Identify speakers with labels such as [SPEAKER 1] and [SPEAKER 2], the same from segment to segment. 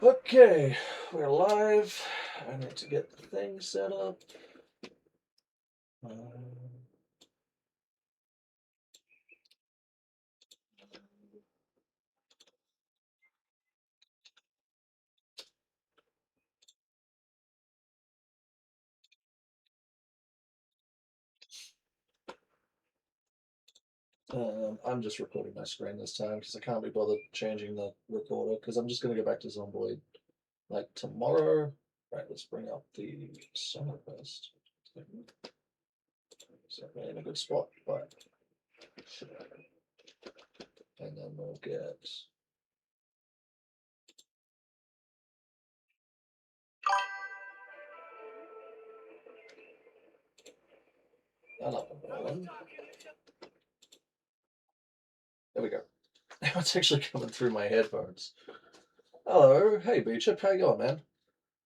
[SPEAKER 1] Okay, we're live. I need to get the thing set up. Um, I'm just recording my screen this time because I can't be bothered changing the recorder because I'm just going to go back to Zomboid like tomorrow. Right, let's bring up the summer first. So we're in a good spot, but and then we'll get that up and rolling. There we go. Now it's actually coming through my headphones. Hello, hey Beechip, how you going, man?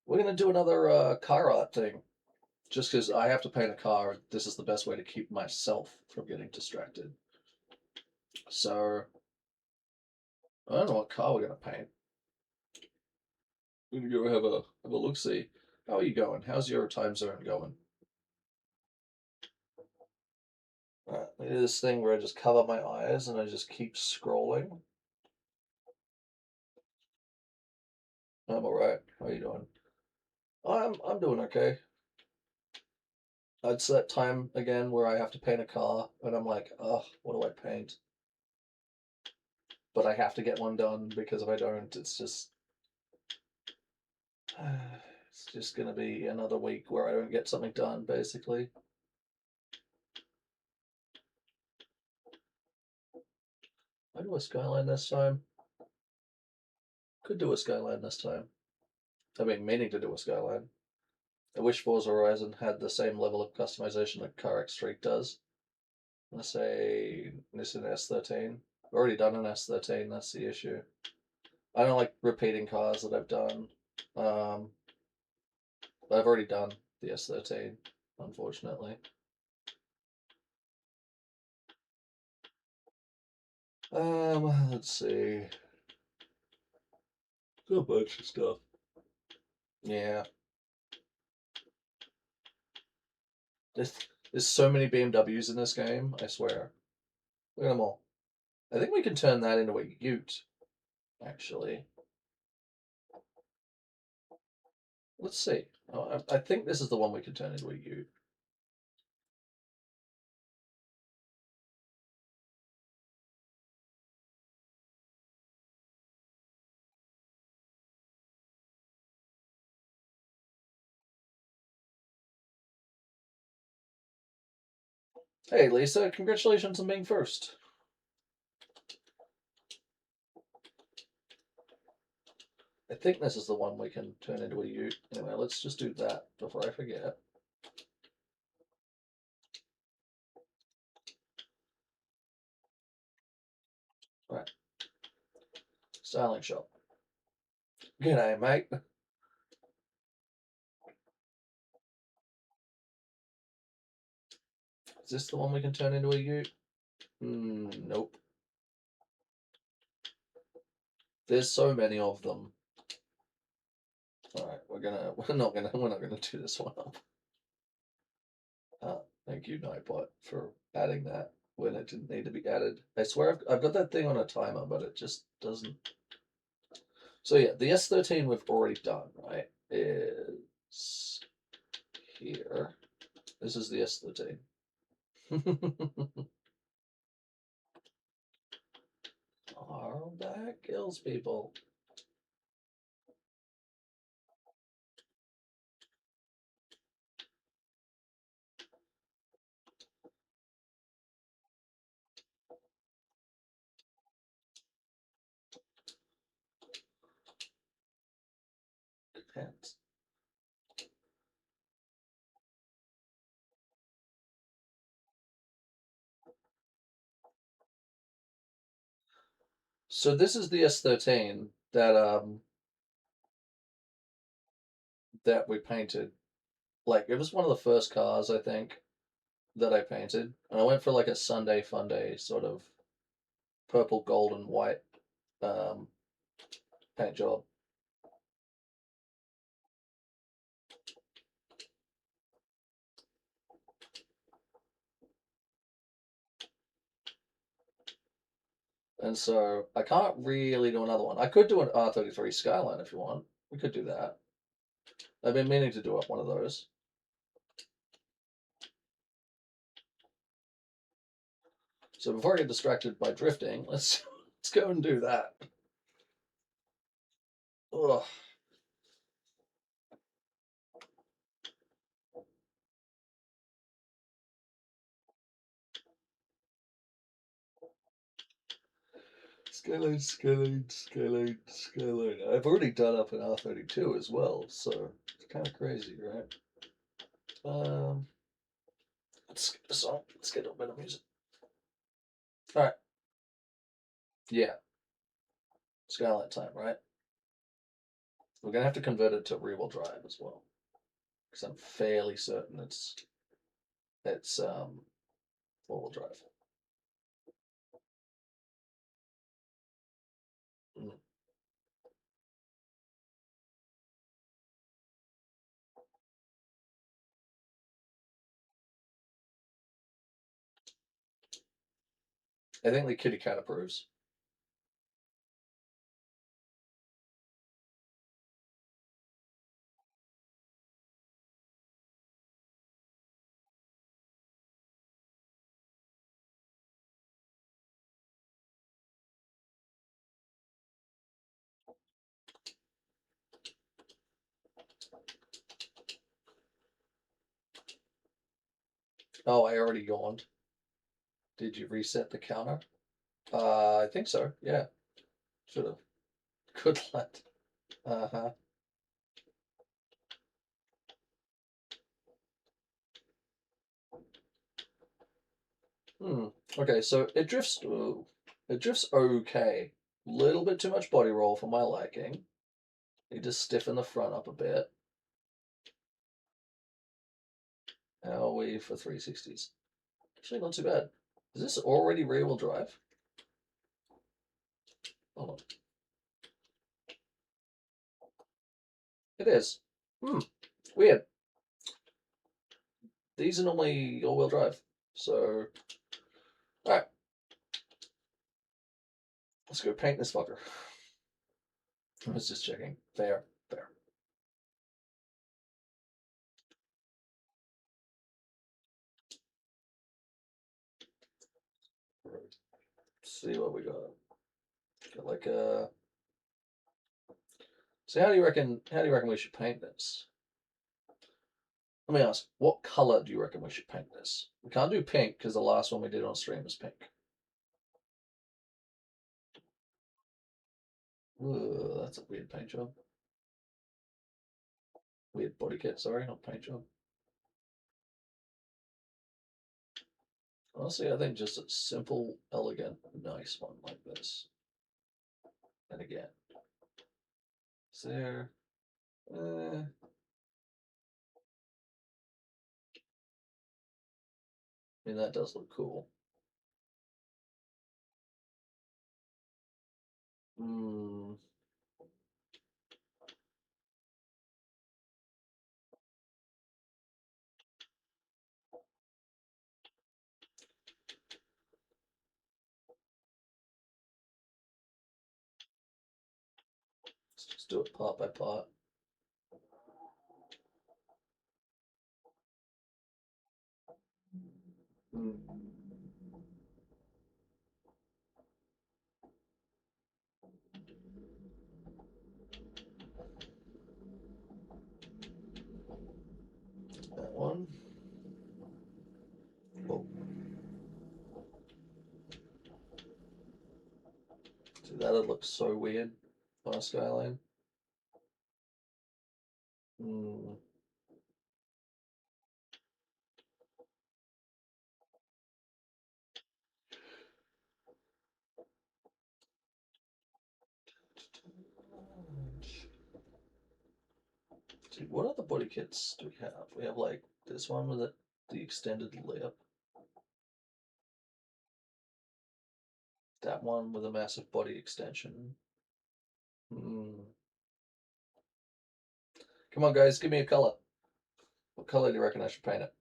[SPEAKER 1] We're gonna do another car art thing. Just because I have to paint a car, this is the best way to keep myself from getting distracted. So, I don't know what car we're going to paint. We're going to go have a look see. How are you going? How's your time zone going? Alright, I do this thing where I just cover my eyes and I just keep scrolling. I'm alright. How are you doing? I'm doing okay. It's that time again where I have to paint a car and I'm like, oh, what do I paint? But I have to get one done because if I don't, it's just gonna be another week where I don't get something done, basically. I do a skyline this time. Could do a skyline this time. I've been meaning to do a skyline. I wish Forza Horizon had the same level of customization that CarX Street does. Let's say this is an S13. I've already done an S13, that's the issue. I don't like repeating cars that I've done. Um, but I've already done the S13, unfortunately. Let's see. There's a bunch of stuff. Yeah. There's, there's so many BMWs in this game, I swear. Look at them all. I think we can turn that into a ute, actually. Let's see. Oh, I think this is the one we can turn into a ute. Hey, Lisa, congratulations on being first. I think this is the one we can turn into a ute. Anyway, let's just do that before I forget. Right. Styling shop. G'day, mate. Is this the one we can turn into a ute? Nope. There's so many of them. Alright, we're not gonna do this one up. Thank you, Nightbot, for adding that when it didn't need to be added. I swear I've got that thing on a timer, but it just doesn't. So yeah, the S13 we've already done, right? Is here. This is the S13. Oh, that kills people. Depends. So this is the S13 that we painted. Like it was one of the first cars I think that I painted, and I went for like a Sunday Fun Day sort of purple, gold, and white um, paint job. And so I can't really do another one. I could do an R33 Skyline if you want. We could do that. I've been meaning to do up one of those. So before I get distracted by drifting, let's go and do that. Ugh. Skyline, Skyline, Skyline, Skyline. I've already done up an R32 as well, so it's kind of crazy, right? Let's skip the song. Let's get a bit of music. All right. Yeah. Skyline time, right? We're gonna have to convert it to rear-wheel drive as well, because I'm fairly certain it's four-wheel drive. Mm. I think the kitty cat approves. Oh, I already yawned. Did you reset the counter? I think so. Yeah, should have. Good luck. Uh-huh. Hmm. Okay, so it drifts. Ooh, it drifts okay. Little bit too much body roll for my liking. Need to stiffen the front up a bit. How are we for 360s? Actually, not too bad. Is this already rear-wheel drive? Hold on. It is. Hmm. Weird. These are normally all-wheel drive. So, all right. Let's go paint this fucker. I was just checking. Fair, fair. Let's see what we got. Got like a. So how do you reckon? How do you reckon we should paint this? Let me ask. What color do you reckon we should paint this? We can't do pink because the last one we did on stream was pink. Ugh, that's a weird paint job. Weird body kit. Sorry, not paint job. Honestly, I think just a simple, elegant, nice one like this. And again, is there? I mean, that does look cool. Hmm. Let's just do it part by part. Hmm. That one. Oh, see, that'd look so weird on a skyline. Hmm. See, what other body kits do we have? We have like this one with the extended lip. That one with a massive body extension. Hmm. Come on, guys, give me a color. What color do you reckon I should paint it?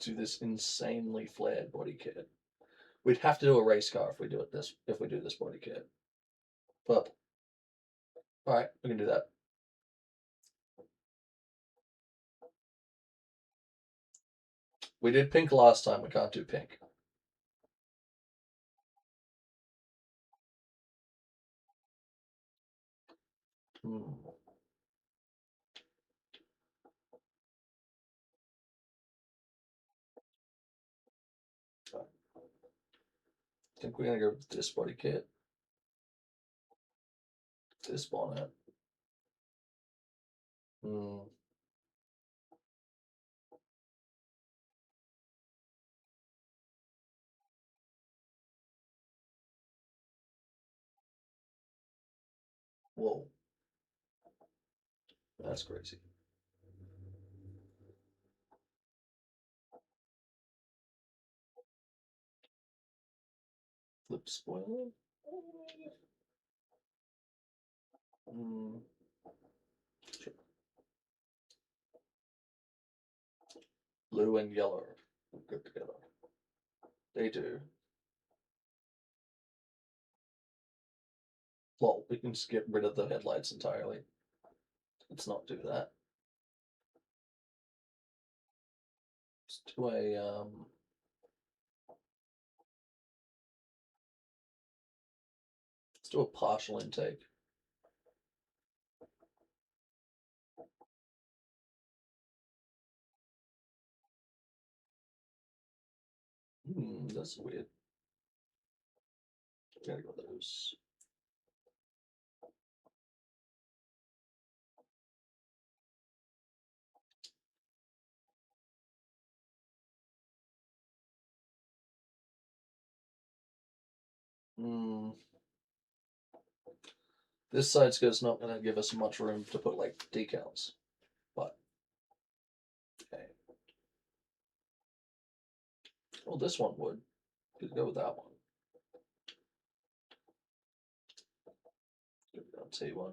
[SPEAKER 1] do this insanely flared body kit. We'd have to do a race car if we do this body kit. Purple. Alright, we can do that. We did pink last time, we can't do pink. I think we're gonna go with this body kit. This bonnet. Whoa. That's crazy. Flip spoiler? Sure. Blue and yellow go together. They do. Well, we can just get rid of the headlights entirely. Let's not do that. Let's do a partial intake. That's weird. Gotta go those. This side skirt's not going to give us much room to put like decals, but okay. Well, this one would. Could go with that one. Good T1.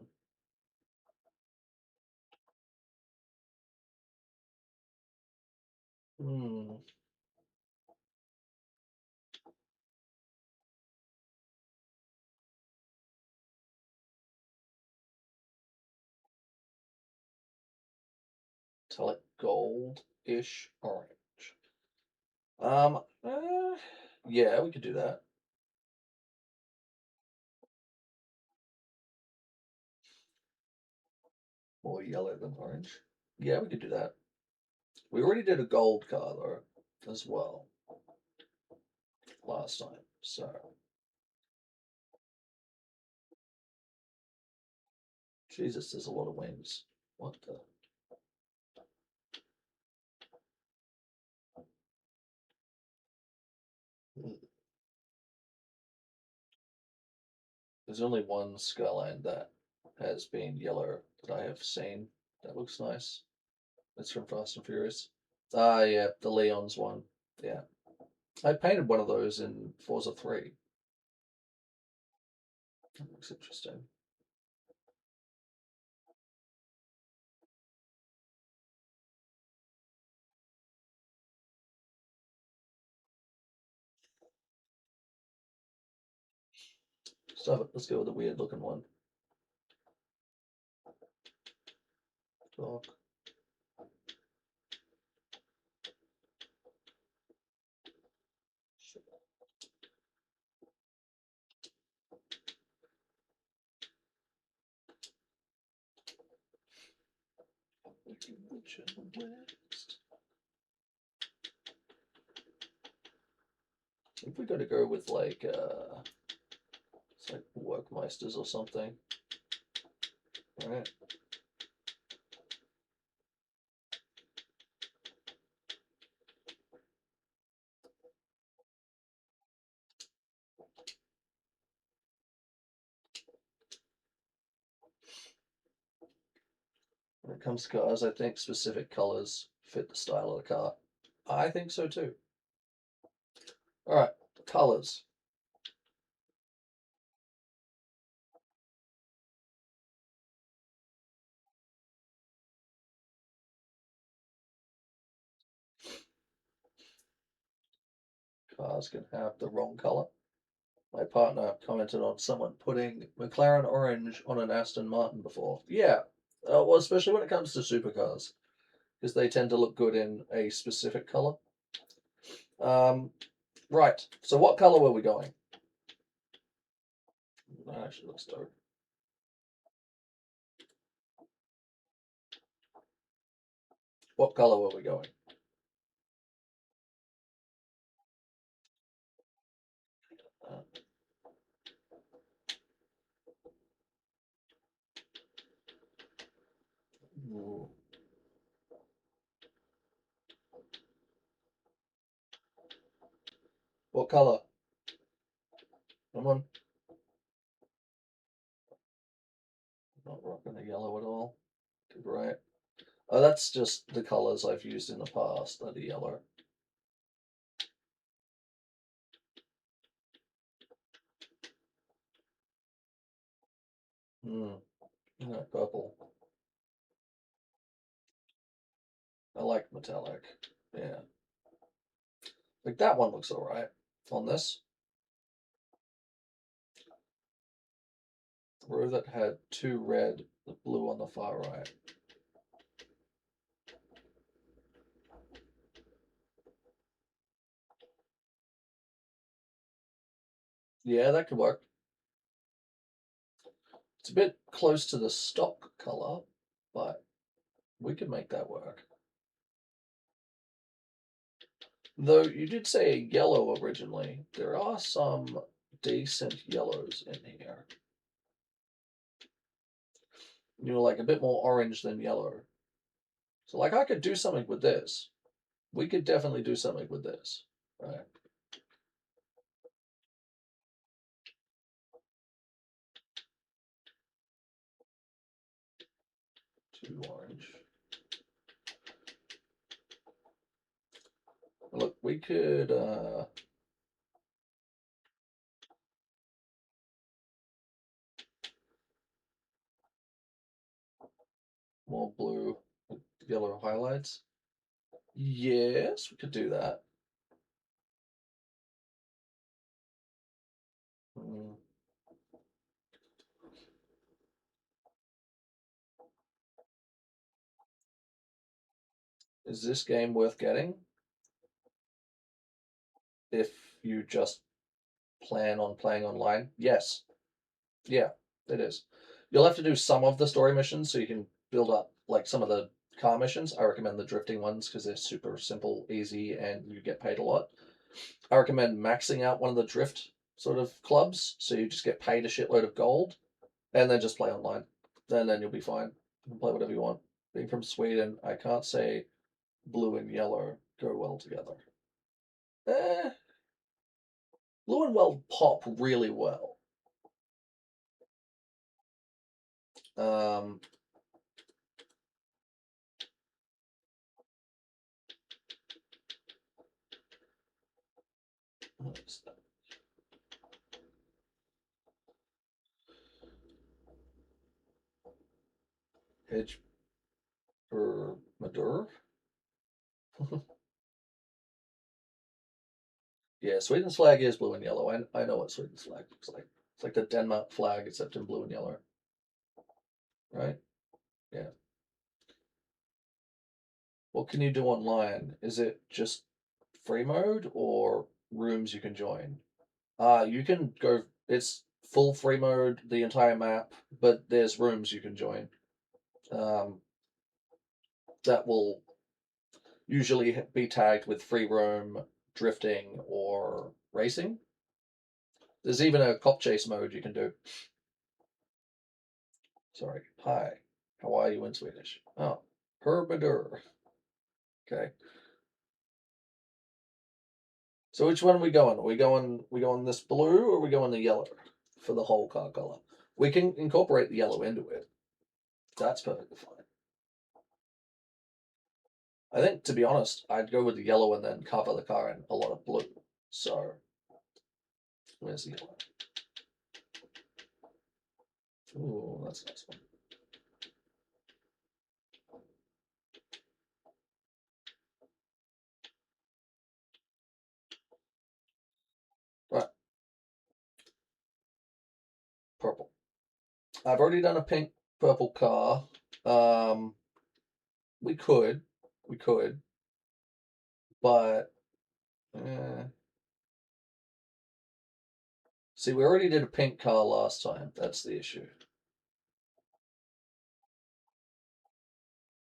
[SPEAKER 1] Metallic gold-ish orange. Yeah, we could do that. More yellow than orange. Yeah, we could do that. We already did a gold car though, as well, last time. So, Jesus, there's a lot of wings. What the? There's only one Skyline that has been yellow that I have seen. That looks nice. It's from Fast and Furious. Ah, yeah, the Leon's one. Yeah. I painted one of those in Forza 3. That looks interesting. Stop it. Let's go with the weird looking one. Dog. If we got to go with like it's like Workmeisters or something. All right. When it comes to cars, I think specific colors fit the style of the car. I think so too. All right, colors. cars can have the wrong color. My partner commented on someone putting McLaren orange on an Aston Martin before. Yeah, well, especially when it comes to supercars, because they tend to look good in a specific color. Right. So what color were we going? That actually looks dope. What color were we going? Ooh. What color? Come on. Not rocking the yellow at all. Good, right. Oh, that's just the colors I've used in the past, are the yellow. No, purple. I like metallic. Yeah. Like that one looks alright on this. Row that had two red, the blue on the far right. Yeah, that could work. It's a bit close to the stock color, but we could make that work. Though you did say a yellow originally, there are some decent yellows in here. You know, like a bit more orange than yellow. So, like, I could do something with this. We could definitely do something with this, right? Too orange. Look, we could more blue with yellow highlights. Yes, we could do that. Mm. Is this game worth getting if you just plan on playing online? Yes. Yeah, it is. You'll have to do some of the story missions so you can build up like some of the car missions. I recommend the drifting ones because they're super simple, easy, and you get paid a lot. I recommend maxing out one of the drift sort of clubs so you just get paid a shitload of gold and then just play online. And then you'll be fine. You can play whatever you want. Being from Sweden, I can't say blue and yellow go well together. Eh, blue and well pop really well. Um, Hedge for Madur. Yeah, Sweden's flag is blue and yellow. I know what Sweden's flag looks like. It's like the Denmark flag, except in blue and yellow. Right? Yeah. What can you do online? Is it just free mode or rooms you can join? You can go, it's full free mode, the entire map, but there's rooms you can join. That will usually be tagged with free roam, drifting, or racing. There's even a cop chase mode you can do. Sorry. Hi. How are you in Swedish? Oh, Herbadur. Okay. So which one are we going? Are we going this blue or are we going the yellow for the whole car color? We can incorporate the yellow into it. That's perfectly fine. I think, to be honest, I'd go with the yellow and then cover the car in a lot of blue. So, where's the yellow? Ooh, that's a nice one. I've already done a pink purple car. We could, but see, we already did a pink car last time. That's the issue.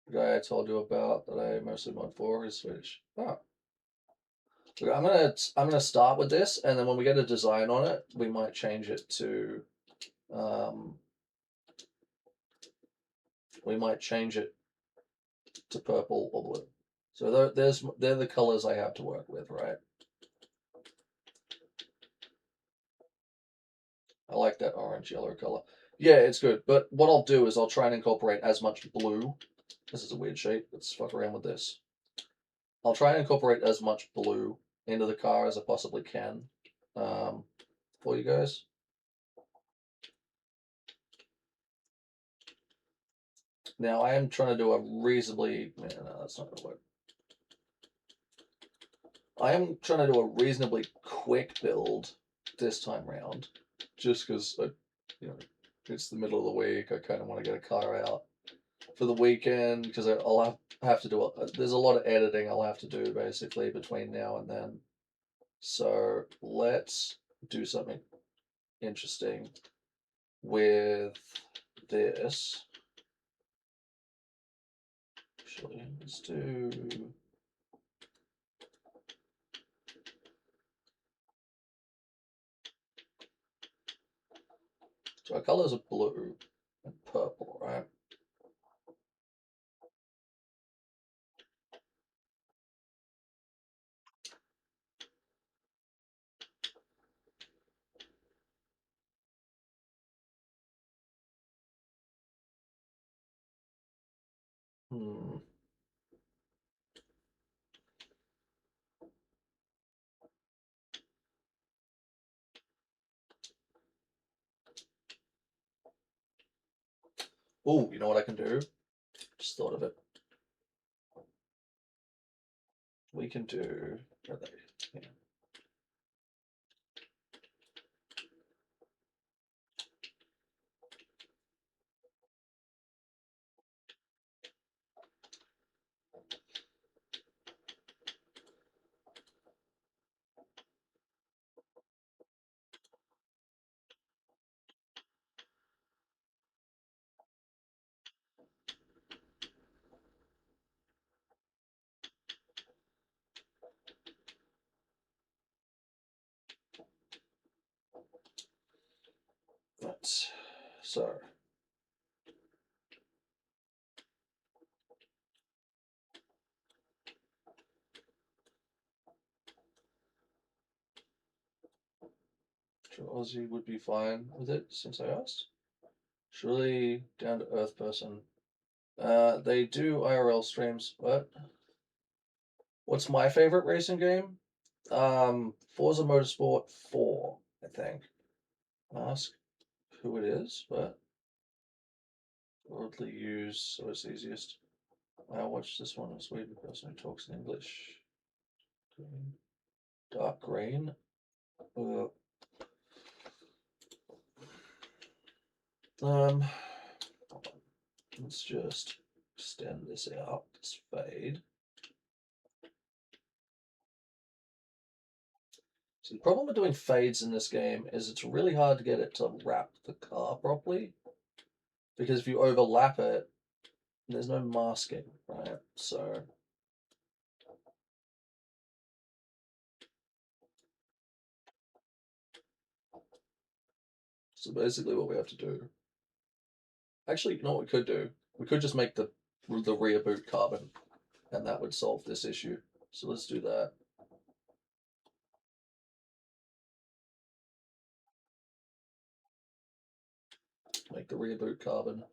[SPEAKER 1] The guy I told you about that I mostly mod for is Swedish. Oh. I'm gonna start with this, and then when we get a design on it, we might change it to um, purple or blue. So they're the colors I have to work with, right? I like that orange yellow color. Yeah, it's good. But what I'll do is I'll try and incorporate as much blue. This is a weird shape. Let's fuck around with this. I'll try and incorporate as much blue into the car as I possibly can um, for you guys. Now I am trying to do a reasonably. No, that's not gonna work. I am trying to do a reasonably quick build this time round, just because you know, it's the middle of the week. I kind of want to get a car out for the weekend because I'll have to do there's a lot of editing I'll have to do basically between now and then. So let's do something interesting with this. Actually, let's do. So our colors are blue and purple, right? Hmm. Oh, you know what I can do? Just thought of it. We can do. Where are they? Yeah. Let's. So. Sure, Aussie would be fine with it since I asked. Surely down to earth person. They do IRL streams. What's my favorite racing game? Forza Motorsport 4, I think. Ask who it is, but broadly used, so it's easiest. I watch this one. A Sweden person who talks in English. Green. Dark green. Uh, um, let's just extend this out. This fade. So the problem with doing fades in this game is it's really hard to get it to wrap the car properly. Because if you overlap it, there's no masking, right? So basically what we have to do. Actually, you know what we could do? We could just make the rear boot carbon, and that would solve this issue. So let's do that. Make the rear boot carbon.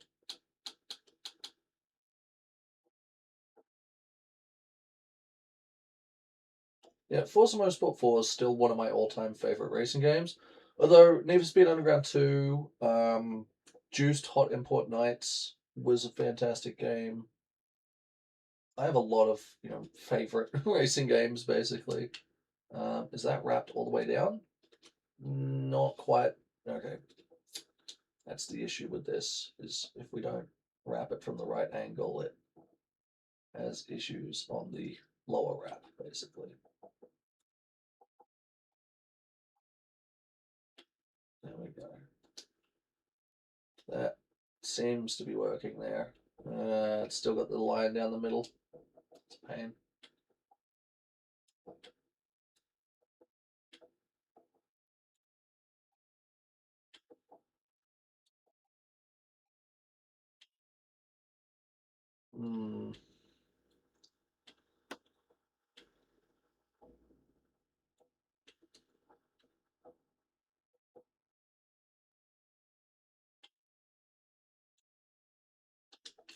[SPEAKER 1] Yeah, Forza Motorsport 4 is still one of my all-time favorite racing games. Although Need for Speed Underground 2, Juiced Hot Import Nights was a fantastic game. I have a lot of favorite racing games basically. Is that wrapped all the way down? Not quite. Okay. That's the issue with this, is if we don't wrap it from the right angle, it has issues on the lower wrap, basically. There we go. That seems to be working there. It's still got the line down the middle. It's a pain. Hmm.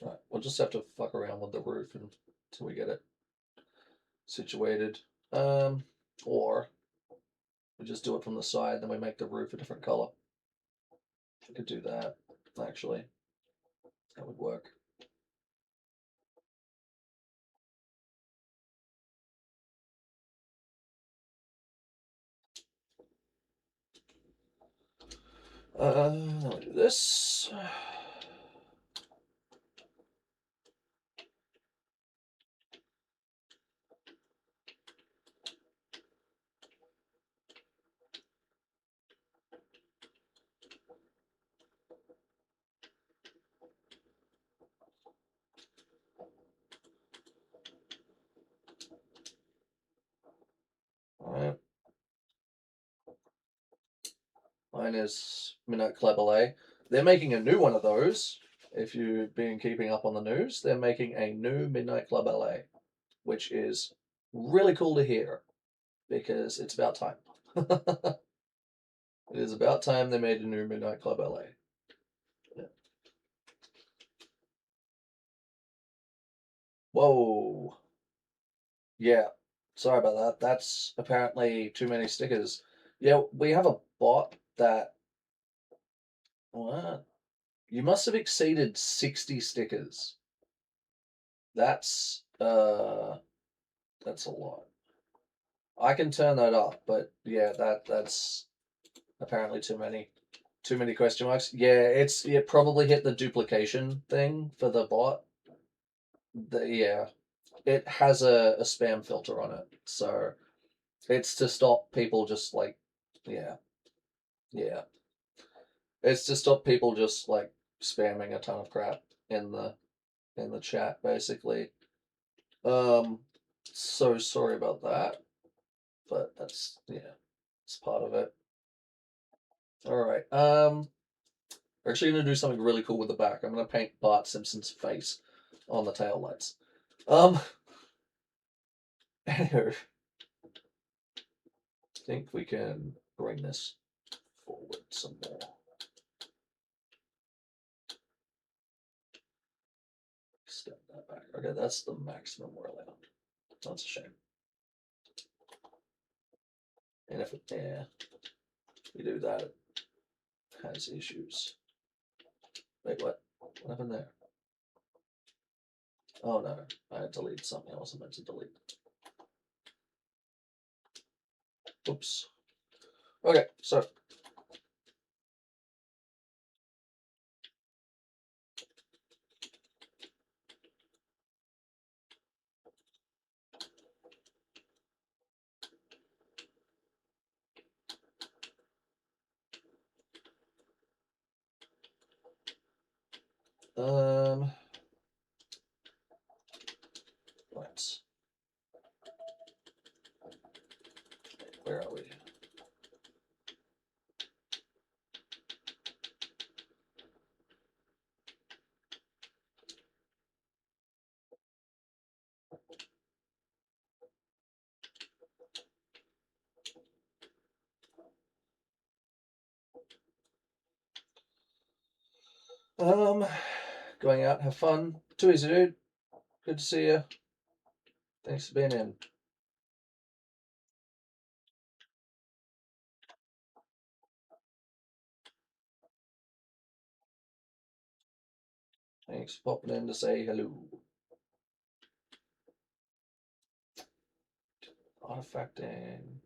[SPEAKER 1] Right, we'll just have to fuck around with the roof until we get it situated. Or we just do it from the side, then we make the roof a different color. We could do that, actually. That would work. I'll do this. Alright. Mine is Midnight Club LA. They're making a new one of those. If you've been keeping up on the news, they're making a new Midnight Club LA, which is really cool to hear because it's about time. It is about time they made a new Midnight Club LA. Yeah. Whoa. Yeah. Sorry about that. That's apparently too many stickers. Yeah, we have a bot that. What? You must have exceeded 60 stickers. That's a lot. I can turn that up, but yeah, that's apparently too many. Too many question marks. Yeah, it probably hit the duplication thing for the bot. Yeah, it has a spam filter on it, so it's to stop people just like, yeah, yeah, it's to stop people just like spamming a ton of crap in the chat, basically. Um, so sorry about that, but that's yeah, it's part of it. All right. We're actually going to do something really cool with the back. I'm going to paint Bart Simpson's face on the tail lights. Anywho, I think we can bring this forward some more. Step that back. Okay, that's the maximum we're allowed. That's a shame. And if we do that, it has issues. Wait, what? What happened there? Oh no, I deleted something I wasn't meant to delete. Oops. Okay, so um, right. Where are we? Um, going out, have fun. Too easy, dude. Good to see you. Thanks for being in. Thanks for popping in to say hello. Artifacting.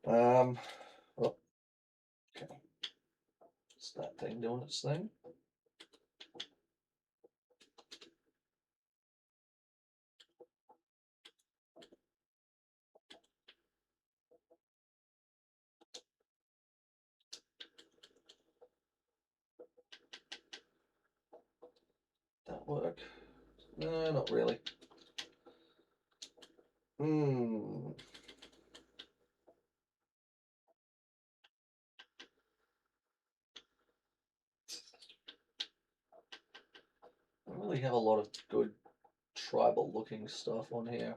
[SPEAKER 1] Oh, okay. It's that thing doing its thing. That work? No, not really. Hmm. I don't really have a lot of good tribal looking stuff on here.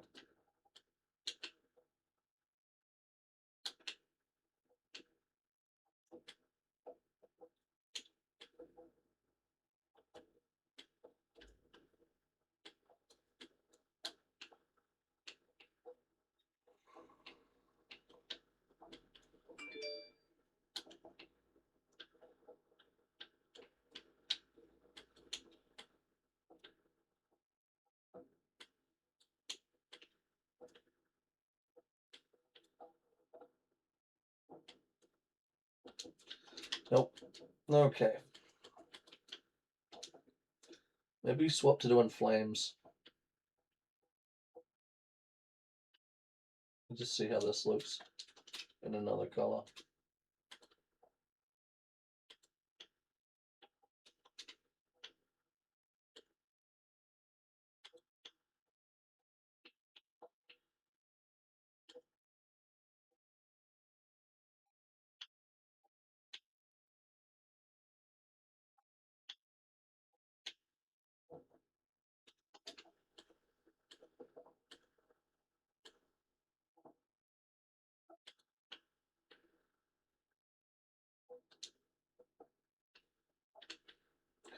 [SPEAKER 1] Nope. Okay. Maybe swap to doing flames. Just see how this looks in another color.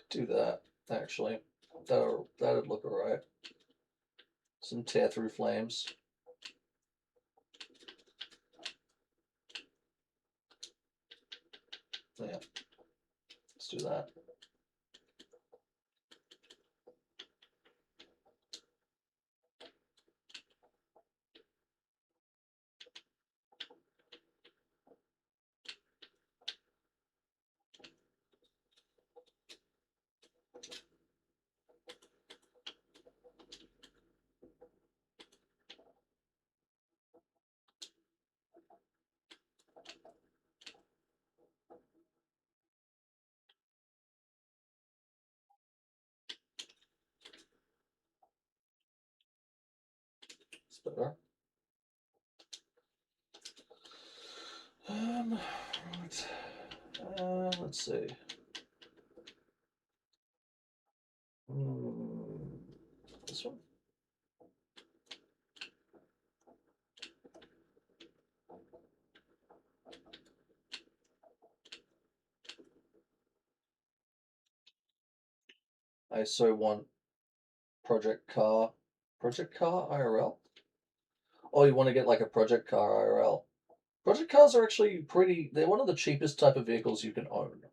[SPEAKER 1] Do that, actually. That'd look alright. Some tear through flames. Yeah. Let's do that. It's better. Right. Let's see. This one? I so want Project Car. Project Car IRL? Oh, you want to get like a Project Car IRL. Project Cars are actually they're one of the cheapest type of vehicles you can own,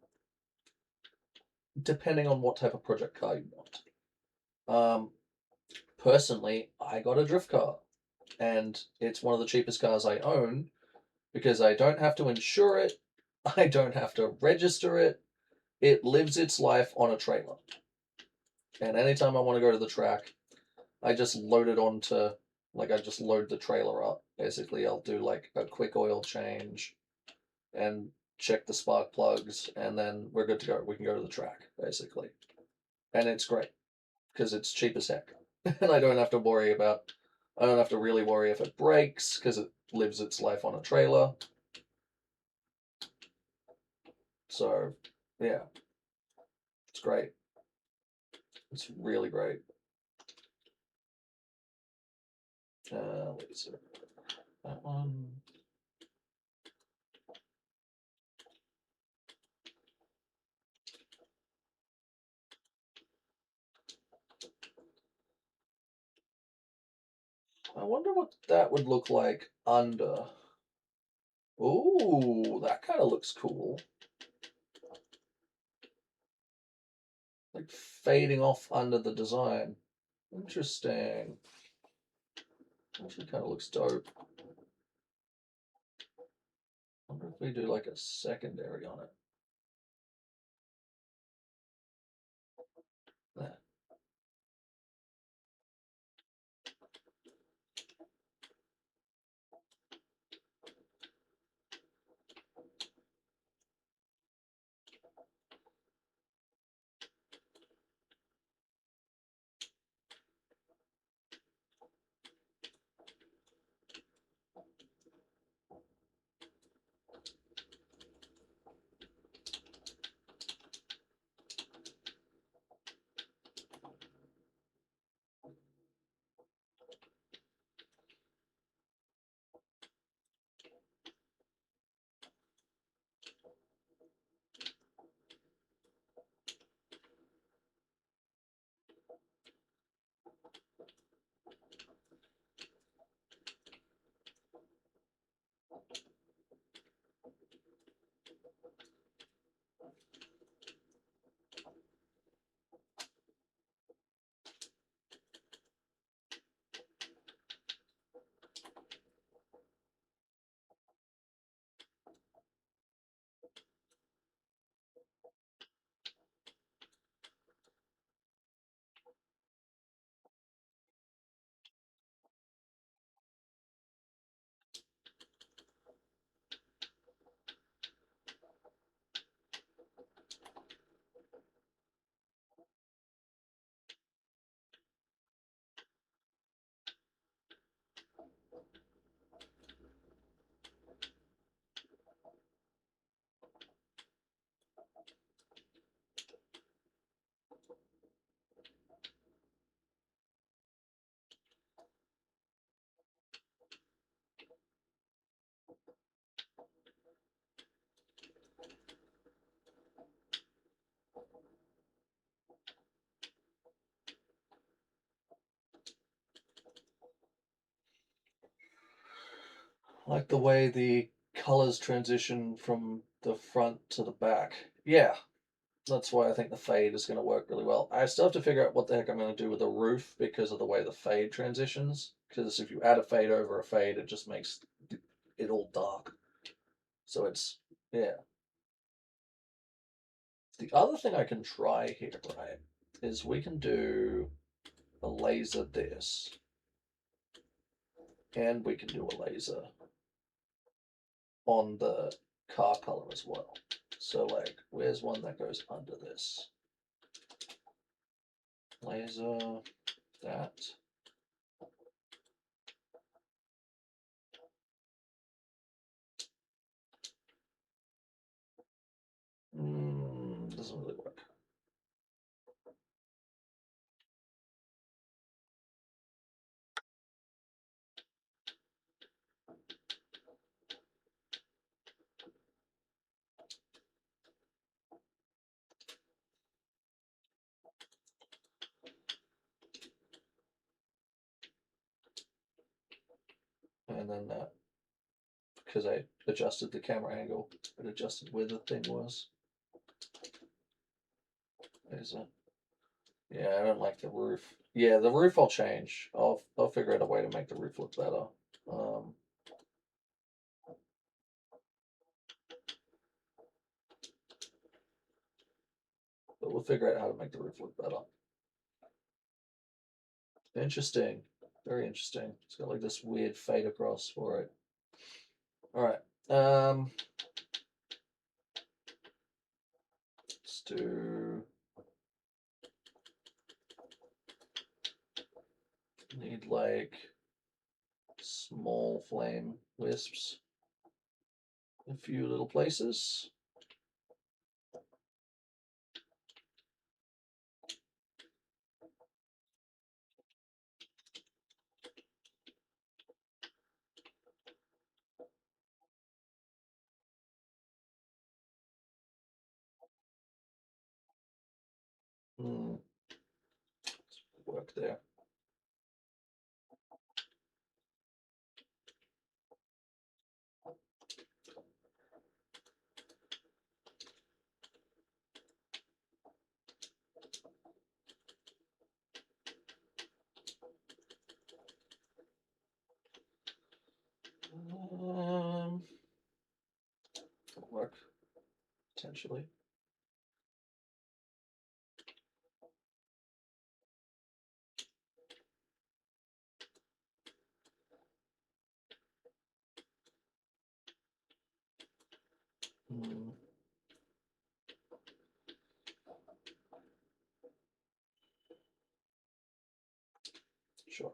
[SPEAKER 1] depending on what type of project car you want. Personally, I got a drift car, and it's one of the cheapest cars I own because I don't have to insure it, I don't have to register it. It lives its life on a trailer. And anytime I want to go to the track, I just load it onto, like, I just load the trailer up. Basically, I'll do like a quick oil change and check the spark plugs, and then we're good to go. We can go to the track, basically. And it's great because it's cheap as heck. And I don't have to really worry if it breaks because it lives its life on a trailer. So, yeah, it's great. It's really great. Laser. That one. I wonder what that would look like under. Ooh, that kind of looks cool. Like fading off under the design. Interesting. Actually kind of looks dope. If we do like a secondary on it. There. Like the way the colors transition from the front to the back. Yeah, that's why I think the fade is going to work really well. I still have to figure out what the heck I'm going to do with the roof because of the way the fade transitions. Because if you add a fade over a fade, it just makes it all dark. So it's, yeah. The other thing I can try here, right, is we can do a laser this, and we can do a laser on the car color as well. So like, where's one that goes under this? Laser, that. Doesn't really work. And then that, because I adjusted the camera angle, it adjusted where the thing was. Is it? Yeah, I don't like the roof. Yeah, the roof I'll change. I'll figure out a way to make the roof look better. Um, but we'll figure out how to make the roof look better. Interesting. Very interesting. It's got like this weird fade across for it. All right. Let's do. Need like small flame wisps. A few little places. Work there. Um, That'll work, potentially. Sure.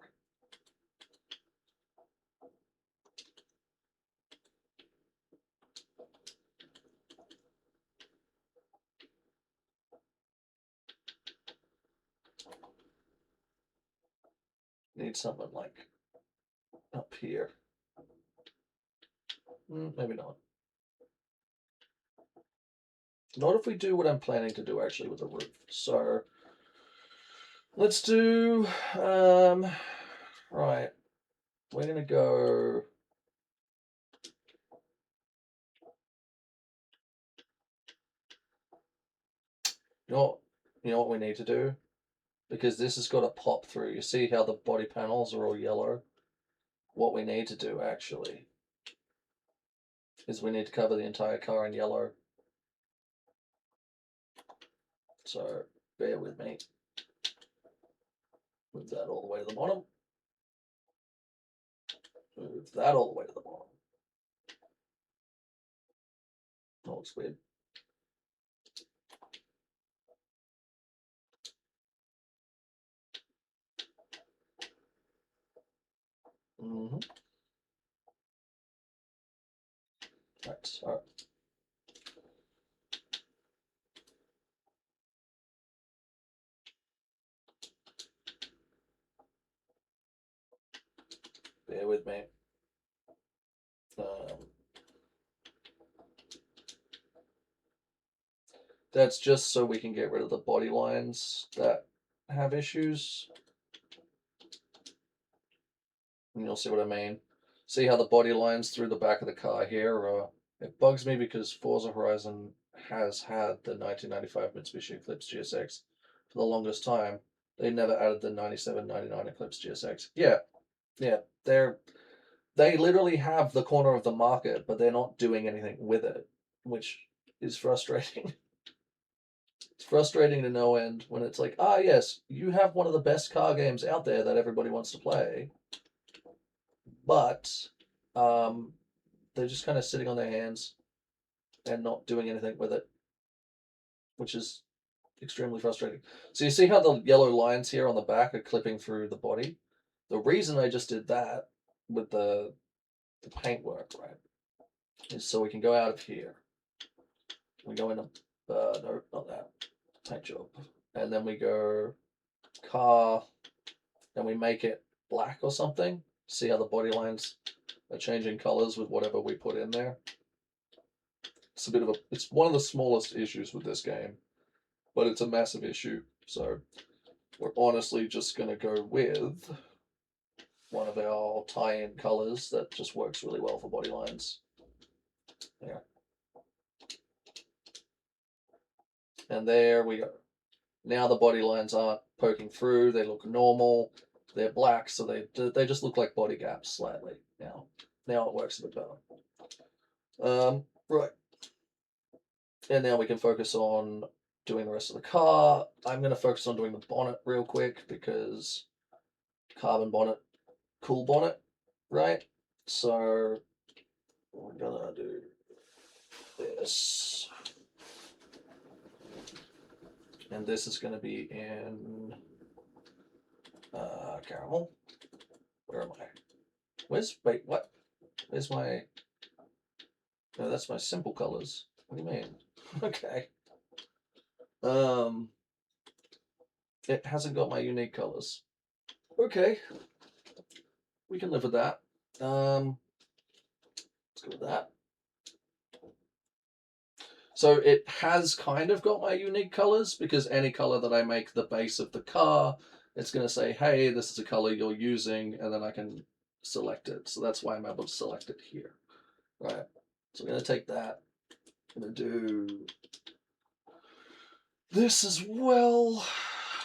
[SPEAKER 1] Need something like up here. Maybe not. Not if we do what I'm planning to do actually with the roof. So let's do right. We're gonna go. You know what we need to do? Because this has got to pop through. You see how the body panels are all yellow? What we need to do actually is we need to cover the entire car in yellow. So bear with me. Move that all the way to the bottom. Move that all the way to the bottom. That looks weird. Right, so bear with me. That's just so we can get rid of the body lines that have issues. And you'll see what I mean. See how the body lines through the back of the car here? It bugs me because Forza Horizon has had the 1995 Mitsubishi Eclipse GSX for the longest time. They never added the 97, 99 Eclipse GSX. Yeah, they literally have the corner of the market, but they're not doing anything with it, which is frustrating. It's frustrating to no end when it's like, yes, you have one of the best car games out there that everybody wants to play, but they're just kind of sitting on their hands and not doing anything with it, which is extremely frustrating. So you see how the yellow lines here on the back are clipping through the body? The reason I just did that with the paintwork, right, is so we can go out of here. We go into, no, not that, paint job. And then we go car, and we make it black or something. See how the body lines are changing colors with whatever we put in there. It's one of the smallest issues with this game, but it's a massive issue. So we're honestly just going to go with one of our tie-in colors that just works really well for body lines. Yeah. And there we go. Now the body lines aren't poking through. They look normal. They're black, so they just look like body gaps slightly now. Now it works a bit better. Right. And now we can focus on doing the rest of the car. I'm going to focus on doing the bonnet real quick because carbon bonnet, cool bonnet, right? So we're going to do this. And this is going to be in caramel. Where am I? Wait, what? Where's my, no, that's my simple colors. What do you mean? Okay. It hasn't got my unique colors. Okay. We can live with that. Let's go with that. So it has kind of got my unique colors because any color that I make the base of the car, it's going to say, hey, this is a color you're using, and then I can select it. So that's why I'm able to select it here. Right. So I'm going to take that. I'm going to do this as well.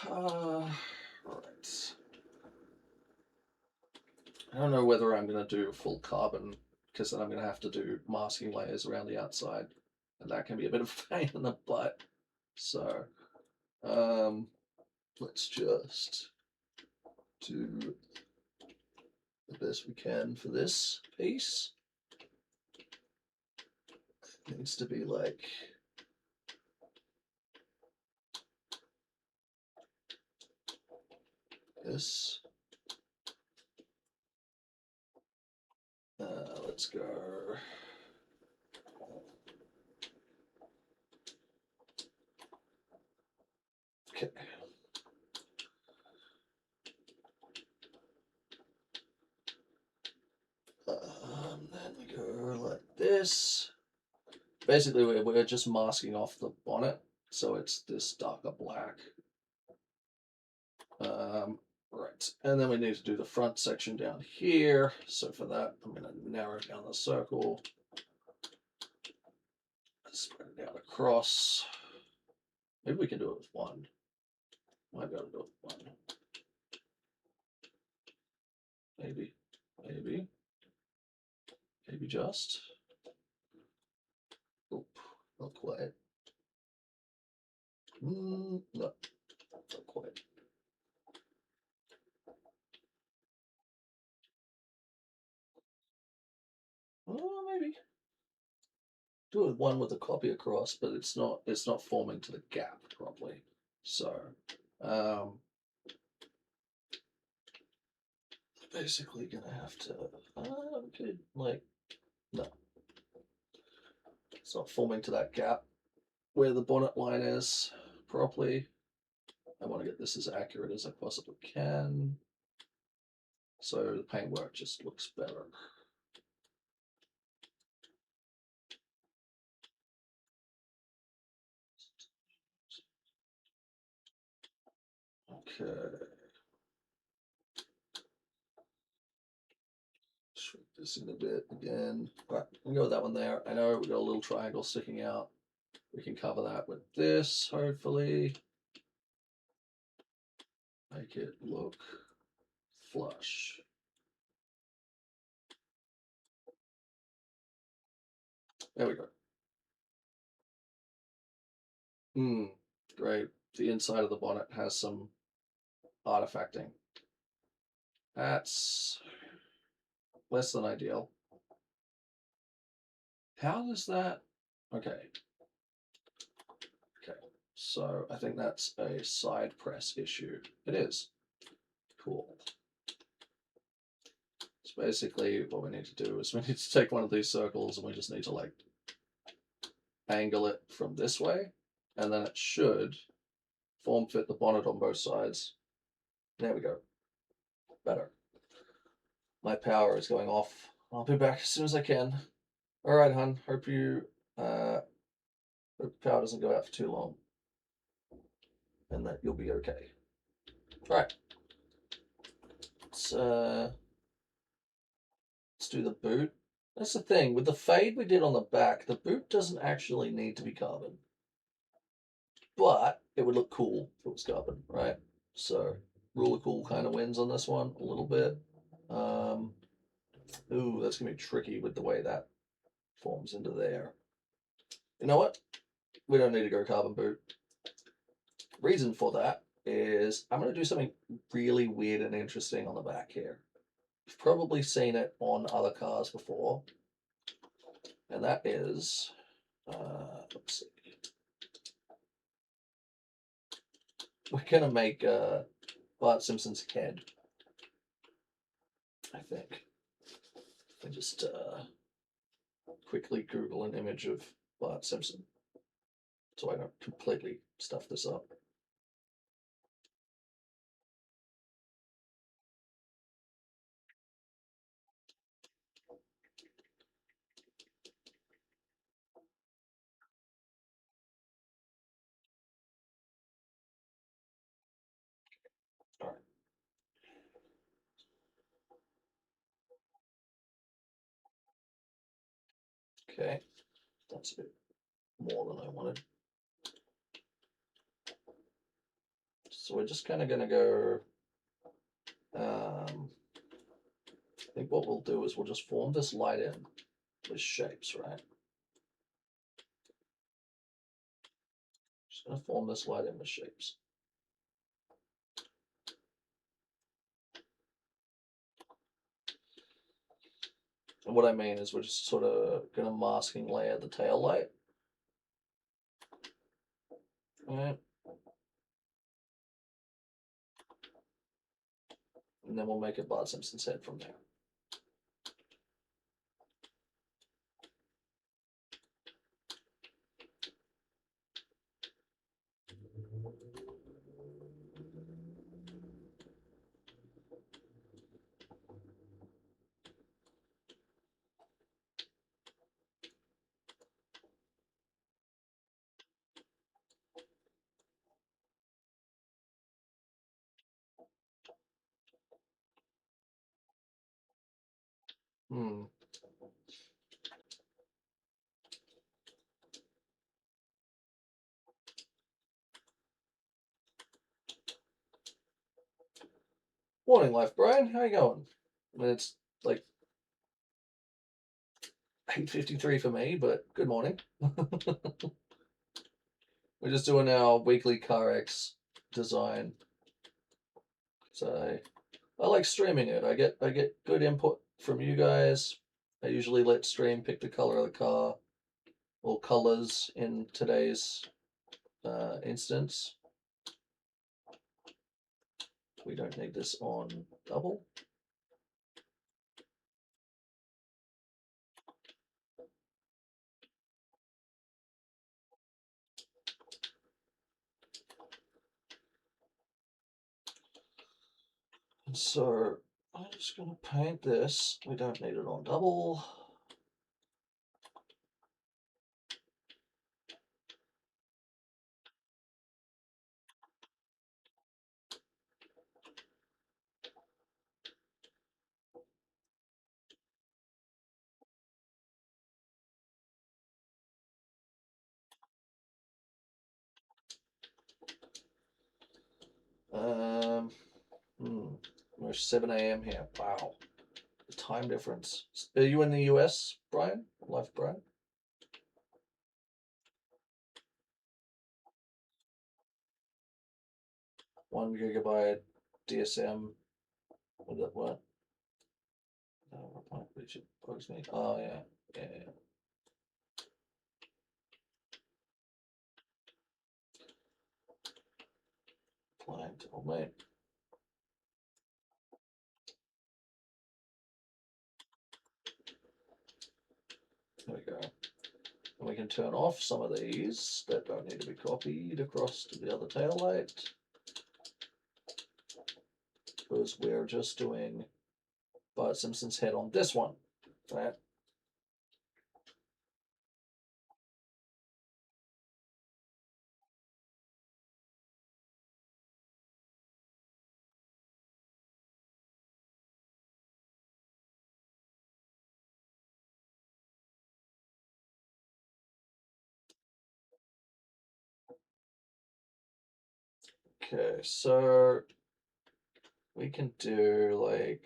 [SPEAKER 1] Right. I don't know whether I'm going to do full carbon because then I'm going to have to do masking layers around the outside, and that can be a bit of a pain in the butt. So let's just do the best we can for this piece. It needs to be like this. Let's go. Okay. Then we go like this. Basically, we're just masking off the bonnet, so it's this darker black. Right, and then we need to do the front section down here. So for that, I'm going to narrow down the circle, spread it out across. Maybe we can do it with one. Might be able to do it with one. Maybe, maybe just. Oop, not quite. No, not quite. Oh, maybe. Do it one with the copy across, but it's not forming to the gap properly. So basically gonna have to okay, like no. It's not forming to that gap where the bonnet line is properly. I want to get this as accurate as I possibly can. So the paintwork just looks better. Okay. Shrink this in a bit again. All right, we can go with that one there. I know we've got a little triangle sticking out. We can cover that with this, hopefully. Make it look flush. There we go. Great. The inside of the bonnet has some artifacting. That's less than ideal. How does that? Okay. Okay. So I think that's a side press issue. It is. Cool. So basically what we need to do is we need to take one of these circles and we just need to like angle it from this way, and then it should form fit the bonnet on both sides. There we go. Better. My power is going off. I'll be back as soon as I can. All right, hun. Hope hope the power doesn't go out for too long, and that you'll be okay. All right. Let's do the boot. That's the thing with the fade we did on the back. The boot doesn't actually need to be carbon, but it would look cool if it was carbon, right? So rule of cool kind of wins on this one a little bit. Ooh, that's gonna be tricky with the way that forms into there. You know what? We don't need to go carbon boot. Reason for that is I'm going to do something really weird and interesting on the back here. You've probably seen it on other cars before, and that is, let's see. We're going to make Bart Simpson's head, I think. I just quickly Google an image of Bart Simpson so I don't completely stuff this up. All right. Okay, that's a bit more than I wanted. So we're just kind of going to go, I think what we'll do is we'll just form this light in. with shapes, right? Just gonna form this light in with shapes. And what I mean is we're just sort of gonna masking layer the tail light. Right. And then we'll make a Bart Simpson's head from there. Hmm. Morning, Life Brian. How you going? It's like 8:53 for me, but good morning. We're just doing our weekly CarX design. So I like streaming it. I get good input from you guys. I usually let stream pick the color of the car or colors in today's instance. We don't need this on double. So I'm just going to paint this. We don't need it on double. Um, we're 7 a.m. here. Wow, the time difference. Are you in the US, Brian? Life, Brian? 1 GB DSM. What that what? Which bugs me. Oh yeah, yeah. Client. Oh mate. There we go. And we can turn off some of these that don't need to be copied across to the other tail light, because we're just doing Bart Simpson's head on this one, right? Okay, so we can do like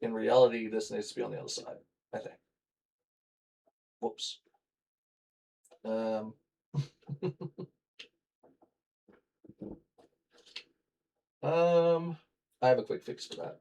[SPEAKER 1] in reality this needs to be on the other side, I think. Whoops. Um, I have a quick fix for that.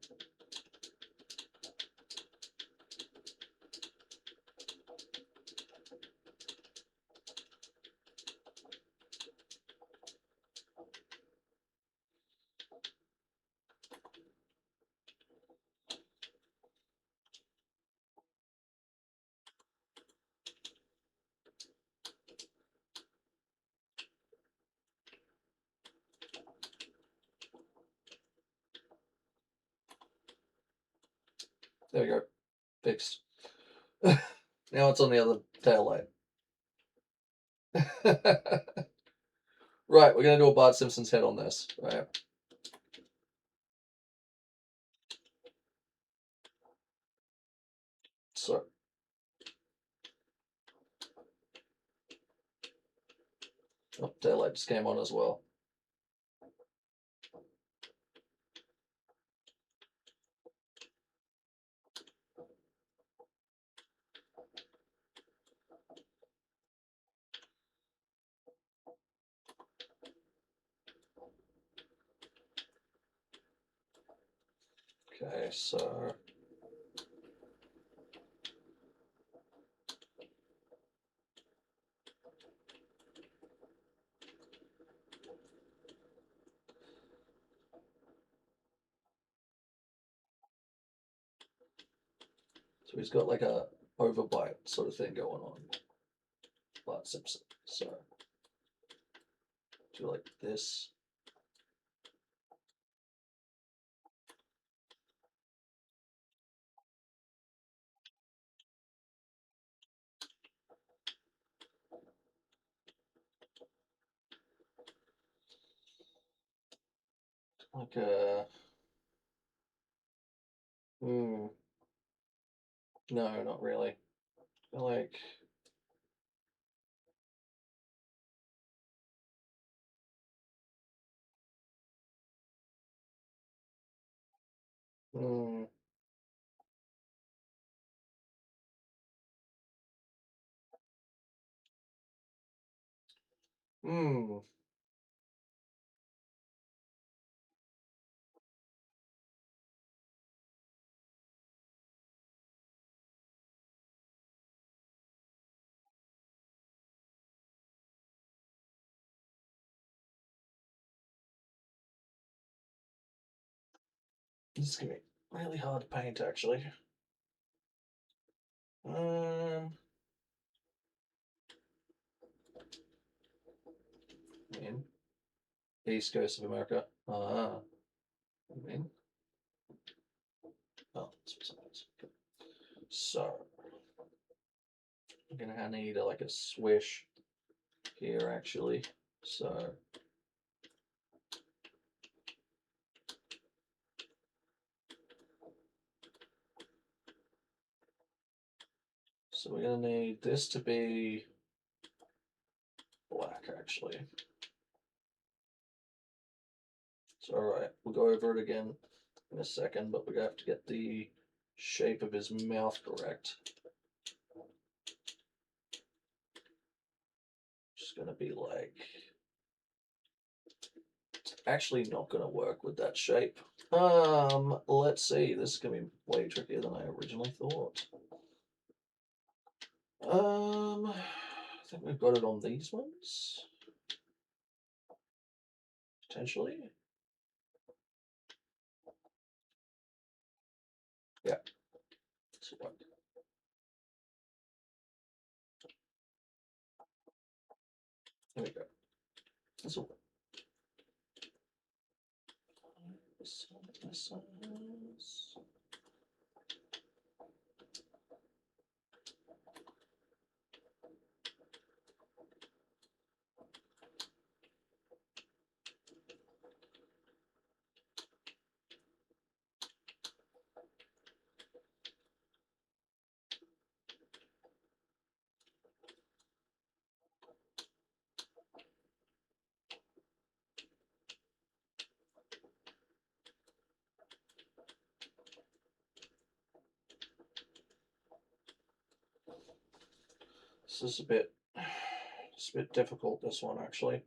[SPEAKER 1] There we go. Fixed. Now it's on the other tail light. Right, we're gonna do a Bart Simpson's head on this, right? So oh, tail light just came on as well. Okay, so he's got like a overbite sort of thing going on, Bart Simpson. So do like this. Like a no, not really. Like hmm, hmm. This is gonna be really hard to paint actually. Um, in East Coast of America. I mean, oh, okay. So I'm gonna need like a swish here actually. So we're gonna need this to be black actually. So alright, we'll go over it again in a second, but we're gonna have to get the shape of his mouth correct. Just gonna be like, it's actually not gonna work with that shape. Let's see. This is gonna be way trickier than I originally thought. I think we've got it on these ones. Potentially. Yeah. This will work. There we go. This will work. This. This is it's a bit difficult, this one actually.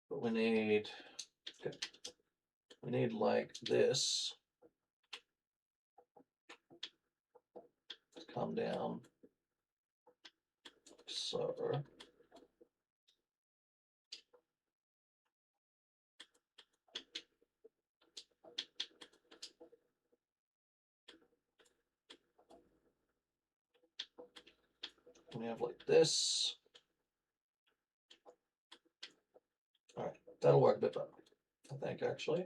[SPEAKER 1] But we need, okay, we need like this to come down. So we have like this. All right, that'll work a bit better, I think, actually.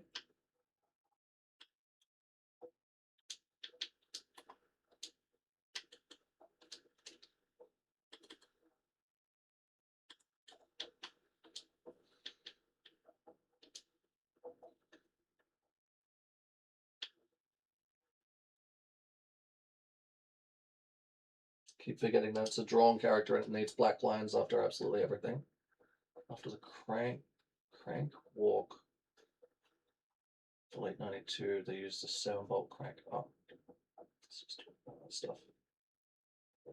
[SPEAKER 1] Keep forgetting that it's a drawn character and it needs black lines after absolutely everything. After the crank walk. For late 92, they used the 7-volt crank. Oh, it's just stuff.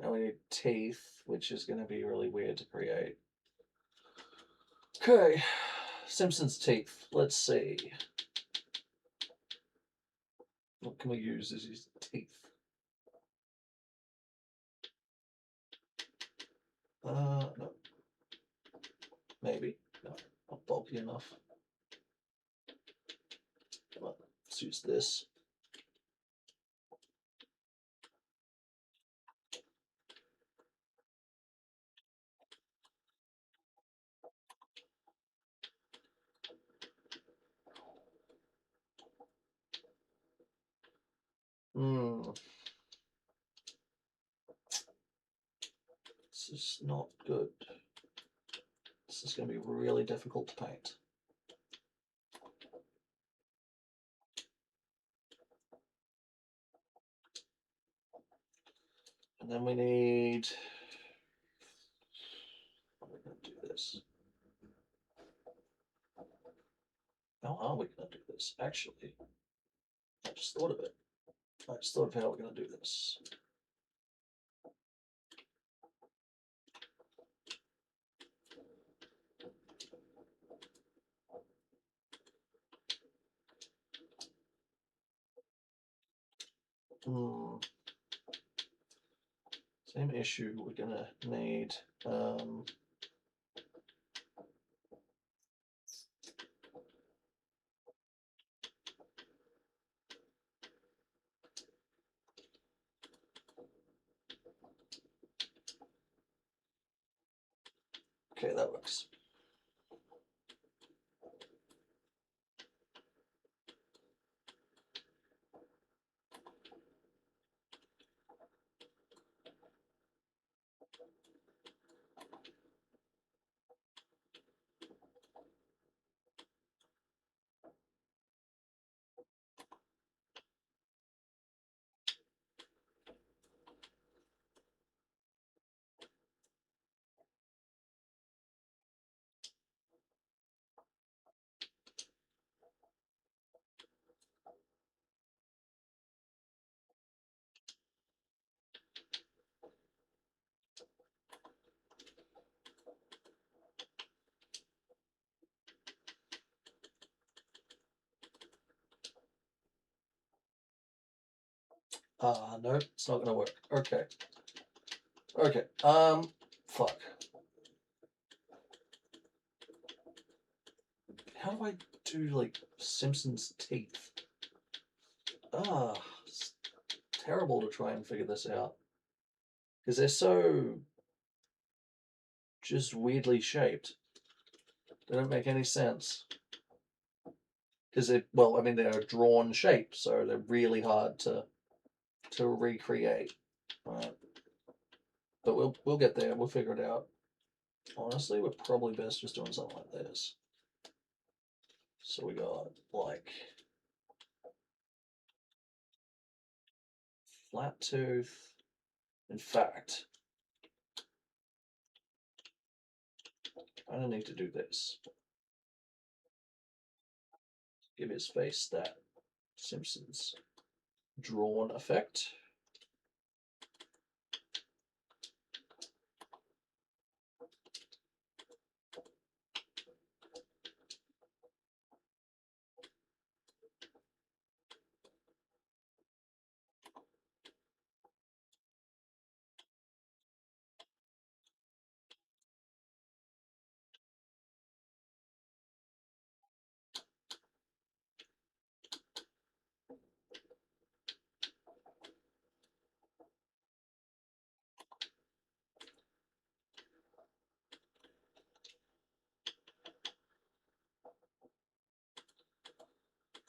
[SPEAKER 1] Now we need teeth, which is going to be really weird to create. Okay, Simpson's teeth. Let's see. What can we use as his teeth? No. Maybe. No, not bulky enough. Come on, let's use this. This is not good. This is going to be really difficult to paint. And then we need... How are we going to do this? How are we going to do this? Actually, I just thought of it. I just thought of how we're going to do this. Same issue. We're going to need... okay, that works. No, it's not gonna work. Okay. Okay. Fuck. How do I do like Simpsons teeth? It's terrible to try and figure this out because they're so just weirdly shaped. They don't make any sense. Because well, I mean, they're a drawn shape, so they're really hard to recreate. Right. But we'll get there. We'll figure it out. Honestly, we're probably best just doing something like this. So we got like flat tooth. In fact, I don't need to do this. Give his face that Simpsons drawn effect.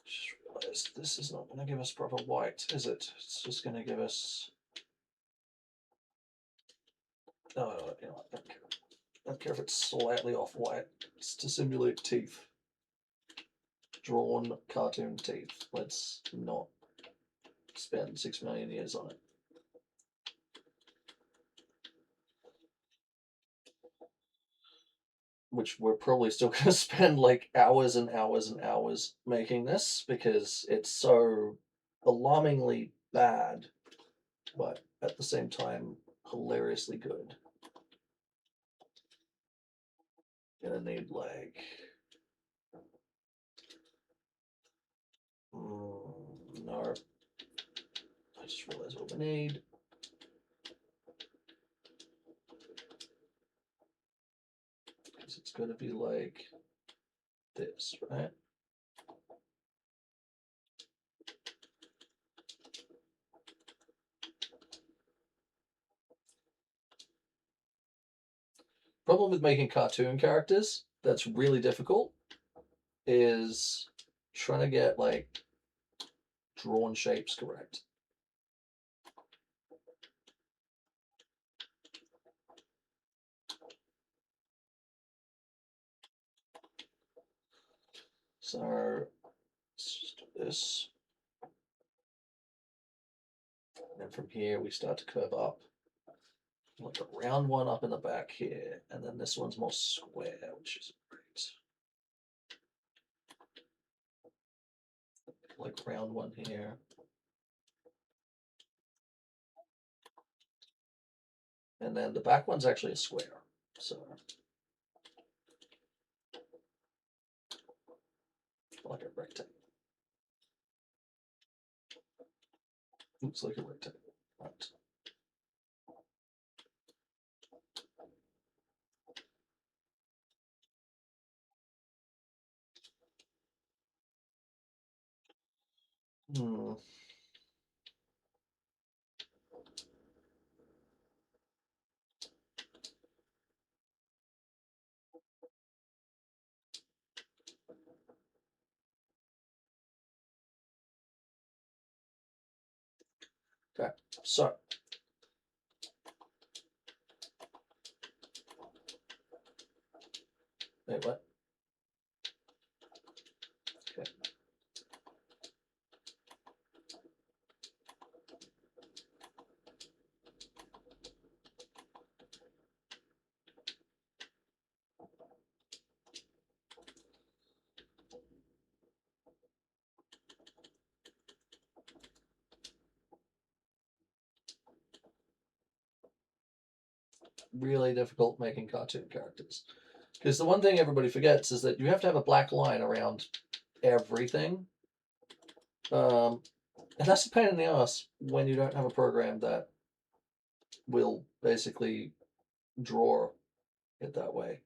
[SPEAKER 1] Just realized this is not going to give us proper white, is it? It's just going to give us... Oh, you know, I don't care if it's slightly off white. It's to simulate teeth. Drawn cartoon teeth. Let's not spend 6 million years on it. Which we're probably still going to spend like hours and hours and hours making this because it's so alarmingly bad, but at the same time hilariously good. Gonna need like no. I just realized what we need. Because it's going to be like this, right? Problem with making cartoon characters that's really difficult is trying to get like drawn shapes correct. So let's just do this. And then from here we start to curve up. Like a round one up in the back here, and then this one's more square, which is great. Like round one here. And then the back one's actually a square. So like a rectangle. Looks like a rectangle. Right. Hmm. Okay, so wait, what? Okay. Really difficult making cartoon characters. Because the one thing everybody forgets is that you have to have a black line around everything. And that's a pain in the ass when you don't have a program that will basically draw it that way.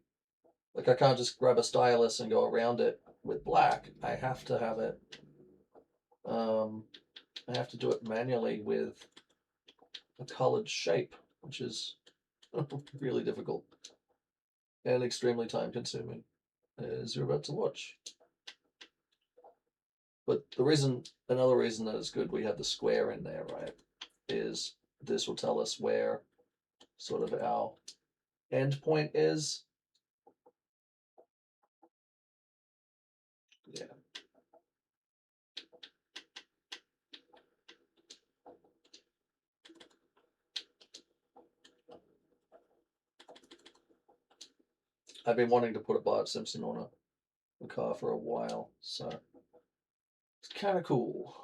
[SPEAKER 1] Like I can't just grab a stylus and go around it with black. I have to have it. I have to do it manually with a colored shape, which is really difficult and extremely time consuming, as you're about to watch. But another reason that it's good we have the square in there, right, is this will tell us where sort of our end point is. Yeah. I've been wanting to put a Bart Simpson on a car for a while, so it's kind of cool.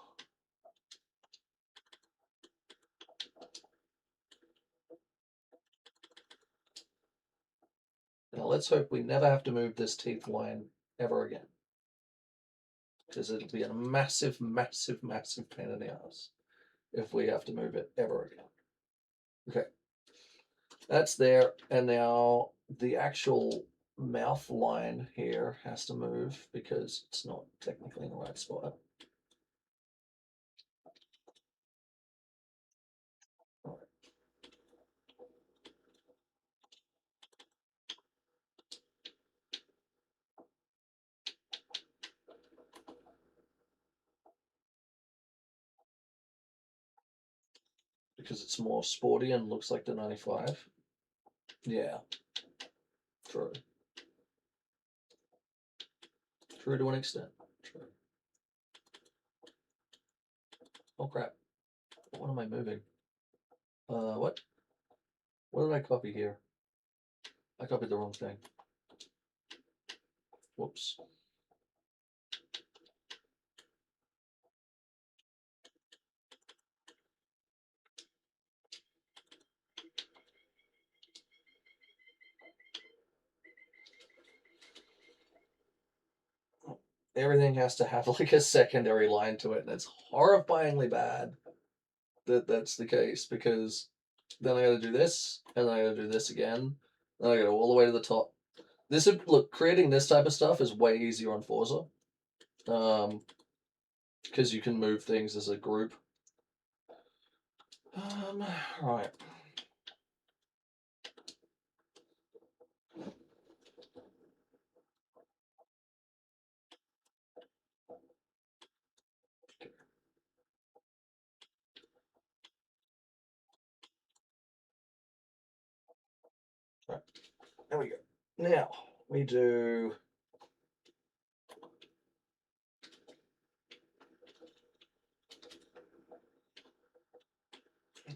[SPEAKER 1] Now let's hope we never have to move this teeth line ever again, because it'll be a massive, massive, massive pain in the ass if we have to move it ever again. Okay, that's there, and now the actual mouth line here has to move because it's not technically in the right spot. Because it's more sporty and looks like the 95. Yeah, true. True to an extent. True. Oh crap. What am I moving? What? What did I copy here? I copied the wrong thing. Whoops. Everything has to have like a secondary line to it, and it's horrifyingly bad. that that's the case because then I got to do this, and then I got to do this again. Then I got to go all the way to the top. This would look creating this type of stuff is way easier on Forza, because you can move things as a group. Right. Right. There we go. Now we do.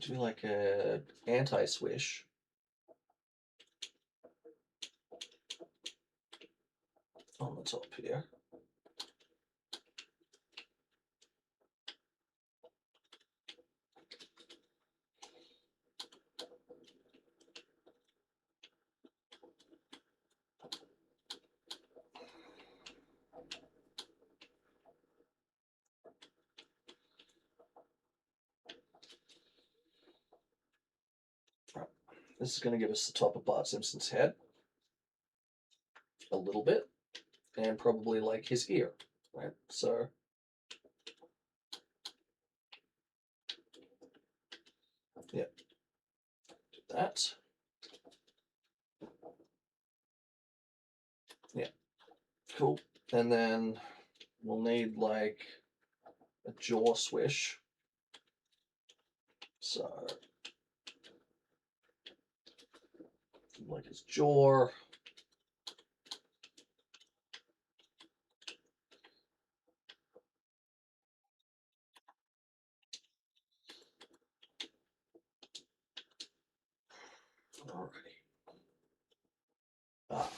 [SPEAKER 1] Do like a anti-swish. On the top here. Right. This is going to give us the top of Bart Simpson's head a little bit, and probably like his ear, right? So yeah, do that. Yeah, cool. And then we'll need like a jaw swish. So like his jaw. Alrighty. Ah,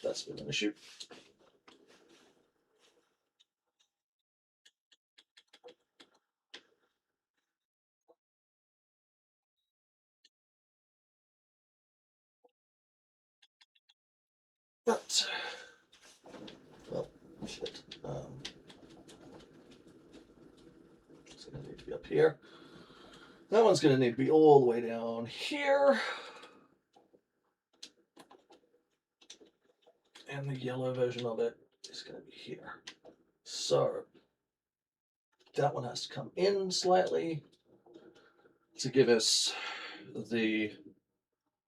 [SPEAKER 1] that's been an issue. But well, shit. It's gonna need to be up here. That one's gonna need to be all the way down here. And the yellow version of it is gonna be here. So that one has to come in slightly to give us the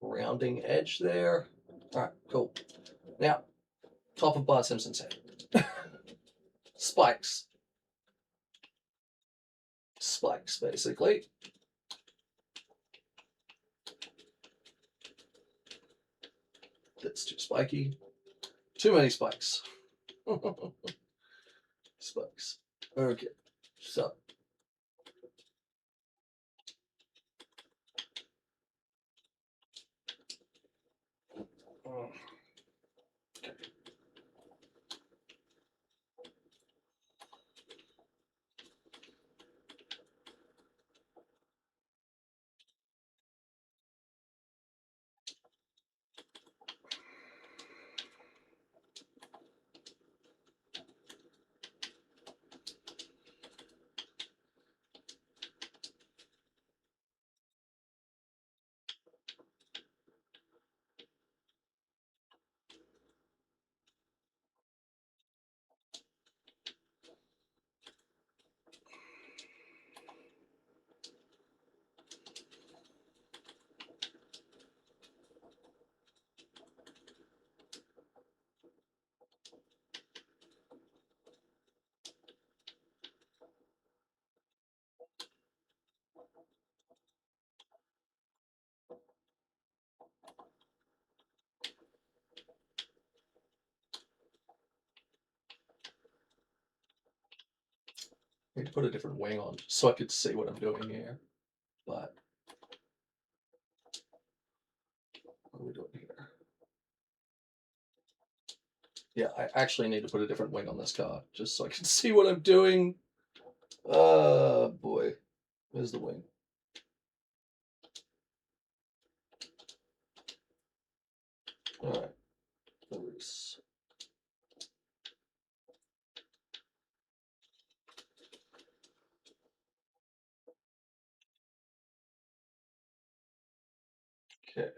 [SPEAKER 1] rounding edge there. All right, cool. Now, top of Bart Simpson's head. Spikes. Spikes, basically. That's too spiky. Too many spikes. Spikes. Okay, so. I need to put a different wing on so I could see what I'm doing here. But what are we doing here? Yeah, I actually need to put a different wing on this car just so I can see what I'm doing. Boy. Where's the wing? Alright. The roots. Okay.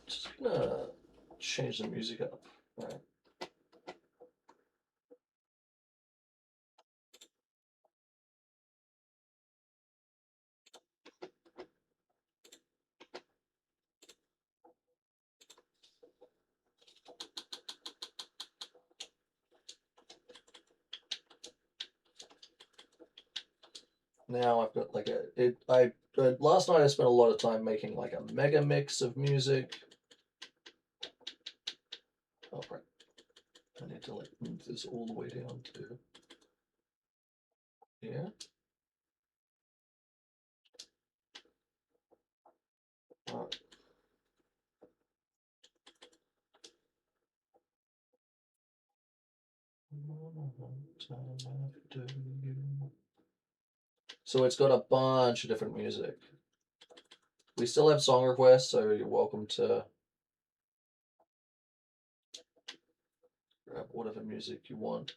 [SPEAKER 1] Just gonna change the music up. Right. Now I've got like last night I spent a lot of time making like a mega mix of music. Oh right. I need to like move this all the way down to here. Right. So it's got a bunch of different music. We still have song requests, so you're welcome to grab whatever music you want.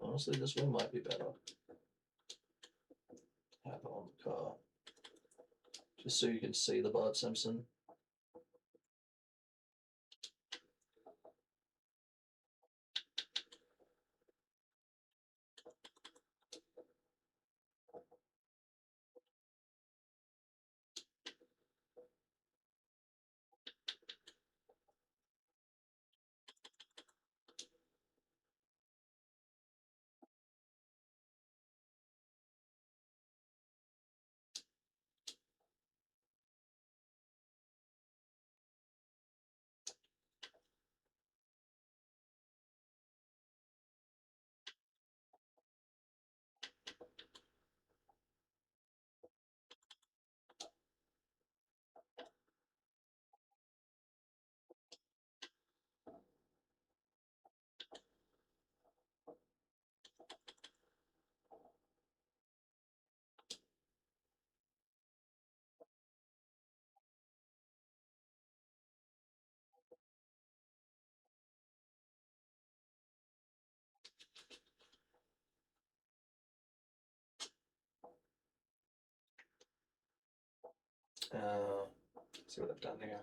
[SPEAKER 1] Honestly, this one might be better. Have it on the car. Just so you can see the Bart Simpson. Let's see what I've done here.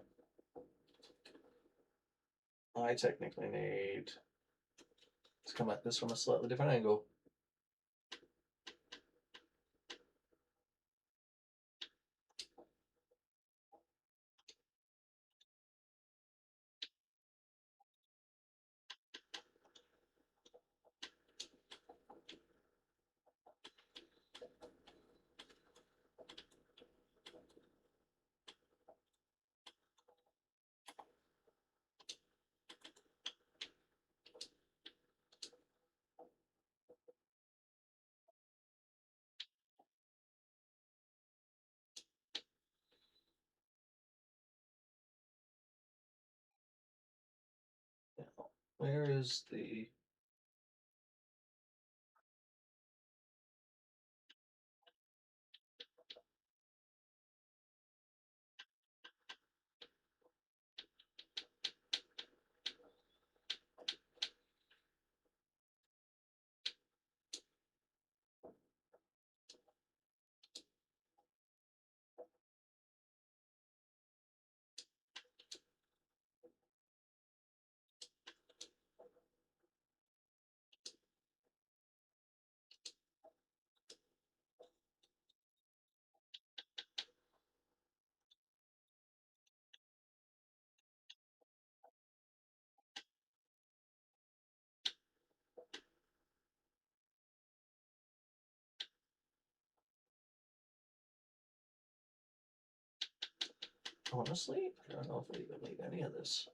[SPEAKER 1] I technically need to come at this from a slightly different angle. Now, where is the... Honestly, I don't know if I even need any of this.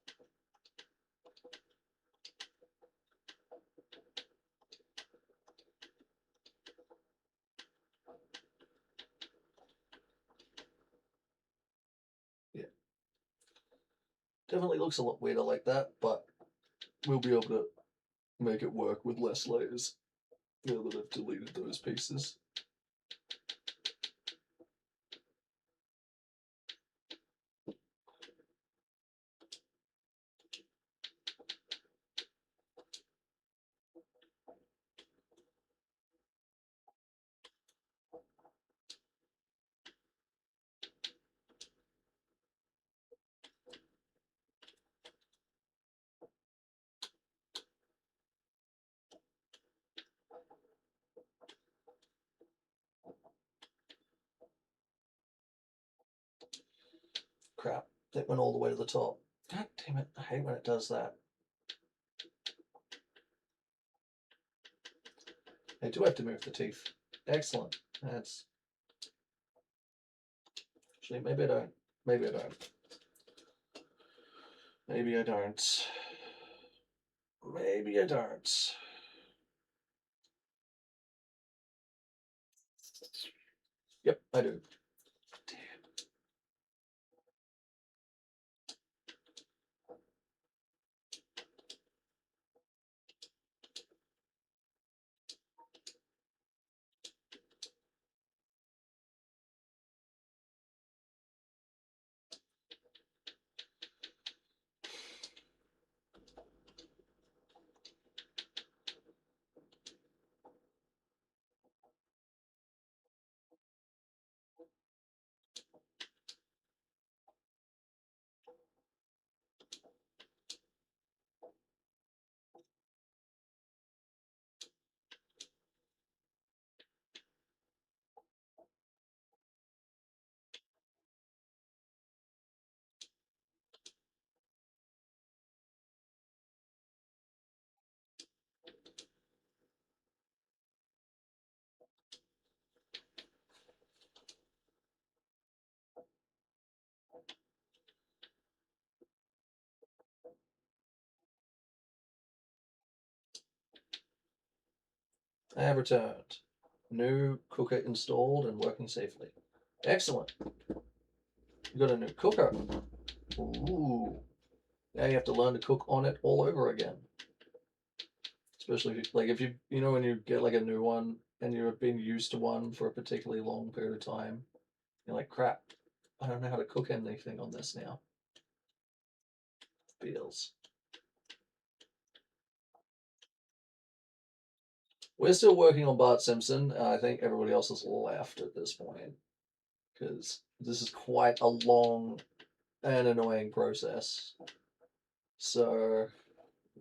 [SPEAKER 1] Yeah. Definitely looks a lot weirder like that, but we'll be able to make it work with less layers now that I've deleted those pieces. Crap, that went all the way to the top. God damn it, I hate when it does that. I do have to move the teeth. Excellent. That's... Actually, maybe I don't. Maybe I don't. Maybe I don't. Maybe I don't. Yep, I do. Damn. I have returned. New cooker installed and working safely. Excellent. You got a new cooker. Ooh. Now you have to learn to cook on it all over again. Especially if like if you know when you get like a new one and you've been used to one for a particularly long period of time, you're like, crap, I don't know how to cook anything on this now. Feels. We're still working on Bart Simpson. I think everybody else has left at this point. because this is quite a long and annoying process. So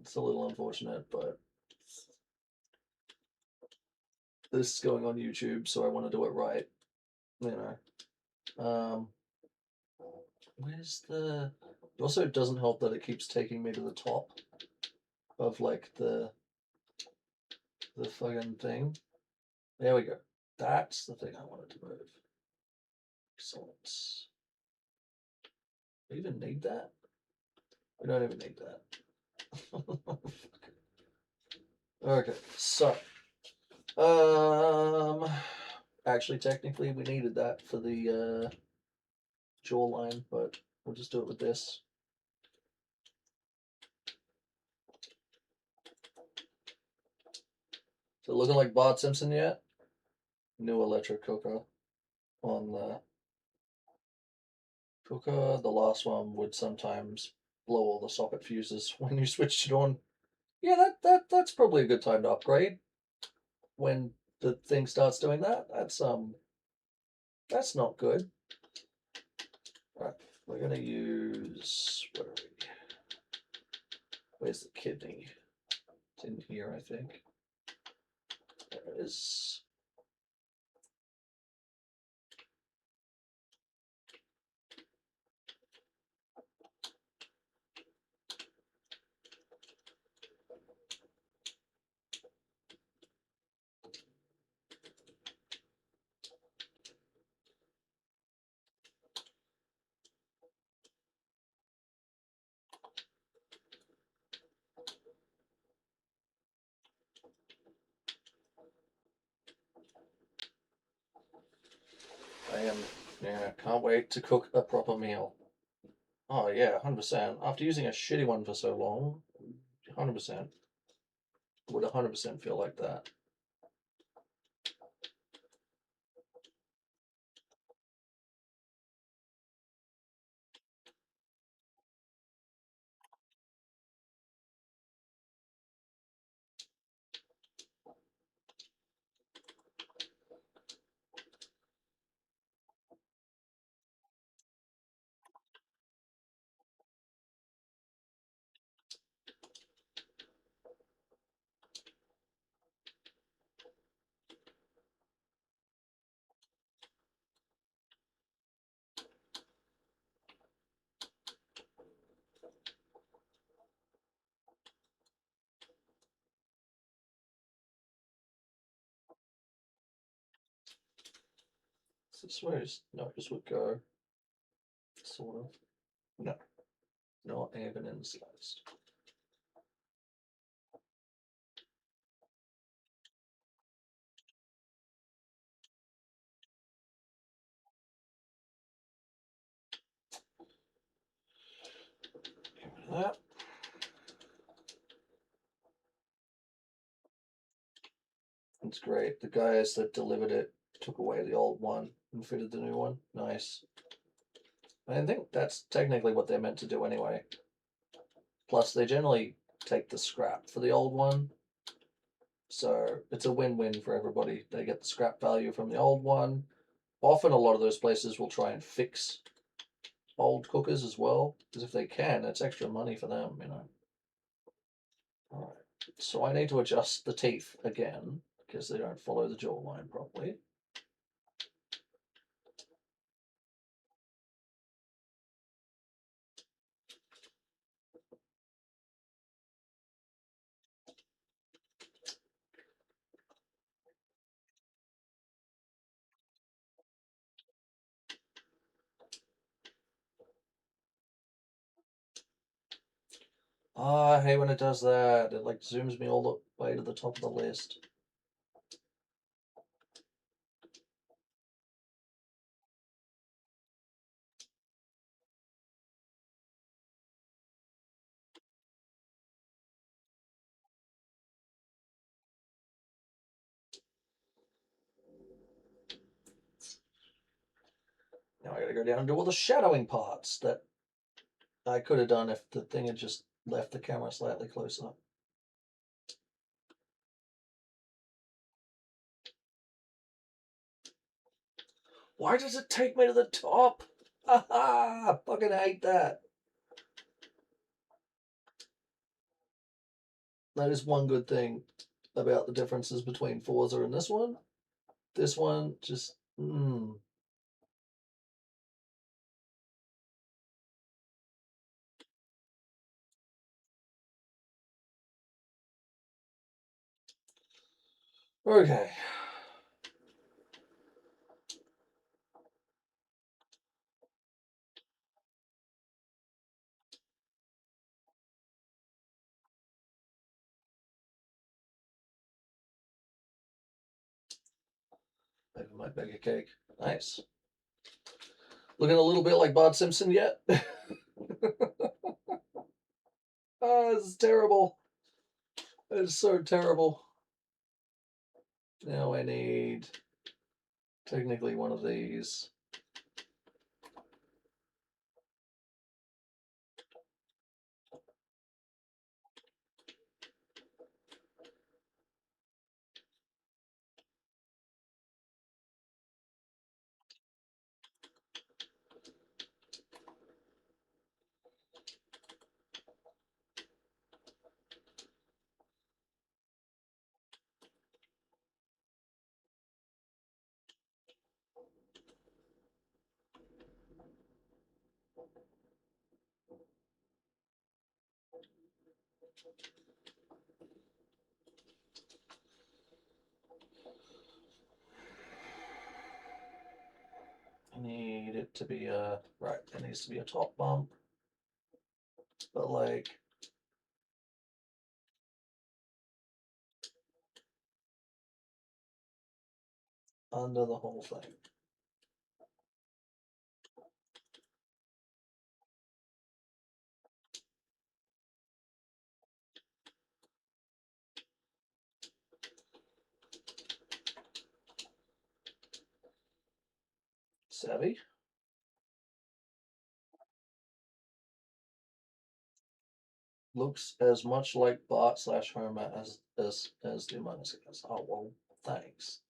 [SPEAKER 1] it's a little unfortunate, but this is going on YouTube, so I want to do it right. You know. Where's the? It also doesn't help that it keeps taking me to the top of like the fucking thing. There we go. That's the thing I wanted to move. Excellent. We even need that? We don't even need that. Okay, so actually technically we needed that for the jawline, but we'll just do it with this. So looking like Bart Simpson yet? New electric cooker on the cooker. The last one would sometimes blow all the socket fuses when you switched it on. Yeah, that's probably a good time to upgrade when the thing starts doing that. That's not good. All right, we're gonna use where are we? Where's the kidney? It's in here, I think. There it is. Yeah, can't wait to cook a proper meal. Oh yeah, 100%. After using a shitty one for so long, 100%. Would 100% feel like that. So this way this would go, sort of. No, not even in the slightest. That. It's great. The guys that delivered it took away the old one and fitted the new one. Nice. I think that's technically what they're meant to do anyway. Plus, they generally take the scrap for the old one. So it's a win-win for everybody. They get the scrap value from the old one. Often a lot of those places will try and fix old cookers as well, because if they can, it's extra money for them, you know. Alright, so I need to adjust the teeth again, because they don't follow the jawline properly. Ah, I hate when it does that. It like zooms me all the way to the top of the list. Now I gotta go down and do all the shadowing parts that I could have done if the thing had just left the camera slightly closer. Why does it take me to the top? I fucking hate that. That is one good thing about the differences between Forza and this one. This one just. Okay. Maybe my bake a cake. Nice. Looking a little bit like Bart Simpson yet? Oh, this is terrible. It's so terrible. Now I need technically one of these. I need it to be a right. It needs to be a top bump, but like under the whole thing. Savvy. Looks as much like Bart slash Homer as the Among Us. Oh well, thanks.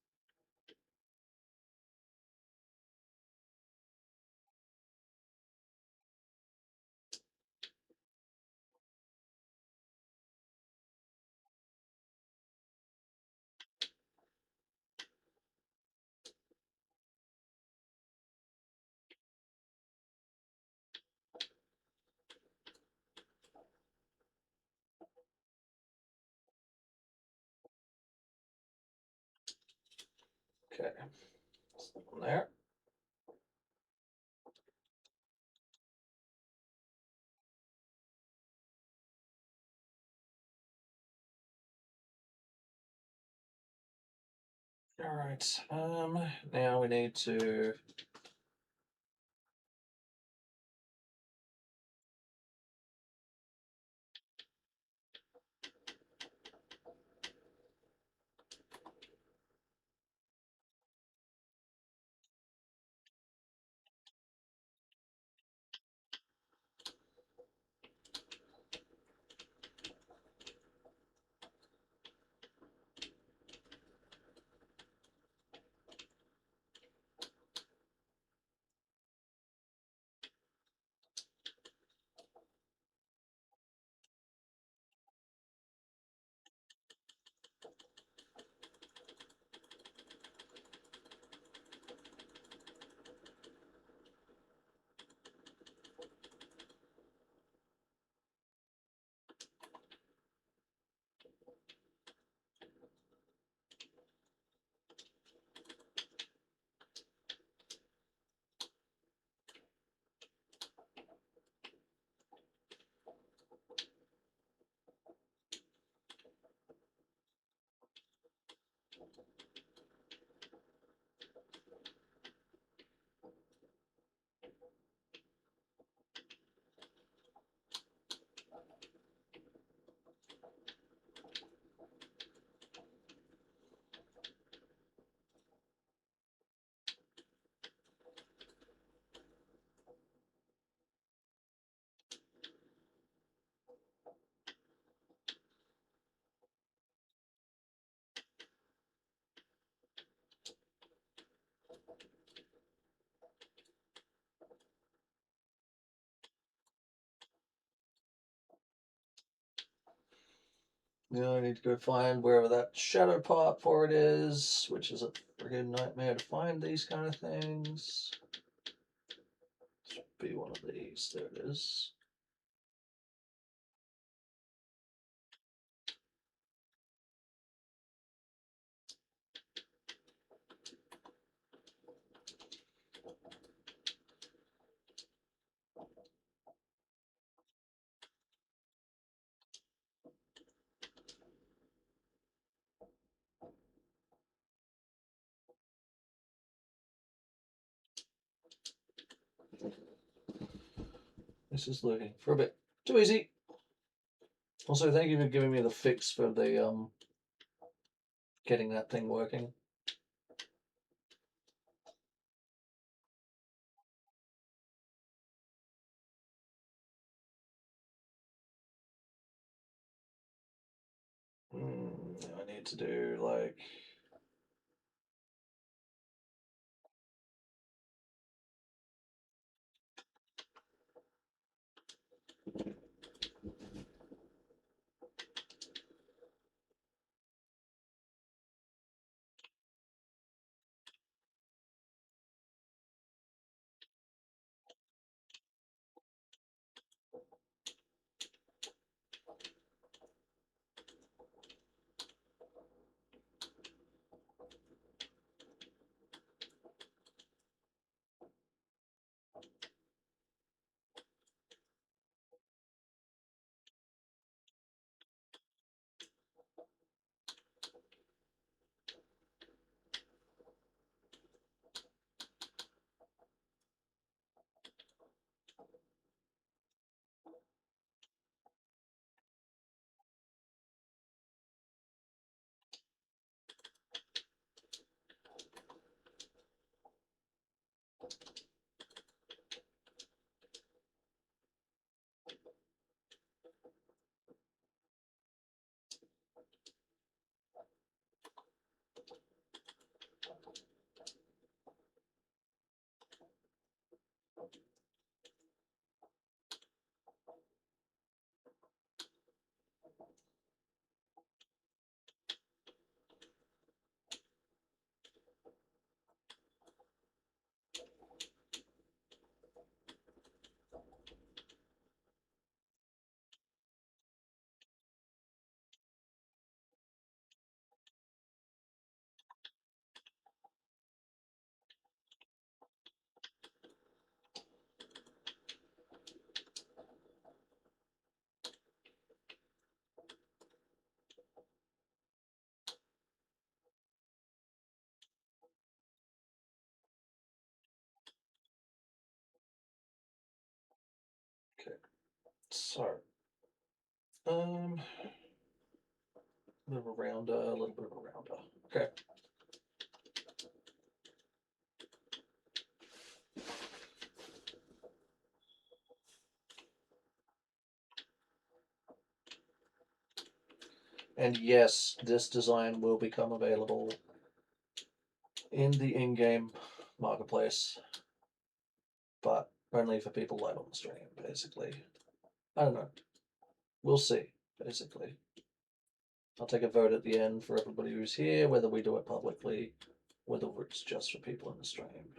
[SPEAKER 1] Okay, from there. All right. Now we need to. I need to go find wherever that shadow part for it is, which is a friggin' nightmare to find these kind of things. Should be one of these. There it is. This is looking for a bit too easy. Also, thank you for giving me the fix for the getting that thing working. I need to do like okay. So a little bit of a rounder, a little bit of a rounder. Okay. And yes, this design will become available in the in-game marketplace, but only for people live on the stream, basically. I don't know. We'll see, basically. I'll take a vote at the end for everybody who's here, whether we do it publicly, whether it's just for people in the stream.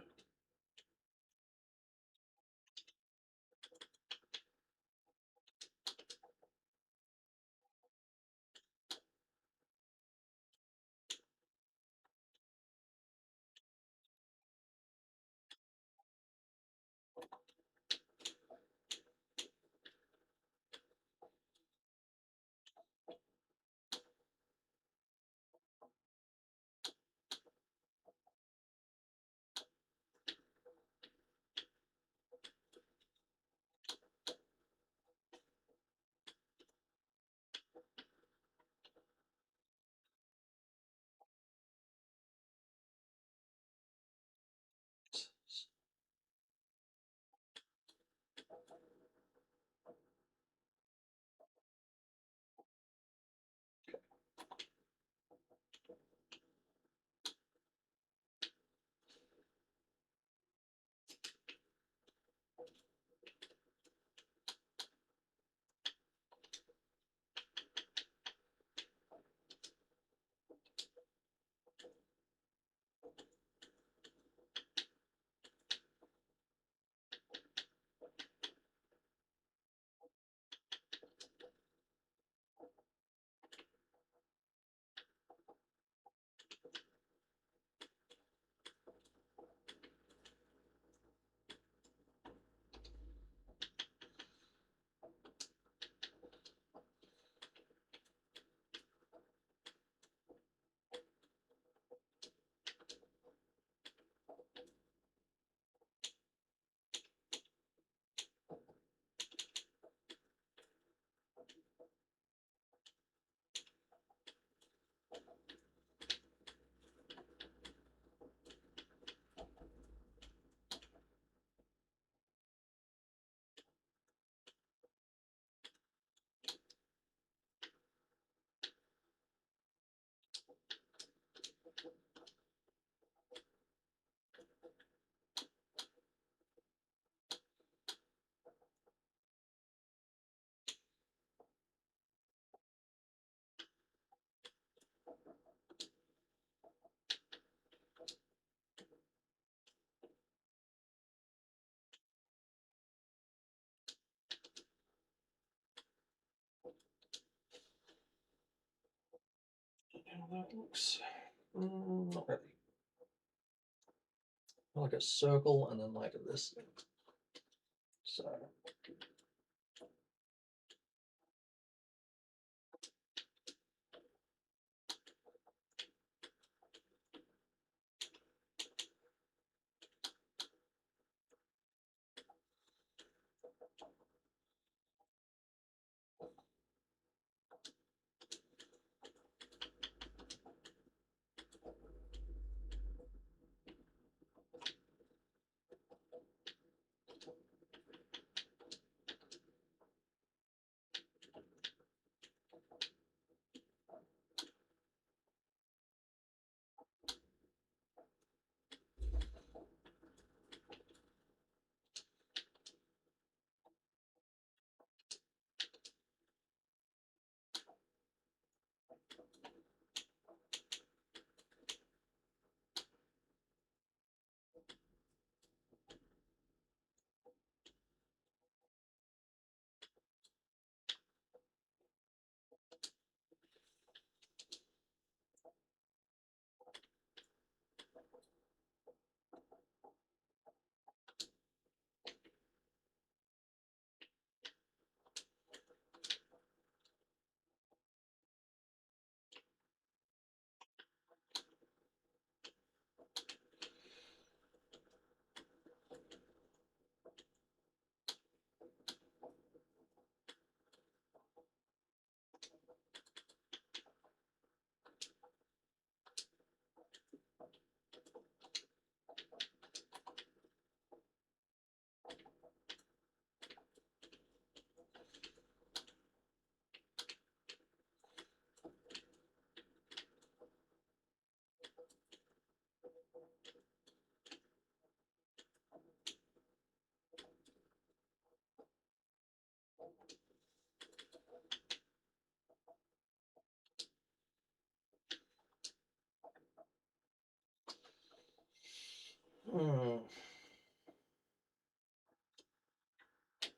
[SPEAKER 1] That looks not really. Like a circle and then like this. So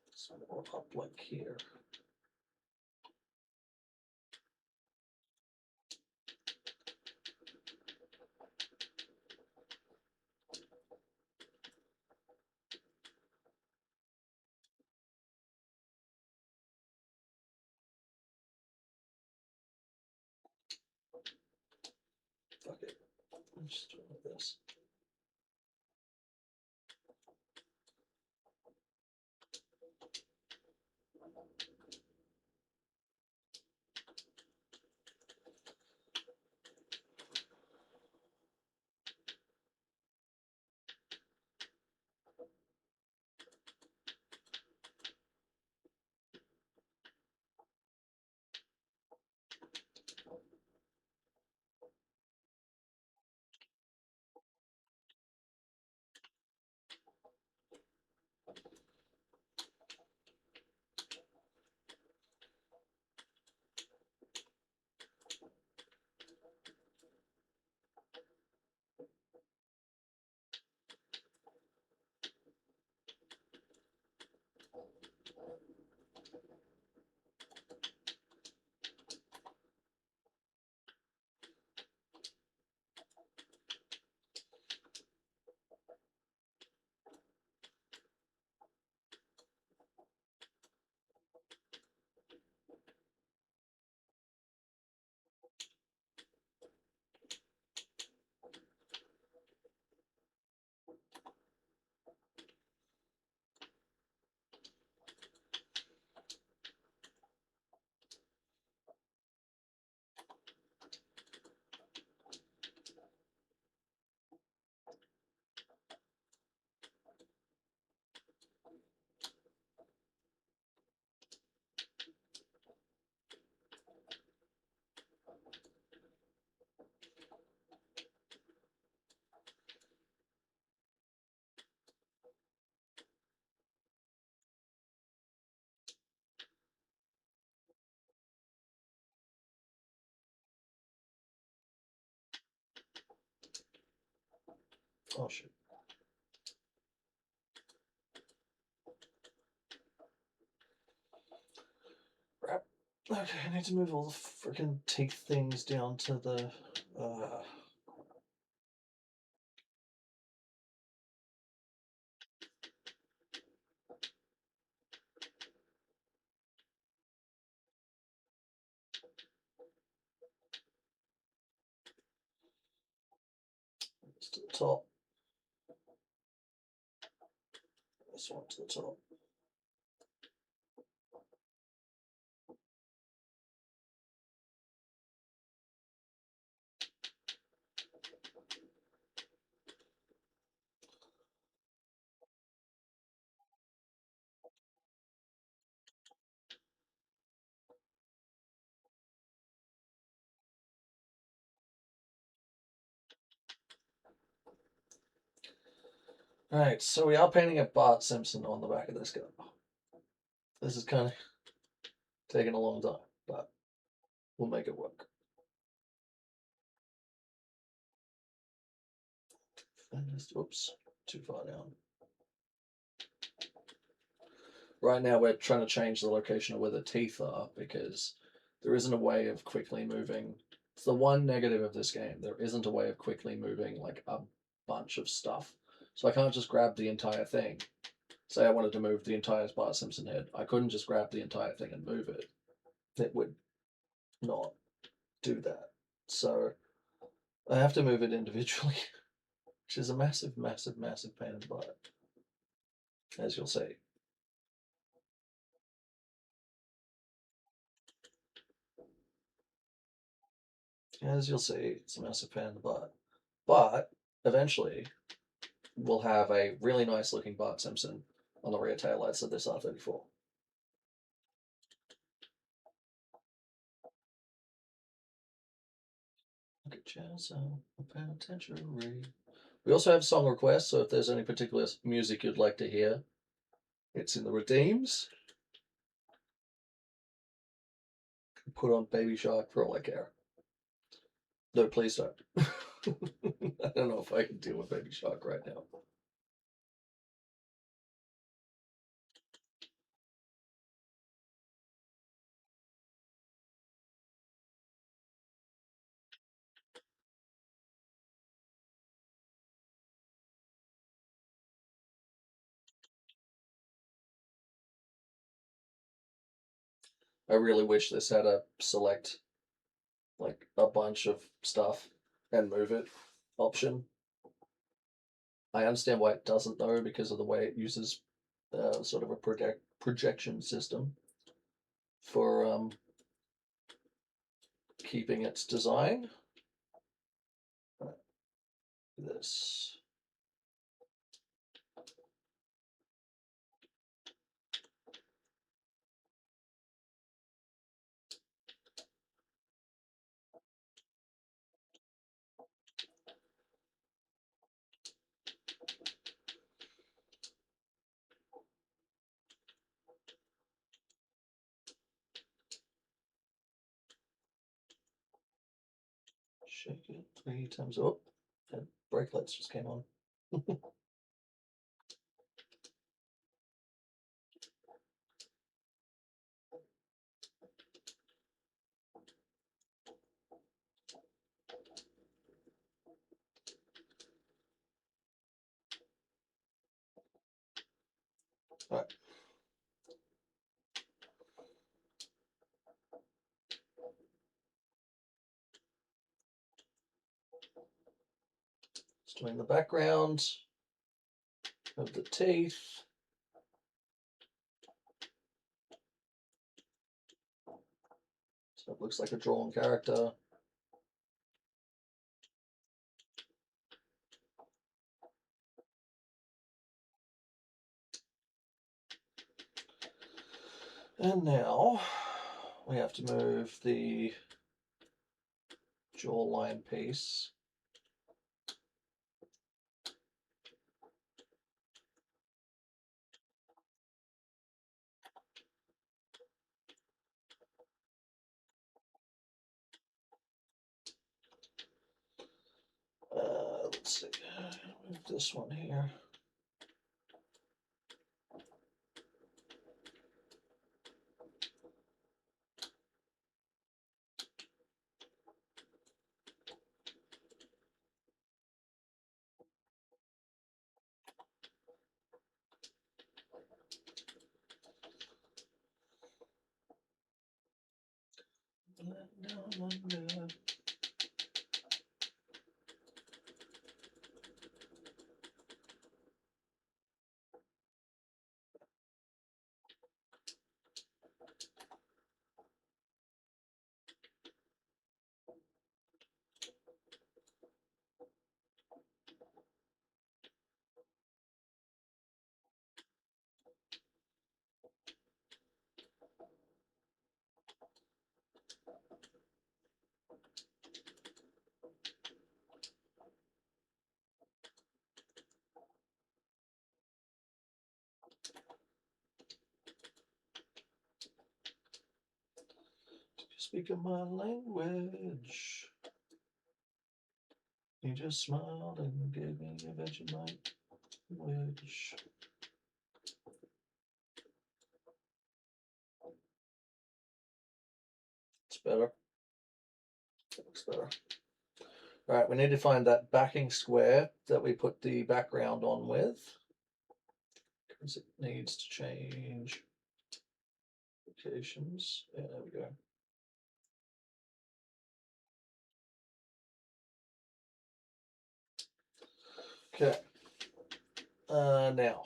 [SPEAKER 1] it's more up like here. Fuck it. Just do this. Oh shit. Crap. Okay, I need to move all the freaking teeth things down to the. To the top. This one to the top. Alright, so we are painting a Bart Simpson on the back of this guy. This is kind of taking a long time, but we'll make it work. Oops, too far down. Right now we're trying to change the location of where the teeth are because there isn't a way of quickly moving. It's the one negative of this game. There isn't a way of quickly moving like a bunch of stuff. So I can't just grab the entire thing. Say I wanted to move the entire Bart Simpson head. I couldn't just grab the entire thing and move it. It would not do that. So I have to move it individually, which is a massive, massive, massive pain in the butt, as you'll see. As you'll see, it's a massive pain in the butt. But eventually, we'll have a really nice looking Bart Simpson on the rear taillights of this R34. Look at jazz, a penitentiary. We also have song requests, so if there's any particular music you'd like to hear, it's in the redeems. Put on Baby Shark for all I care. No, please don't. I don't know if I can deal with Baby Shark right now. I really wish this had a select like a bunch of stuff and move it option. I understand why it doesn't though, because of the way it uses sort of a projection system for keeping its design. This. Shake it 3 times. Oh, and brake lights just came on. All right. Just doing the background of the teeth. So it looks like a drawn character. And now we have to move the jawline piece. Let's see, move this one here. No longer. Speaking my language. You just smiled and gave me a Vegemite wedge. It's better. It looks better. All right, we need to find that backing square that we put the background on with, because it needs to change locations. Yeah, there we go. Okay. Now.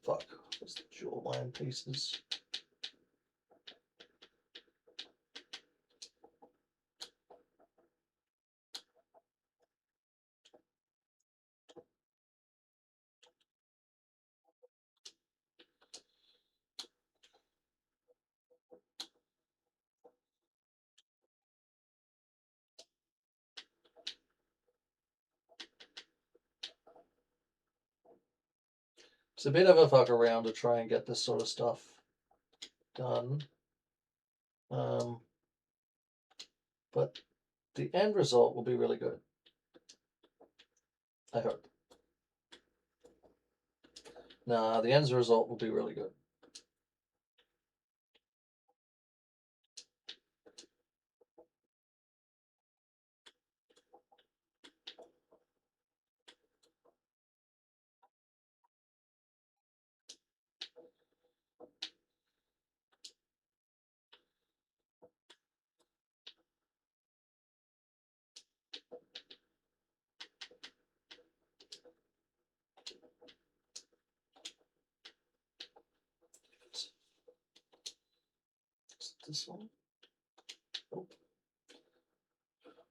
[SPEAKER 1] Fuck. What's the jawline pieces? It's a bit of a fuck around to try and get this sort of stuff done. But the end result will be really good. I hope. Nah, the end result will be really good. Is it this one? Nope.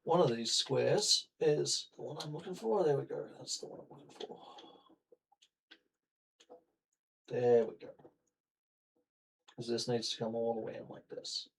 [SPEAKER 1] One of these squares is the one I'm looking for. There we go. That's the one I'm looking for. There we go. Because this needs to come all the way in like this.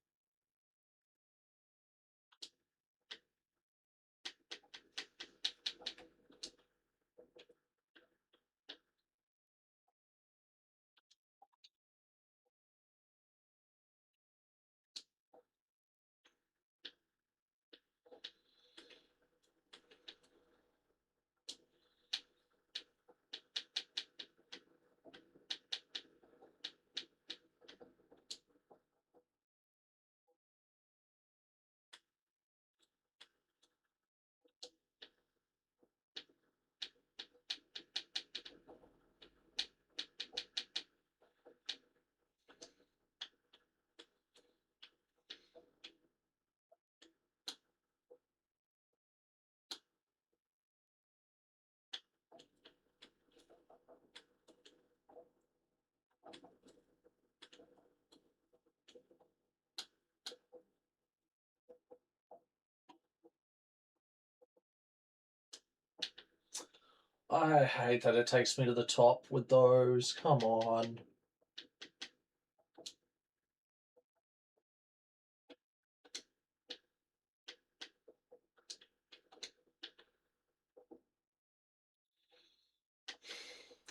[SPEAKER 1] I hate that it takes me to the top with those. Come on.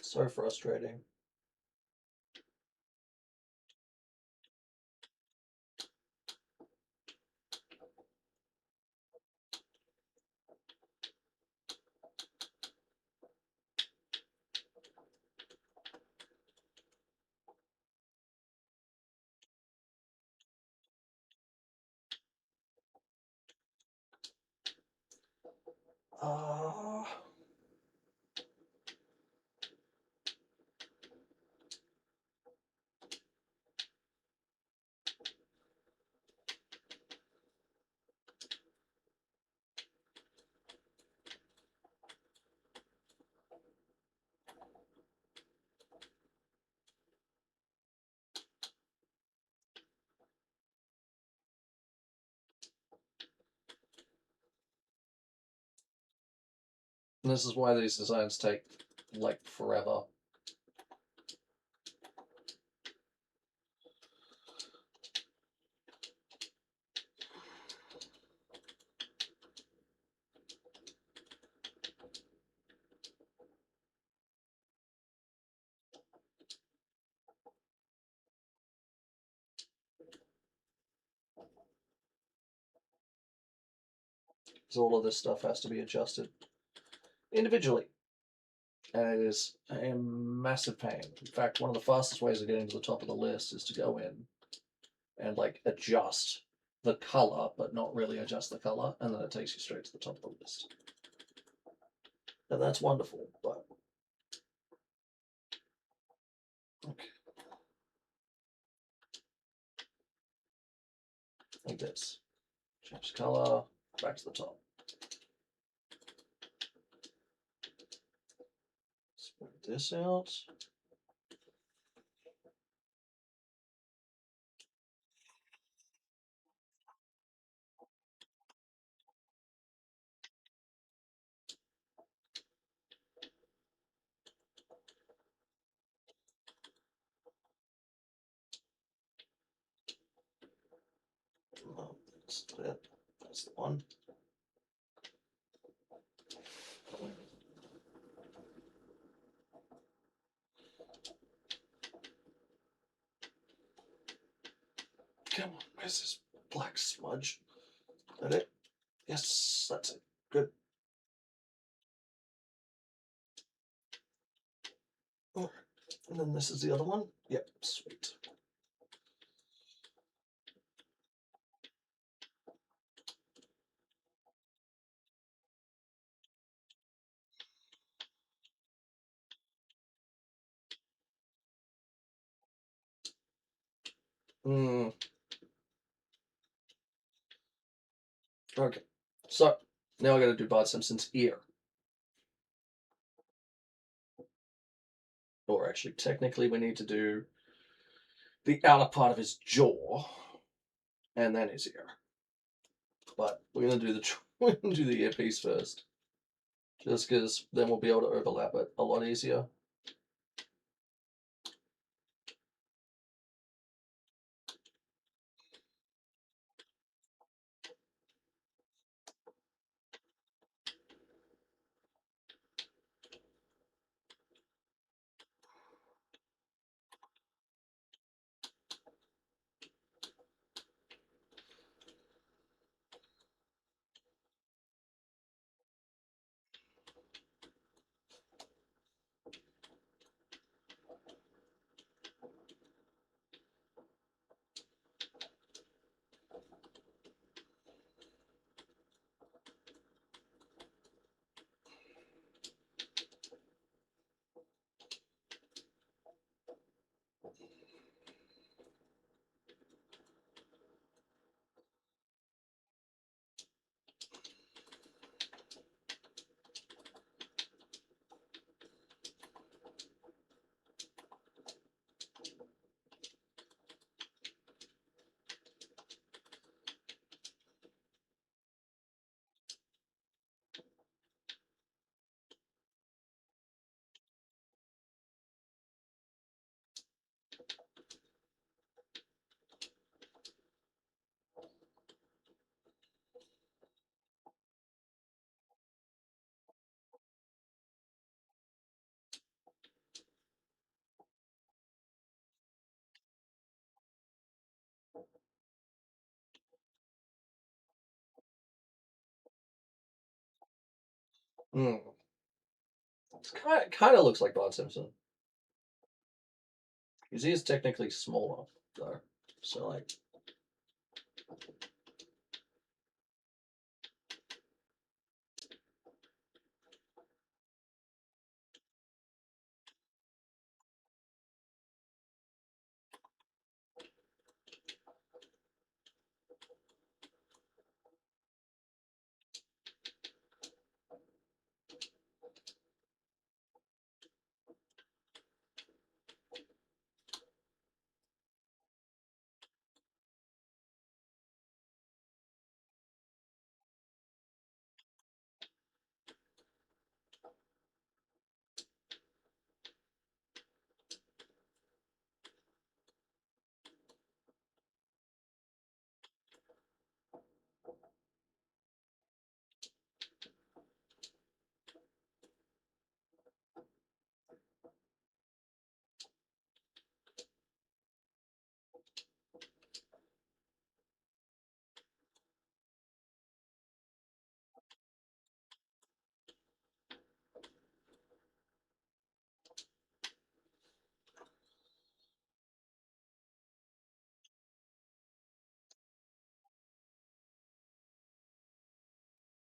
[SPEAKER 1] So frustrating. Ah. And this is why these designs take like forever. Because all of this stuff has to be adjusted individually. And it is a massive pain. In fact, one of the fastest ways of getting to the top of the list is to go in and like adjust the color, but not really adjust the color, and then it takes you straight to the top of the list. And that's wonderful, but okay. Like this. Change color, back to the top. Spread this out. That's it. That's the one. Come on, where's this black smudge? Is that it? Yes, that's it. Good. Oh, and then this is the other one. Yep, sweet. Hmm. Okay. So now I got to do Bart Simpson's ear. Or actually, technically, we need to do the outer part of his jaw and then his ear. But we're gonna do the we're gonna do the earpiece first, just because then we'll be able to overlap it a lot easier. Hmm. It's kind of looks like Bart Simpson. His ears technically smaller though, so like.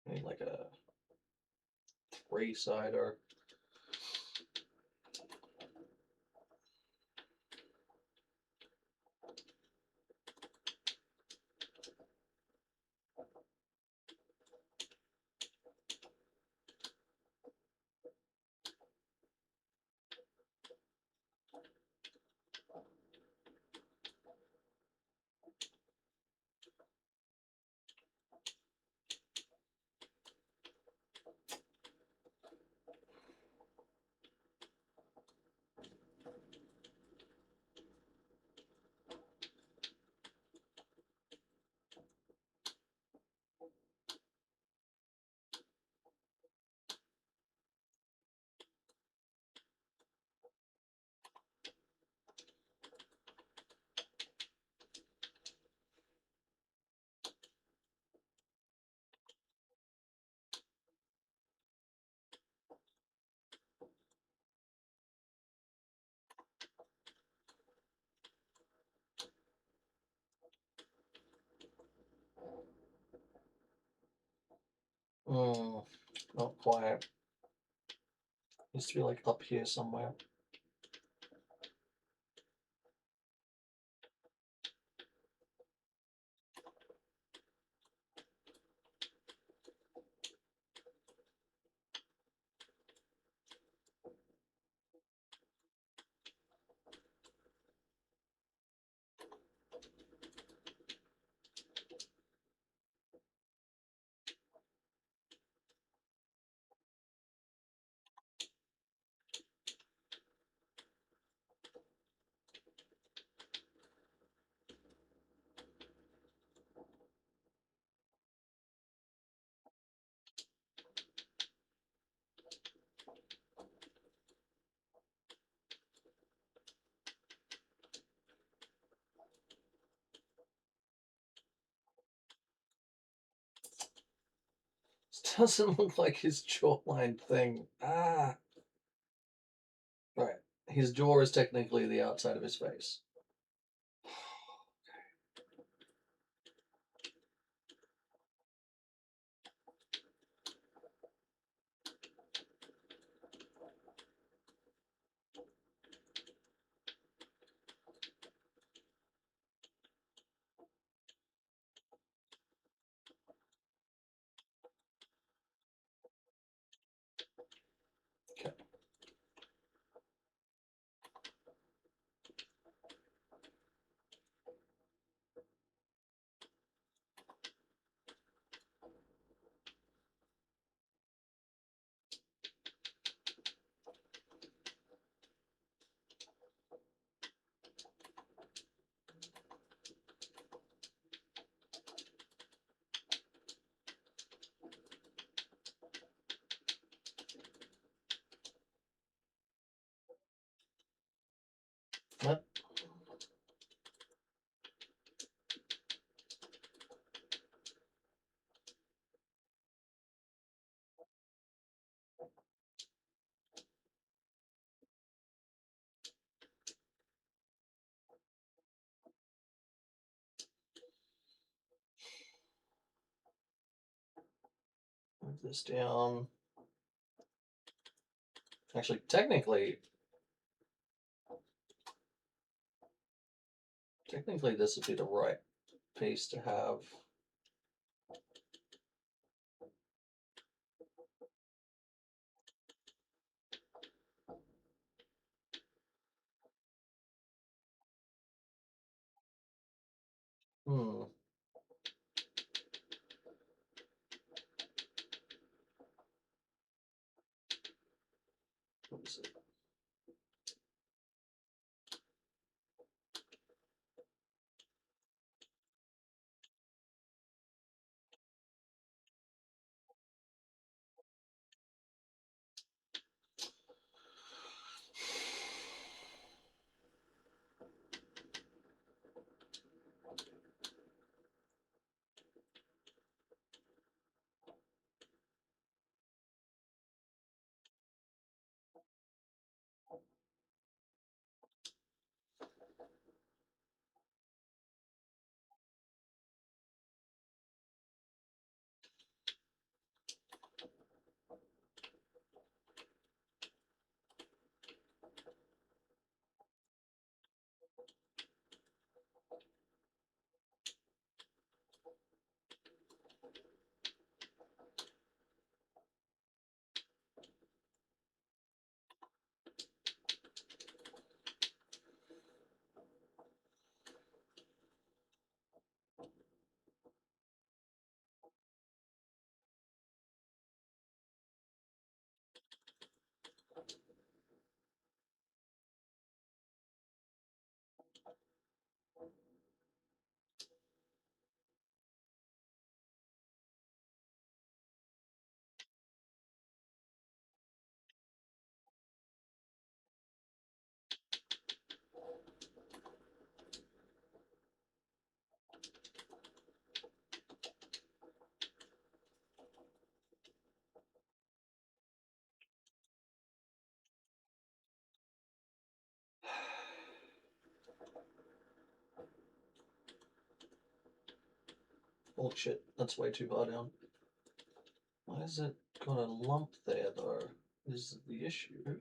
[SPEAKER 1] I mean, like a three-sider. Mm, not quite. Needs to be like up here somewhere. This doesn't look like his jawline thing. Ah, right. His jaw is technically the outside of his face. Okay. Move this down. Actually, technically this would be the right piece to have. Hmm. What is it? Oh shit, that's way too far down. Why is it got a lump there though? Is the issue?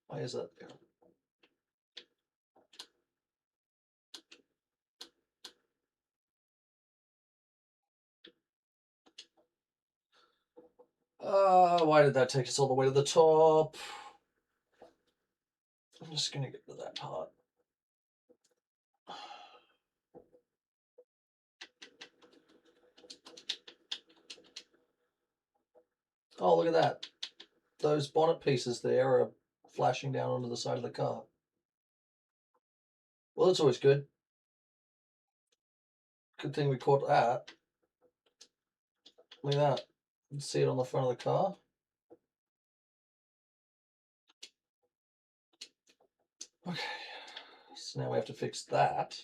[SPEAKER 1] Why is that there? Why did that take us all the way to the top? I'm just gonna get to that part. Oh, look at that. Those bonnet pieces there are flashing down onto the side of the car. Well, that's always good. Good thing we caught that. Look at that. You can see it on the front of the car. Okay. So now we have to fix that.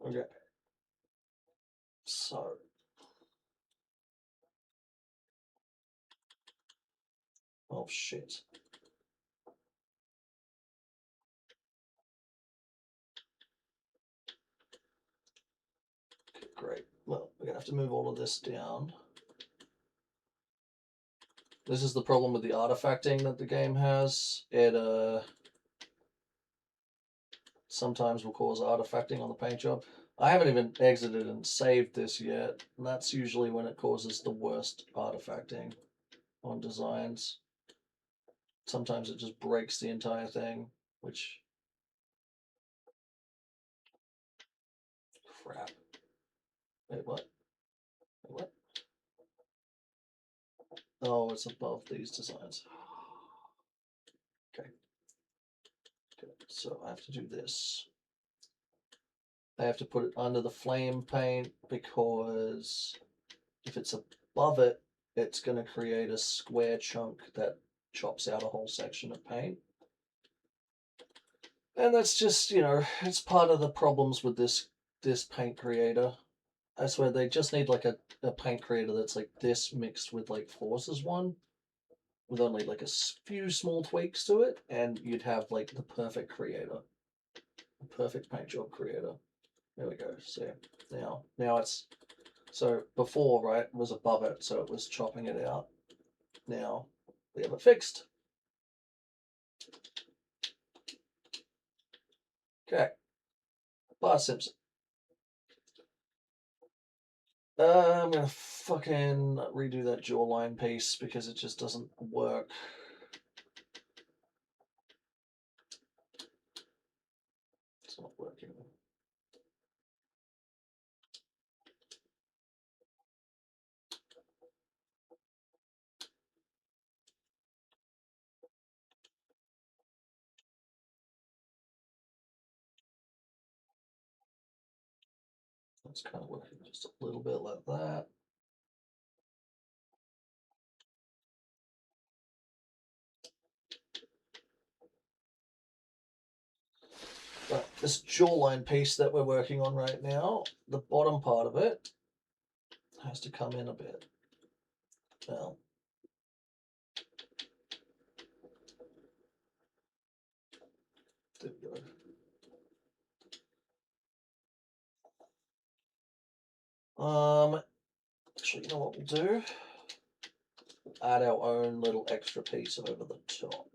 [SPEAKER 1] Okay. So. Oh, shit. Okay, great. Well, we're going to have to move all of this down. This is the problem with the artifacting that the game has. It sometimes will cause artifacting on the paint job. I haven't even exited and saved this yet, and that's usually when it causes the worst artifacting on designs. Sometimes it just breaks the entire thing, which... Crap. Wait, what? Wait, what? Oh, it's above these designs. Okay. Good. So I have to do this. I have to put it under the flame paint because if it's above it, it's going to create a square chunk that chops out a whole section of paint. And that's just, you know, it's part of the problems with this paint creator. I swear they just need like a paint creator that's like this mixed with like Force's one, with only like a few small tweaks to it, and you'd have like the perfect creator, the perfect paint job creator. There we go. So now it's so before, right, was above it, so it was chopping it out. Now we have it fixed. Okay, Bart Simpson. I'm gonna fucking redo that jawline piece because it just doesn't work. It's not working. It's kind of working just a little bit like that. But this jawline piece that we're working on right now, the bottom part of it has to come in a bit. Well, there we go. Actually, you know what we'll do? Add our own little extra piece over the top.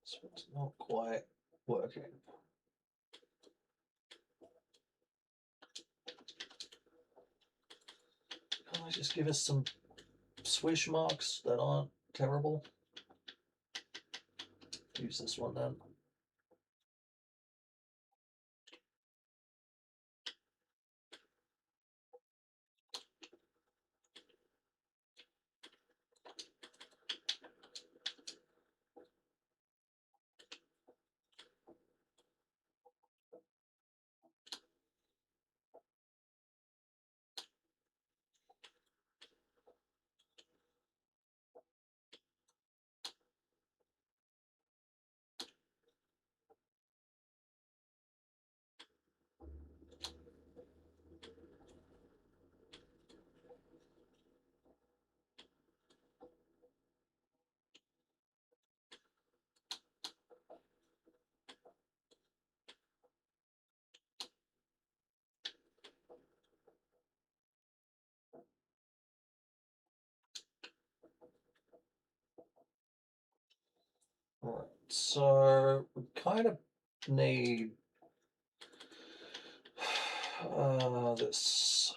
[SPEAKER 1] So it's not quite working. Can I just give us some swish marks that aren't terrible? Use this one then. All right, so we kind of need this.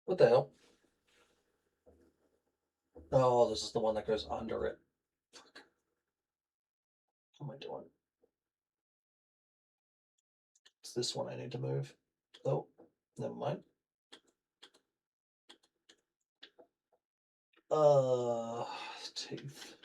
[SPEAKER 1] What the hell? Oh, this is the one that goes under it. Fuck. What am I doing? It's this one I need to move. Oh, never mind. Teeth.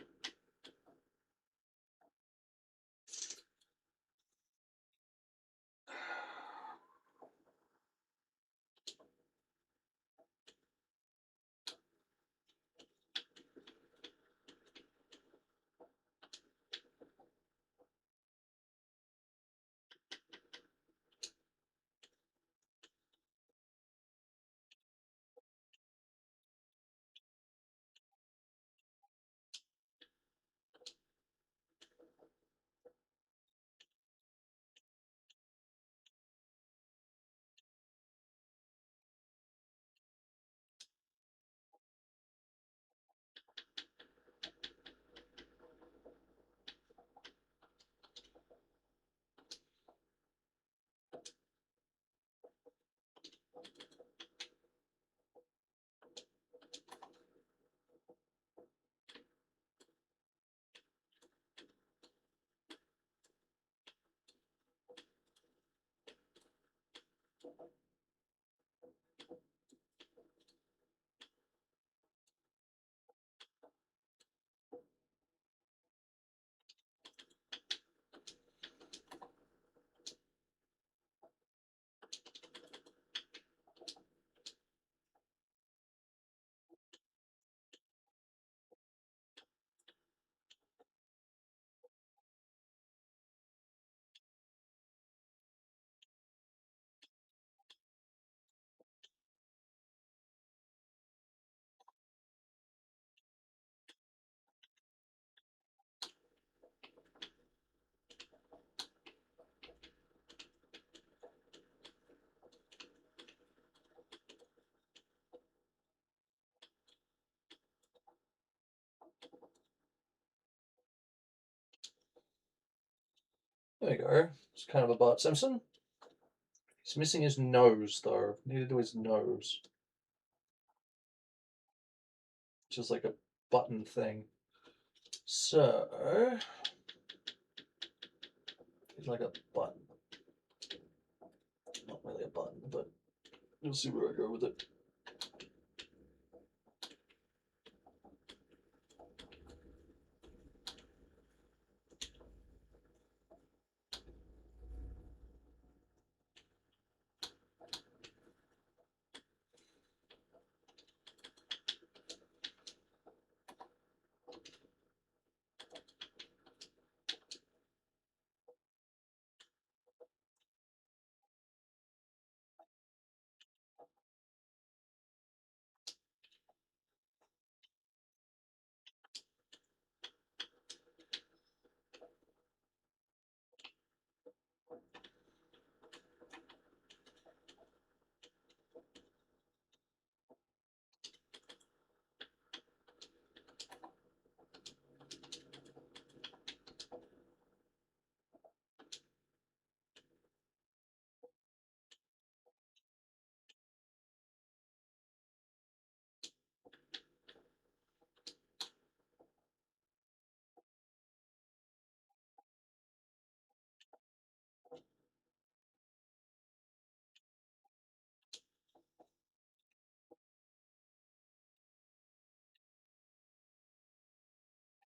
[SPEAKER 1] There you go. It's kind of a Bart Simpson. He's missing his nose, though. Need to do his nose. Just like a button thing. So, he's like a button. Not really a button, but you'll see where I go with it.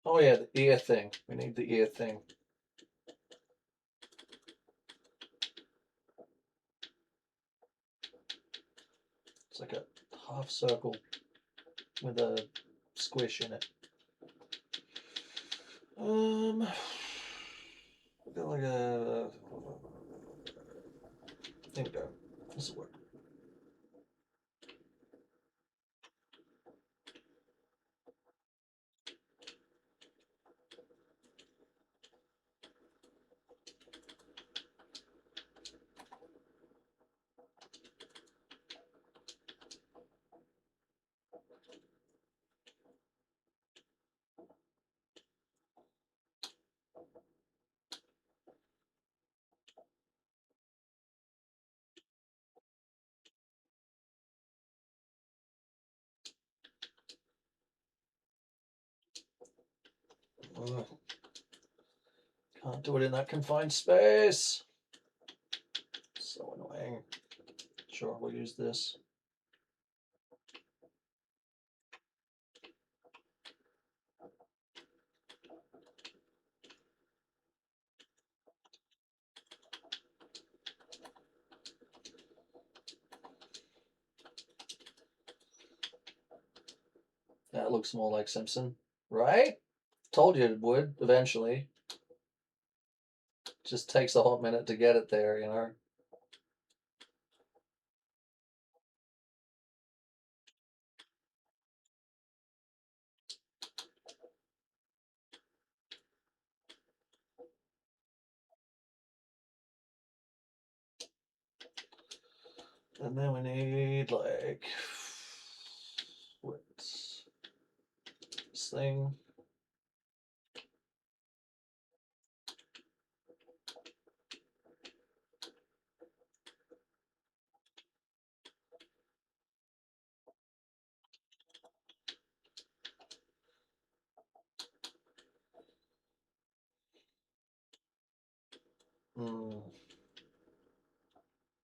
[SPEAKER 1] Oh yeah, the ear thing. We need the ear thing. It's like a half circle with a squish in it. Like a. There we go. This will work. Ugh. Can't do it in that confined space. So annoying. Sure, we'll use this. That looks more like Simpson, right? Told you it would eventually. Just takes a hot minute to get it there, you know. And then we need like what's this thing?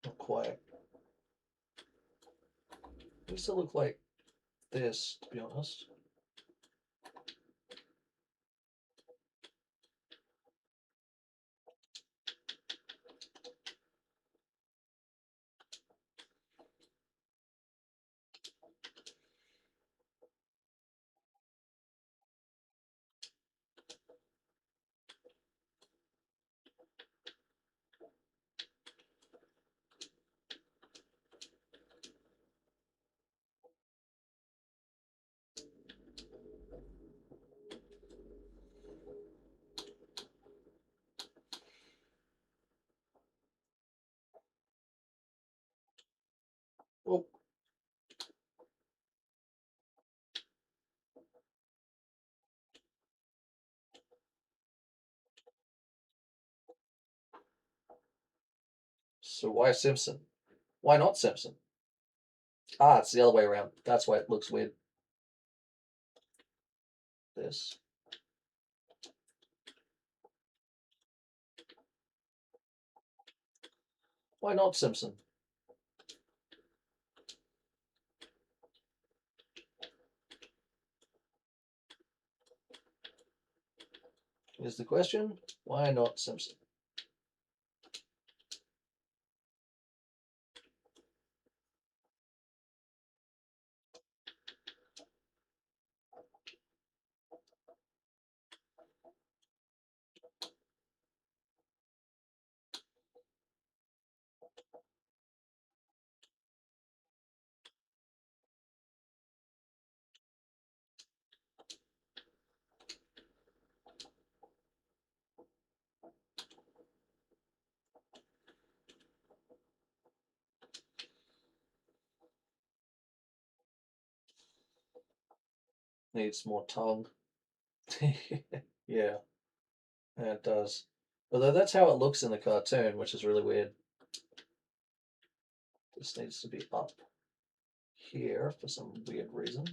[SPEAKER 1] Not quite. It used to look like this, to be honest. Oh, so why Simpson? Why not Simpson? Ah, it's the other way around. That's why it looks weird. This. Why not Simpson? Is the question. Why not Simpson? Needs more tongue. Yeah, it does. Although that's how it looks in the cartoon, which is really weird. This needs to be up here for some weird reason.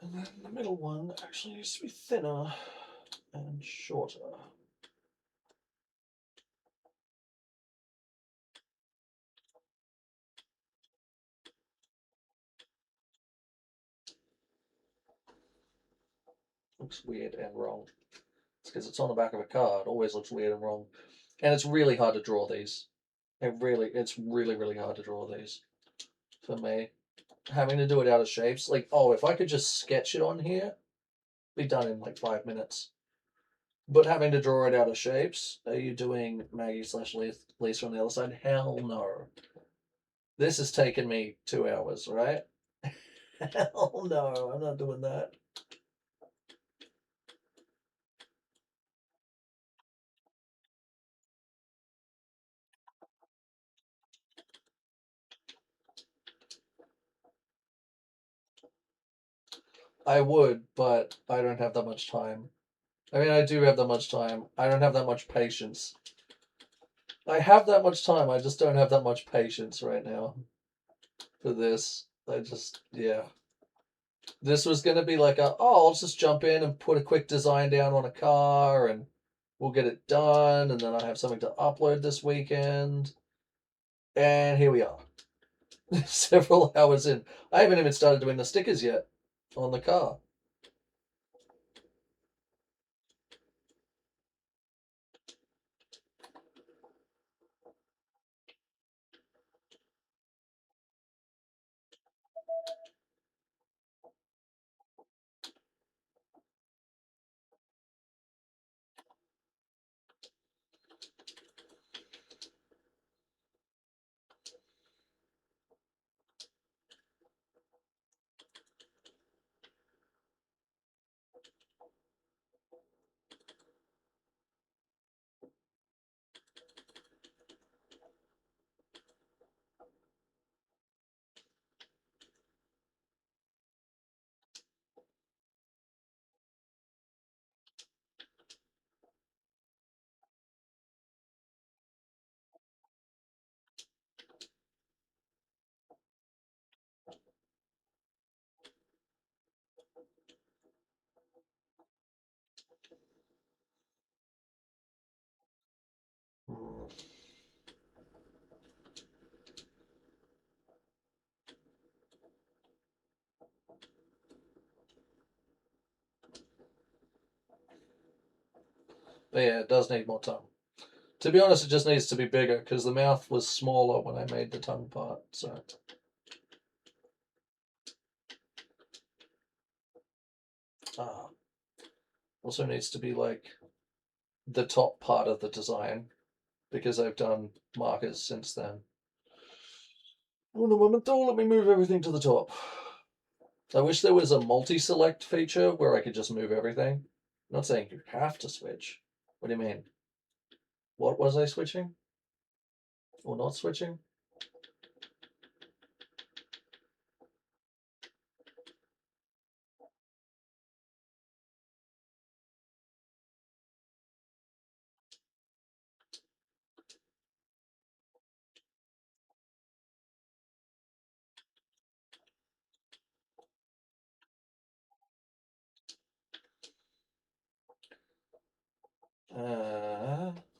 [SPEAKER 1] And then the middle one actually needs to be thinner and shorter. Looks weird and wrong. It's because it's on the back of a card. It always looks weird and wrong. And it's really hard to draw these. It's really hard to draw these for me. Having to do it out of shapes. Like, oh, if I could just sketch it on here, be done in like 5 minutes. But having to draw it out of shapes, are you doing Maggie slash Lisa on the other side? Hell no. This has taken me 2 hours, right? Hell no, I'm not doing that. I would, but I don't have that much time. I mean, I do have that much time. I don't have that much patience. I have that much time. I just don't have that much patience right now for this. Yeah. This was going to be like I'll just jump in and put a quick design down on a car and we'll get it done. And then I have something to upload this weekend. And here we are, several hours in. I haven't even started doing the stickers yet on the car. Hmm. But yeah, it does need more tongue. To be honest, it just needs to be bigger because the mouth was smaller when I made the tongue part. So, uh, also needs to be like the top part of the design because I've done markers since then. Oh, no, moment, don't let me move everything to the top. I wish there was a multi-select feature where I could just move everything. I'm not saying you have to switch. What do you mean? What was I switching? Or not switching?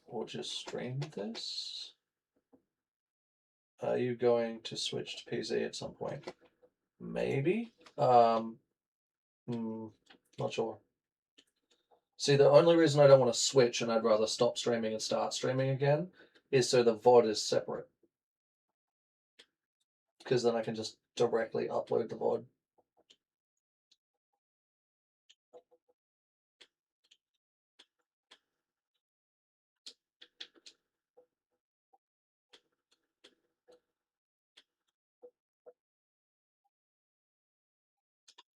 [SPEAKER 1] Or just stream this? Are you going to switch to PC at some point? Maybe. Hmm, not sure. See, the only reason I don't want to switch and I'd rather stop streaming and start streaming again is so the VOD is separate. Because then I can just directly upload the VOD.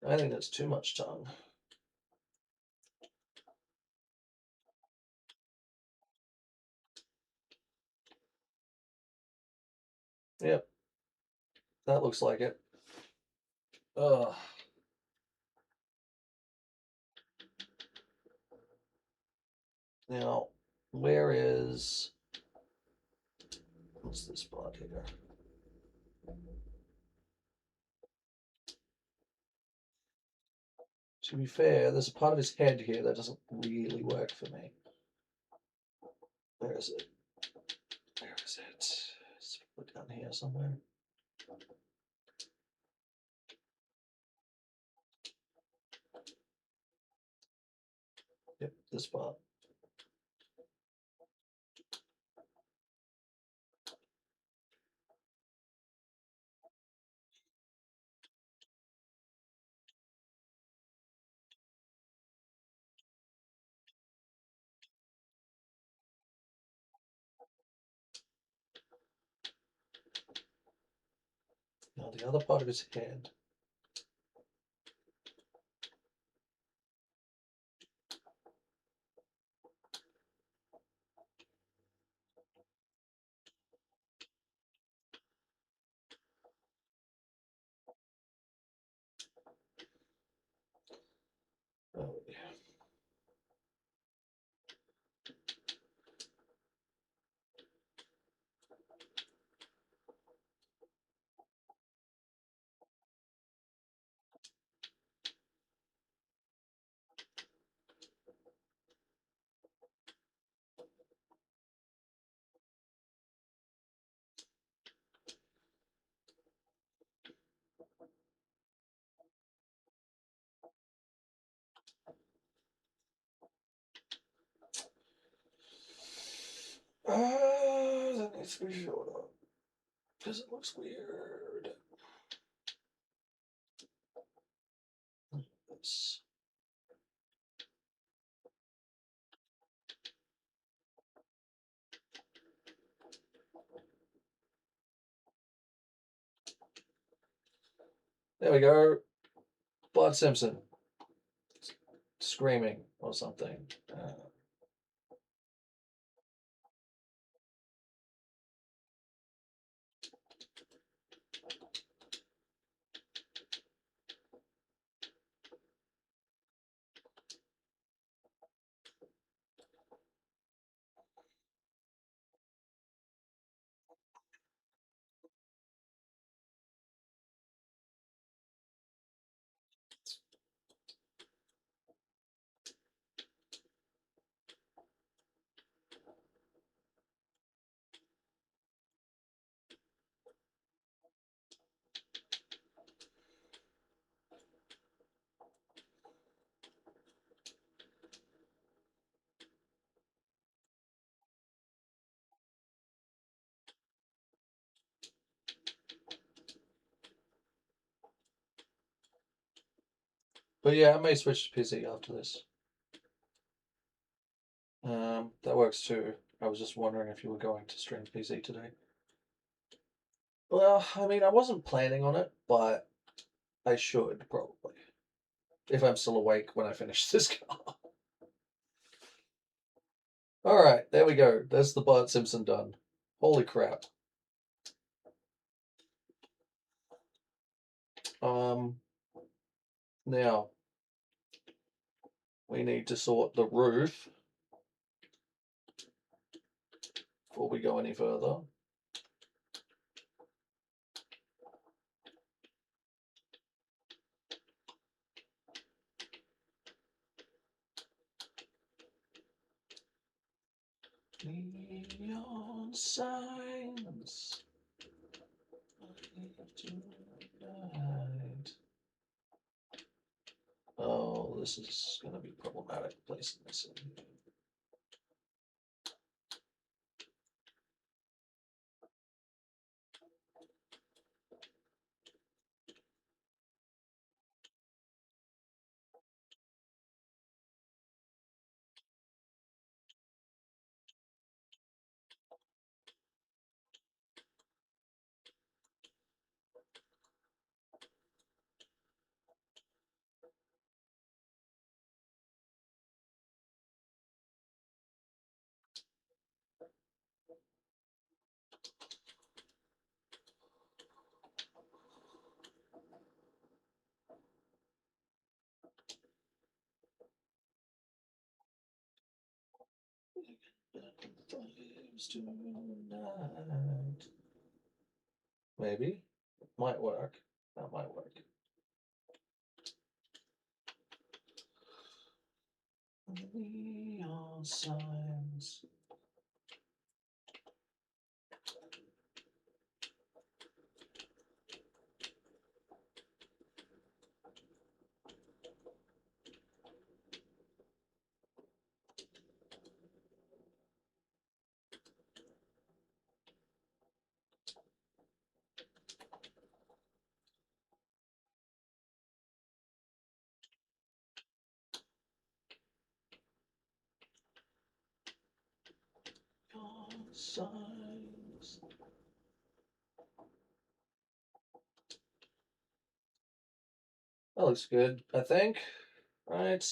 [SPEAKER 1] I think that's too much tongue. Yep, that looks like it. Ugh. Now, where is. What's this part here? To be fair, there's a part of his head here that doesn't really work for me. Where is it? Where is it? It's put down here somewhere. Yep, this part. the other part of his head. Oh, yeah. That needs to be shorter because it looks weird. This. There we go. Bart Simpson screaming or something. But yeah, I may switch to PC after this. That works too. I was just wondering if you were going to stream PC today. Well, I mean, I wasn't planning on it, but I should probably. If I'm still awake when I finish this car. Alright, there we go. There's the Bart Simpson done. Holy crap. Now we need to sort the roof before we go any further. Neon signs. Tonight. Oh, this is going to be problematic placing this in here. Tonight. Maybe. Might work. That might work. Neon signs. Signs. That looks good, I think. Right?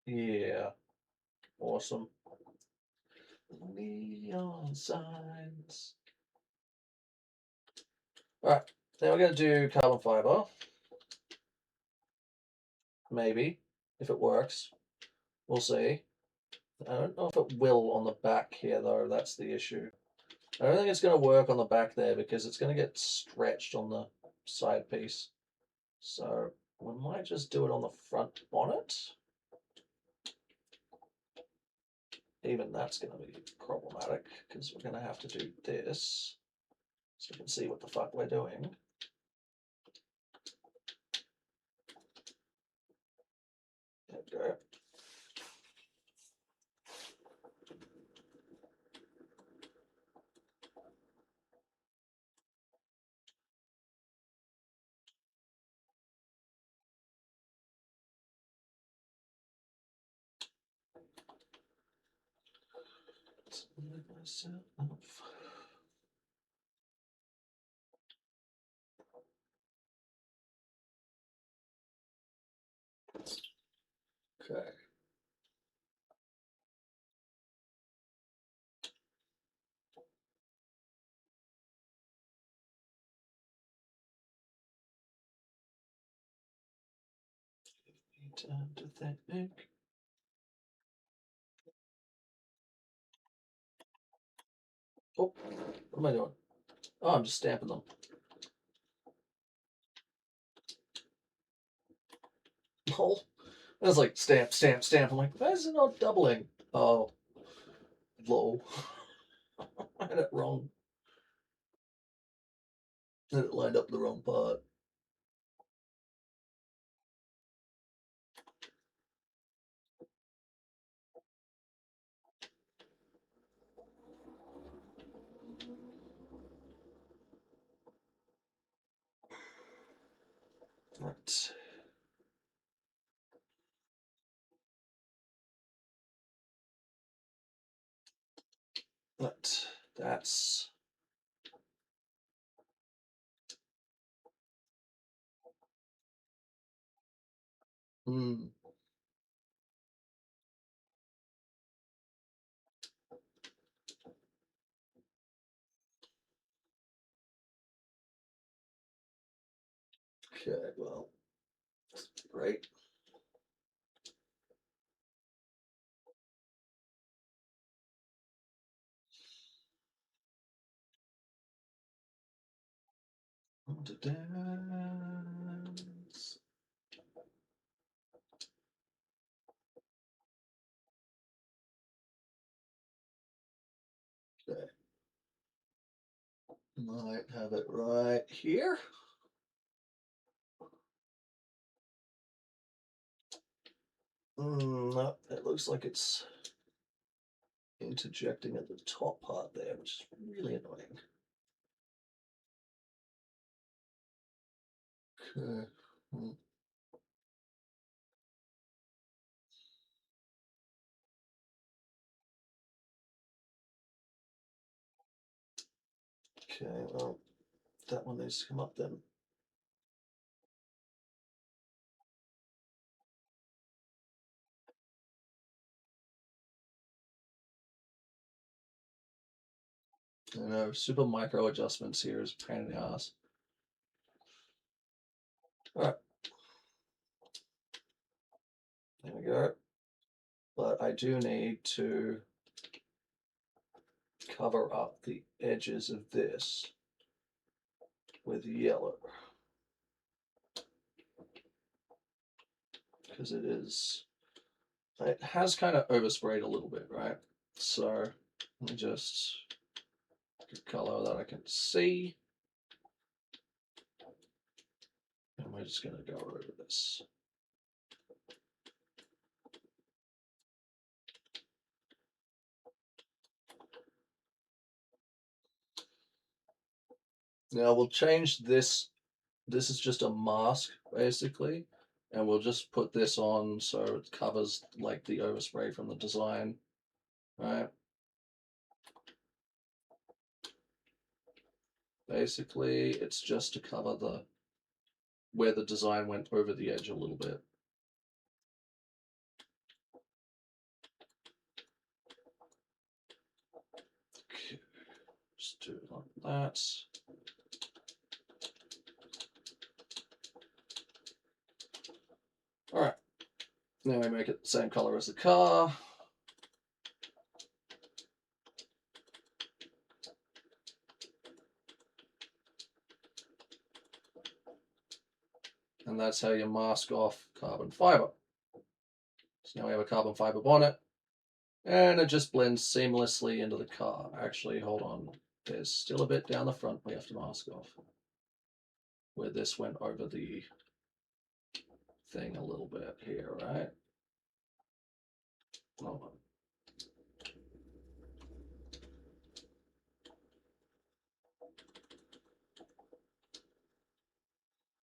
[SPEAKER 1] Yeah. Awesome. Neon signs. Alright, now we're going to do carbon fiber. Maybe, if it works. We'll see. I don't know if it will on the back here, though. That's the issue. I don't think it's going to work on the back there because it's going to get stretched on the side piece. So we might just do it on the front bonnet. Even that's going to be problematic because we're going to have to do this so you can see what the fuck we're doing. There we go. Okay. Time to think. Oh, what am I doing? Oh, I'm just stamping them. Oh, I was like stamp, stamp, stamp. I'm like, why is it not doubling? Oh, low. I had it wrong. I had it lined up the wrong part. Right. Right. That's. Hmm. Okay, well, great. On to dance. Okay. Might have it right here. No, it looks like it's interjecting at the top part there, which is really annoying. Okay. Okay, well, that one needs to come up then. I know, super micro adjustments here is pain in the ass. Alright, there we go. But I do need to cover up the edges of this with yellow. Because it has kind of oversprayed a little bit, right? So let me just get color that I can see. And we're just going to go over this. Now we'll change this. This is just a mask, basically. And we'll just put this on so it covers like the overspray from the design, right? Basically, it's just to cover where the design went over the edge a little bit. Okay, just do it like that. All right, now we make it the same color as the car. And that's how you mask off carbon fiber. So now we have a carbon fiber bonnet, and it just blends seamlessly into the car. Actually, hold on. There's still a bit down the front we have to mask off, where this went over the thing a little bit here, right? Hold on.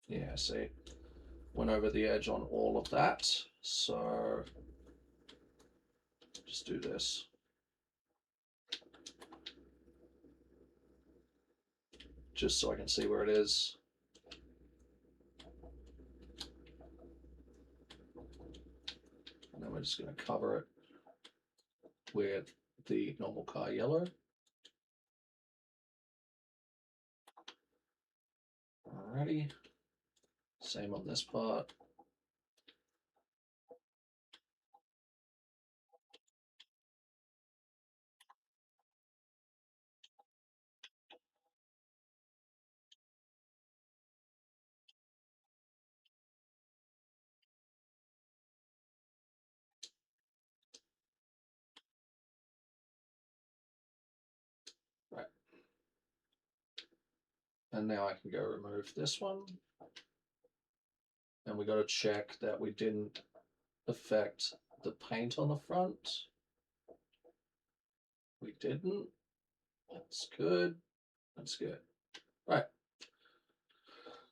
[SPEAKER 1] Yeah, see, went over the edge on all of that. So just do this. Just so I can see where it is. And then we're just going to cover it with the normal car yellow. Alrighty. Same on this part. Right. And now I can go remove this one. And we got to check that we didn't affect the paint on the front. We didn't. That's good. That's good. Right.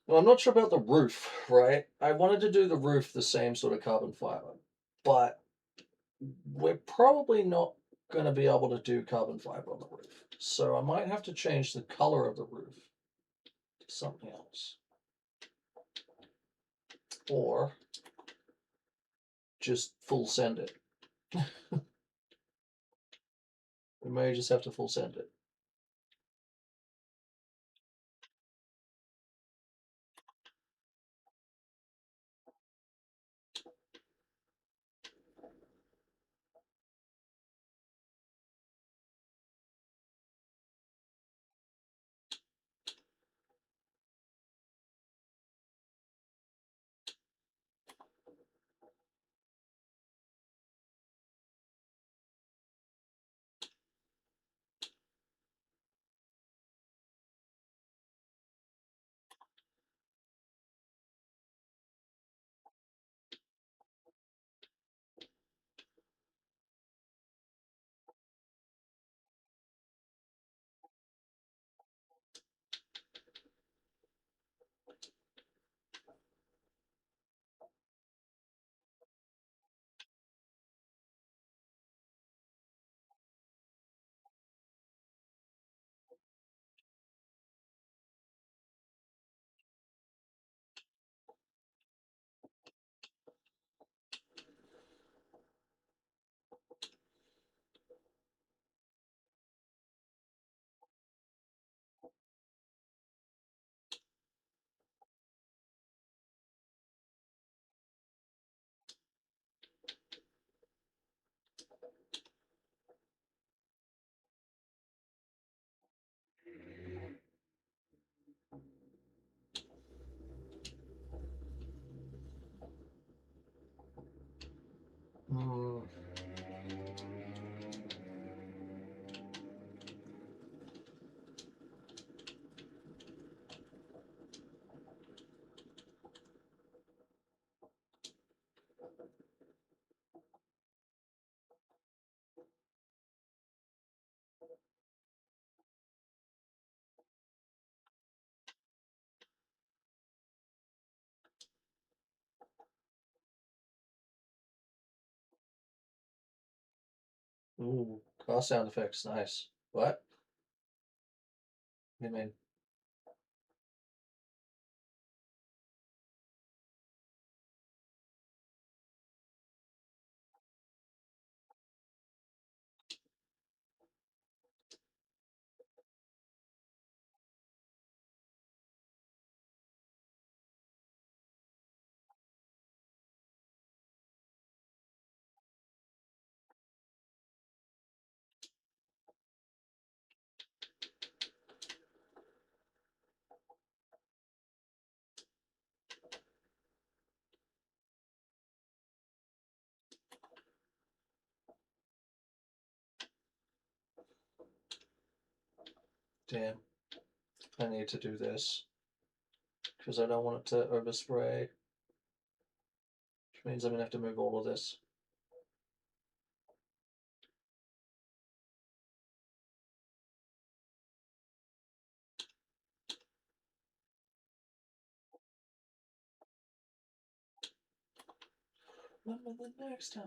[SPEAKER 1] Well, I'm not sure about the roof, right? I wanted to do the roof the same sort of carbon fiber, but we're probably not going to be able to do carbon fiber on the roof. So I might have to change the color of the roof to something else. Or just full send it. We may just have to full send it. Hmm. Ooh, car sound effects, nice. What? You mean? Damn. I need to do this. Because I don't want it to overspray. Which means I'm going to have to move all of this. Remember the next time.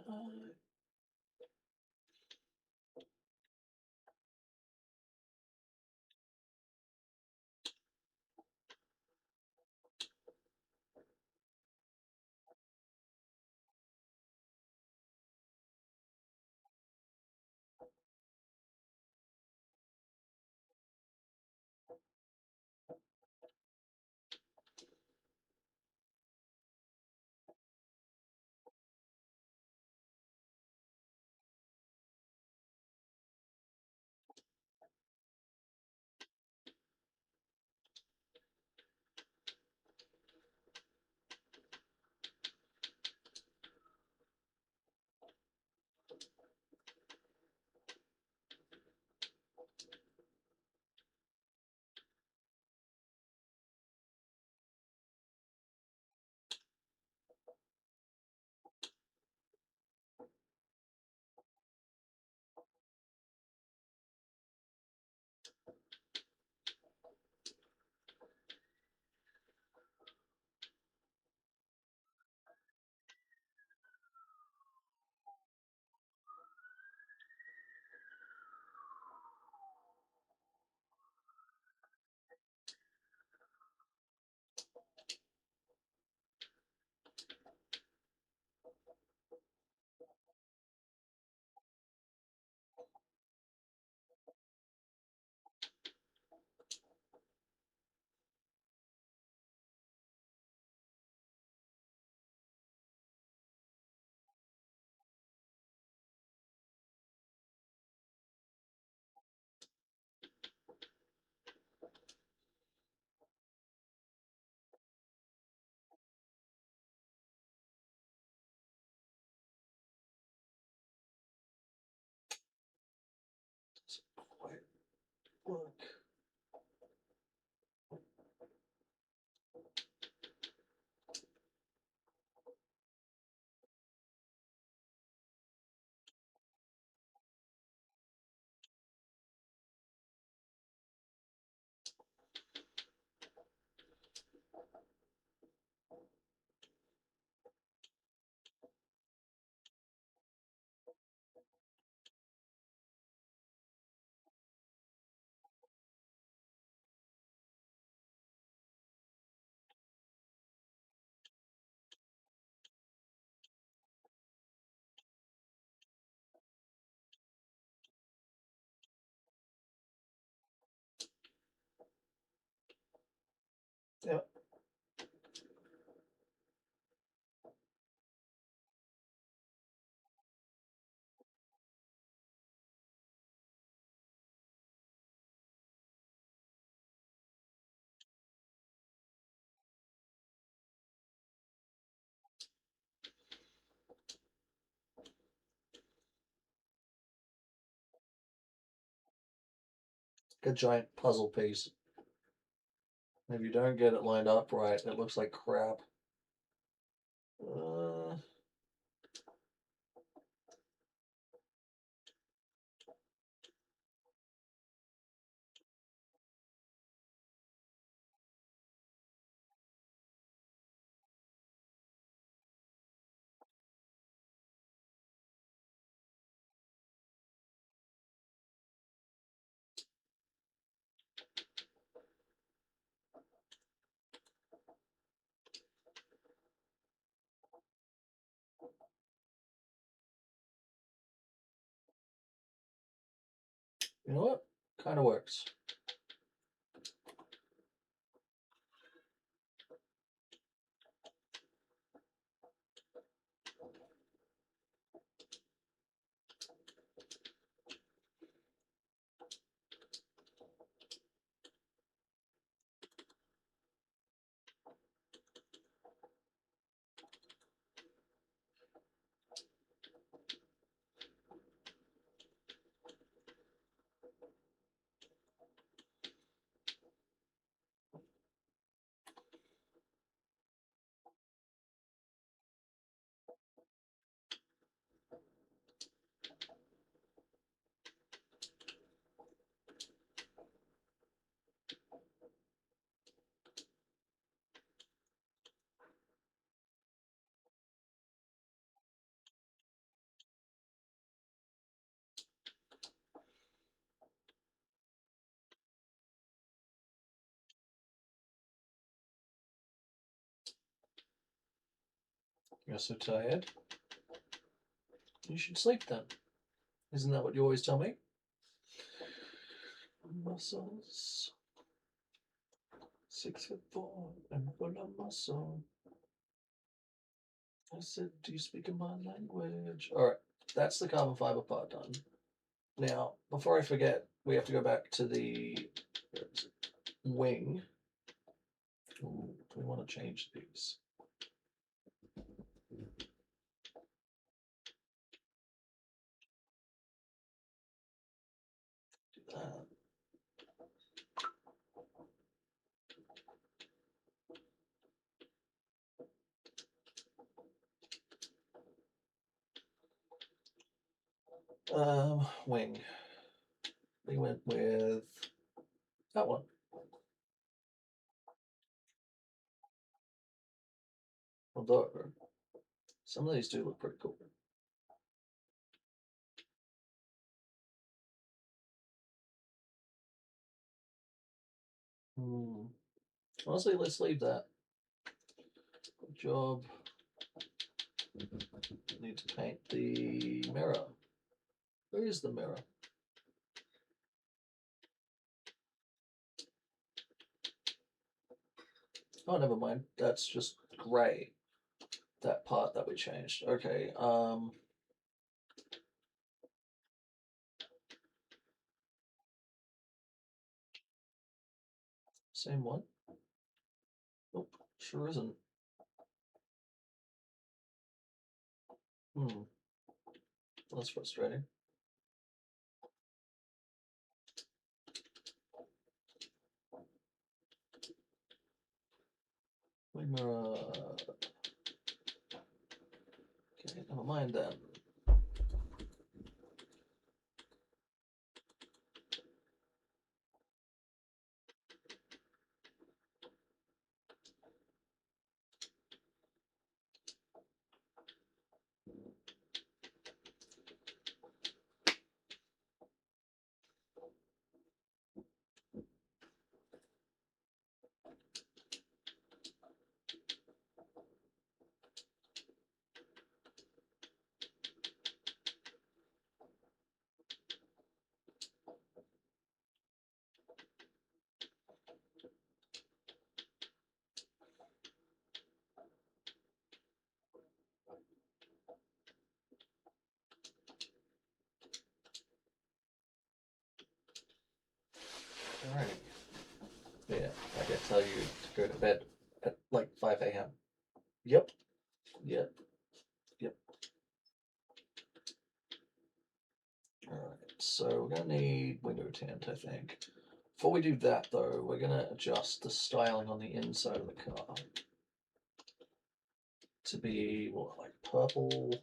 [SPEAKER 1] Doesn't quite work. Yep. Like a giant puzzle piece. If you don't get it lined up right, it looks like crap. You know what? Kind of works. You're so tired. You should sleep then. Isn't that what you always tell me? Muscles. 6'4" and full of muscle. I said, do you speak in my language? Alright, that's the carbon fiber part done. Now, before I forget, we have to go back to the wing. Ooh, we want to change these. Do that. Wing. We went with that one. Although some of these do look pretty cool. Honestly, let's leave that. Good job. Need to paint the mirror. Where is the mirror? Oh, never mind. That's just grey. That part that we changed. Okay. Same one. Nope, sure isn't. That's frustrating. Mirror. Okay, never mind then. Alright. Yeah, I can tell you to go to bed at like 5 a.m. Yep. Yep. Yep. Alright, so we're gonna need window tint, I think. Before we do that though, we're gonna adjust the styling on the inside of the car to be what, like purple.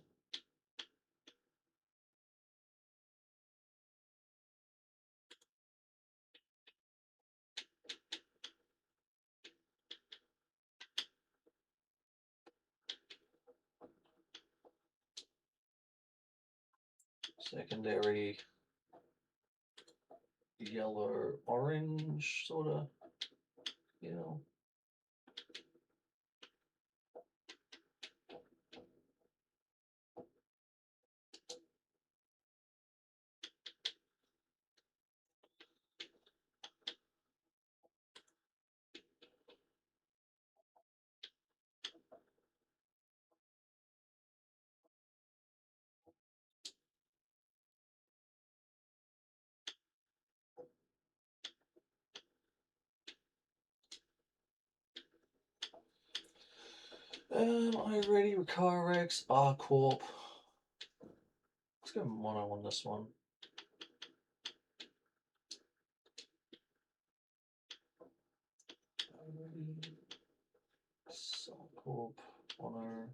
[SPEAKER 1] Secondary yellow orange sort of, you know. I ready with CarX R Corp. Let's go mono on this one. Corp mono.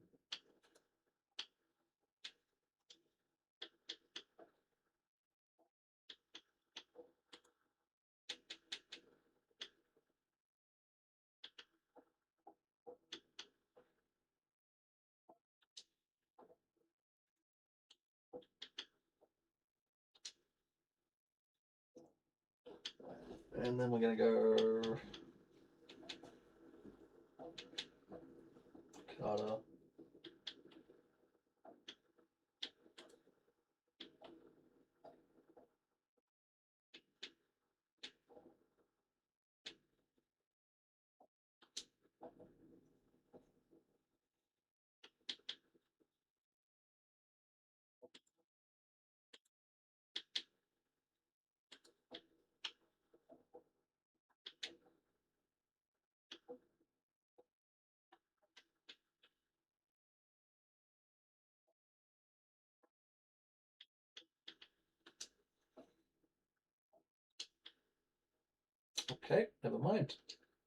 [SPEAKER 1] And then we're gonna go Carter. Okay, never mind.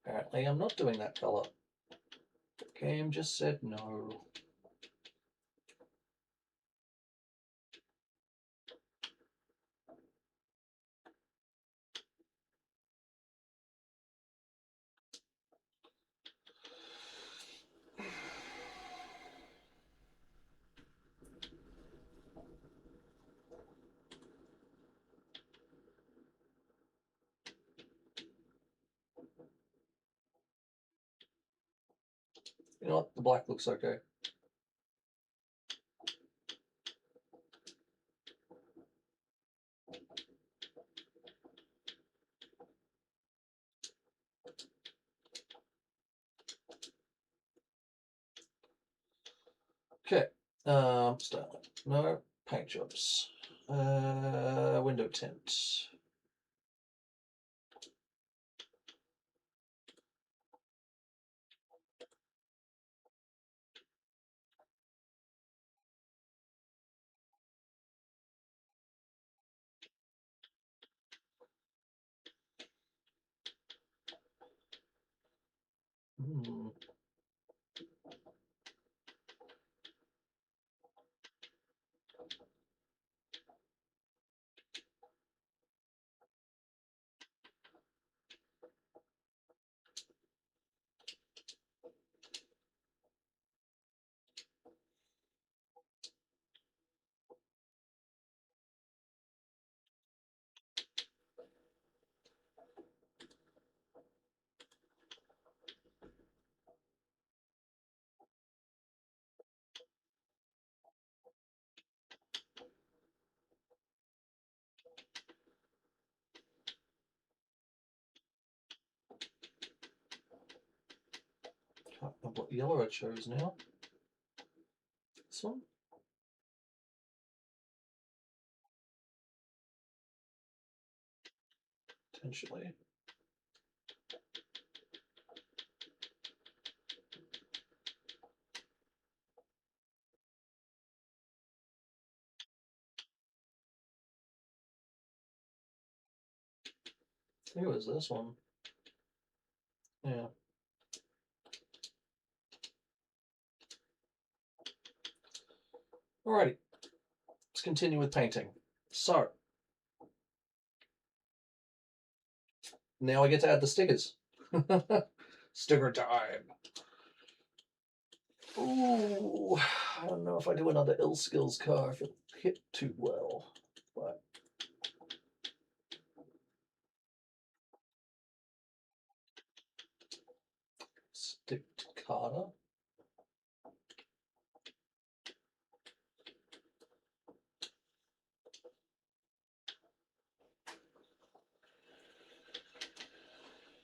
[SPEAKER 1] Apparently I'm not doing that color. The game just said no. You know what? The black looks okay. Okay. Styling. No. Paint jobs. Window tint. Hmm. Can't remember what yellow I chose now. This one? Potentially. I think it was this one. Yeah. Alrighty. Let's continue with painting. So, now I get to add the stickers. Sticker time. Ooh, I don't know if I do another ill skills car if it hit too well, but stick to Carter.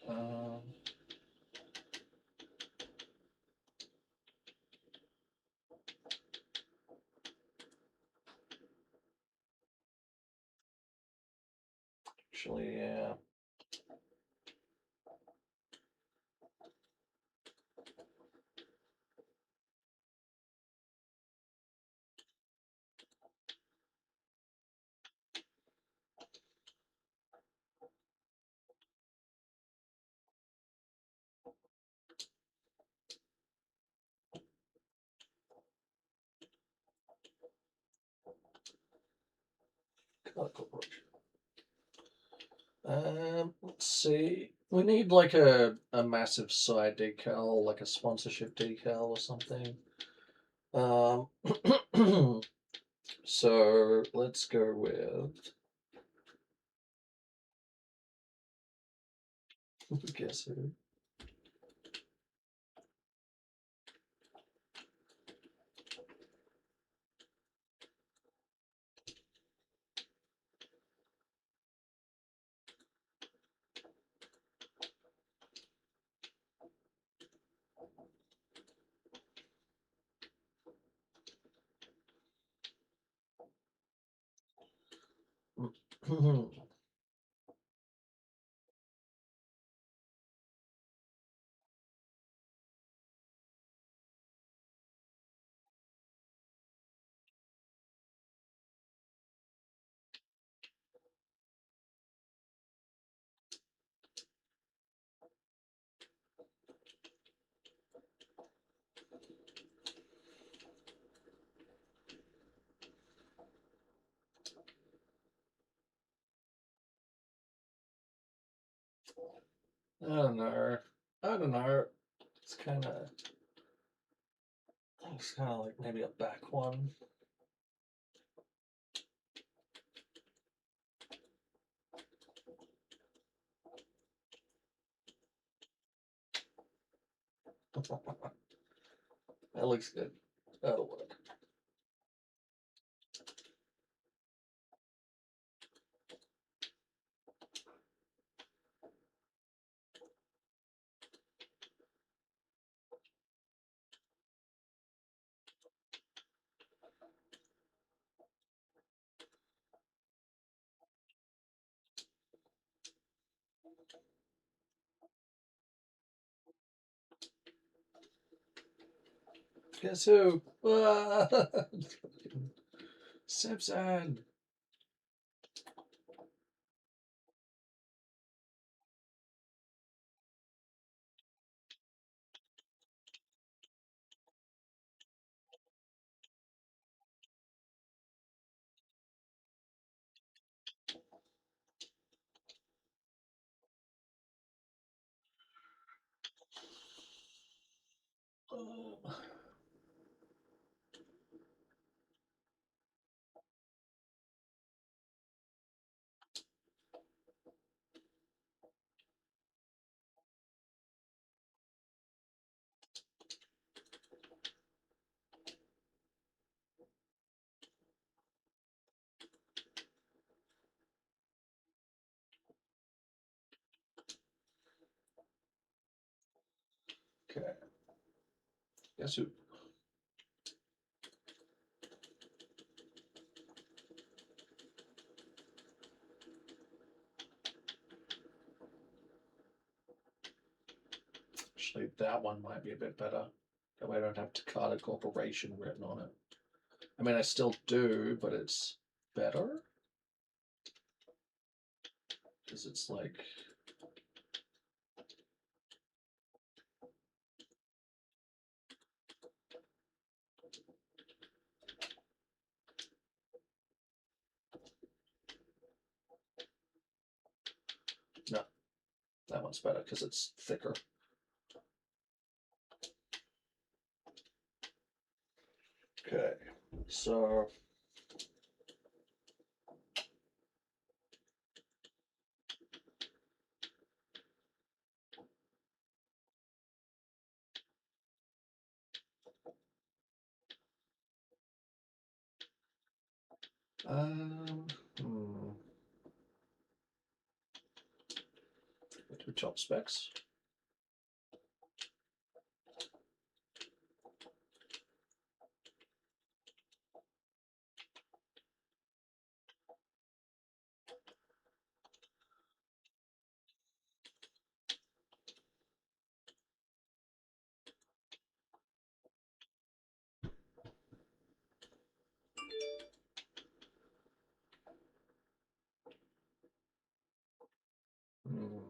[SPEAKER 1] Um, Actually, yeah. Carter Corporation. Let's see. We need like a massive side decal, like a sponsorship decal or something. So let's go with. Guess who? I don't know. I don't know. It's kind of. It's kind of like maybe a back one. That looks good. That'll work. Guess who? Simpson. Okay. Guess who? Actually, that one might be a bit better. That way I don't have Takata Corporation written on it. I mean, I still do, but it's better. Because it's like. No, that one's better because it's thicker. Okay, so. Um, hmm. Do chop specs. Hmm.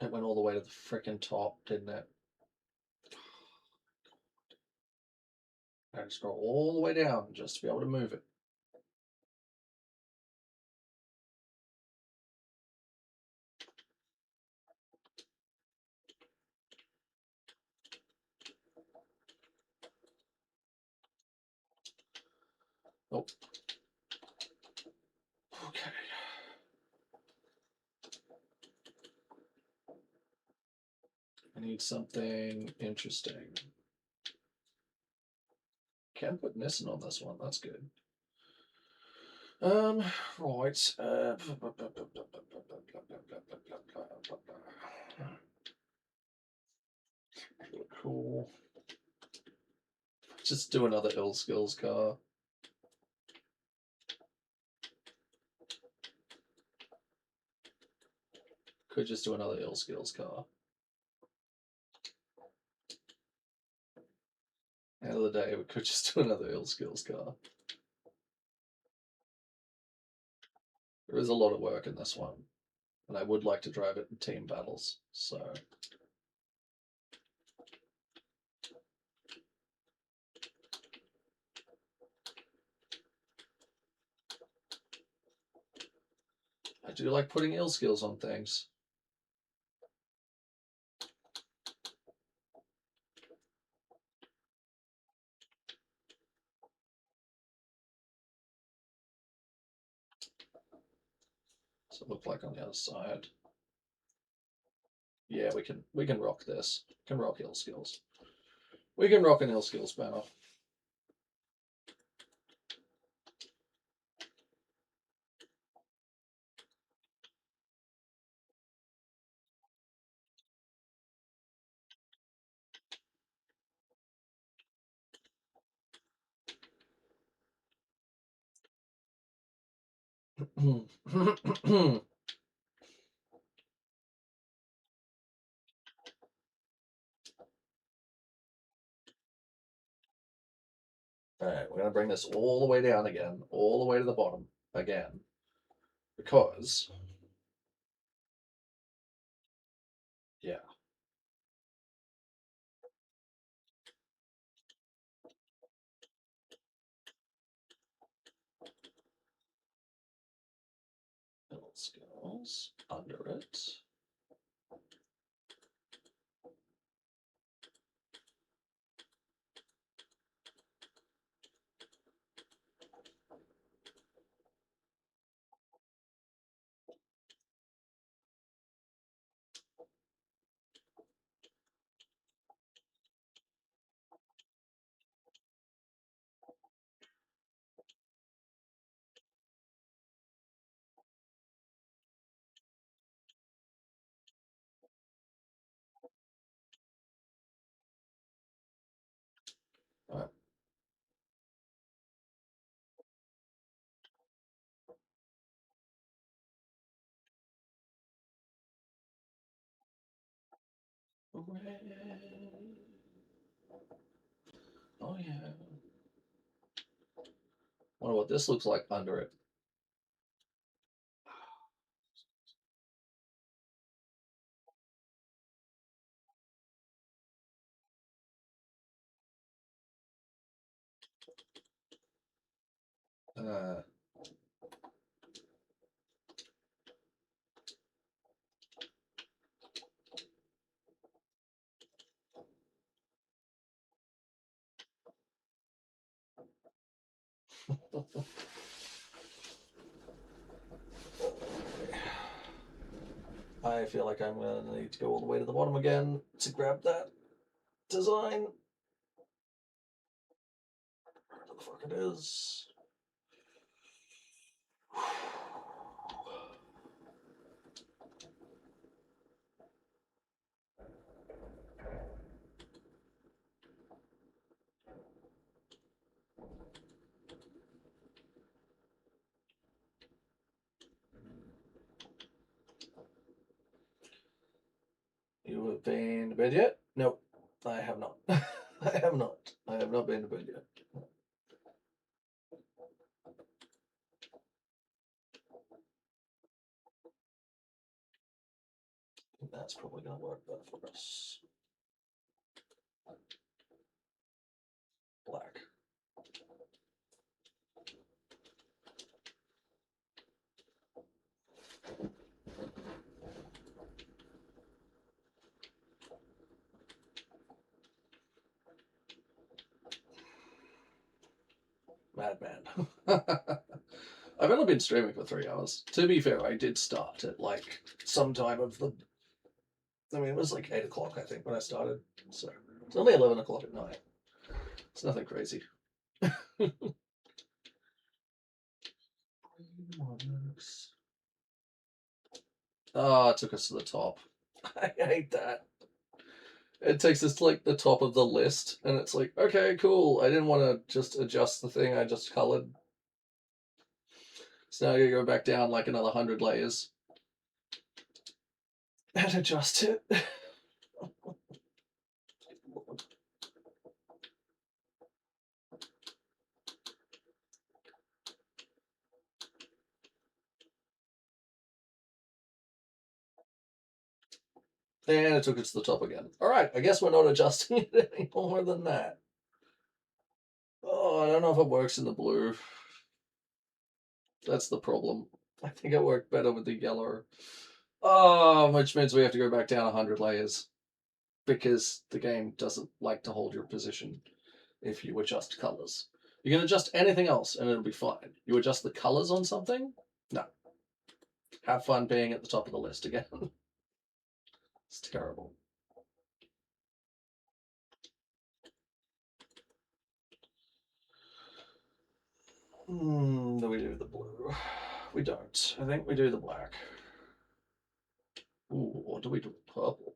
[SPEAKER 1] It went all the way to the freaking top, didn't it? I had to scroll all the way down just to be able to move it. Oh. Okay. I need something interesting. Can put Nissen on this one, that's good. Right. Cool. Just do another ill skills car. Could just do another ill skills car. End of the day, we could just do another ill skills car. There is a lot of work in this one, and I would like to drive it in team battles, so. I do like putting ill skills on things. So it look like on the other side. Yeah, we can rock this. We can rock ill skills. We can rock an ill skills banner. Alright, we're going to bring this all the way down again, all the way to the bottom again, because, yeah. Little skills under it. Alright. Oh yeah. Wonder what this looks like under it. Uh, I feel like I'm going to need to go all the way to the bottom again to grab that design. Where the fuck it is. You have been to bed yet? No, I have not. I have not. I have not been to bed yet. That's probably going to work better for us. Black. Madman. I've only been streaming for 3 hours. To be fair, I did start at like some time of the. I mean, it was like 8 o'clock, I think, when I started. So it's only 11 o'clock at night. It's nothing crazy. Oh, it took us to the top. I hate that. It takes us to like the top of the list, and it's like, okay, cool. I didn't want to just adjust the thing I just colored. So now I gotta go back down like another 100 layers and adjust it. And it took us to the top again. All right, I guess we're not adjusting it any more than that. Oh, I don't know if it works in the blue. That's the problem. I think it worked better with the yellow. Oh, which means we have to go back down 100 layers because the game doesn't like to hold your position if you adjust colors. You can adjust anything else and it'll be fine. You adjust the colors on something? No. Have fun being at the top of the list again. It's terrible. Do we do the blue? We don't. I think we do the black. Ooh, or do we do purple?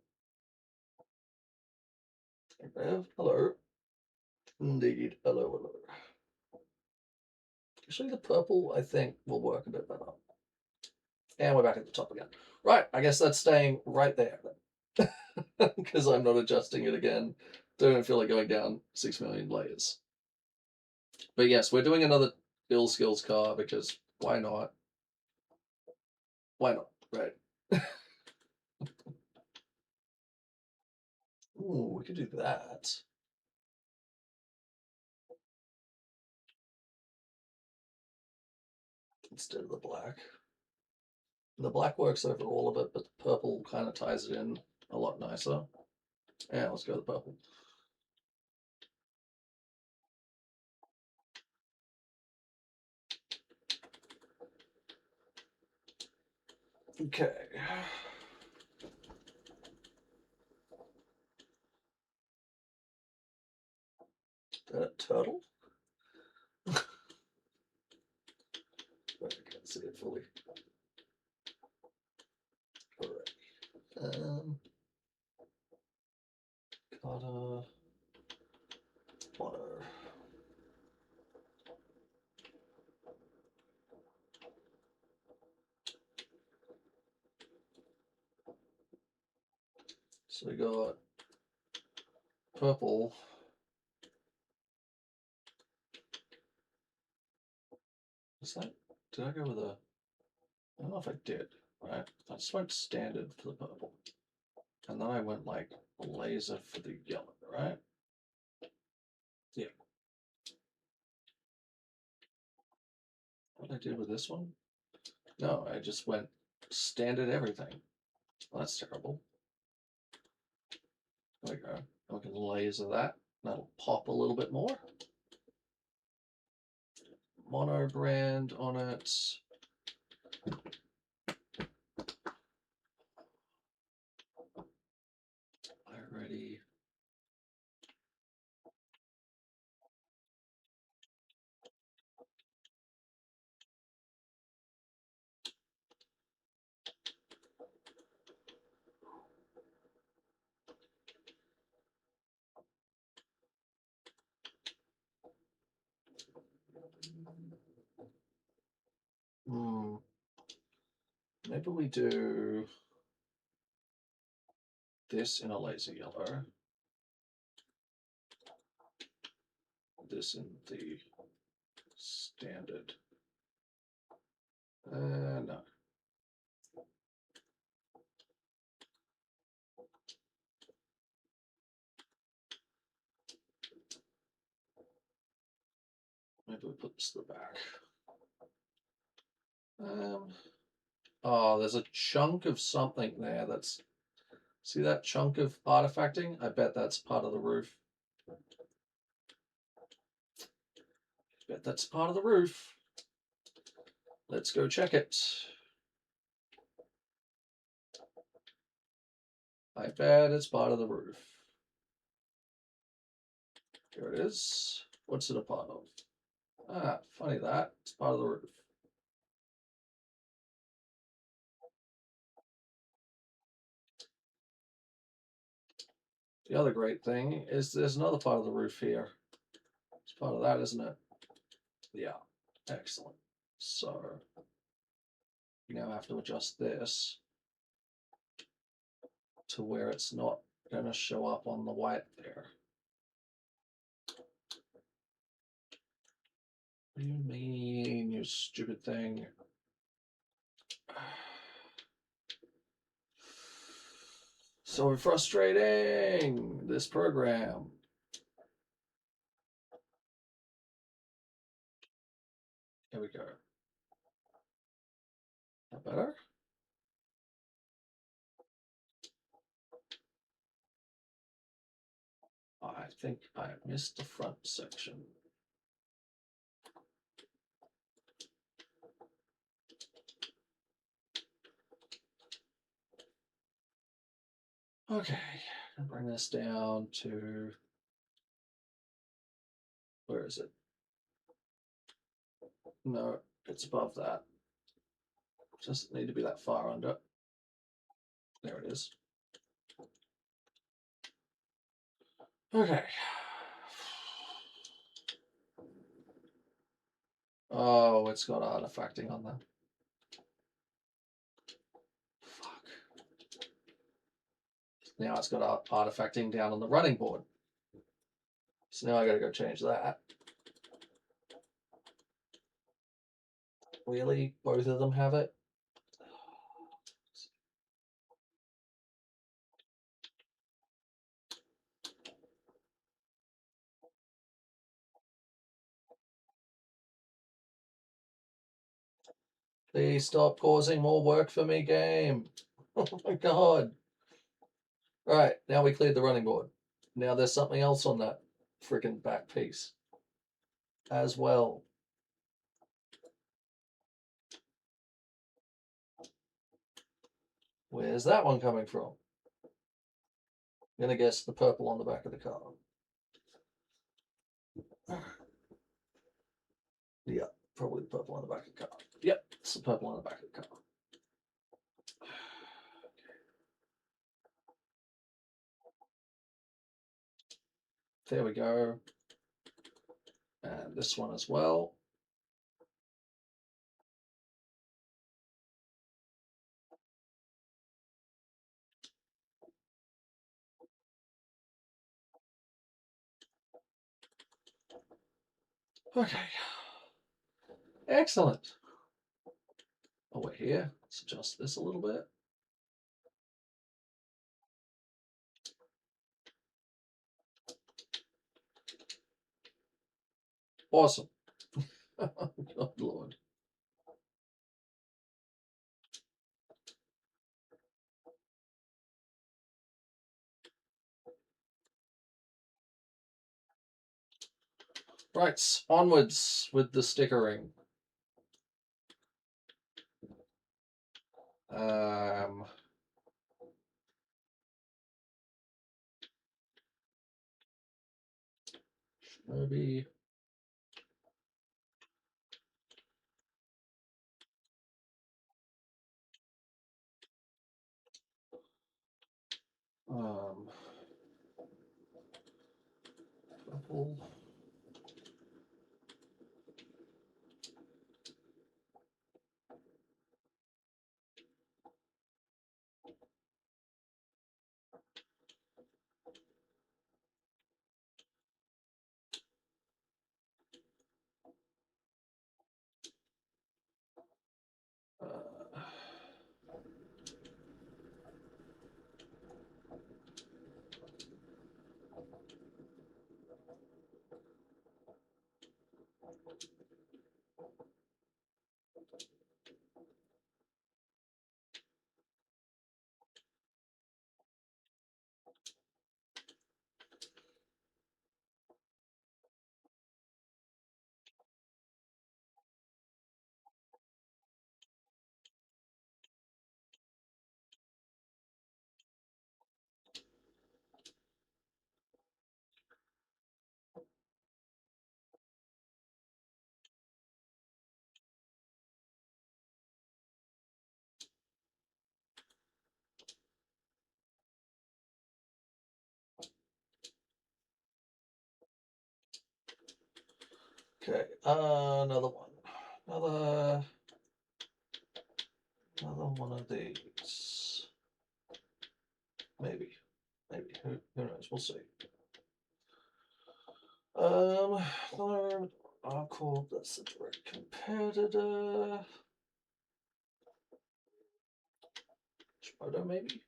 [SPEAKER 1] Hello. Indeed. Hello, hello. Actually, the purple, I think, will work a bit better. And we're back at the top again. Right, I guess that's staying right there then. Because I'm not adjusting it again. Don't feel like going down 6 million layers. But yes, we're doing another ill skills car because why not? Why not? Right. Ooh, we could do that. Instead of the black. The black works over all of it, but the purple kind of ties it in a lot nicer. Yeah, let's go with the purple. Okay. A turtle? I can't see it fully. Alright. Gotta water. So we got purple. Is that? Did I go with a? I don't know if I did. Right. I just went standard for the purple, and then I went like laser for the yellow. Right. Yeah. What did I do with this one? No, I just went standard everything. Well, that's terrible. There we go. We can laser that. That'll pop a little bit more. Mono brand on it. Alrighty. Maybe we do this in a laser yellow. This in the standard. No. What's the back? Oh, there's a chunk of something there. That's see that chunk of artifacting? I bet that's part of the roof. Bet that's part of the roof. Let's go check it. I bet it's part of the roof. Here it is. What's it a part of? Ah, funny that. It's part of the roof. The other great thing is there's another part of the roof here. It's part of that, isn't it? Yeah. Excellent. So you now have to adjust this to where it's not going to show up on the white there. What do you mean, you stupid thing? So frustrating, this program. Here we go. That better? I think I missed the front section. Okay, I'll bring this down to, where is it? No, it's above that. Doesn't need to be that far under. There it is. Okay. Oh, it's got artifacting on that. Fuck. Now it's got artifacting down on the running board. So now I gotta go change that. Really? Both of them have it? Please stop causing more work for me, game. Oh my god. Right, now we cleared the running board. Now there's something else on that freaking back piece as well. Where's that one coming from? I'm gonna guess the purple on the back of the car. Yeah, probably the purple on the back of the car. Yep, it's the purple on the back of the car. There we go. And this one as well. Okay. Excellent. Oh, we're here. Let's adjust this a little bit. Awesome. Good Lord. Right, onwards with the stickering. Maybe. Purple. Uh, Okay, another one. Another one of these. Maybe. Who knows? We'll see. I'll call this a direct competitor. Photo, maybe?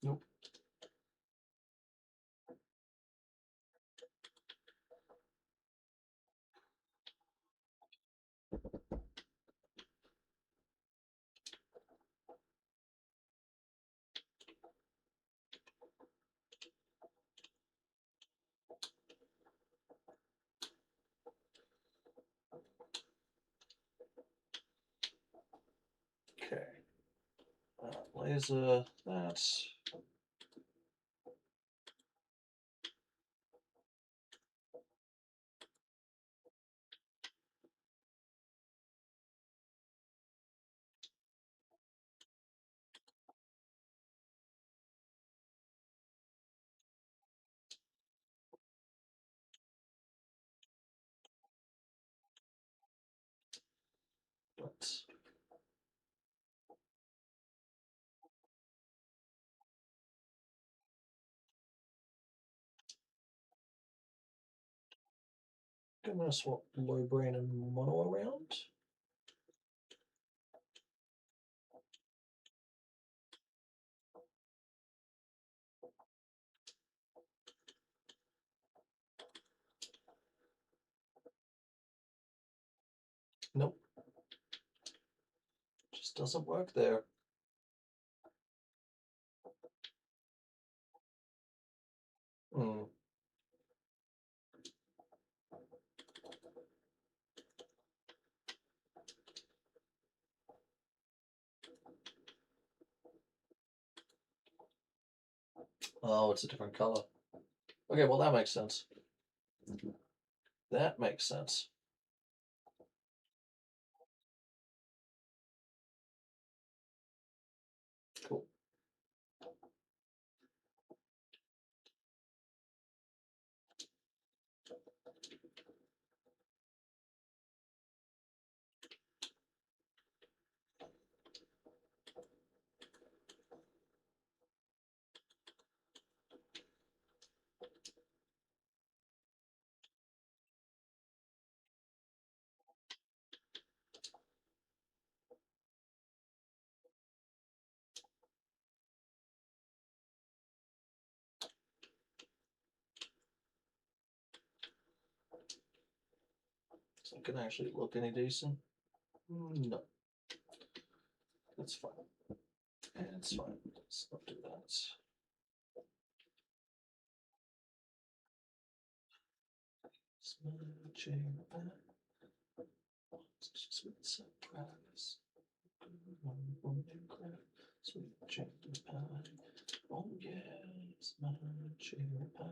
[SPEAKER 1] Nope. Okay. Laser, that's. Let's. I'm going to swap low brain and mono around. Nope. Just doesn't work there. Hmm. Oh, it's a different color. Okay, well, that makes sense. That makes sense. Cool. So it can actually look any decent. No. That's fine. It's fine. Let's not do that. Smudging back. Sweet surprise. Sweet chicken pie. Oh yes, my cherry pie.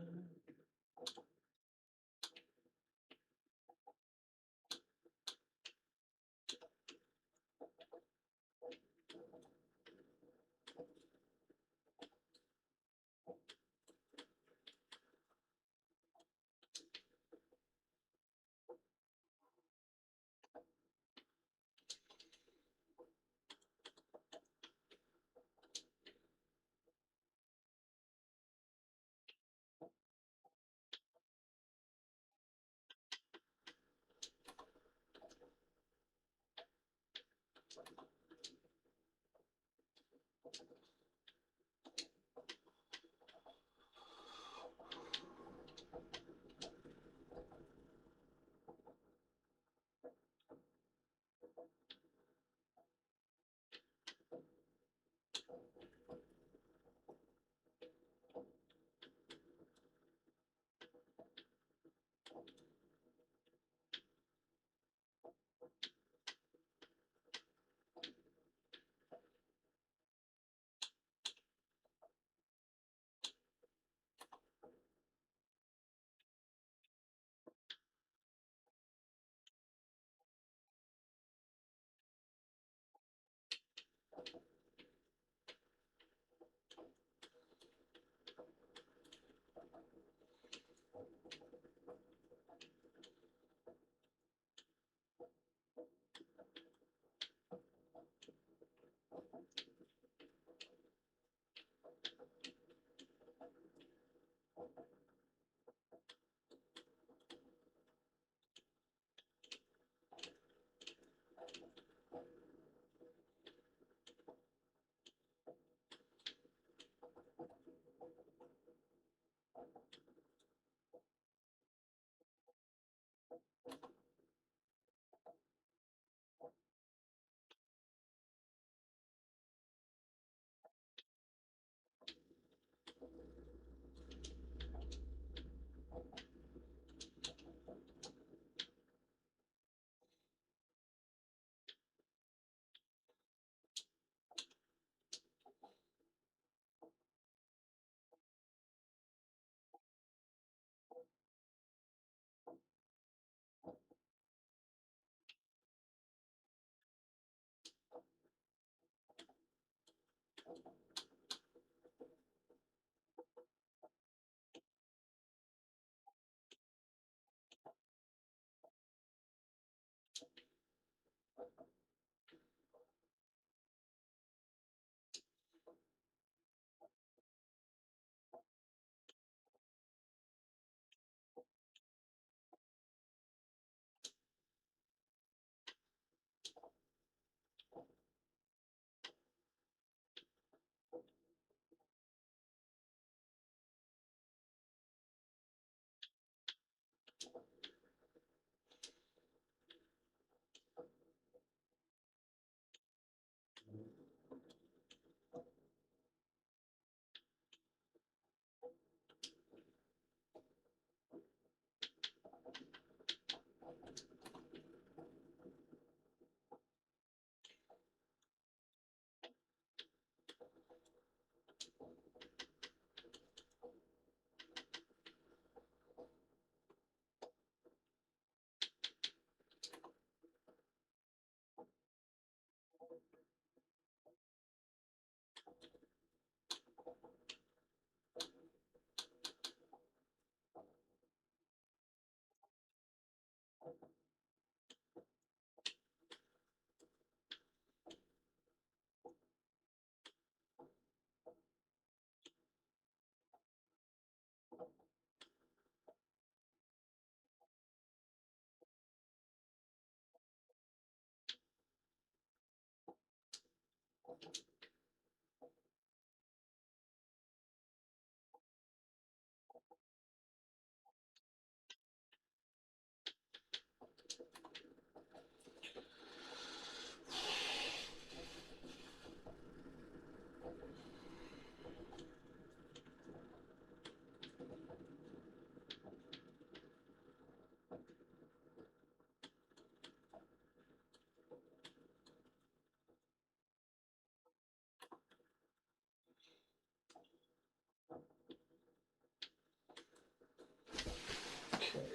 [SPEAKER 1] Okay.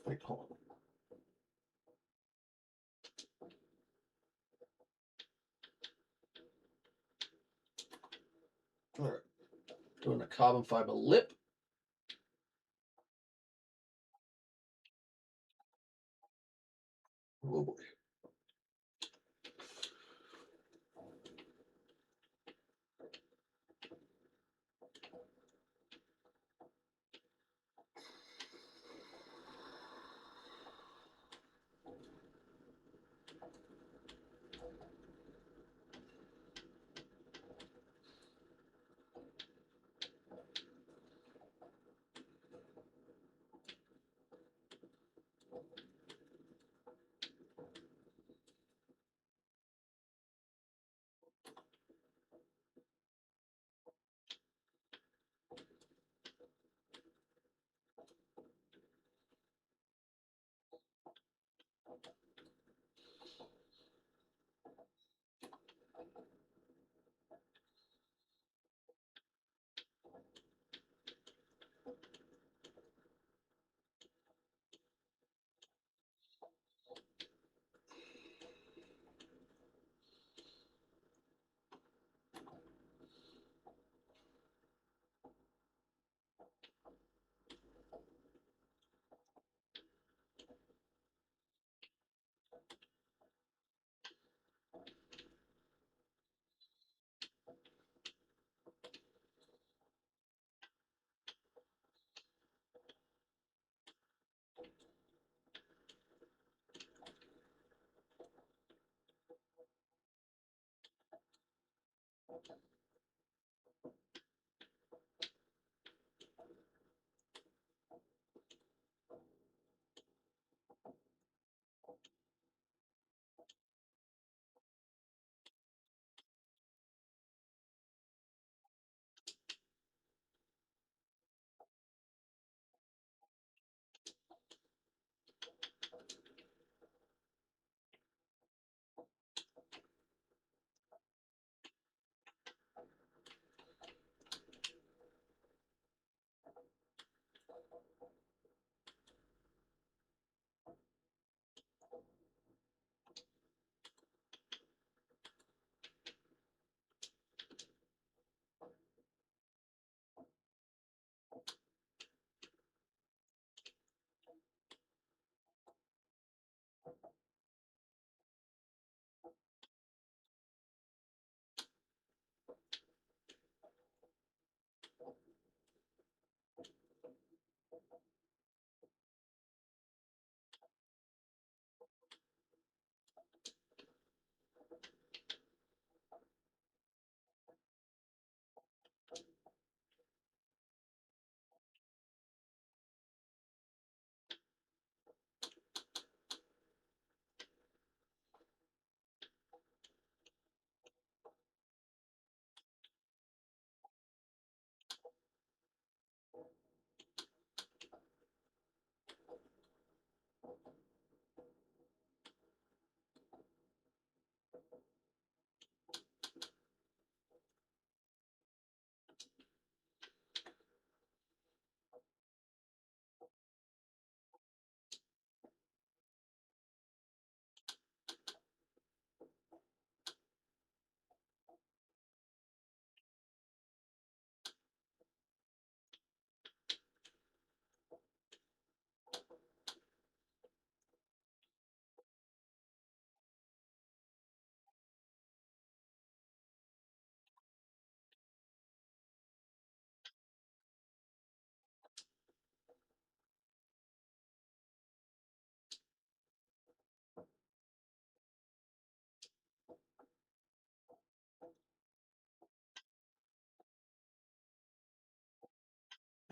[SPEAKER 1] Wait, hold on. All right. Doing a carbon fiber lip. Oh boy.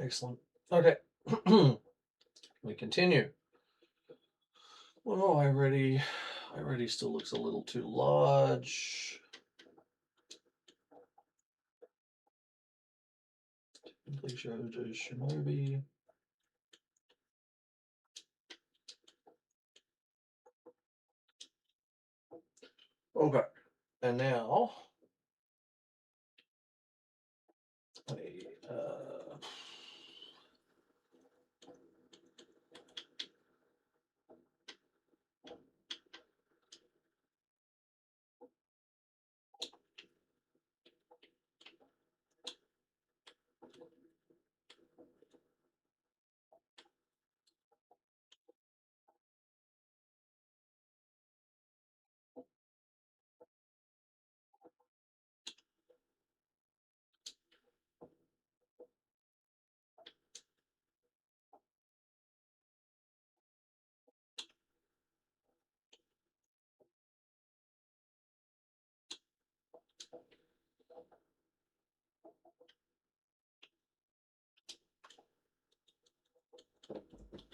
[SPEAKER 1] Excellent. Okay. We continue. Well, I ready still looks a little too large. Please show to Shinobi. Okay. And now uh,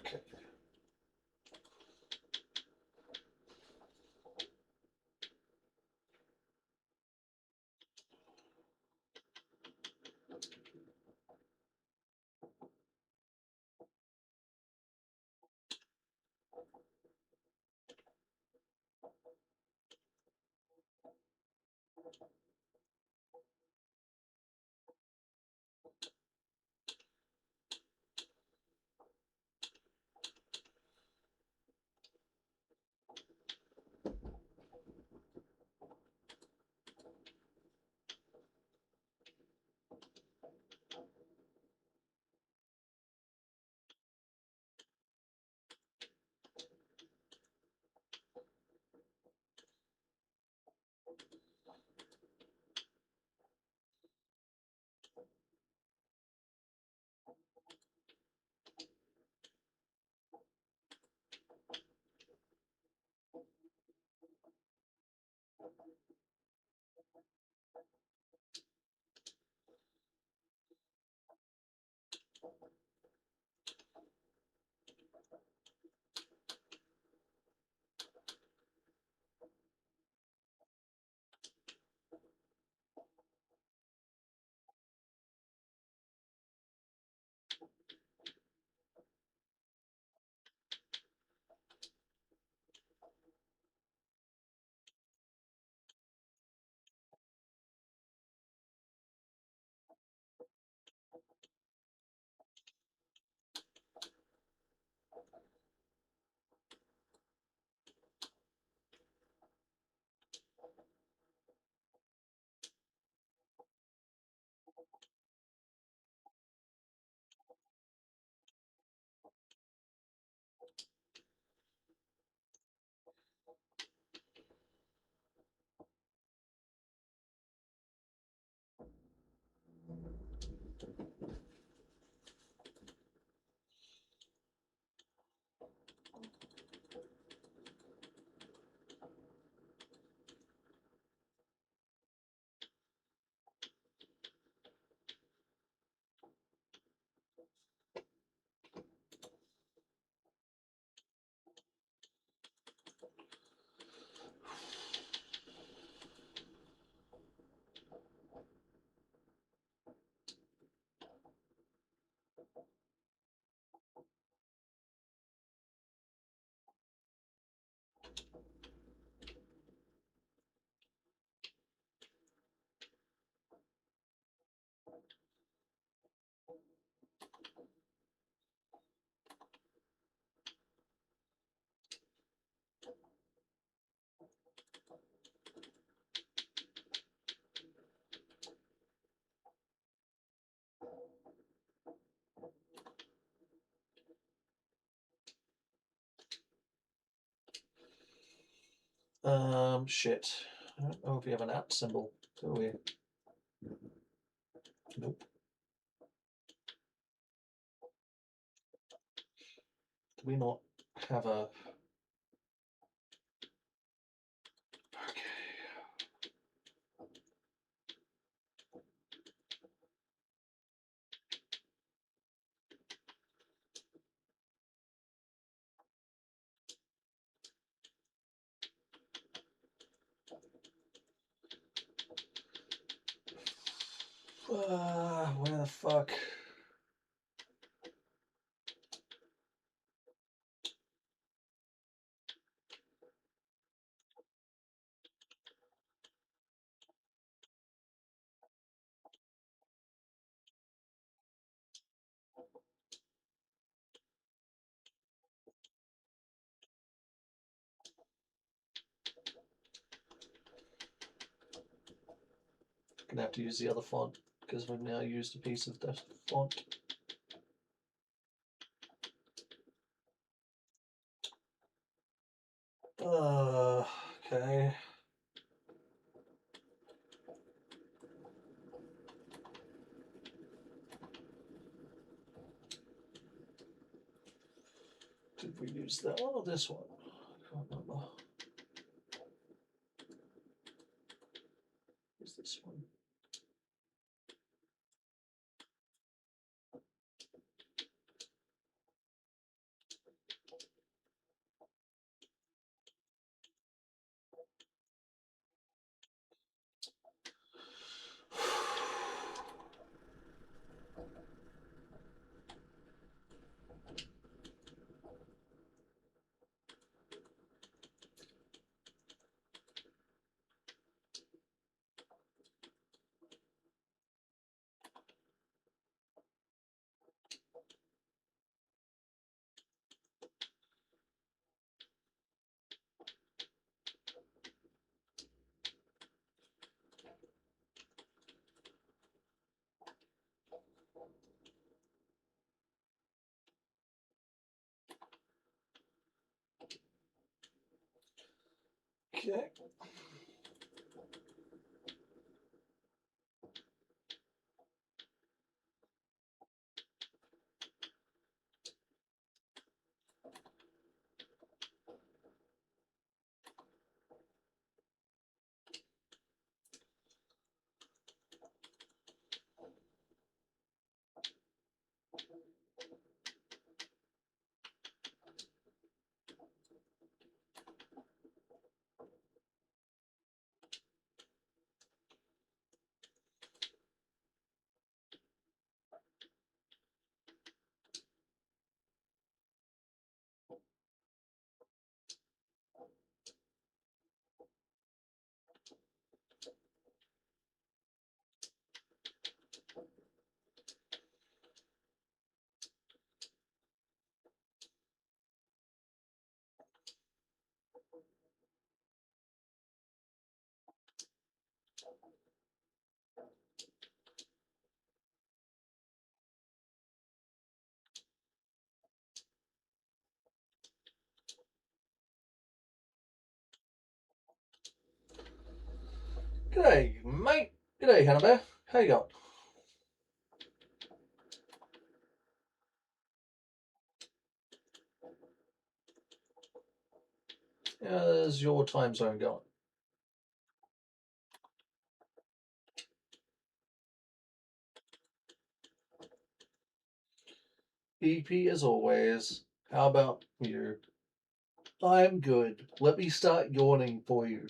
[SPEAKER 1] okay. Shit. I don't know if we have an app symbol, do we? Nope. Do we not have a... Okay. Where the fuck? Gonna have to use the other font because we've now used a piece of the font. Okay. Did we use that one or this one? I can't remember. Is this one? Okay. G'day, mate. G'day, Hannah. How you going? How's your time zone going? EP as always. How about you? I'm good. Let me start yawning for you.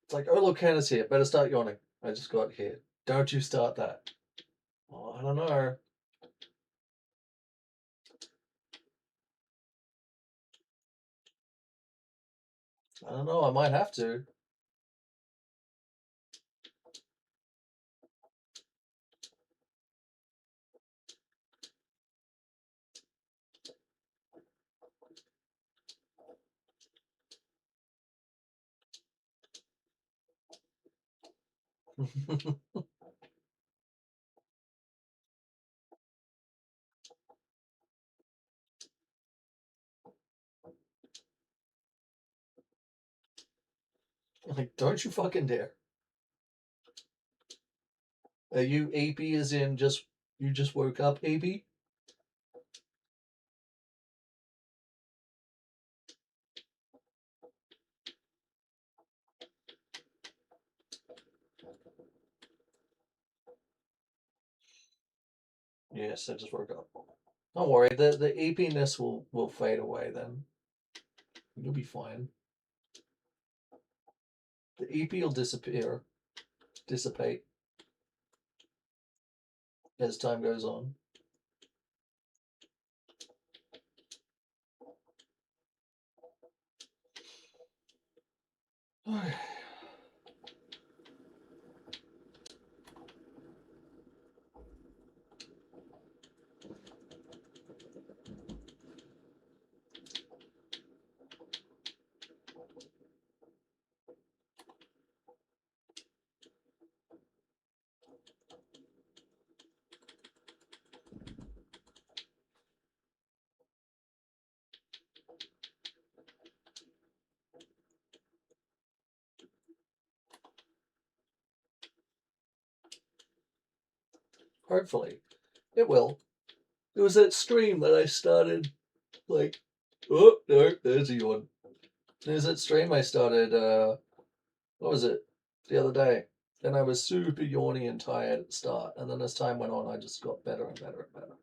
[SPEAKER 1] It's like, oh look, Hannah's here. Better start yawning. I just got here. Don't you start that. Oh, I don't know. I don't know. I might have to. Like, don't you fucking dare. Are you AP as in you just woke up AP? Yes, I just woke up. Don't worry, the APness will fade away then. You'll be fine. The EP will dissipate as time goes on. Hopefully, it will. It was that stream that I started, like, oh no, there's a yawn. There's that stream I started, what was it, the other day. And I was super yawny and tired at the start, and then as time went on, I just got better and better and better.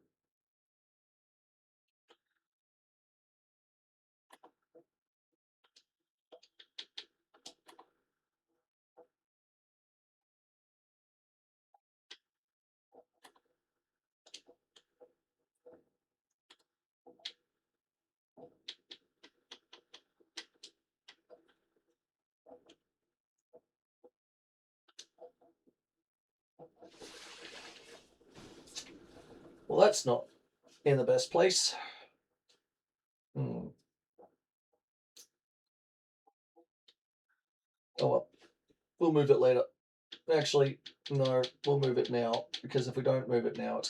[SPEAKER 1] Well, that's not in the best place. Hmm. Oh well, we'll move it later. Actually, no, we'll move it now because if we don't move it now,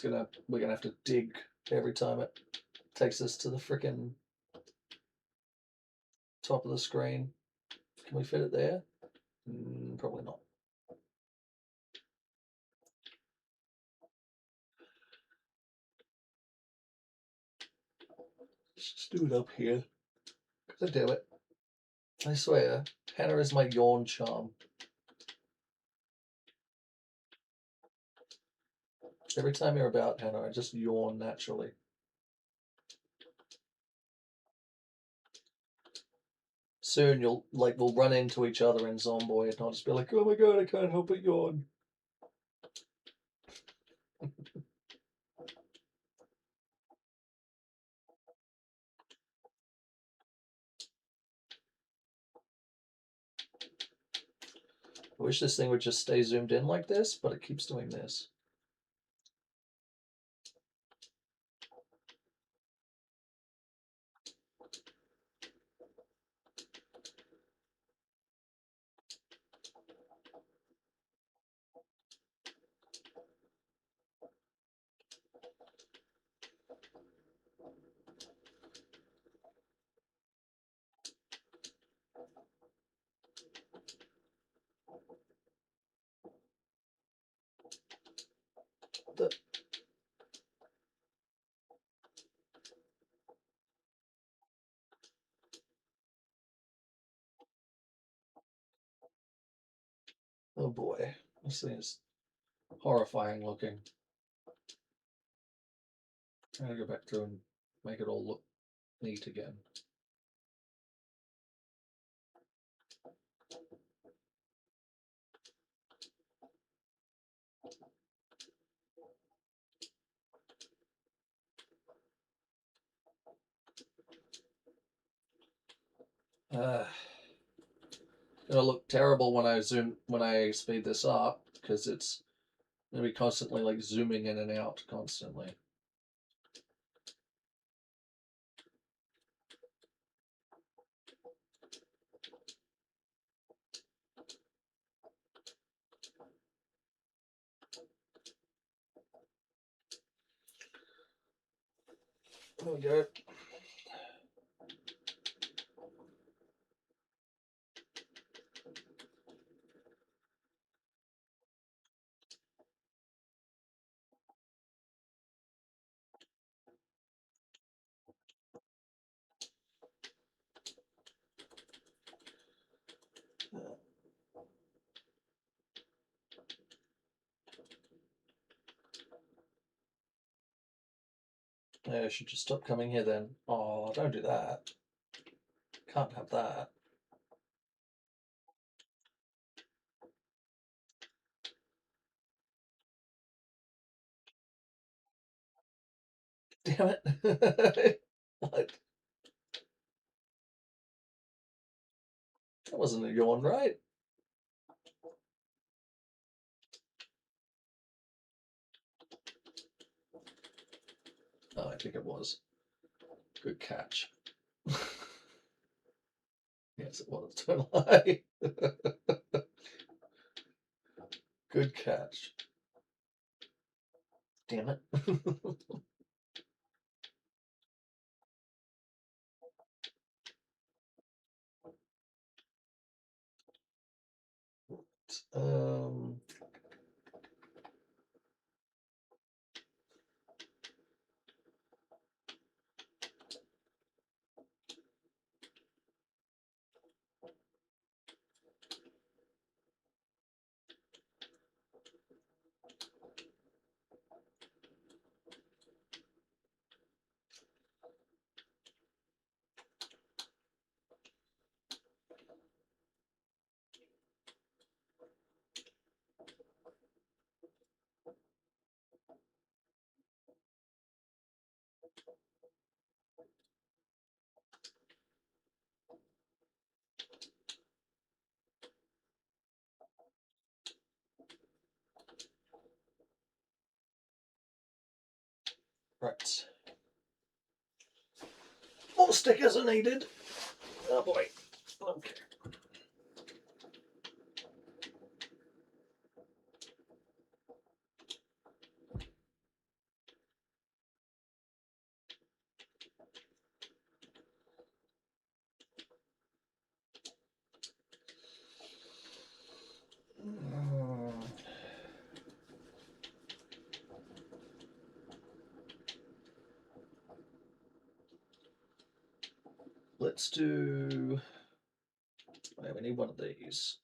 [SPEAKER 1] we're gonna have to dig every time it takes us to the frickin' top of the screen. Can we fit it there? Probably not. Let's just do it up here. God damn it. I swear, Hannah is my yawn charm. Every time you're about Hannah, I just yawn naturally. Soon we'll run into each other in Zomboid and I'll just be like, oh my god, I can't help but yawn. I wish this thing would just stay zoomed in like this, but it keeps doing this. The, oh boy, this thing is horrifying looking. I gotta go back through and make it all look neat again. It'll look terrible when I speed this up because it's gonna be constantly like zooming in and out constantly. There we go. I should just stop coming here then. Oh, don't do that. Can't have that. Damn it. What? That wasn't a yawn, right? Oh, I think it was. Good catch. Yes, it was. Don't lie. Good catch. Damn it. um, right. More stickers are needed. Oh boy. Okay. Let's do. We need one of these.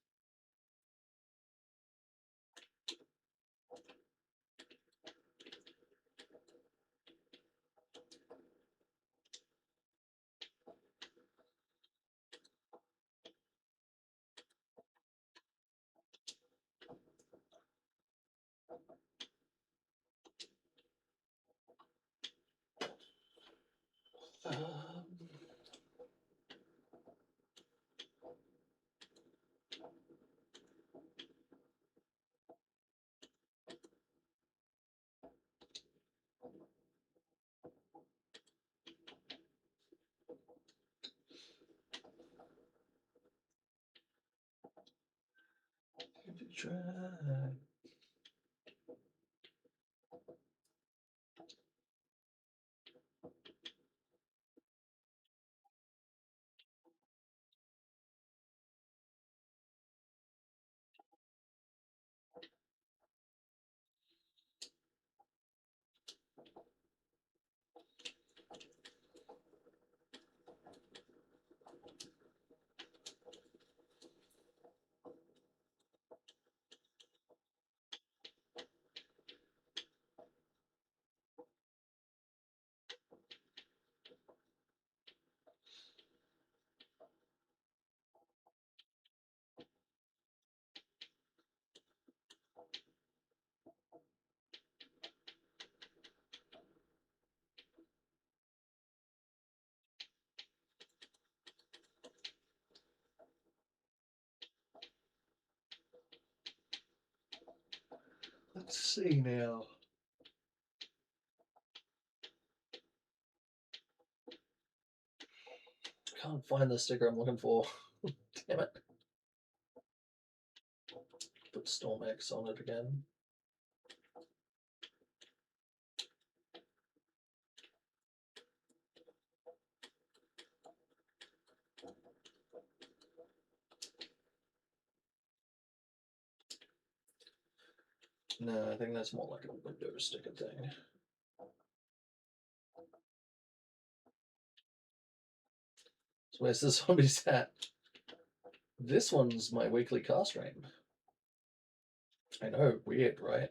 [SPEAKER 1] Um, try. Let's see now. Can't find the sticker I'm looking for. Damn it. Put Storm X on it again. No, I think that's more like a window sticker thing. So where's the zombies at? This one's my weekly cast stream. I know, weird, right?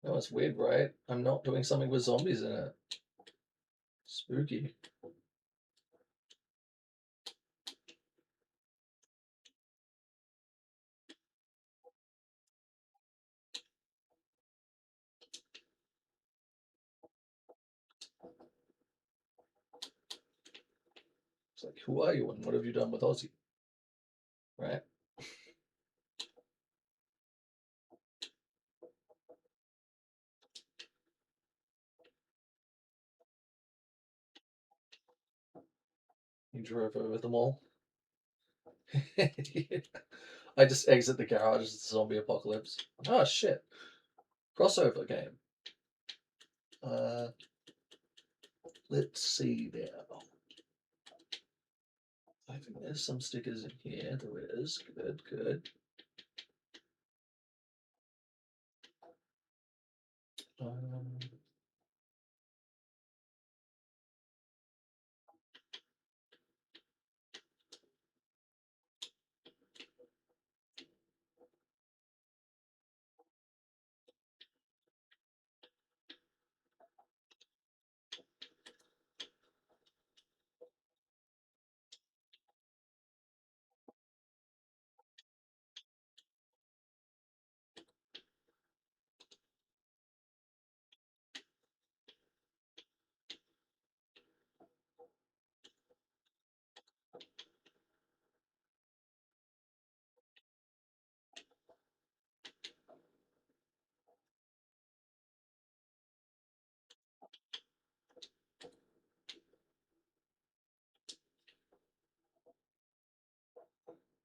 [SPEAKER 1] No, it's weird, right? I'm not doing something with zombies in it. Spooky. It's like, who are you and what have you done with Ozzy? Right? He drove over them all. I just exit the garage as the zombie apocalypse. Oh shit. Crossover game. Let's see now. I think there's some stickers in here. There is. Good, good. Um,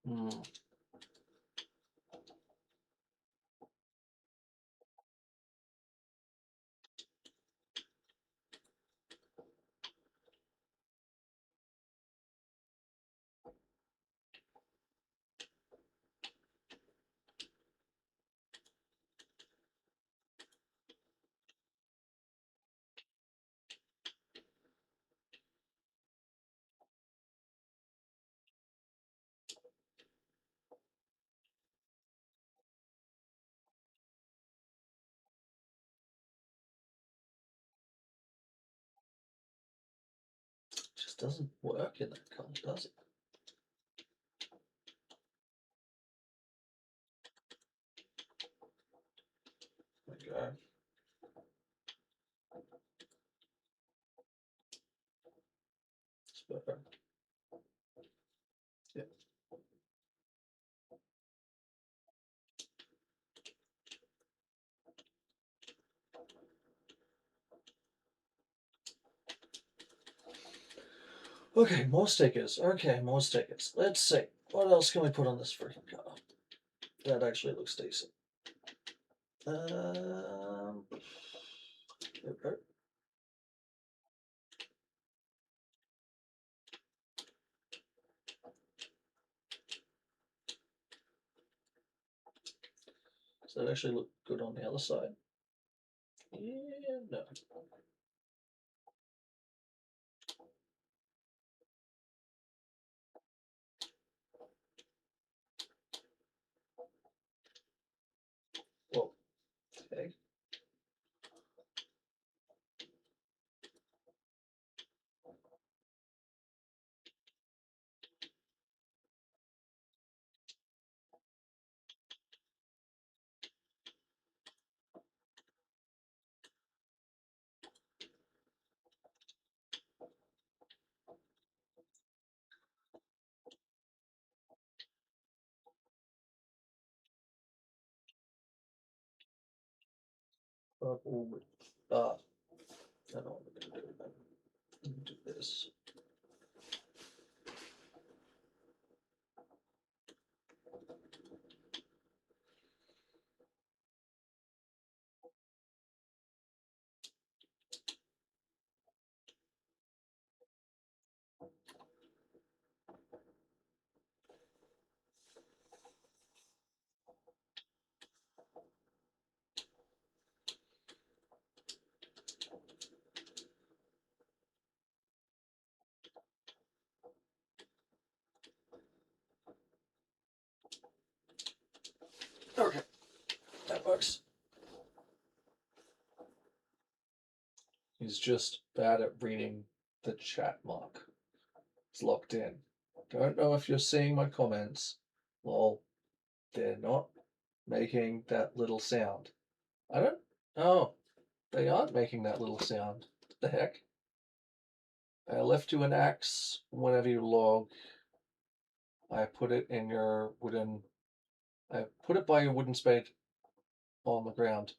[SPEAKER 1] hmm. Just doesn't work in that color, does it? There we go. It's better. Yeah. Okay, more stickers. Okay, more stickers. Let's see. What else can we put on this freaking car? That actually looks decent. There we go. Does that actually look good on the other side? Yeah, no. Well, okay. Purple with I don't know what we're gonna do then. Do this. He's just bad at reading the chat mark. It's locked in. Don't know if you're seeing my comments. Well, they're not making that little sound. I don't. Oh, they aren't making that little sound. What the heck? I left you an axe whenever you log. I put it in your wooden. I put it by your wooden spade on the ground.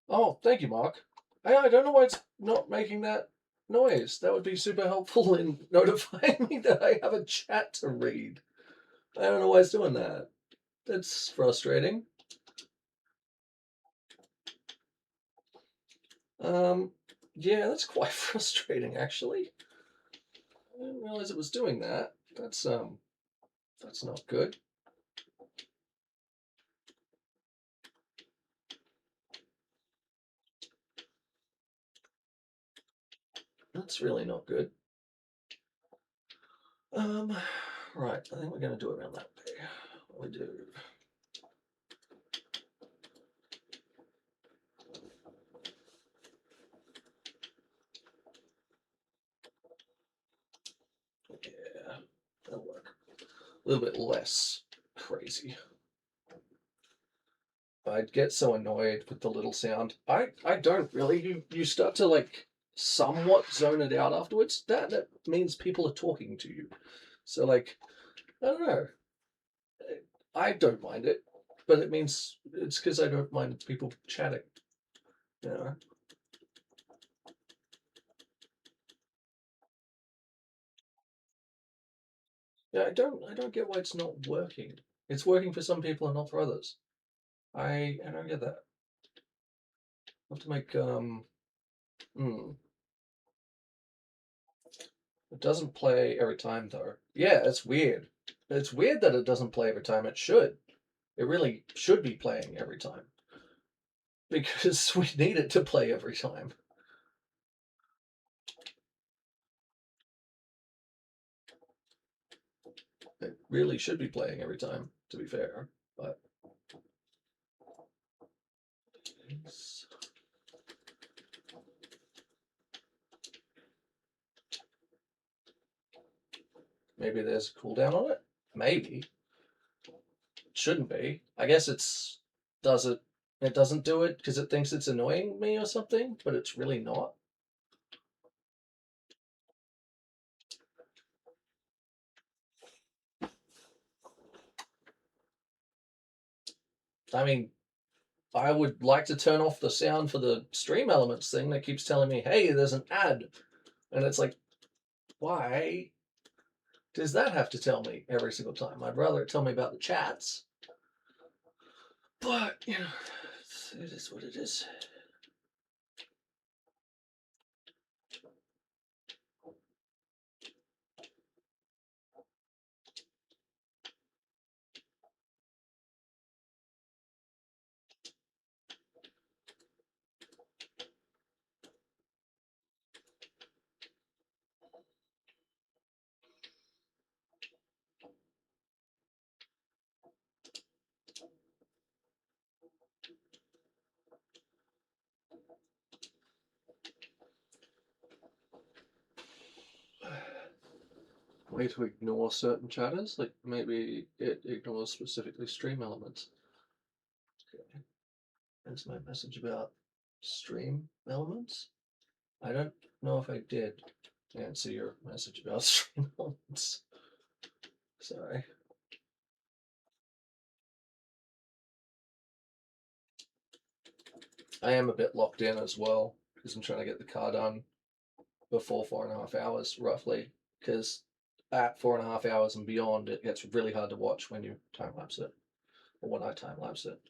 [SPEAKER 1] Oh, thank you, Mark. I don't know why it's not making that noise. That would be super helpful in notifying me that I have a chat to read. I don't know why it's doing that. That's frustrating. Yeah, that's quite frustrating actually. I didn't realize it was doing that. That's not good. That's really not good. Right, I think we're gonna do it around that way. What we do. Yeah, that'll work. A little bit less crazy. I'd get so annoyed with the little sound. I don't really. You start to like somewhat zone it out afterwards. That means people are talking to you. So like, I don't know. I don't mind it, but it means it's because I don't mind people chatting. You know. Yeah, I don't get why it's not working. It's working for some people and not for others. I don't get that. I have to make hmm. It doesn't play every time though. Yeah, it's weird. It's weird that it doesn't play every time. It should. It really should be playing every time because we need it to play every time. It really should be playing every time, to be fair. But maybe there's a cooldown on it. Maybe it shouldn't be. I guess does it. It doesn't do it because it thinks it's annoying me or something, but it's really not. I mean, I would like to turn off the sound for the stream elements thing that keeps telling me, hey, there's an ad. And it's like, why does that have to tell me every single time? I'd rather it tell me about the chats. But, it is what it is. Way to ignore certain chatters, like maybe it ignores specifically stream elements. Okay. There's my message about stream elements. I don't know if I did answer your message about stream elements. Sorry. I am a bit locked in as well because I'm trying to get the car done before 4.5 hours, roughly. Because at 4.5 hours and beyond, it gets really hard to watch when you time lapse it, or when I time lapse it.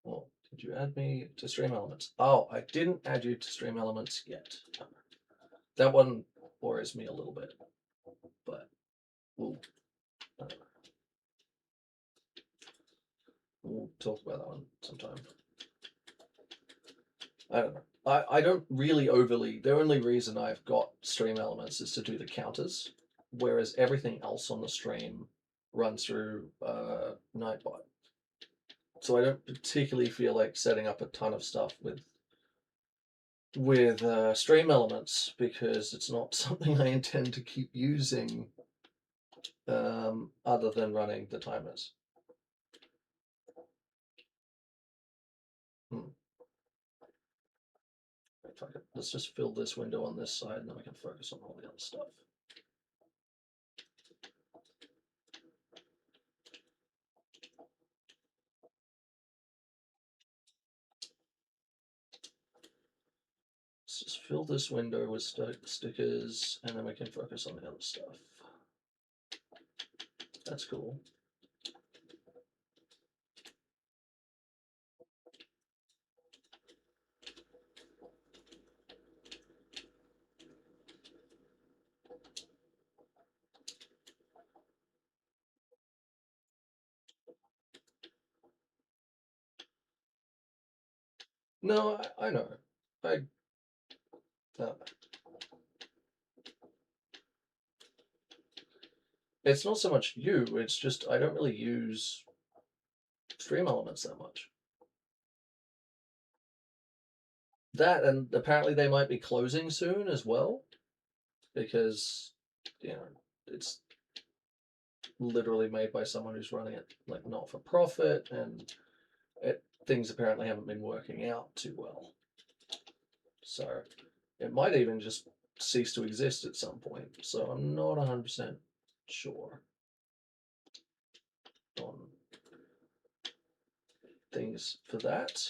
[SPEAKER 1] Well, did you add me to Stream Elements? Oh, I didn't add you to Stream Elements yet. That one worries me a little bit, but we'll, uh, we'll talk about that one sometime. I don't know. I don't really overly. The only reason I've got Stream Elements is to do the counters, whereas everything else on the stream runs through Nightbot. So I don't particularly feel like setting up a ton of stuff with with stream elements because it's not something I intend to keep using other than running the timers. Hmm. Let's just fill this window on this side and then we can focus on all the other stuff. Let's just fill this window with stickers and then we can focus on the other stuff. That's cool. No, I know. I uh, it's not so much you, it's just I don't really use stream elements that much. That and apparently they might be closing soon as well because you know it's literally made by someone who's running it like not for profit and things apparently haven't been working out too well. So it might even just cease to exist at some point. So I'm not 100% sure on things for that.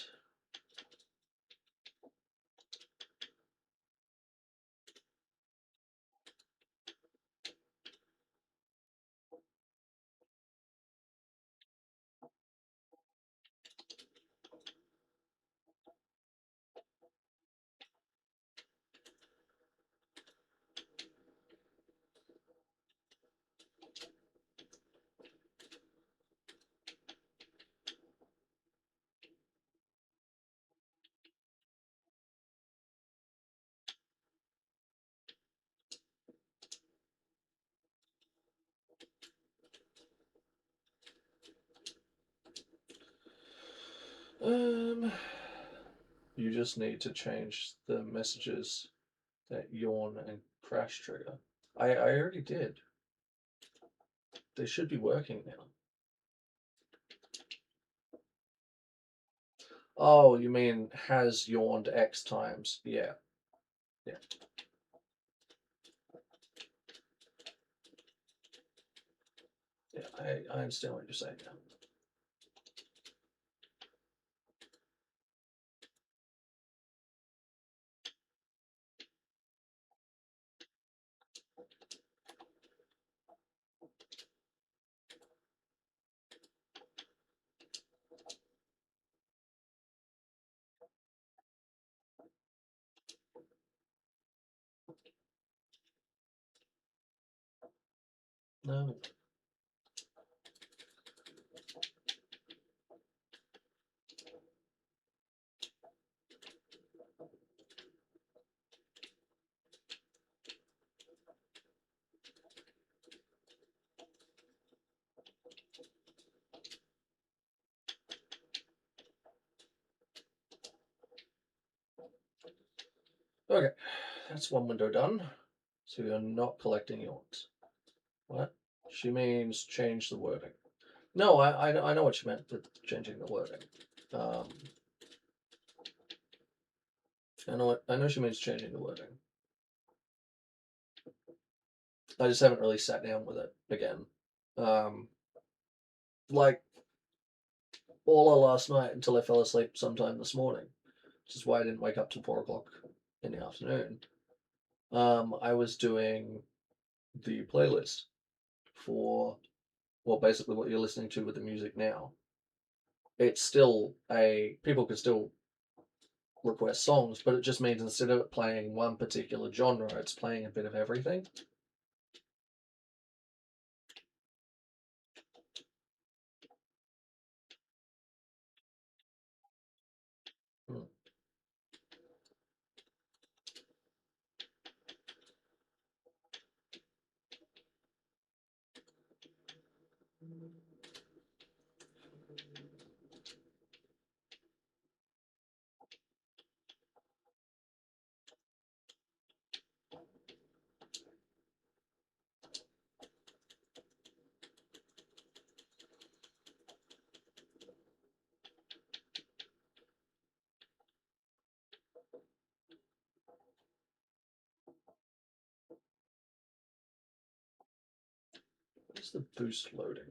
[SPEAKER 1] You just need to change the messages that yawn and crash trigger. I already did. They should be working now. Oh, you mean has yawned X times? Yeah. Yeah. Yeah, I understand what you're saying now. No. Okay, that's one window done. So you're not collecting yawns. What? She means change the wording. No, I know what she meant with changing the wording. Um, I know she means changing the wording. I just haven't really sat down with it again. Um, like all of last night until I fell asleep sometime this morning, which is why I didn't wake up till 4 o'clock in the afternoon. I was doing the playlist for well, basically what you're listening to with the music now. It's still people can still request songs, but it just means instead of it playing one particular genre, it's playing a bit of everything. Hmm. Where's the boost loading?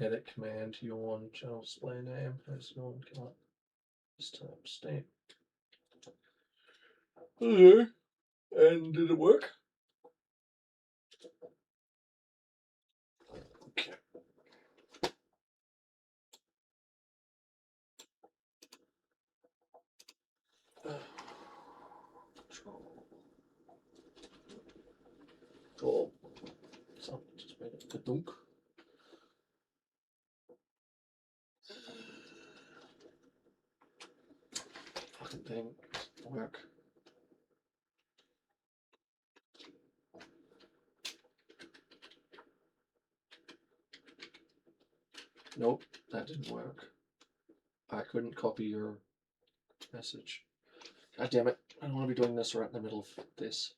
[SPEAKER 1] Edit command, yawn, channel display name, has yawn cut. This time state. Okay. And did it work? Okay. Oh, something just made it ka-dunk. Fucking thing doesn't work. Nope, that didn't work. I couldn't copy your message. God damn it. I don't want to be doing this right in the middle of this.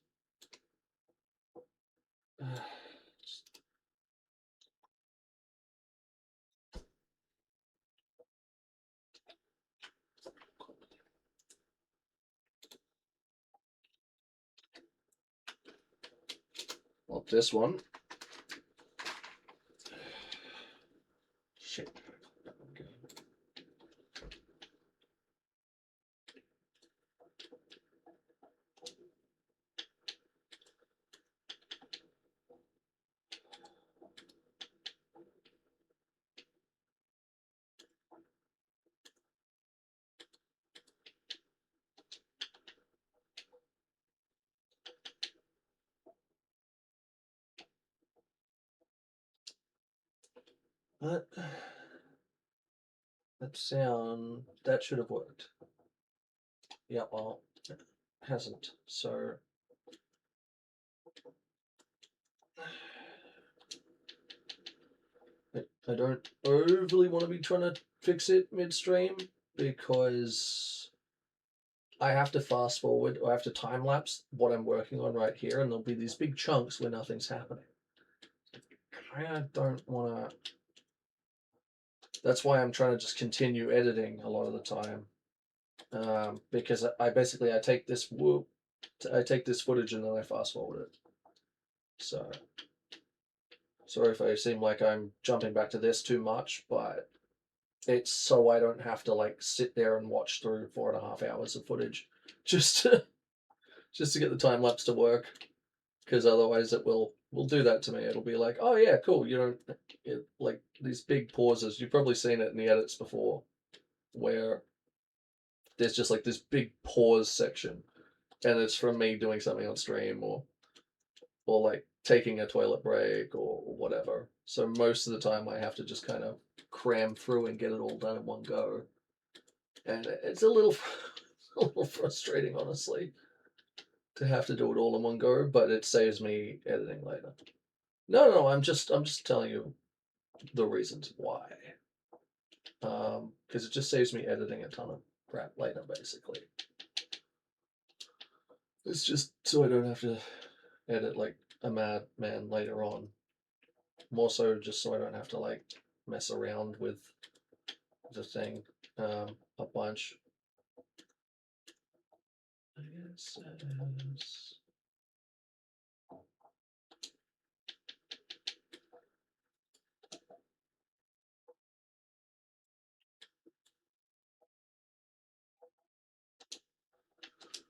[SPEAKER 1] Well, this one. Shit. But that should have worked. Yeah, well, it hasn't. So I don't overly want to be trying to fix it midstream because I have to fast forward or I have to time lapse what I'm working on right here, and there'll be these big chunks where nothing's happening. I don't want to. That's why I'm trying to just continue editing a lot of the time, because I basically take this footage and then I fast forward it. So sorry if I seem like I'm jumping back to this too much, but it's so I don't have to like sit there and watch through 4.5 hours of footage just to get the time lapse to work, because otherwise it will do that to me. It'll be like, oh yeah, cool. You don't like these big pauses. You've probably seen it in the edits before, where there's just like this big pause section, and it's from me doing something on stream or like taking a toilet break or whatever. So most of the time I have to just kind of cram through and get it all done in one go, and it's a little a little frustrating, honestly, to have to do it all in one go. But it saves me editing later. No, I'm just telling you the reasons why. Because it just saves me editing a ton of crap later, basically. It's just so I don't have to edit like a madman later on. More so just so I don't have to like mess around with the thing a bunch. I guess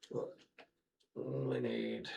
[SPEAKER 1] what we need.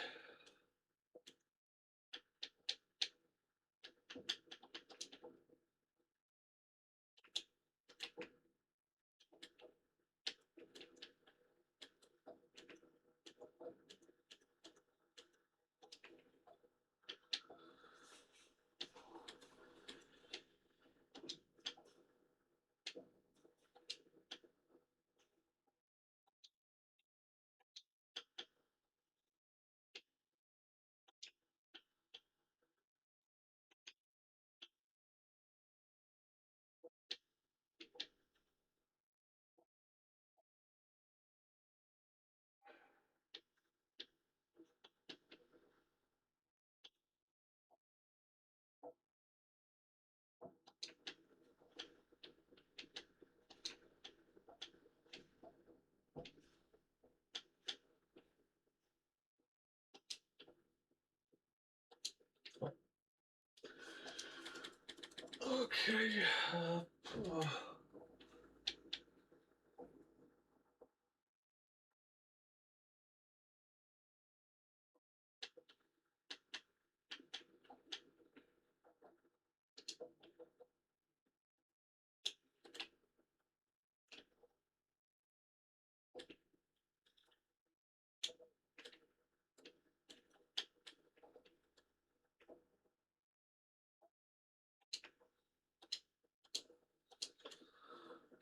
[SPEAKER 1] Okay.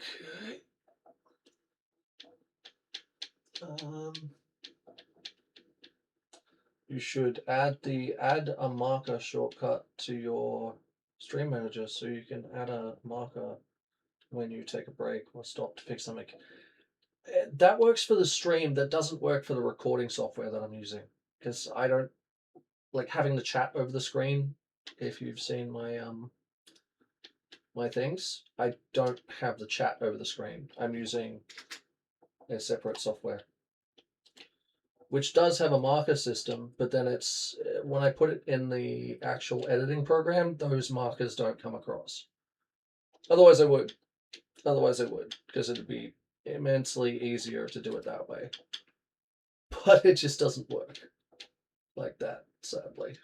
[SPEAKER 1] Okay. Um, you should add a marker shortcut to your stream manager so you can add a marker when you take a break or stop to fix something. That works for the stream. That doesn't work for the recording software that I'm using because I don't like having the chat over the screen. If you've seen my things, I don't have the chat over the screen. I'm using a separate software, which does have a marker system, but then it's when I put it in the actual editing program, those markers don't come across. Otherwise, I would. Otherwise, I would, because it'd be immensely easier to do it that way. But it just doesn't work like that, sadly.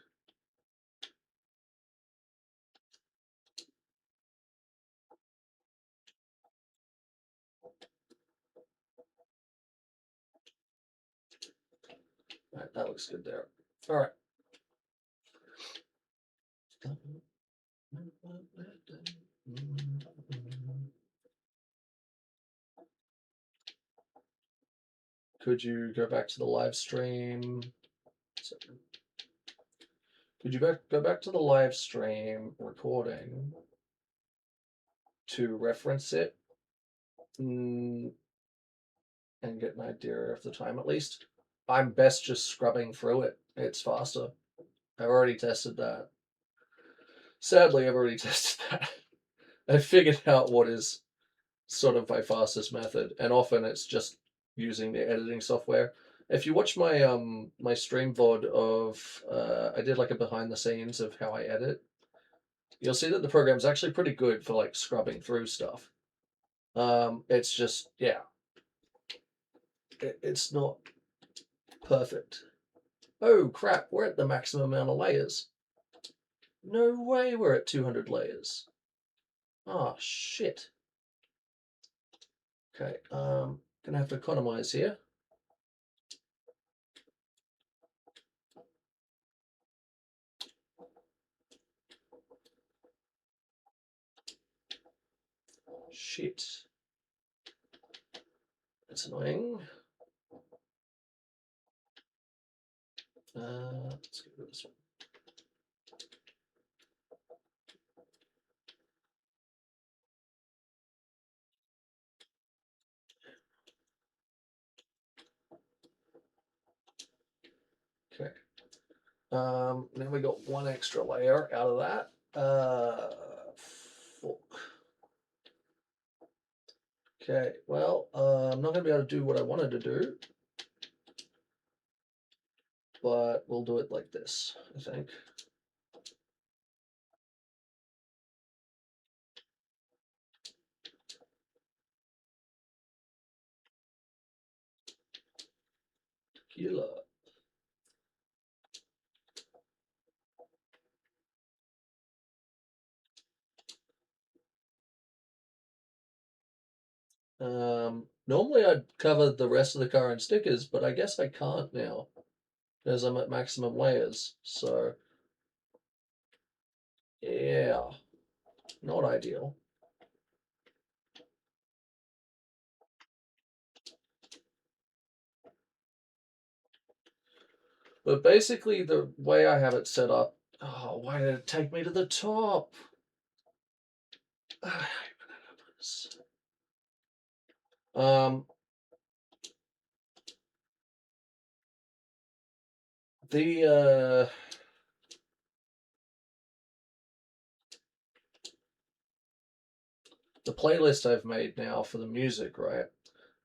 [SPEAKER 1] All right, that looks good there. All right. Could you go back to the live stream? Could you go back to the live stream recording to reference it and get an idea of the time at least? I'm best just scrubbing through it. It's faster. I've already tested that. Sadly, I've already tested that. I figured out what is sort of my fastest method, and often it's just using the editing software. If you watch my stream VOD of I did like a behind the scenes of how I edit, you'll see that the program's actually pretty good for like scrubbing through stuff. It's just it's not perfect. Oh crap, we're at the maximum amount of layers. No way we're at 200 layers. Ah, shit. Okay, gonna have to economize here. Shit. That's annoying. Let's get rid of this one. Okay. Then we got one extra layer out of that. Fuck. Okay, well, I'm not going to be able to do what I wanted to do, but we'll do it like this, I think. Tequila. Normally I'd cover the rest of the car in stickers, but I guess I can't now because I'm at maximum layers. So, yeah, not ideal. But basically, the way I have it set up. Oh, why did it take me to the top? Um, the playlist I've made now for the music, right?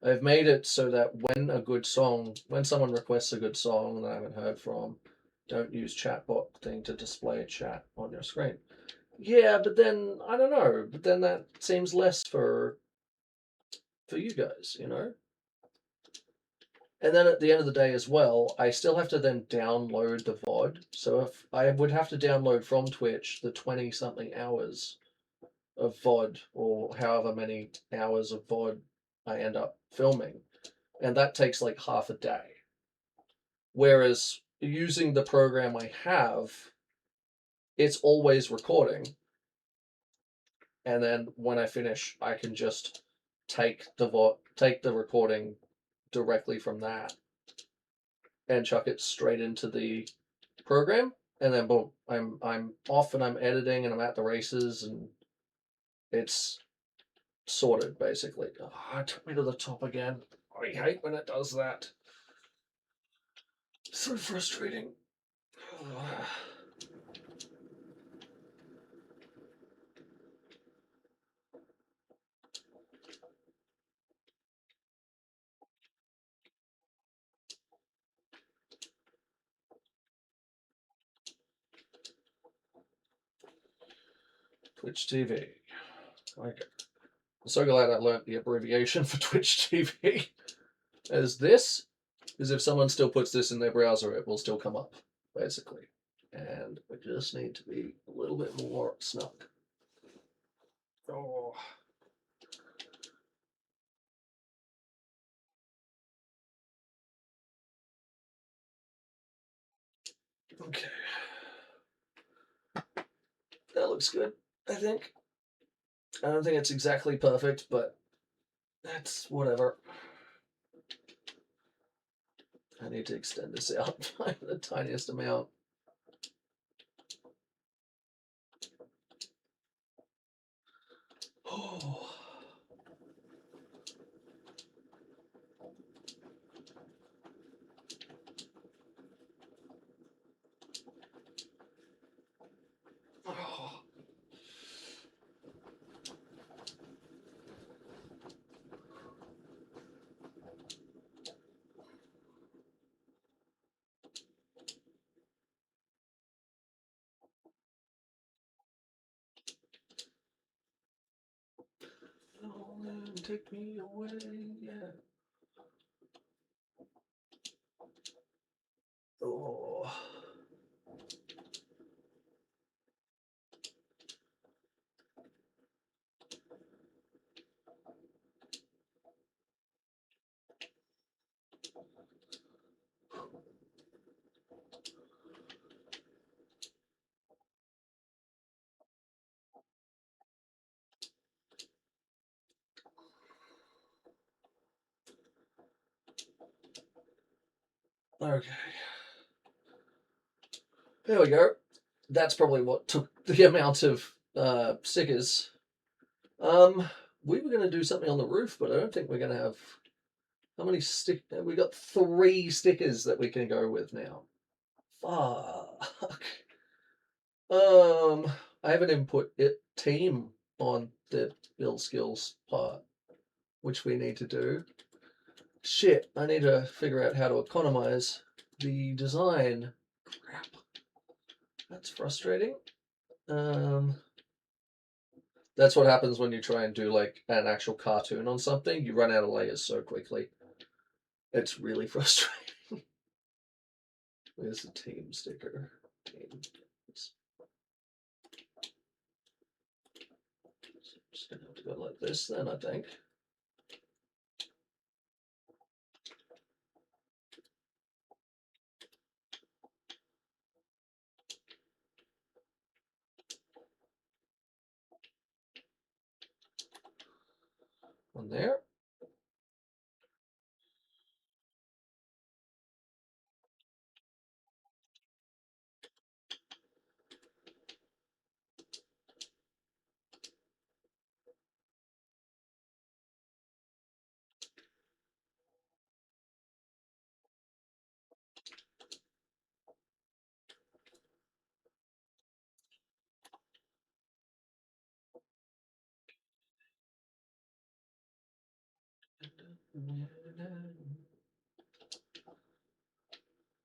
[SPEAKER 1] I've made it so that when someone requests a good song that I haven't heard from, don't use chatbot thing to display a chat on your screen. Yeah, but then I don't know. But then that seems less for you guys, you know. And then at the end of the day as well, I still have to then download the VOD. So if I would have to download from Twitch the 20 something hours of VOD or however many hours of VOD I end up filming. And that takes like half a day. Whereas using the program I have, it's always recording. And then when I finish, I can just take the recording directly from that and chuck it straight into the program, and then boom, I'm off and I'm editing and I'm at the races and it's sorted basically. Oh, it took me to the top again. I hate when it does that. So frustrating. Twitch TV. Okay. I'm so glad I learnt the abbreviation for Twitch TV. As this is if someone still puts this in their browser, it will still come up, basically. And we just need to be a little bit more snug. Oh. Okay. That looks good, I think. I don't think it's exactly perfect, but that's whatever. I need to extend this out by the tiniest amount. Oh. Oh. Take me away, yeah. Oh. Okay. There we go. That's probably what took the amount of stickers. Um, we were going to do something on the roof, but I don't think we're going to have. How many stick? We got 3 stickers that we can go with now. Fuck. I have an input team on the build skills part, which we need to do. Shit, I need to figure out how to economize the design. Crap. That's frustrating. That's what happens when you try and do like an actual cartoon on something. You run out of layers so quickly. It's really frustrating. Where's the team sticker? Team. Just gonna have to go like this then, I think. One there.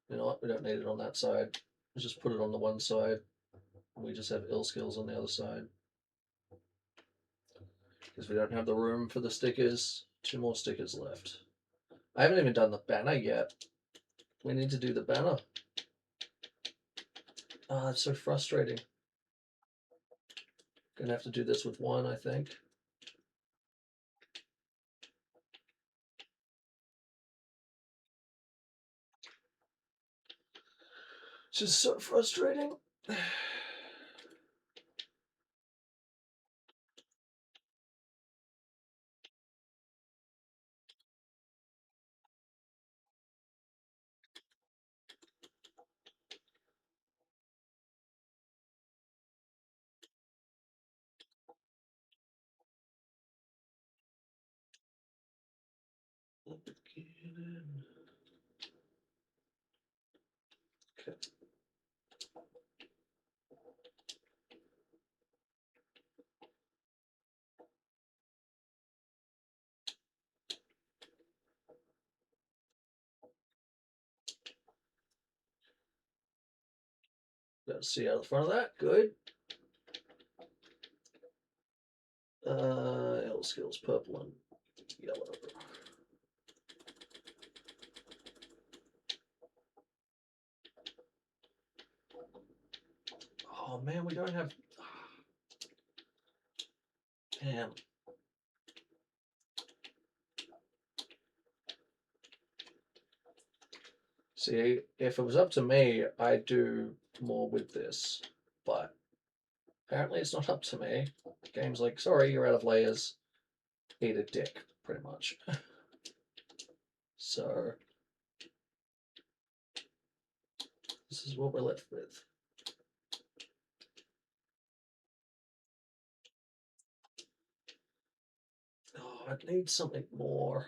[SPEAKER 1] You know what? We don't need it on that side. Let's just put it on the one side. We just have ill skills on the other side. Because we don't have the room for the stickers. 2 more stickers left. I haven't even done the banner yet. We need to do the banner. Ah, that's so frustrating. Gonna have to do this with 1, I think. It's just so frustrating. Okay. Let's see out the front of that. Good. L skills, purple and yellow. Oh man, we don't have. Damn. See, if it was up to me, I'd do more with this, but apparently it's not up to me. The game's like, sorry, you're out of layers. Eat a dick, pretty much. So this is what we're left with. Oh, I'd need something more.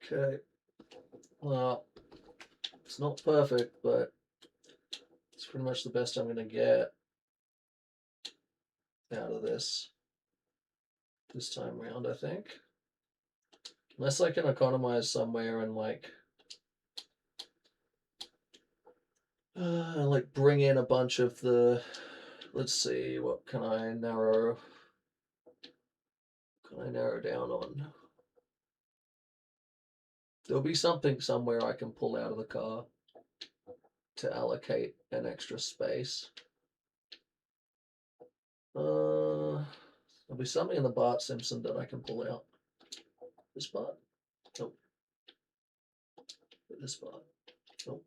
[SPEAKER 1] Okay. Well, it's not perfect, but it's pretty much the best I'm going to get out of this time around, I think. Unless I can economize somewhere and like bring in a bunch of the. Let's see, what can I narrow? Can I narrow down on? There'll be something somewhere I can pull out of the car to allocate an extra space. There'll be something in the Bart Simpson that I can pull out. This part? Nope. This part? Nope.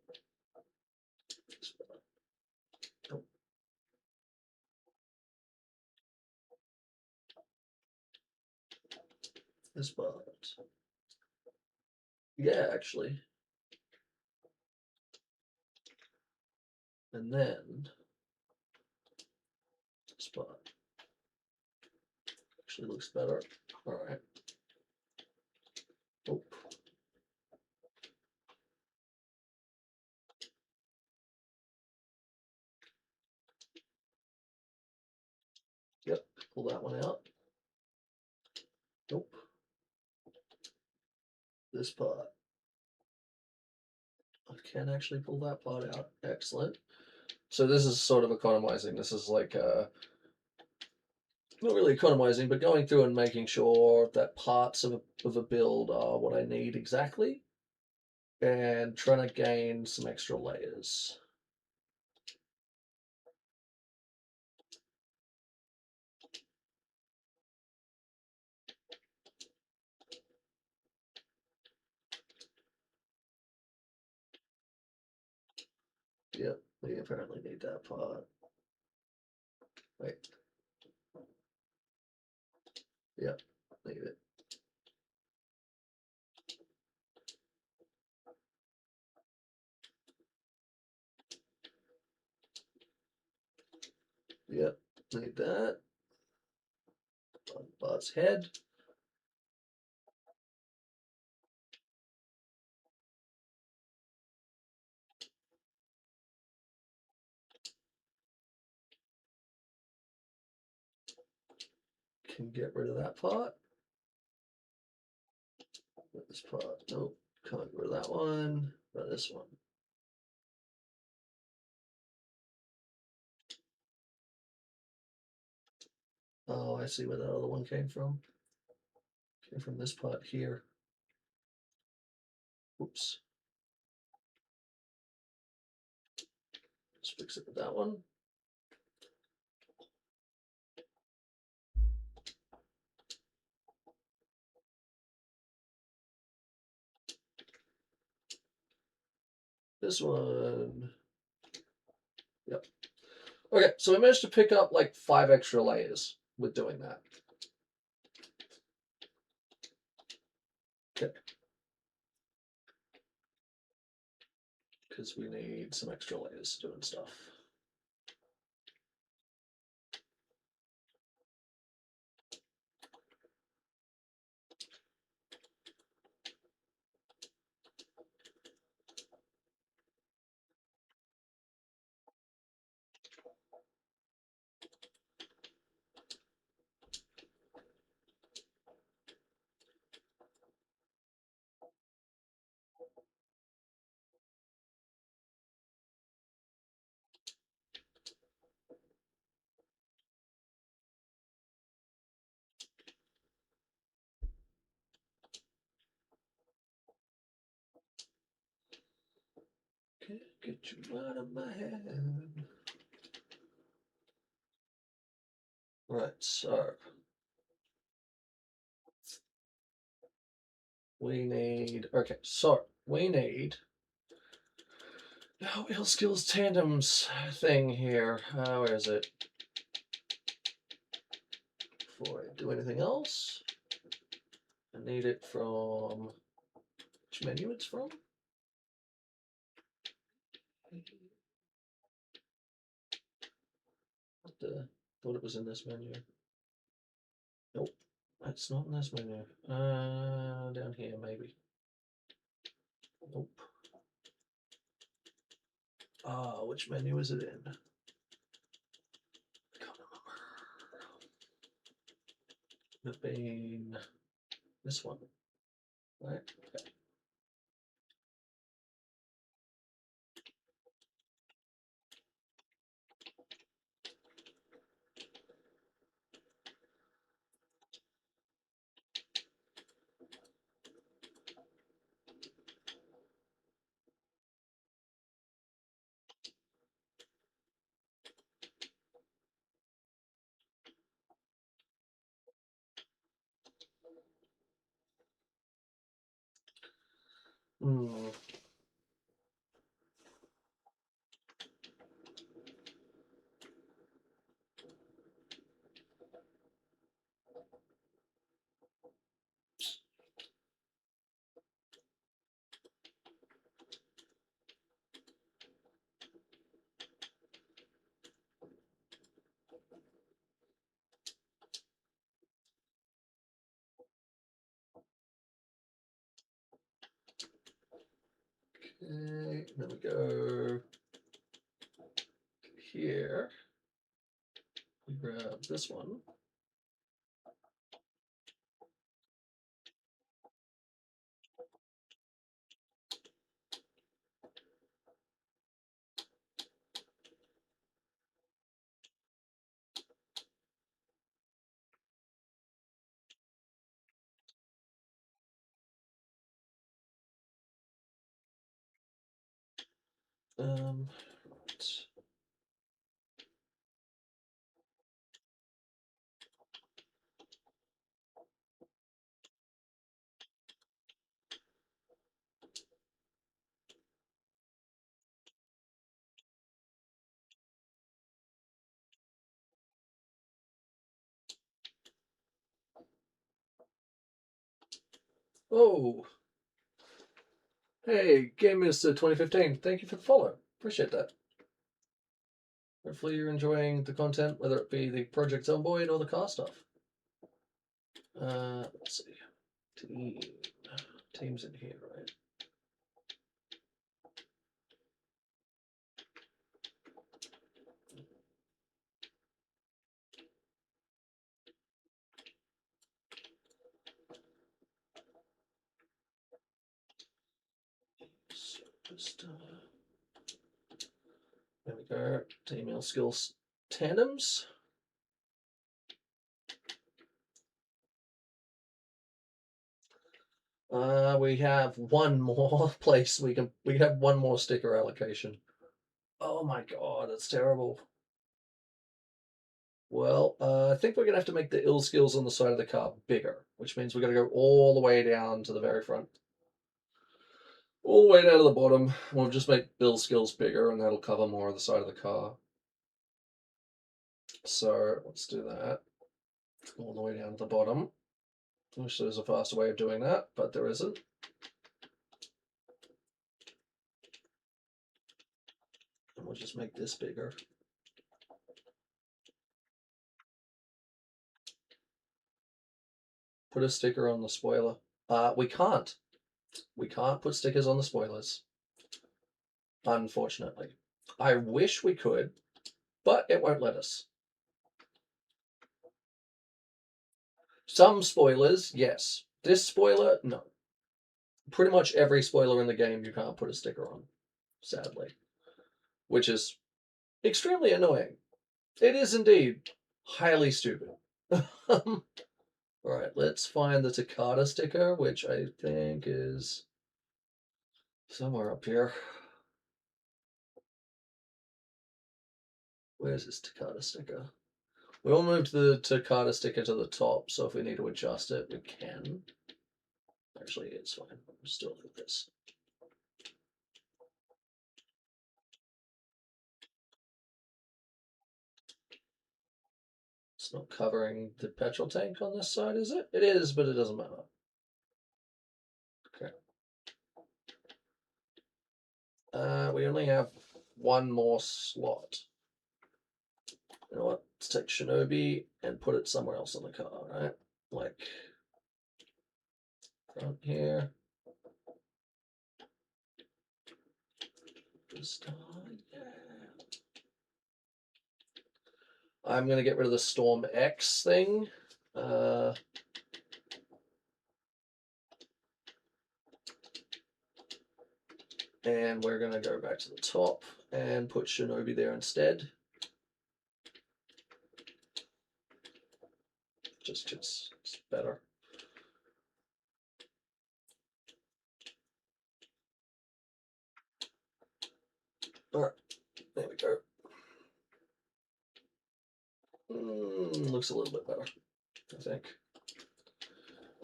[SPEAKER 1] This part? Nope. This part? Yeah, actually. And then spot. Actually looks better. All right. Oh. Yep, pull that one out. Nope. This part. I can actually pull that part out. Excellent. So this is sort of economizing. This is like not really economizing, but going through and making sure that parts of a build are what I need exactly, and trying to gain some extra layers. Yep, we apparently need that part. Wait. Yep, need it. Yep, need that. Bart's head. Can get rid of that part. This part. Nope, can't get rid of that one. But this one. Oh, I see where that other one came from. Came from this part here. Oops. Let's fix it with that one. This one. Yep. Okay, so I managed to pick up like 5 extra layers with doing that. Okay. Because we need some extra layers doing stuff. Can't get you out of my head. Right, so we need, okay, so we need wheel skills tandems thing here. Where is it? Before I do anything else, I need it from which menu it's from. Thought it was in this menu. Nope, it's not in this menu. Down here maybe. Nope. Which menu is it in? Can't remember. Would have been this one, right? Okay. Hmm. go here. We grab this one. Right. Oh, hey, Game Minister 2015. Thank you for the follow. Appreciate that. Hopefully you're enjoying the content, whether it be the Project Zomboid or the car stuff. Let's see. Team's in here, right? There we go. Team meal skills tandems. We have one more place we have one more sticker allocation. Oh my god, that's terrible. Well, I think we're gonna have to make the ill skills on the side of the car bigger, which means we're gonna go all the way down to the very front. All the way down to the bottom. We'll just make ill skills bigger and that'll cover more of the side of the car. So let's do that. All the way down to the bottom. I wish there was a faster way of doing that, but there isn't. And we'll just make this bigger. Put a sticker on the spoiler. We can't. We can't put stickers on the spoilers. Unfortunately. I wish we could, but it won't let us. Some spoilers, yes. This spoiler, no. Pretty much every spoiler in the game you can't put a sticker on, sadly. Which is extremely annoying. It is indeed highly stupid. Alright, let's find the Takata sticker, which I think is somewhere up here. Where's this Takata sticker? We will move the Takata sticker to the top, so if we need to adjust it, we can. Actually, it's fine. We'll still do this. It's not covering the petrol tank on this side, is it? It is, but it doesn't matter. Okay. We only have one more slot. You know what? Let's take Shinobi and put it somewhere else on the car, right? Like front here. This time, yeah. I'm gonna get rid of the Storm X thing. And we're gonna go back to the top and put Shinobi there instead. Just because it's better. Alright, there we go. Looks a little bit better, I think.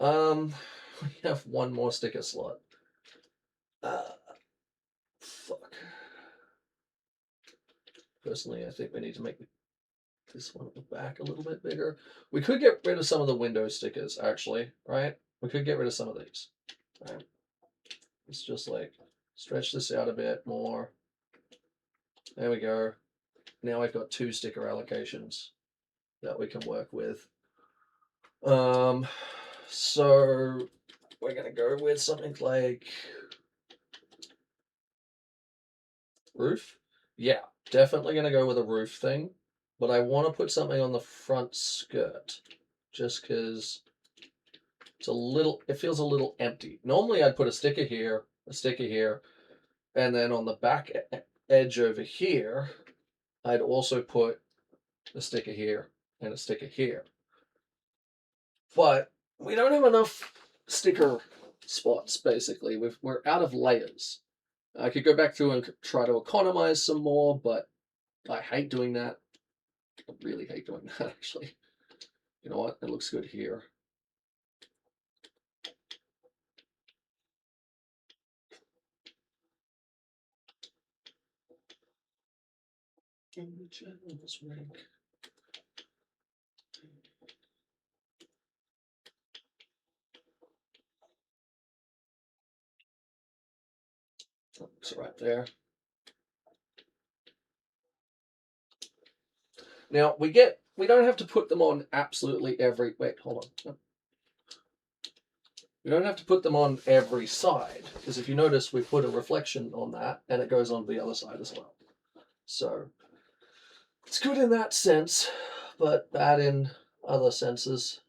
[SPEAKER 1] We have one more sticker slot. Fuck. Personally, I think we need to make this one at the back a little bit bigger. We could get rid of some of the window stickers, actually, right? We could get rid of some of these, right? It's just like stretch this out a bit more. There we go. Now I've got two sticker allocations that we can work with. So we're gonna go with something like Roof? Yeah, definitely going to go with a roof thing, but I want to put something on the front skirt just because it feels a little empty. Normally I'd put a sticker here, and then on the back edge over here, I'd also put a sticker here and a sticker here. But we don't have enough sticker spots, basically. We're out of layers. I could go back through and try to economize some more, but I hate doing that. I really hate doing that, actually. You know what? It looks good here. Looks right there. Now we don't have to put them on absolutely every. Wait, hold on. We don't have to put them on every side because if you notice, we put a reflection on that, and it goes on the other side as well. So it's good in that sense, but bad in other senses.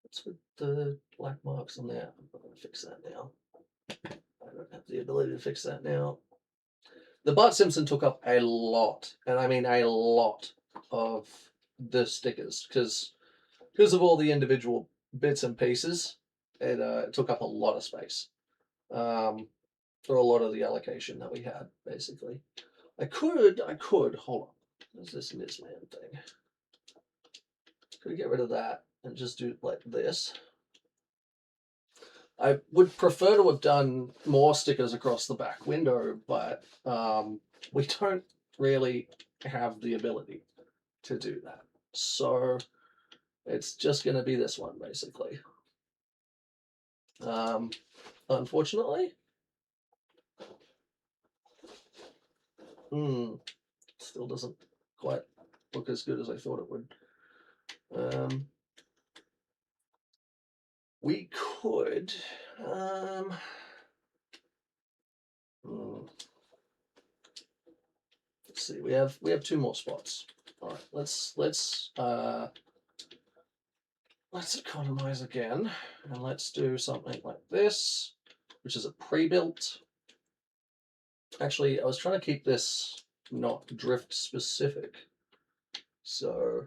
[SPEAKER 1] What's with the black marks on there? I'm not going to fix that now. I don't have the ability to fix that now. The Bart Simpson took up a lot, and I mean a lot, of the stickers because of all the individual bits and pieces. It took up a lot of space for a lot of the allocation that we had, basically. I could hold on. There's this Ms. Man thing. Could get rid of that and just do it like this. I would prefer to have done more stickers across the back window, but we don't really have the ability to do that. So it's just going to be this one, basically. Unfortunately. Still doesn't quite look as good as I thought it would. We could. Let's see. We have two more spots. All right. Let's economize again, and let's do something like this, which is a pre-built. Actually, I was trying to keep this not drift specific, so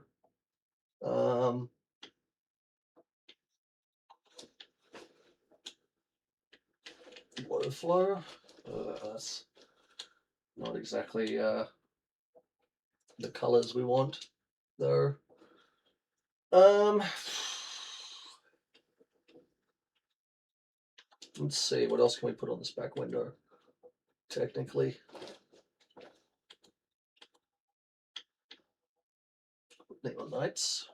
[SPEAKER 1] water flow. That's not exactly the colors we want, though. Let's see, what else can we put on this back window? Technically, neon lights.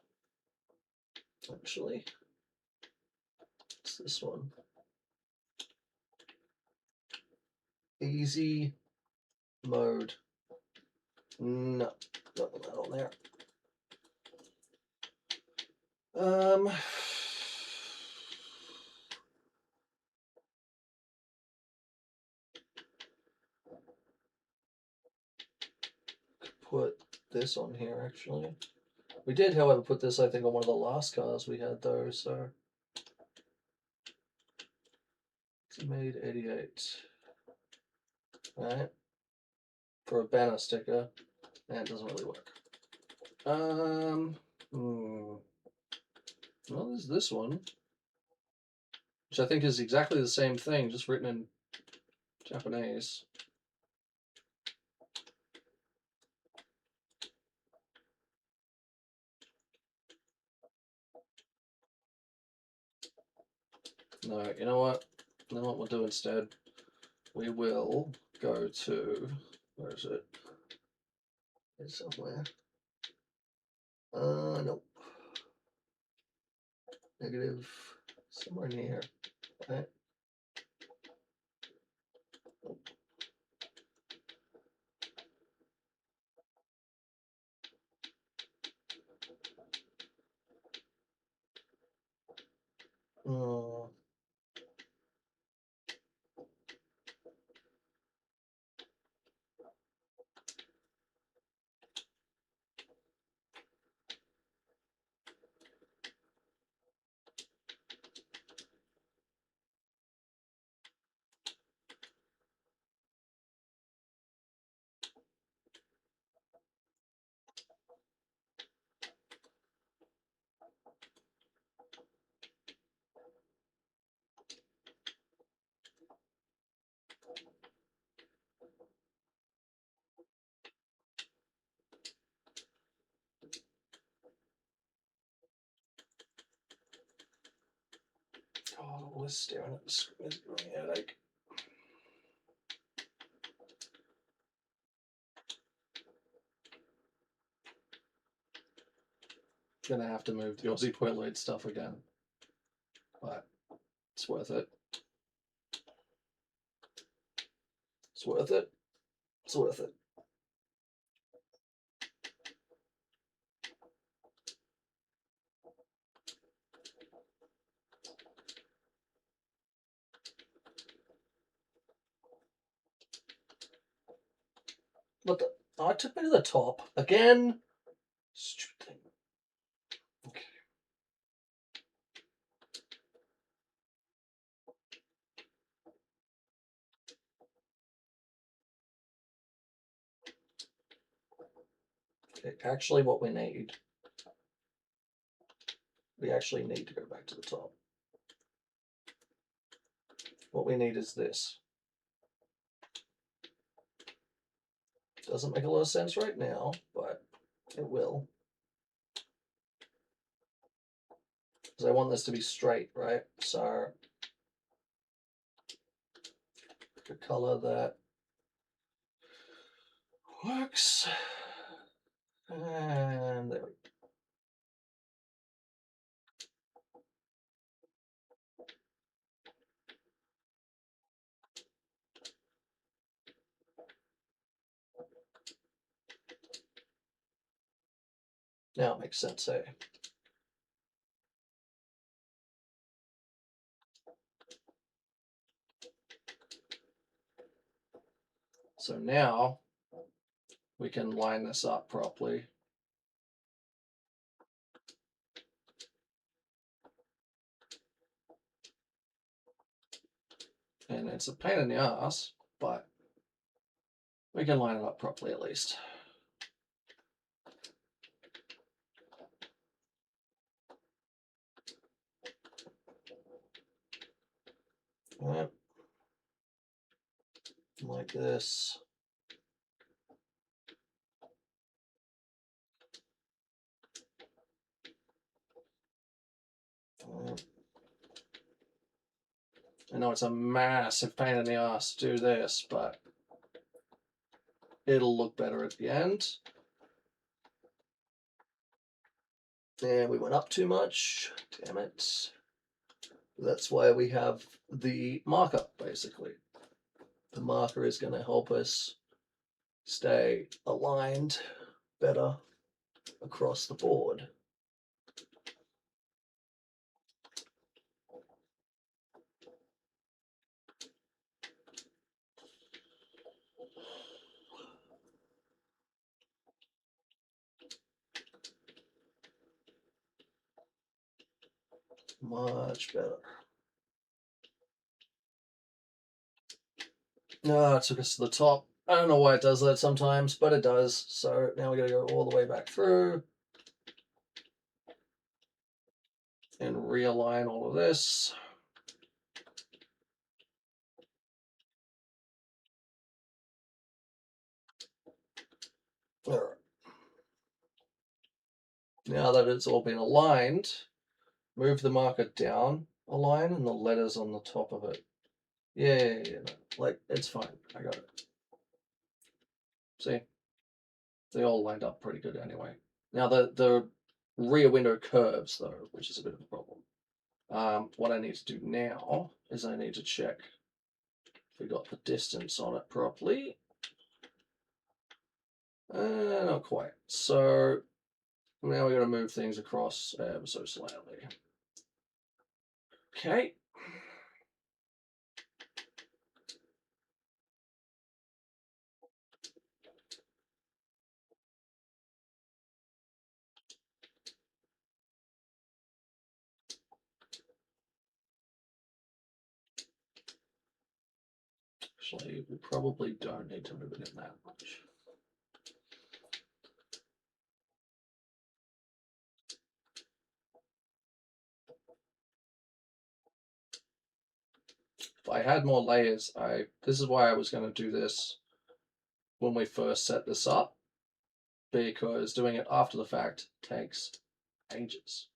[SPEAKER 1] Actually, it's this one. Easy mode. No, not that on there. Put this on here, actually. We did, however, put this, I think, on one of the last cars we had, though, so. It's made 88. Alright. For a banner sticker, and it doesn't really work. Well, there's this one, which I think is exactly the same thing, just written in Japanese. No, you know what? You know what we'll do instead? We will go to, where is it? It's somewhere. Nope. Negative, somewhere in here. Okay. Uh, Always staring at the screen is giving me a headache. Gonna have to move the Aussie Poiloid stuff again, but it's worth it. It's worth it. It's worth it. But oh, it took me to the top again. Stupid thing. Okay. Okay, actually what we actually need to go back to the top. What we need is this. Doesn't make a lot of sense right now, but it will. Because I want this to be straight, right? So the color that works. And there we go. Now it makes sense, eh? So now we can line this up properly. And it's a pain in the ass, but we can line it up properly at least. Right. Like this. I know it's a massive pain in the ass to do this, but it'll look better at the end. And we went up too much. Damn it. That's why we have the marker, basically. The marker is going to help us stay aligned better across the board. Much better. No, it took us to the top. I don't know why it does that sometimes, but it does. So now we got to go all the way back through and realign all of this. All right. Now that it's all been aligned, move the marker down a line and the letters on the top of it. Yeah. No. Like, it's fine. I got it. See? They all lined up pretty good anyway. Now the rear window curves though, which is a bit of a problem. What I need to do now is I need to check if we got the distance on it properly. Not quite. So now we got to move things across ever so slightly. Okay. Actually, we probably don't need to move it in that much. If I had more layers, this is why I was going to do this when we first set this up, because doing it after the fact takes ages.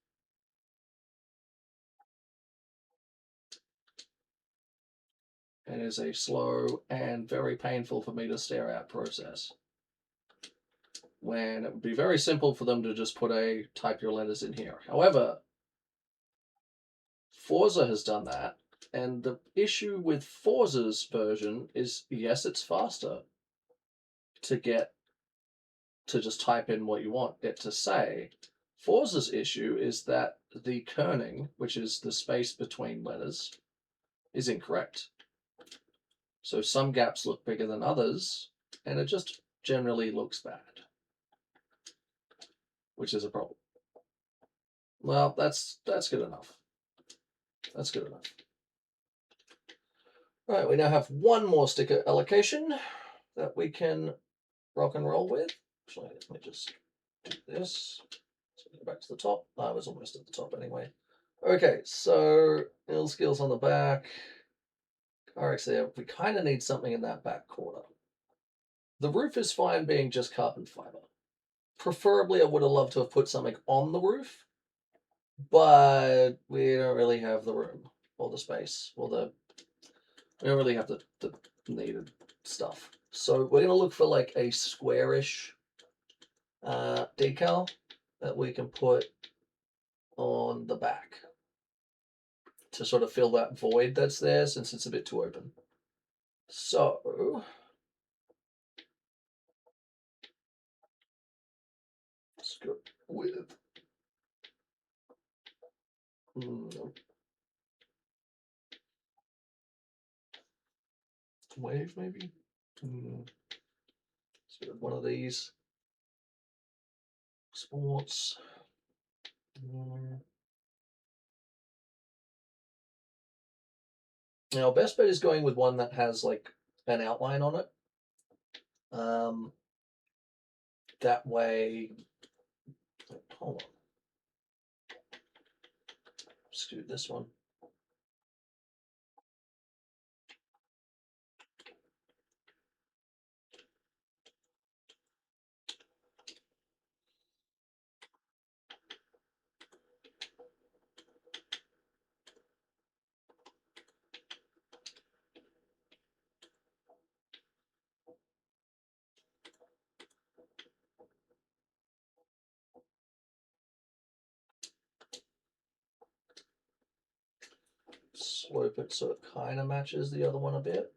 [SPEAKER 1] and is a slow and very painful for me to stare at process. When it would be very simple for them to just put a type your letters in here. However, Forza has done that, and the issue with Forza's version is yes, it's faster to get to just type in what you want it to say. Forza's issue is that the kerning, which is the space between letters, is incorrect. So some gaps look bigger than others, and it just generally looks bad, which is a problem. Well, that's good enough. That's good enough. All right, we now have one more sticker allocation that we can rock and roll with. Actually, let me just do this. So go back to the top. I was almost at the top anyway. Okay, so ill skills on the back. RX there. We kind of need something in that back corner. The roof is fine being just carbon fiber. Preferably, I would have loved to have put something on the roof, but we don't really have the room or the space or we don't really have the needed stuff. So we're going to look for like a squarish decal that we can put on the back to sort of fill that void that's there since it's a bit too open. So let's go with wave maybe. Let's go with one of these sports. Now, best bet is going with one that has like an outline on it. That way, hold on. Let's do this one. Slope it so it kind of matches the other one a bit.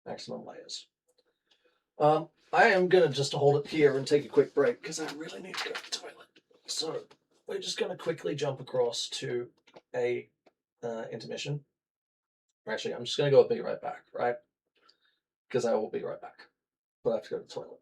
[SPEAKER 1] Maximum layers. I am going to just hold it here and take a quick break because I really need to go to the toilet. So we're just going to quickly jump across to a intermission. Actually, I'm just going to go be right back, right? Because I will be right back. But I have to go to the toilet.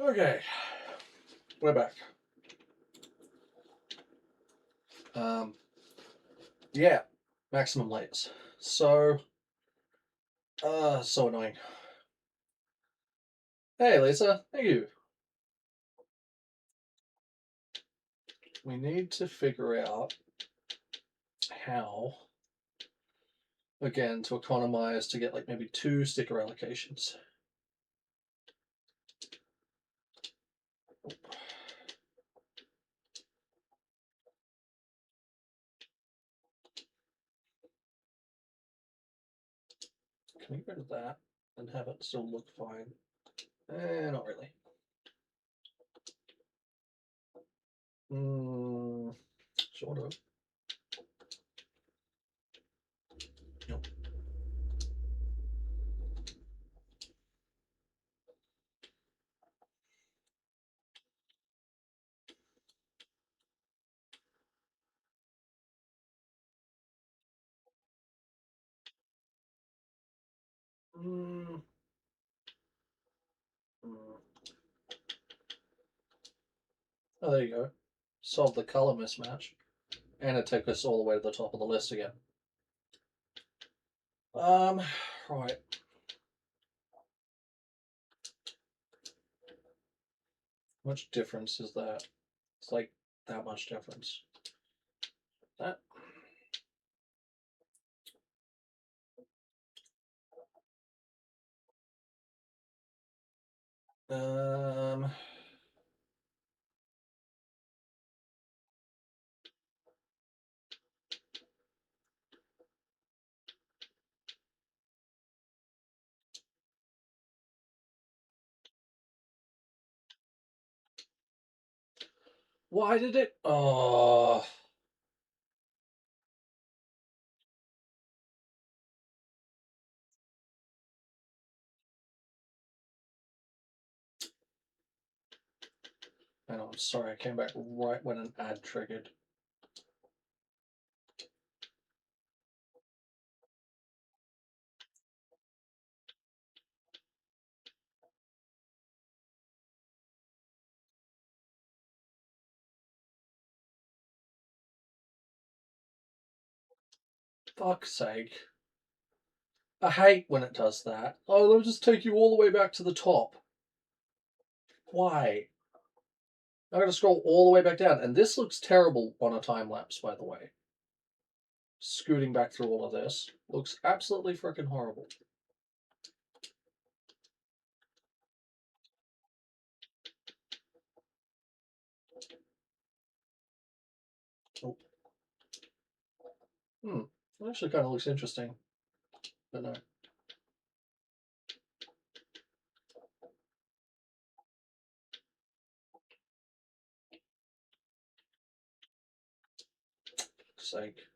[SPEAKER 1] Okay, we're back. Yeah, maximum layers. So annoying. Hey Lisa, thank you. We need to figure out how, again, to economize to get like maybe 2 sticker allocations. Can we get rid of that and have it still look fine? Not really. Sort of. Nope. Mm, mm. Oh, there you go. Solve the color mismatch. And it took us all the way to the top of the list again. Right. How much difference is that? It's like that much difference. That. Um. Why did it? Oh. I know, I'm sorry, I came back right when an ad triggered. Fuck's sake. I hate when it does that. Oh, let me just take you all the way back to the top. Why? I gotta scroll all the way back down, and this looks terrible on a time lapse, by the way. Scooting back through all of this looks absolutely freaking horrible. Oh. It actually kind of looks interesting, but no. For sake.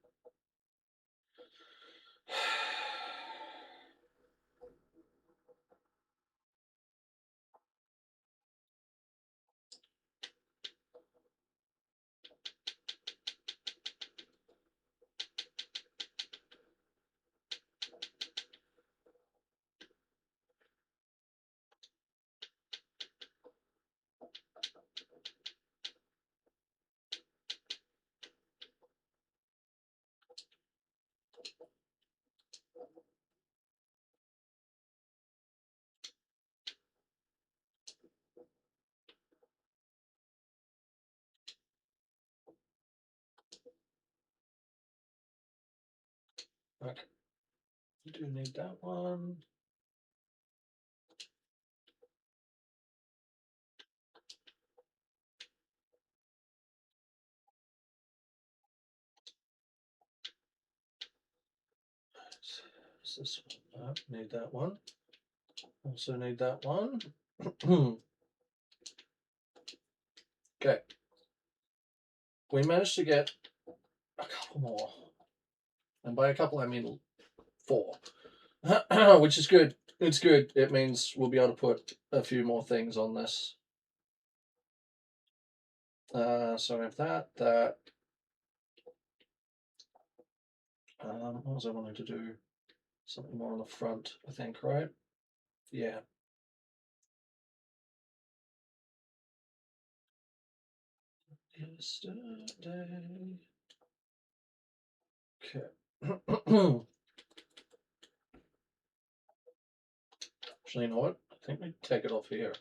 [SPEAKER 1] Okay. You do need that one. What's this one? Need that one. Also need that one. Okay. We managed to get a couple more. And by a couple, I mean 4. Which is good. It's good. It means we'll be able to put a few more things on this. So I have that. What was I wanting to do? Something more on the front, I think, right? Yeah. yesterday. Okay. Actually, you know what? I think we take it off here.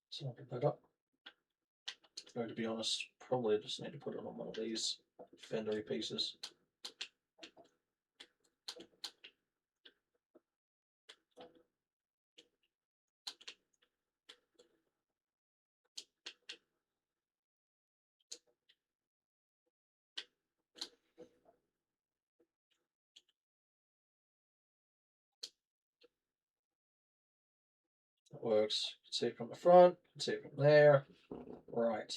[SPEAKER 1] So I'll get that up. Though, to be honest, probably just need to put it on one of these fendery pieces. That works. You can see it from the front, you can see it from there. Right.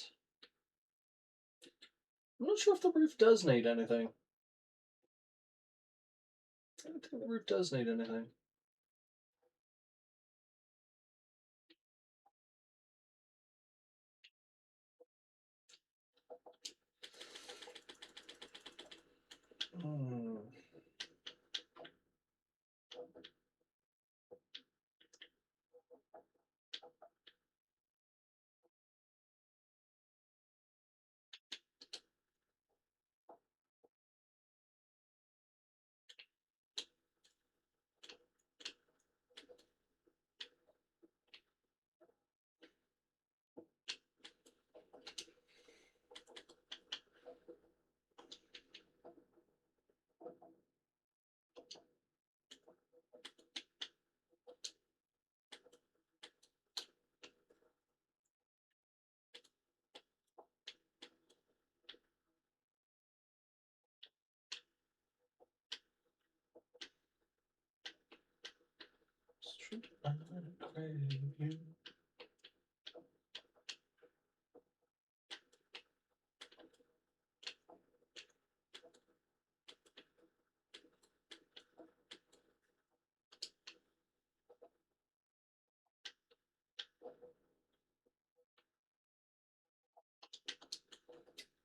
[SPEAKER 1] I'm not sure if the roof does need anything. I don't think the roof does need anything. Hmm. Should I crave you?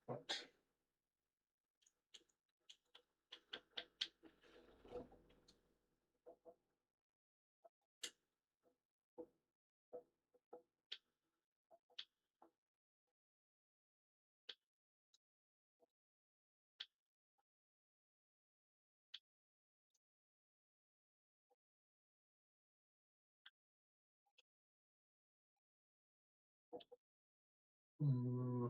[SPEAKER 1] Right. Hmm.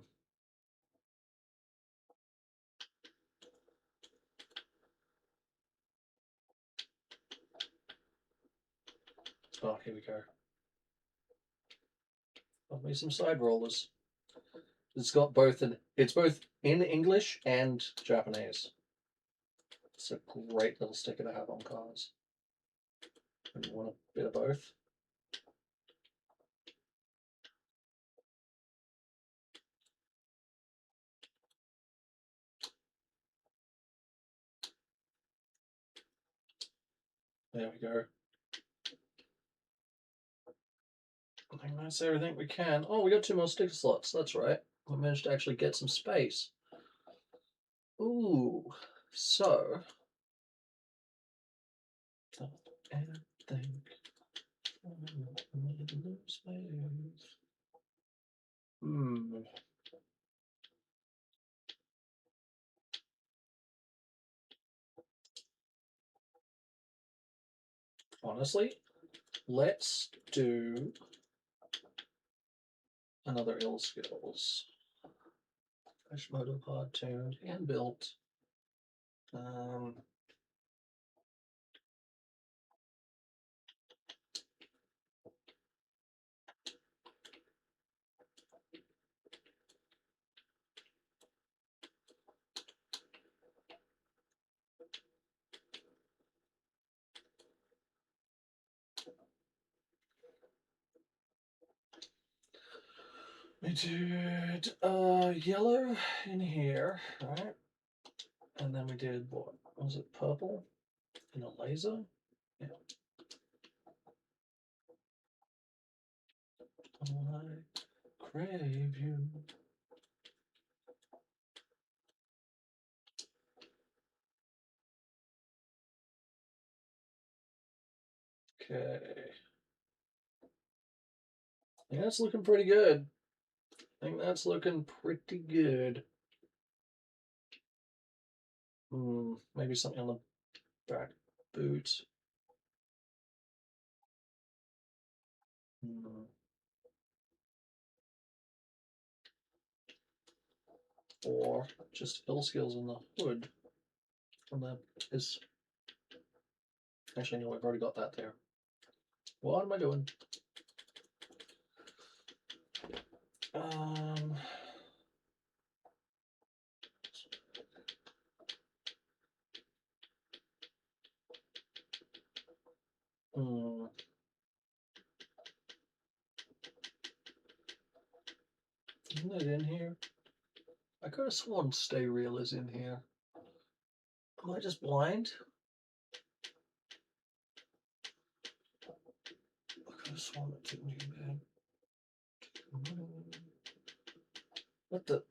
[SPEAKER 1] Oh, here we go. Love me some side rollers. It's both in English and Japanese. It's a great little sticker to have on cars. And you want a bit of both. There we go. I think that's everything we can. Oh, we got 2 more sticker slots. That's right. We managed to actually get some space. Ooh. So. And think. Honestly, let's do another ill skills. Fresh motive, hard tuned, and built. We did yellow in here, right? And then we did what? Was it purple in a laser? Yeah. I crave you. Okay. Yeah, that's looking pretty good. I think that's looking pretty good. Maybe something on the back boot. Or just ill skills on the hood. On the is actually no, I've already got that there. What am I doing? Um hmm. Isn't it in here? I could have sworn Stay Real is in here. Am I just blind? I could have sworn it didn't in there. What the?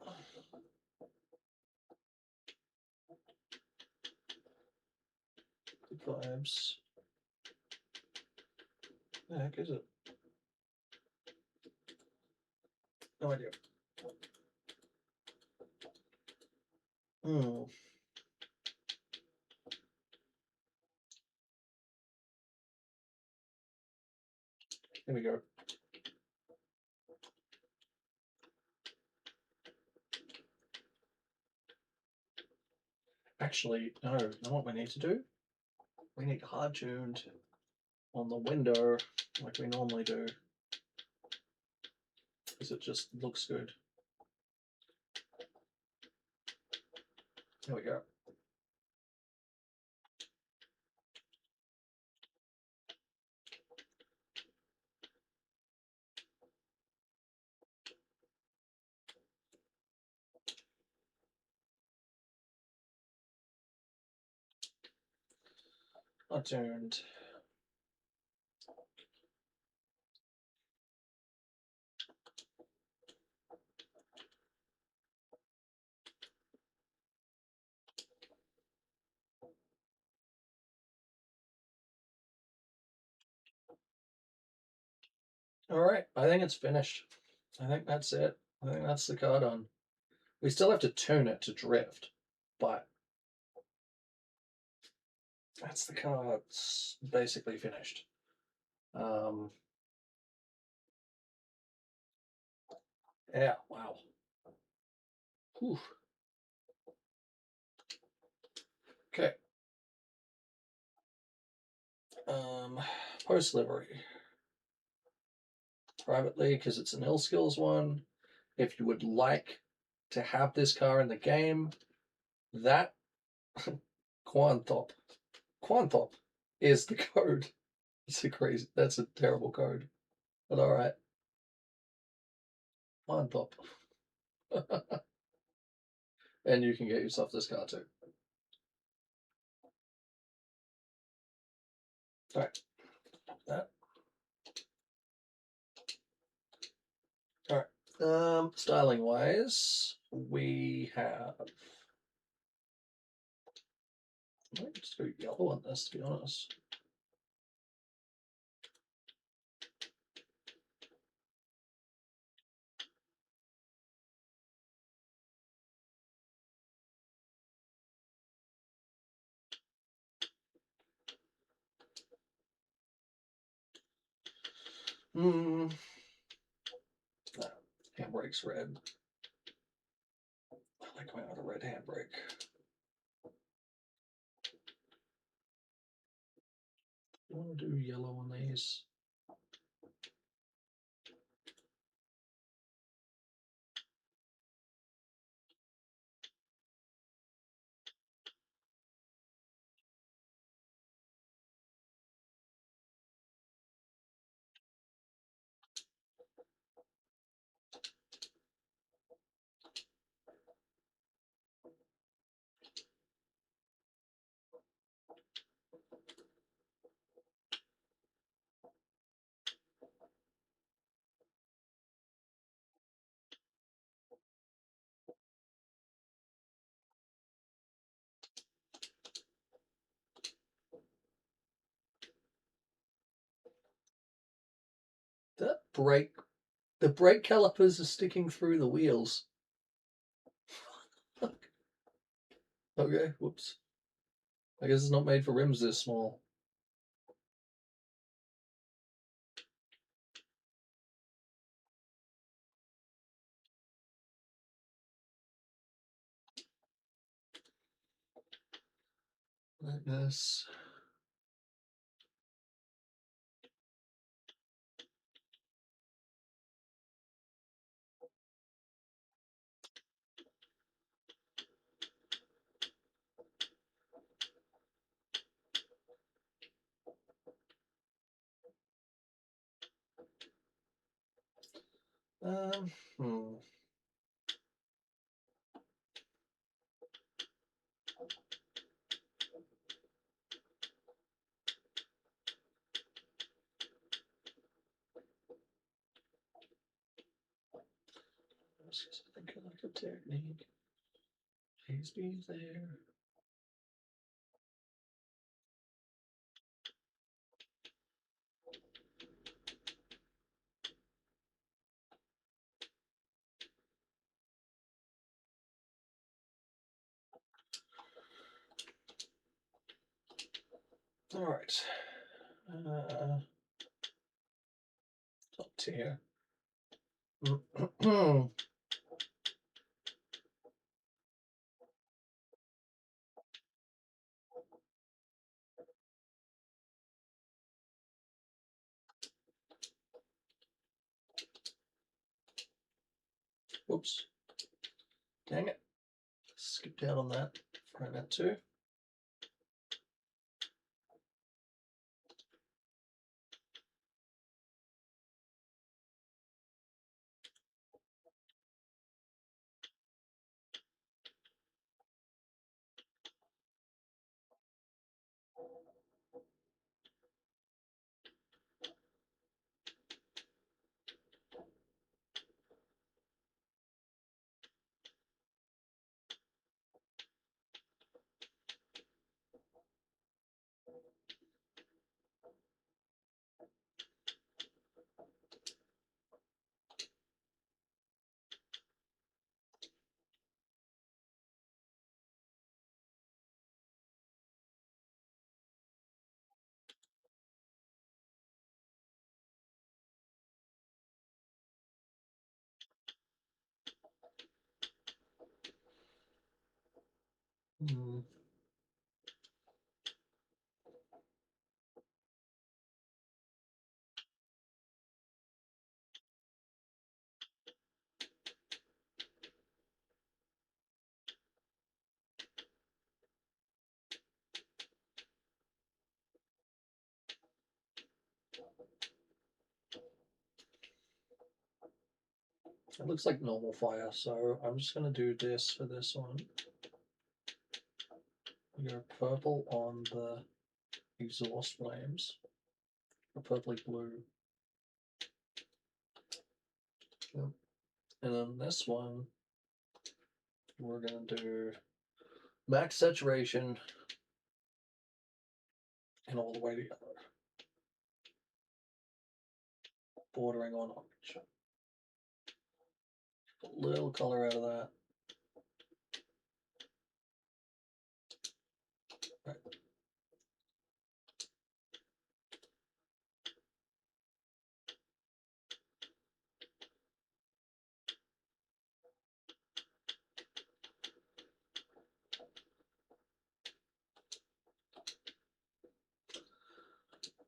[SPEAKER 1] Good vibes. The heck is it? No idea. Hmm. Here we go. Actually, no. You know what we need to do? We need hard tuned on the window like we normally do. Because it just looks good. Here we go. Tuned. All right, I think it's finished. I think that's it. I think that's the car done. We still have to tune it to drift, but that's the car. It's basically finished. Yeah, wow. Whew. Okay. Post livery. Privately, because it's an ill skills one. If you would like to have this car in the game, that Quanthop is the code. That's a terrible code. But alright. Quanthop. And you can get yourself this car too. Alright. That. Alright. Styling wise, we have. I might just go yellow on this, to be honest. Hmm. Handbrake's red. I like coming out a red handbrake. I want to do yellow on these. That brake, the brake calipers are sticking through the wheels. Okay, whoops. I guess it's not made for rims this small. Like this. Um, hmm. I think I like a technique. Please be there. All right. Top tier. Whoops. Dang it. Skipped out on that. Try that too. Hmm. It looks like normal fire, so I'm just going to do this for this one. We go purple on the exhaust flames, or purpley blue. Yep. And then this one, we're going to do max saturation and all the way to yellow, bordering on orange. A little color out of that. Right.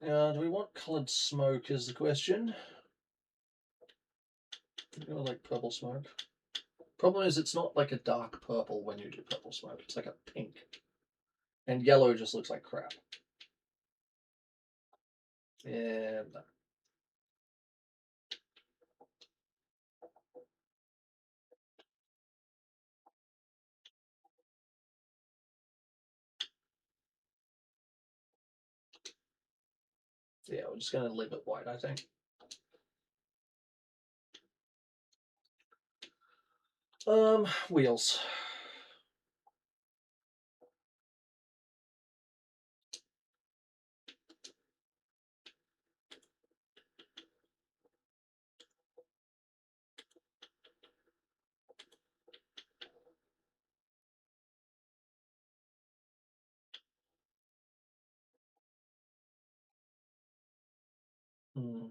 [SPEAKER 1] Do we want coloured smoke is the question. I like purple smoke. Problem is, it's not like a dark purple when you do purple smoke. It's like a pink. And yellow just looks like crap. And yeah, we're just gonna leave it white, I think. Wheels. Hmm.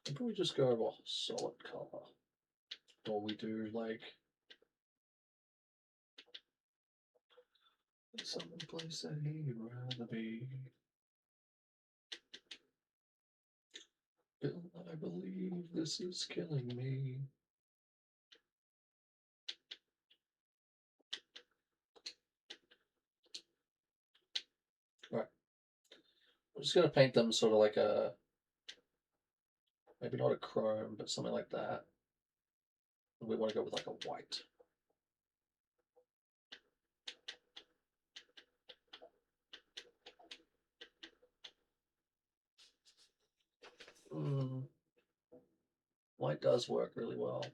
[SPEAKER 1] Maybe we just go over solid color. Or we do like some place that he'd rather be. Bill, I believe this is killing me. Right. I'm just gonna paint them sort of like a, maybe not a chrome, but something like that. We want to go with like a white. White does work really well.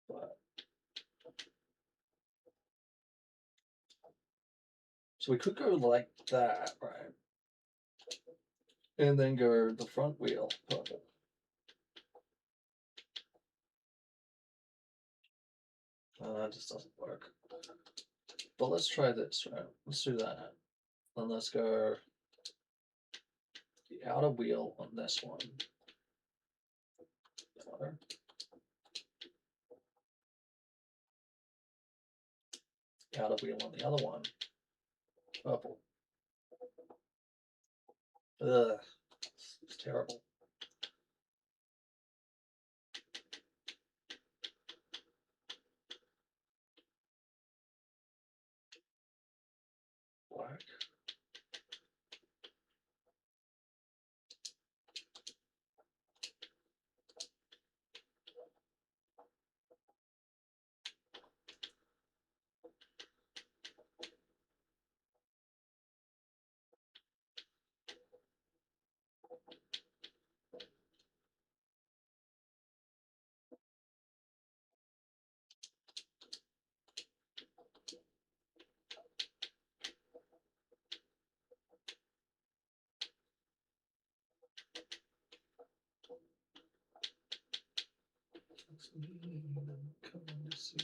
[SPEAKER 1] But so we could go like that, right? And then go the front wheel purple. That just doesn't work. But let's try this, right? Let's do that. And let's go the outer wheel on this one. Color. Outer wheel on the other one. Purple. Ugh. It's terrible. Black. Coming to see.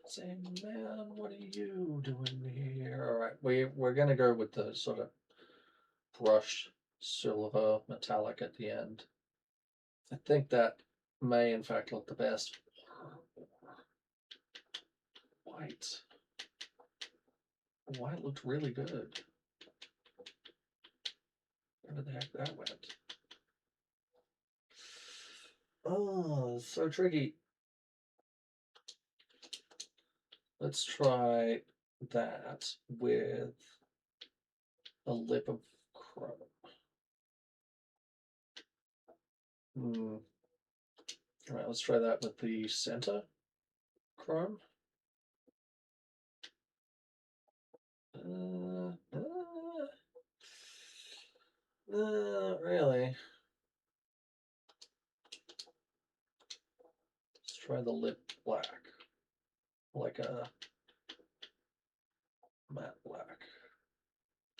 [SPEAKER 1] Saying, man, what are you doing here? All right, we're gonna go with the sort of brushed silver metallic at the end. I think that may in fact look the best. White. White looked really good. Where the heck that went? Oh, it's so tricky. Let's try that with a lip of chrome. All right, let's try that with the center chrome. Not really. Let's try the lip black, like a matte black.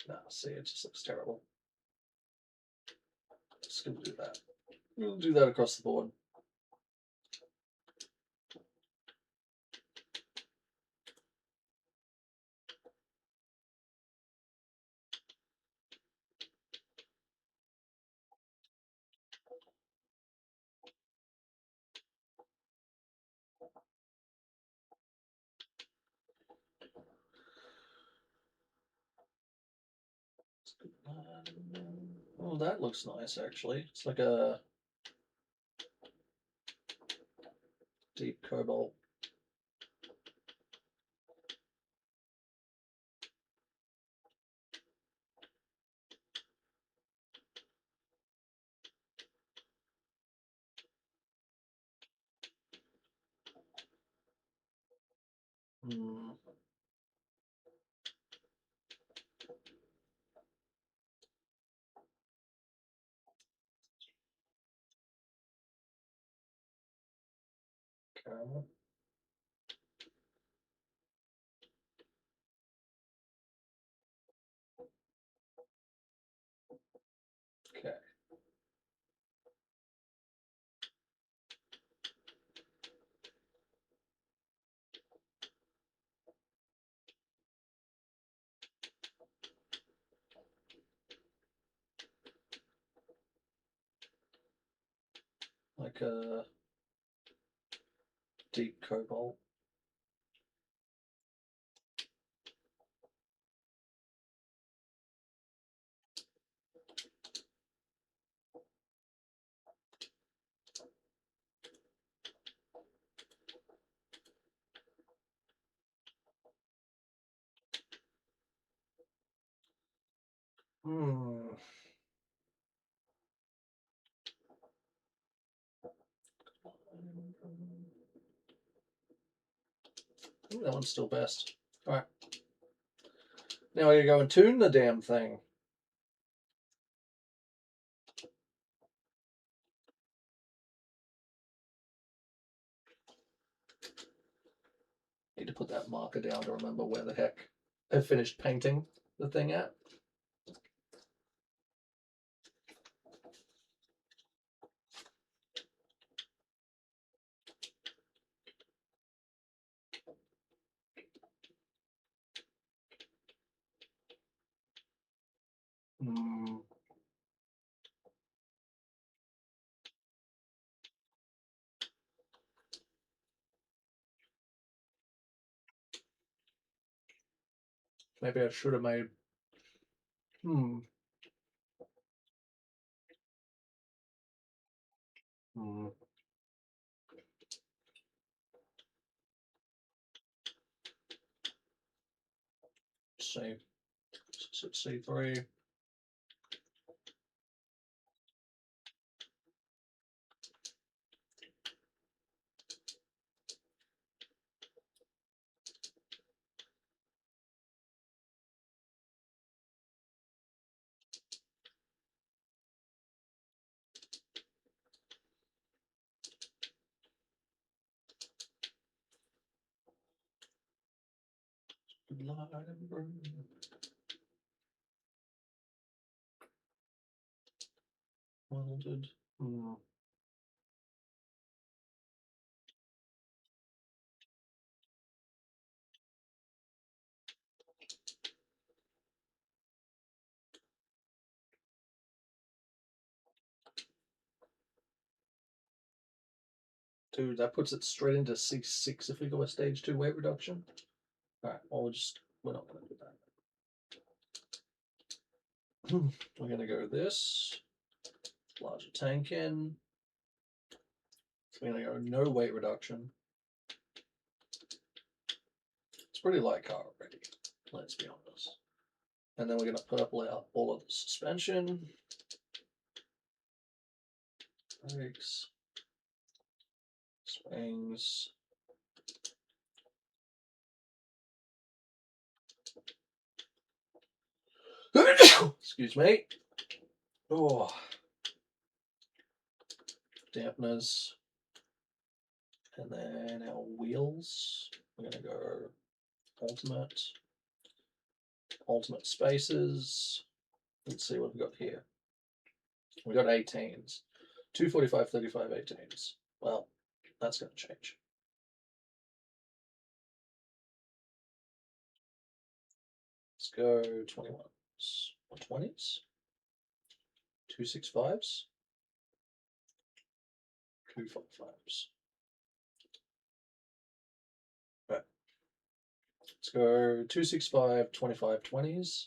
[SPEAKER 1] No, see, it just looks terrible. Just gonna do that. We'll do that across the board. Oh, that looks nice actually. It's like a deep cobalt. Hmm. Caramel. Okay. Like a deep cobalt. Hmm. I think that one's still best. All right. Now I go and tune the damn thing. Need to put that marker down to remember where the heck I finished painting the thing at. Hmm. Maybe I should have made. Hmm. Hmm. C. C3. Welded. Hmm. Dude, that puts it straight into C6 if we go a stage 2 weight reduction. All right, well, we're not going to do that. We're going to go this, larger tank in. We're going to go no weight reduction. It's pretty light car already, let's be honest. And then we're going to put up all of the suspension. Brakes. Springs. Excuse me. Oh. Dampeners. And then our wheels. We're going to go ultimate spaces. Let's see what we've got here. We've got 18s. 245, 35, 18s. Well, that's going to change. Let's go 21s. 20s? 265s? 255s. Right. Let's go 265, 25, 20s.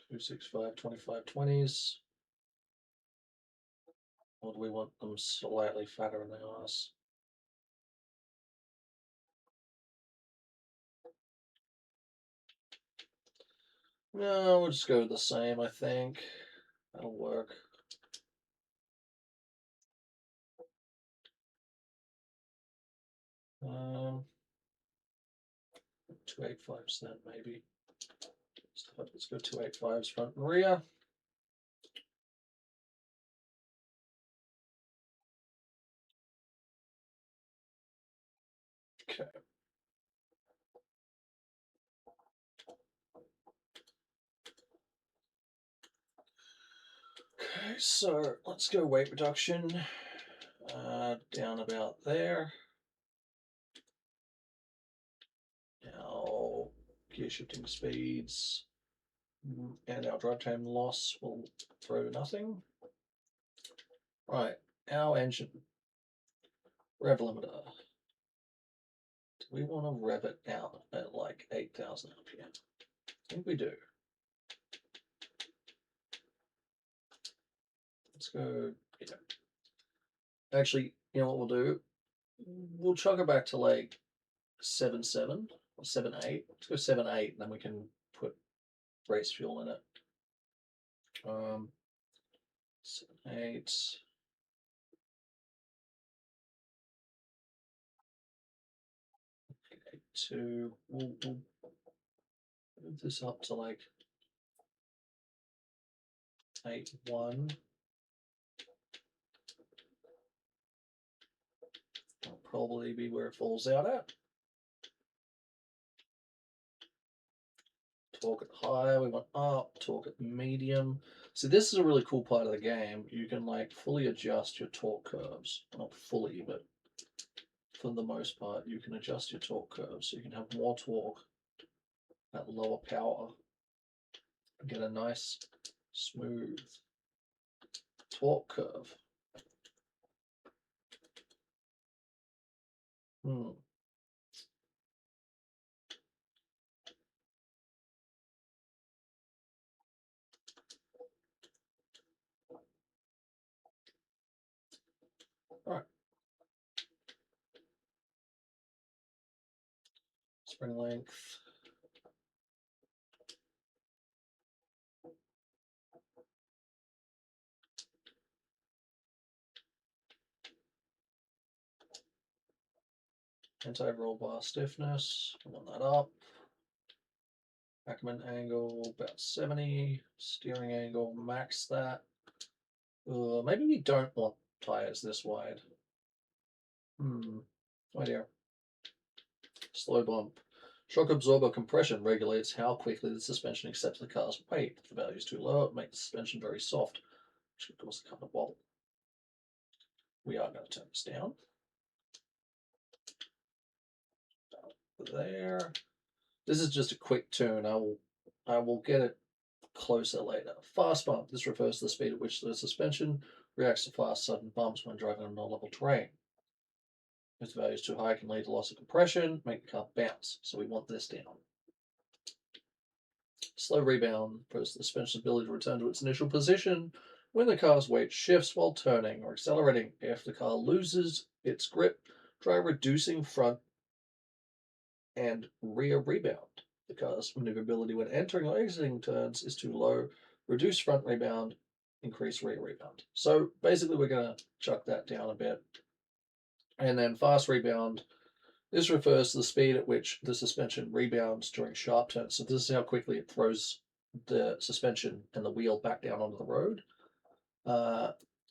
[SPEAKER 1] 265, 25 20s. Or do we want them slightly fatter in the ass? No, we'll just go with the same, I think. That'll work. Um, 285s then, maybe. Let's go 285s front and rear. Okay. Okay, so let's go weight reduction. Down about there. Now, gear shifting speeds and our drive time loss will throw nothing. Right, our engine rev limiter. Do we want to rev it out at like 8,000 RPM? I think we do. Let's go. Yeah. Actually, you know what we'll do? We'll chuck it back to like 7.7 or 7.8. Let's go 7.8, and then we can put race fuel in it. 7.8. 8.2. We'll move this up to like 8.1. That'll probably be where it falls out at. Torque it high, we want up, torque it medium. So this is a really cool part of the game. You can like fully adjust your torque curves. Not fully, but for the most part, you can adjust your torque curves. So you can have more torque at lower power and get a nice, smooth torque curve. Hmm. All right. Spring length. Anti-roll bar stiffness. I want that up. Ackerman angle about 70. Steering angle, max that. Maybe we don't want tires this wide. Oh dear. Slow bump. Shock absorber compression regulates how quickly the suspension accepts the car's weight. If the value is too low, it makes the suspension very soft, which could cause the car to wobble. We are going to turn this down. There. This is just a quick tune. I will get it closer later. Fast bump. This refers to the speed at which the suspension reacts to fast, sudden bumps when driving on non-level terrain. If the value is too high, it can lead to loss of compression, make the car bounce. So we want this down. Slow rebound refers to the suspension's ability to return to its initial position when the car's weight shifts while turning or accelerating. If the car loses its grip, try reducing front and rear rebound. The car's maneuverability when entering or exiting turns is too low. Reduce front rebound, increase rear rebound. So basically, we're going to chuck that down a bit. And then fast rebound. This refers to the speed at which the suspension rebounds during sharp turns. So this is how quickly it throws the suspension and the wheel back down onto the road.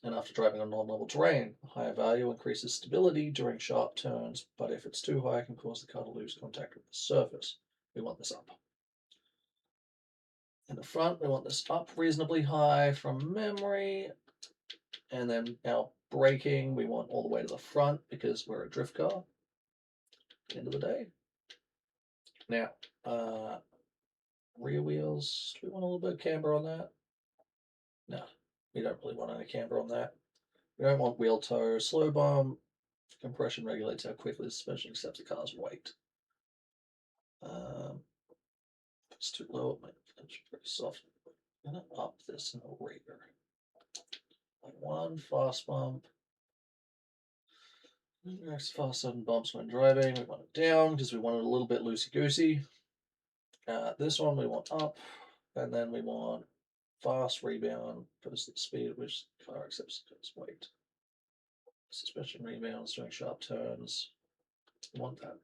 [SPEAKER 1] And after driving on non-level terrain, a higher value increases stability during sharp turns, but if it's too high, it can cause the car to lose contact with the surface. We want this up. In the front, we want this up reasonably high from memory. And then our braking, we want all the way to the front because we're a drift car. At the end of the day. Now, rear wheels, do we want a little bit of camber on that? No, we don't really want any camber on that. We don't want wheel toe. Slow bump. Compression regulates how quickly the suspension accepts the car's weight. If it's too low, it might finish pretty soft. I'm gonna up this in a reader. Like one fast bump. Next fast sudden bumps when driving. We want it down because we want it a little bit loosey goosey. This one we want up, and then we want fast rebound because the speed at which the car accepts its weight. Suspension rebounds during sharp turns. We want that.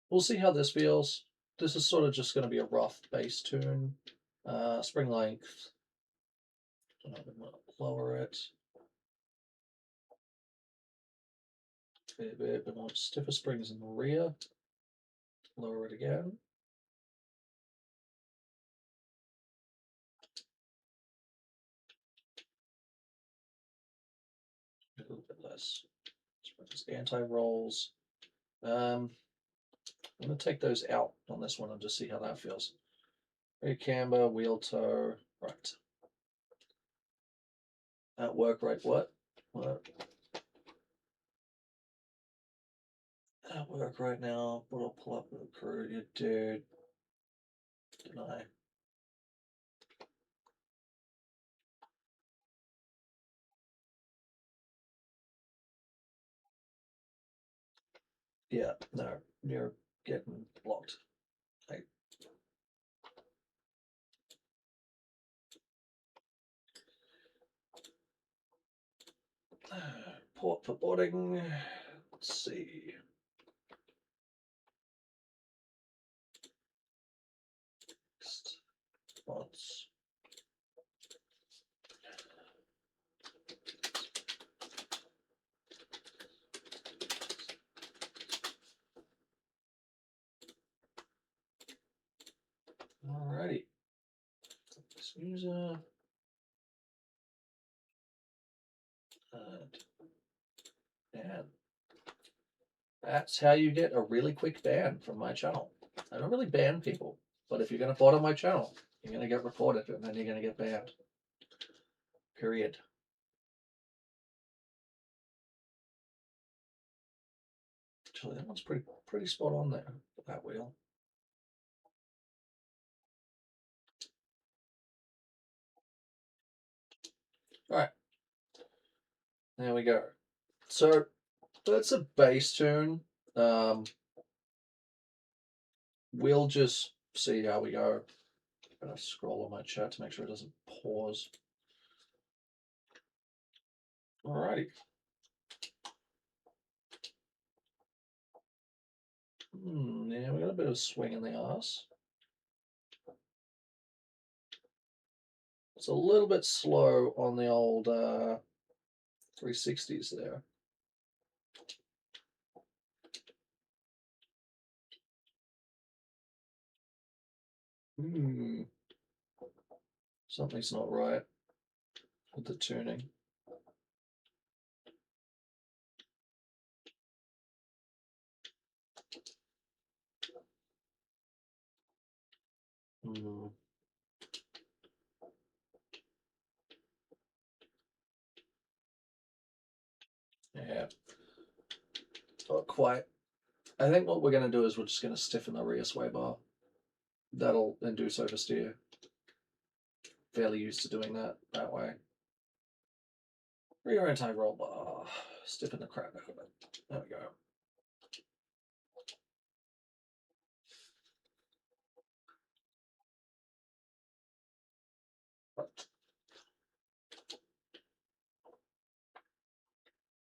[SPEAKER 1] We'll see how this feels. This is sort of just going to be a rough bass tune. Spring length. I'm going to lower it. A bit. We want stiffer springs in the rear. Lower it again. A little bit less. Anti-rolls. I'm going to take those out on this one and just see how that feels. Rear camber, wheel toe. Right. At work rate, what? What? At work right now, but I'll pull up with the crew. You dude. Deny. Yeah, no, you're getting blocked. Hey. Port for boarding. Let's see. Next spots. Alrighty. This user. And that's how you get a really quick ban from my channel. I don't really ban people, but if you're going to bot on my channel, you're going to get reported and then you're going to get banned. Period. Actually, that one's pretty spot on there for that wheel. All right, there we go. So that's a bass tune. We'll just see how we go. I'm gonna scroll on my chat to make sure it doesn't pause. Alrighty. Yeah, we got a bit of swing in the ass. It's a little bit slow on the old 360s there. Something's not right with the tuning. Yeah, not quite. I think what we're going to do is we're just going to stiffen the rear sway bar. That'll induce oversteer. Fairly used to doing that way. Rear anti-roll bar. Stiffen the crap out of it. There we go.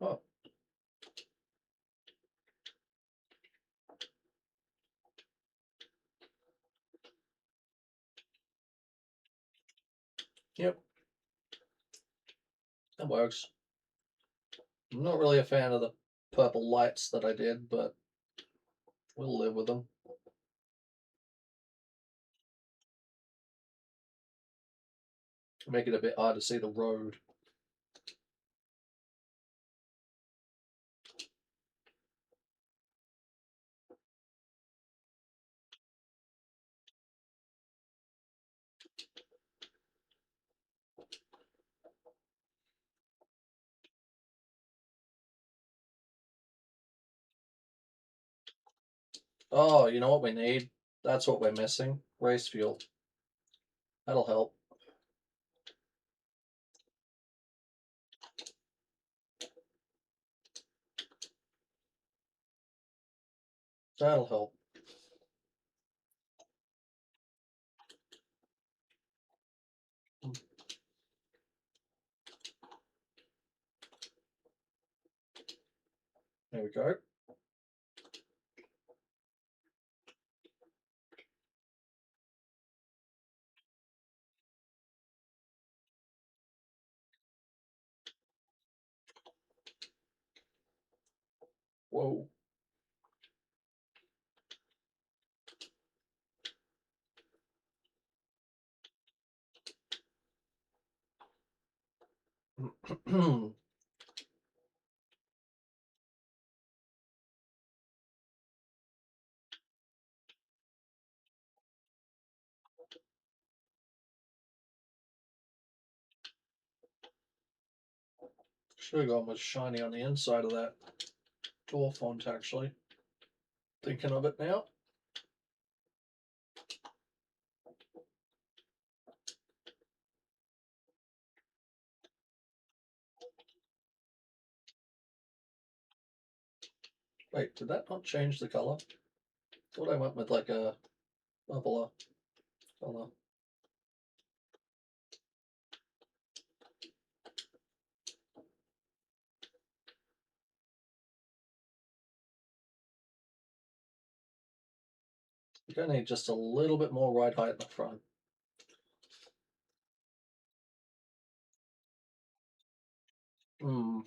[SPEAKER 1] Oh. Yep. That works. I'm not really a fan of the purple lights that I did, but we'll live with them. Make it a bit hard to see the road. Oh, you know what we need? That's what we're missing. Race fuel. That'll help. That'll help. There we go. Whoa. Should have gone with shiny on the inside of that door font, actually. Thinking of it now. Wait, did that not change the color? Thought I went with like a bubbler color. You're gonna need just a little bit more right height in the front. Hmm.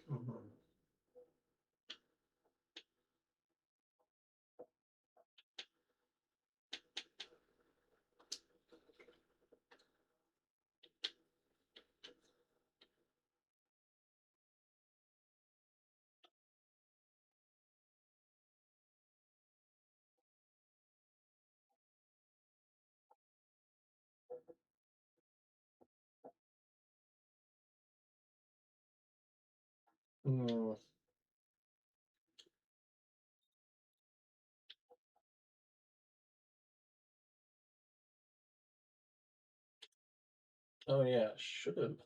[SPEAKER 1] Mhm. Hmm. Oh yeah, should have.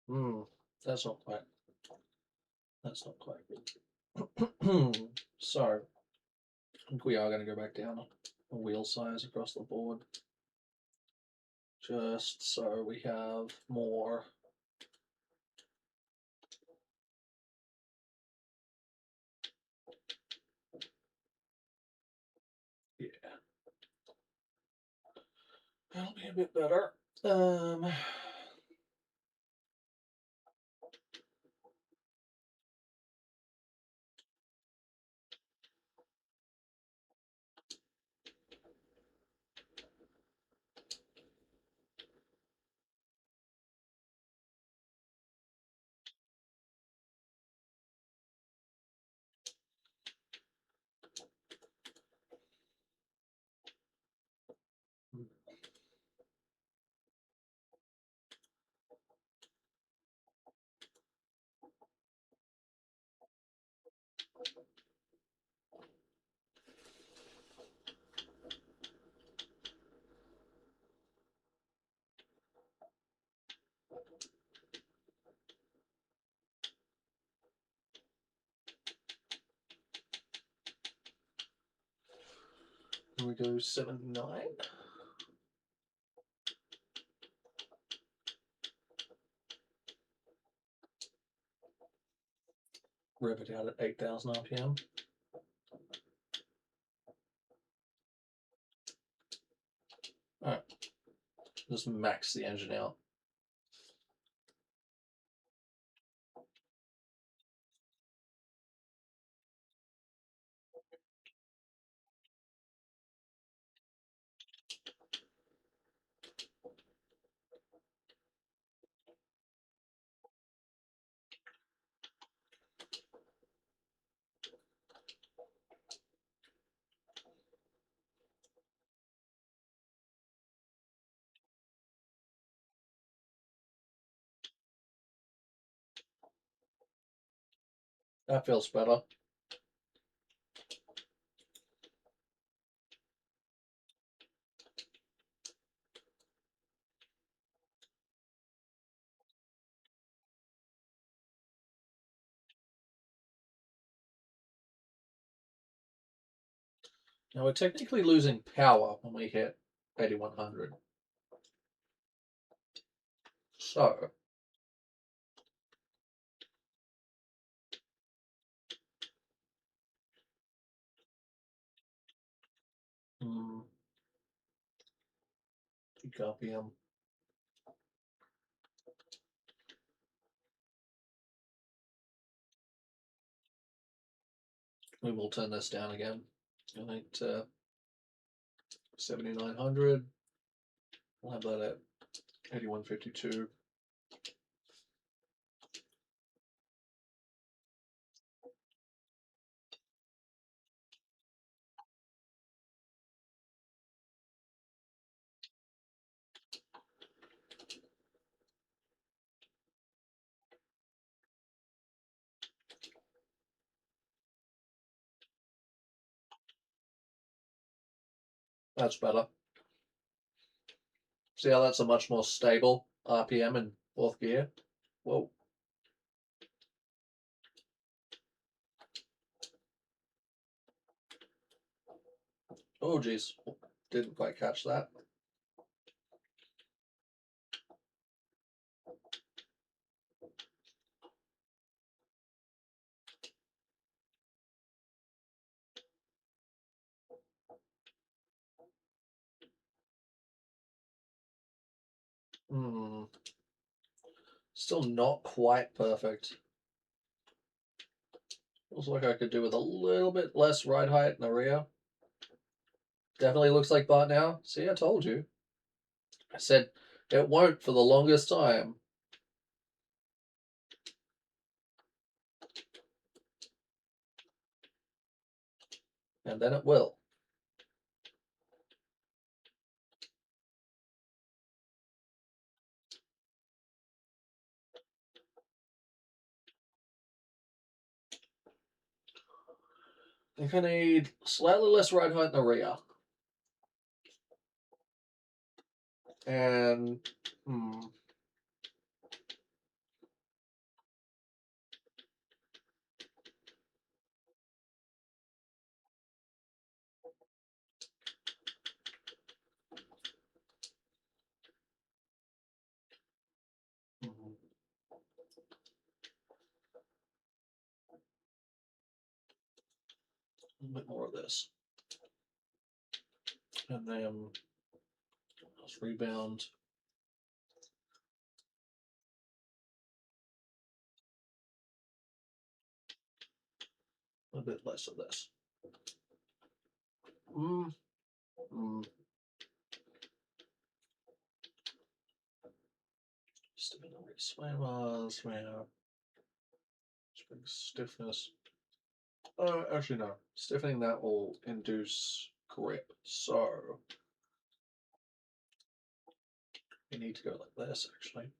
[SPEAKER 1] Hmm. That's not quite. That's not quite good. So I think we are going to go back down a wheel size across the board, just so we have more. Yeah, that'll be a bit better. we go 79. Rev it out at 8,000 RPM. Alright, just max the engine out. That feels better. Now we're technically losing power when we hit 8100. So copy them. We will turn this down again. I think 7900. We'll have that at 8152. That's better. See how that's a much more stable RPM in fourth gear? Whoa. Oh, geez. Didn't quite catch that. Still not quite perfect. Looks like I could do with a little bit less ride height in the rear. Definitely looks like bot now. See, I told you. I said it won't for the longest time. And then it will. I think I need slightly less ride height in the rear. And a bit more of this. And then let's rebound. A bit less of this. Stiffness. Actually, no. Stiffening that will induce grip. So you need to go like this, actually.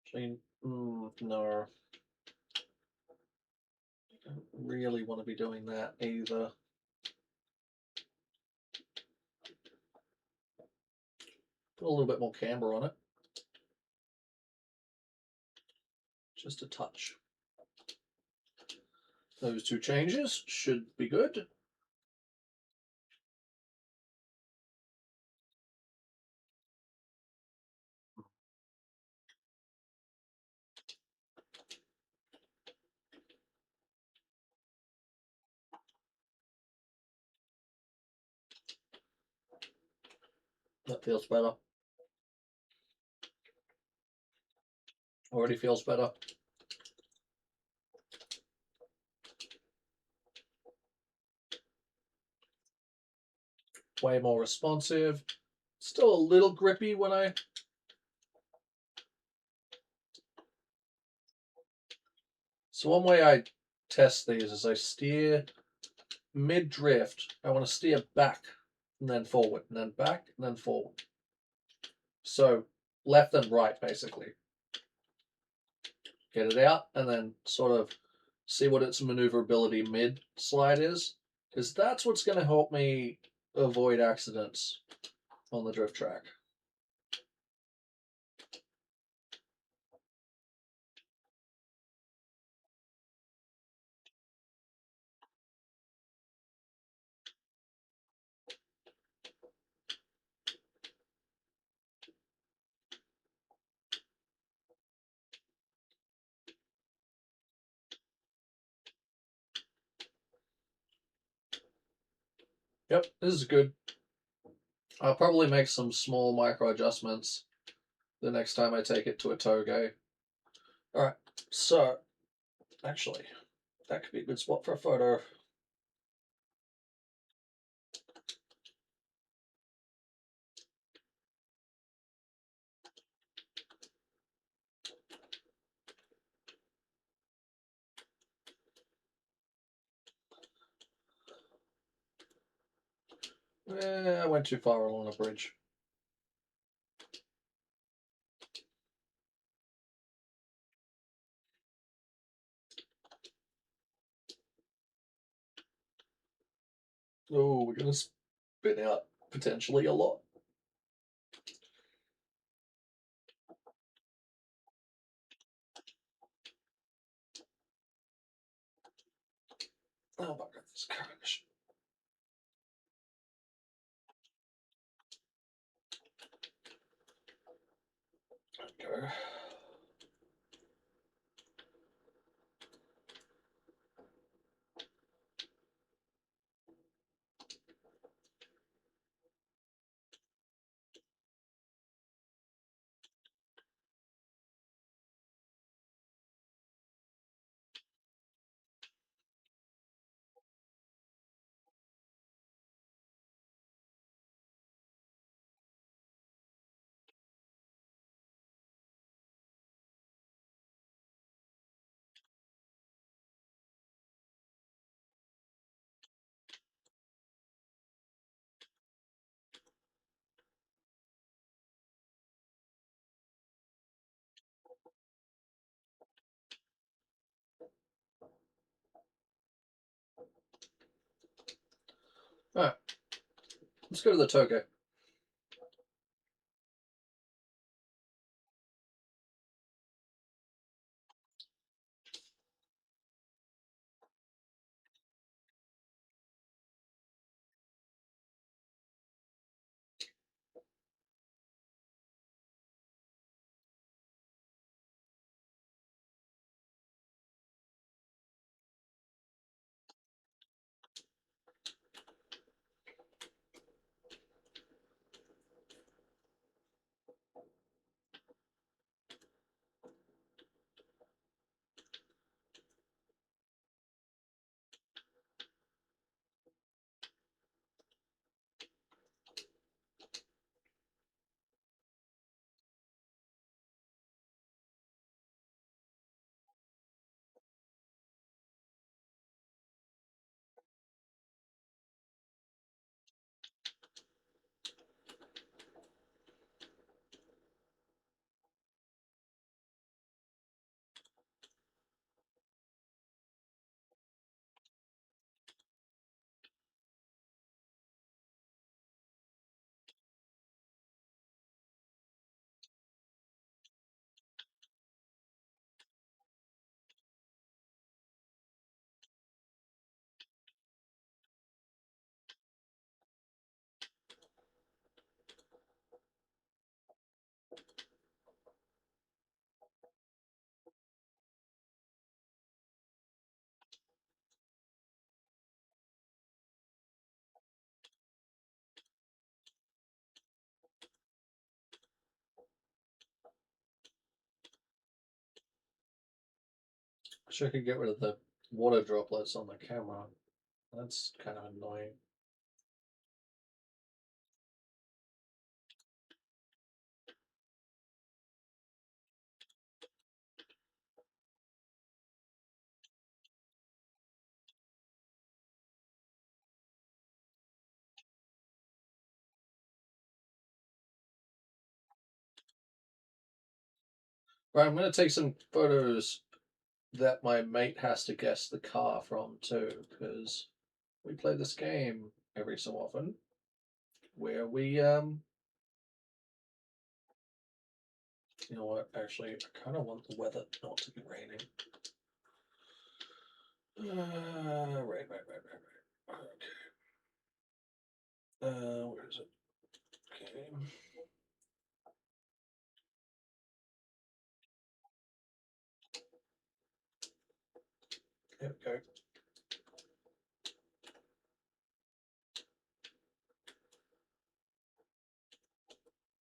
[SPEAKER 1] Actually, no. I don't really want to be doing that either. Put a little bit more camber on it. Just a touch. Those two changes should be good. That feels better. Already feels better. Way more responsive. Still a little grippy when I... So one way I test these is I steer mid-drift. I want to steer back and then forward, and then back and then forward. So left and right, basically. get it out, and then sort of see what its maneuverability mid slide is, because that's what's going to help me avoid accidents on the drift track. Yep, this is good. I'll probably make some small micro adjustments the next time I take it to a toge. Alright, so actually, that could be a good spot for a photo. I went too far along the bridge. Oh, we're going to spin out potentially a lot. Oh my god, this gosh. Okay. Alright, let's go to the toge. Wish I could get rid of the water droplets on the camera. That's kind of annoying. Right, I'm going to take some photos that my mate has to guess the car from too, because we play this game every so often where we you know what, actually I kind of want the weather not to be raining. Right. Okay. Where is it? Okay. There we go.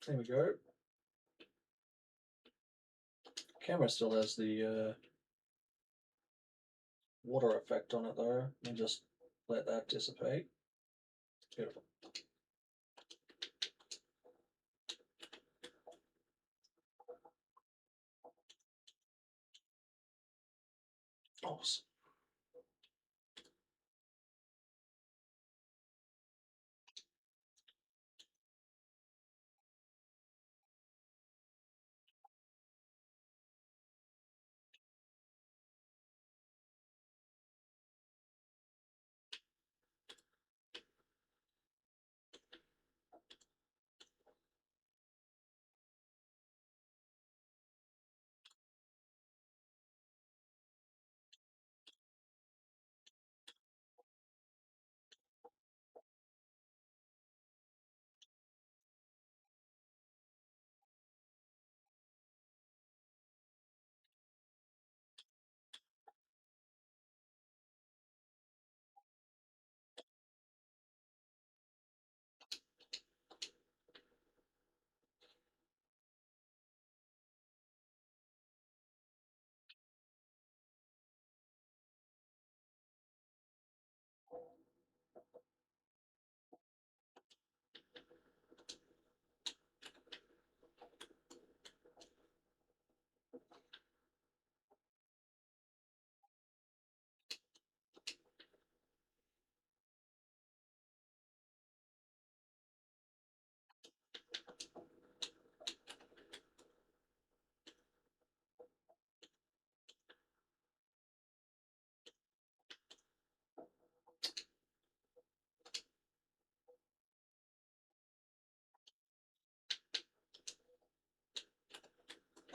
[SPEAKER 1] There we go. Camera still has the water effect on it though. And just let that dissipate. Beautiful. Awesome.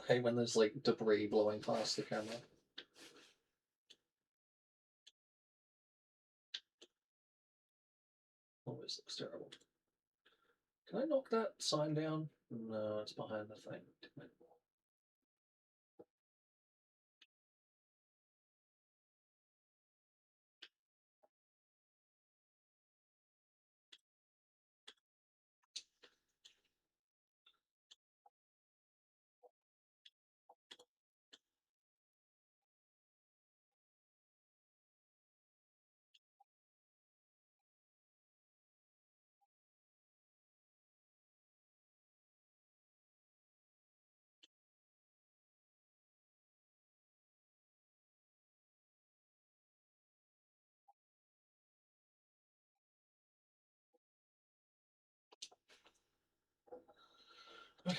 [SPEAKER 1] I hate when there's like debris blowing past the camera. Always looks terrible. Can I knock that sign down? No, it's behind the thing. Okay.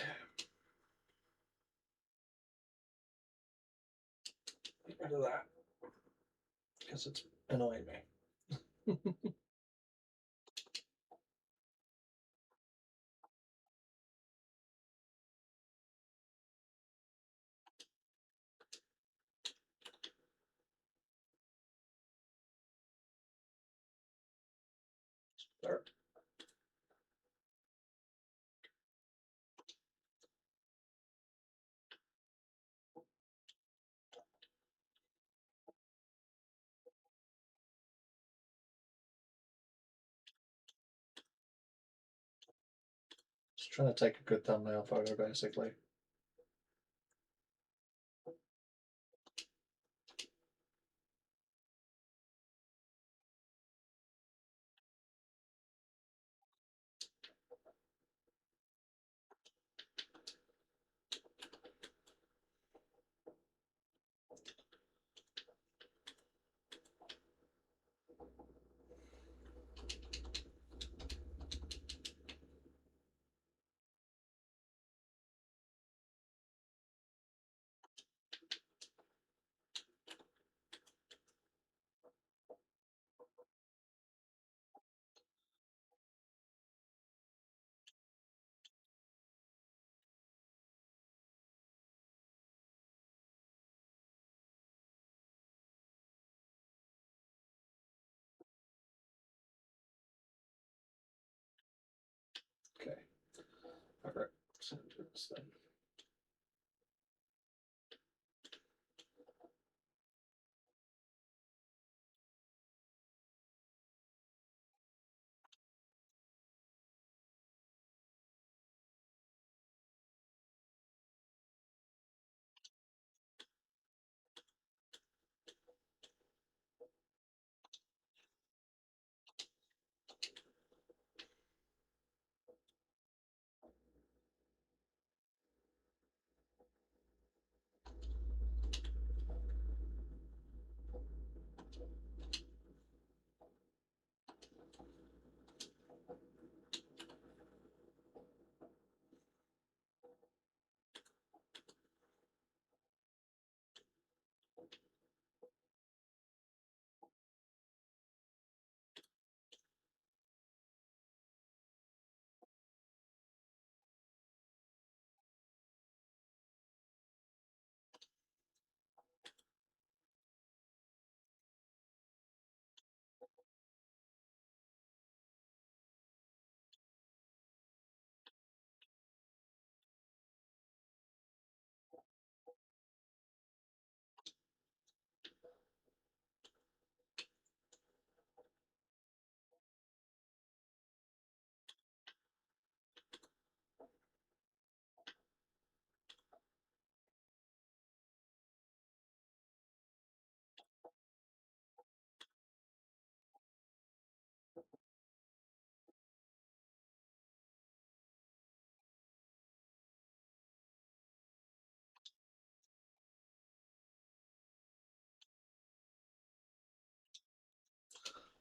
[SPEAKER 1] Get rid of that. Because it's annoying me. There. Just trying to take a good thumbnail photo, basically. Alright, so do this then.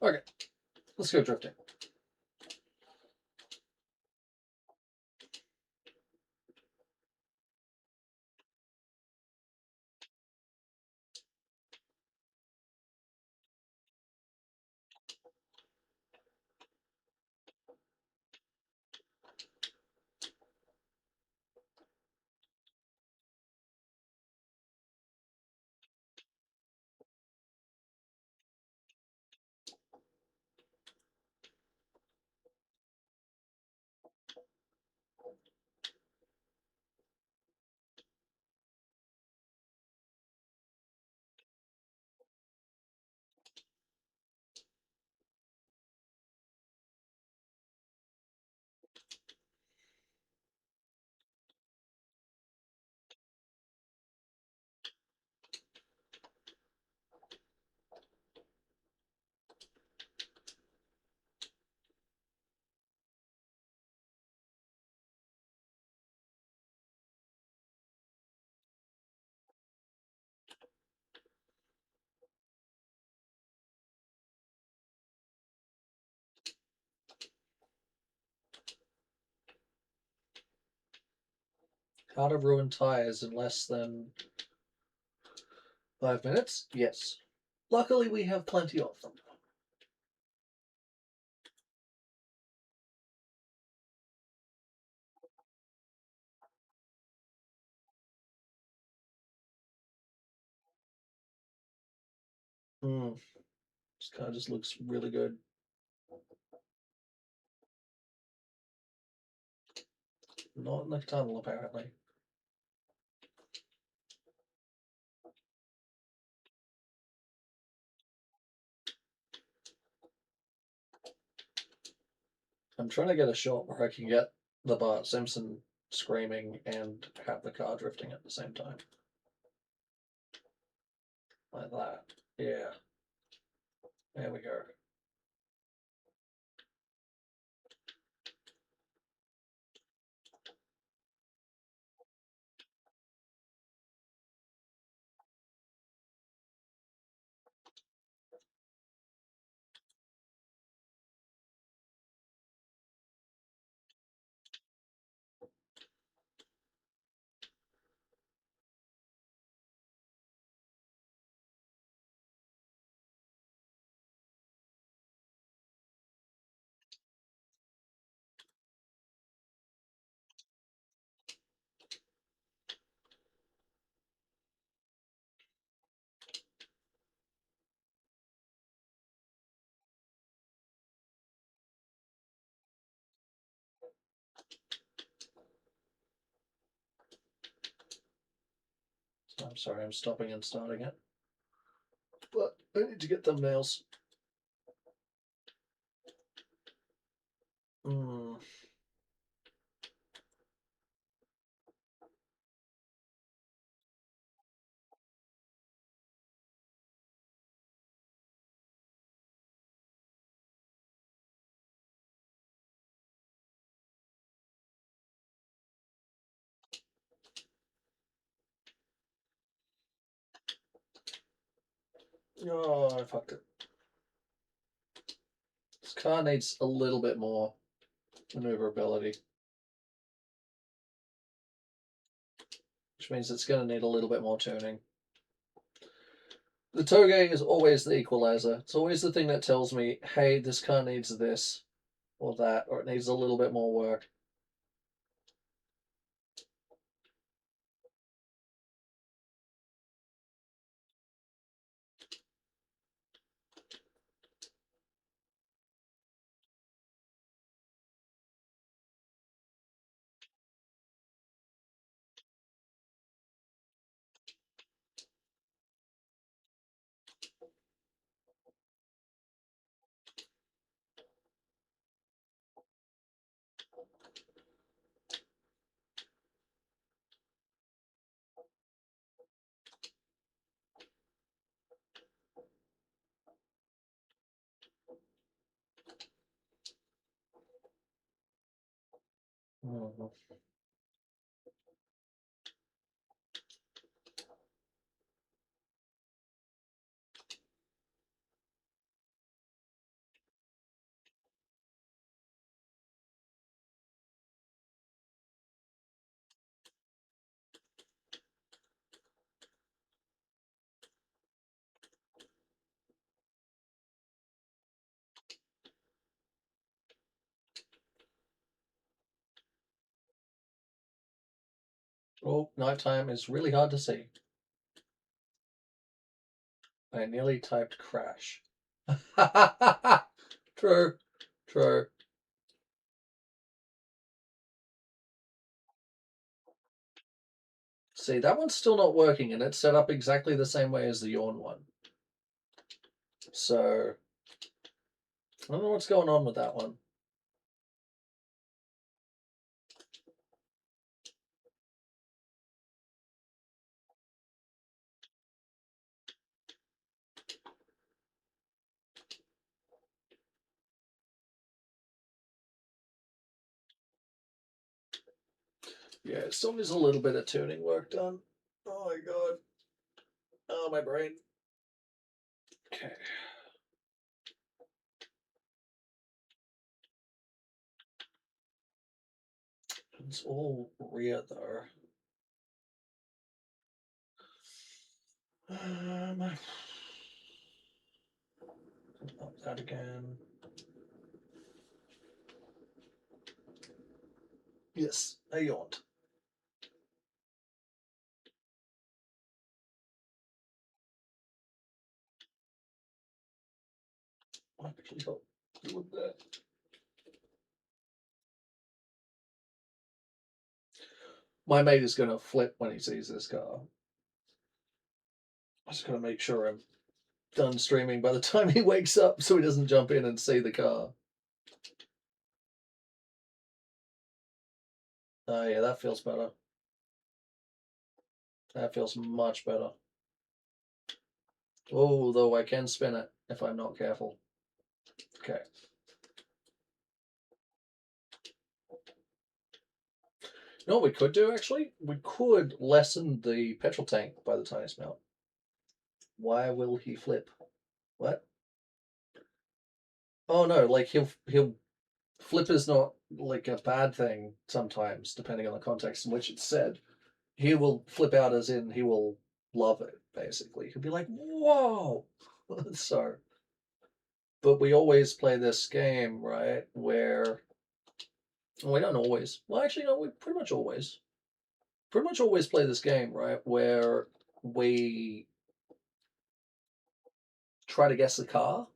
[SPEAKER 1] Okay, let's go drifting. How to ruin tires in less than 5 minutes? Yes. Luckily, we have plenty of them. This car just looks really good. Not in the tunnel, apparently. I'm trying to get a shot where I can get the Bart Simpson screaming and have the car drifting at the same time. Like that. Yeah. There we go. I'm sorry, I'm stopping and starting it. But I need to get thumbnails. Hmm. Oh, I fucked it. This car needs a little bit more maneuverability, which means it's going to need a little bit more tuning. The toge is always the equalizer. It's always the thing that tells me, hey, this car needs this or that, or it needs a little bit more work. Mm-hmm. Oh, nighttime is really hard to see. I nearly typed crash. True, true. See, that one's still not working, and it's set up exactly the same way as the yawn one. So, I don't know what's going on with that one. Yeah, it still needs a little bit of tuning work done. Oh my god. Oh, my brain. Okay. It's all rear though. Up that again. Yes, I yawned. I actually help with that. My mate is gonna flip when he sees this car. I just gotta make sure I'm done streaming by the time he wakes up so he doesn't jump in and see the car. Oh yeah, that feels better. That feels much better. Oh, though I can spin it if I'm not careful. Okay. You know what we could do actually? We could lessen the petrol tank by the tiniest amount. Why will he flip? What? Oh no, like he'll flip is not like a bad thing sometimes, depending on the context in which it's said. He will flip out as in he will love it, basically. He'll be like, whoa. So, but we always play this game, right? Where we don't always. Well, actually, no, we pretty much always play this game, right? Where we try to guess the car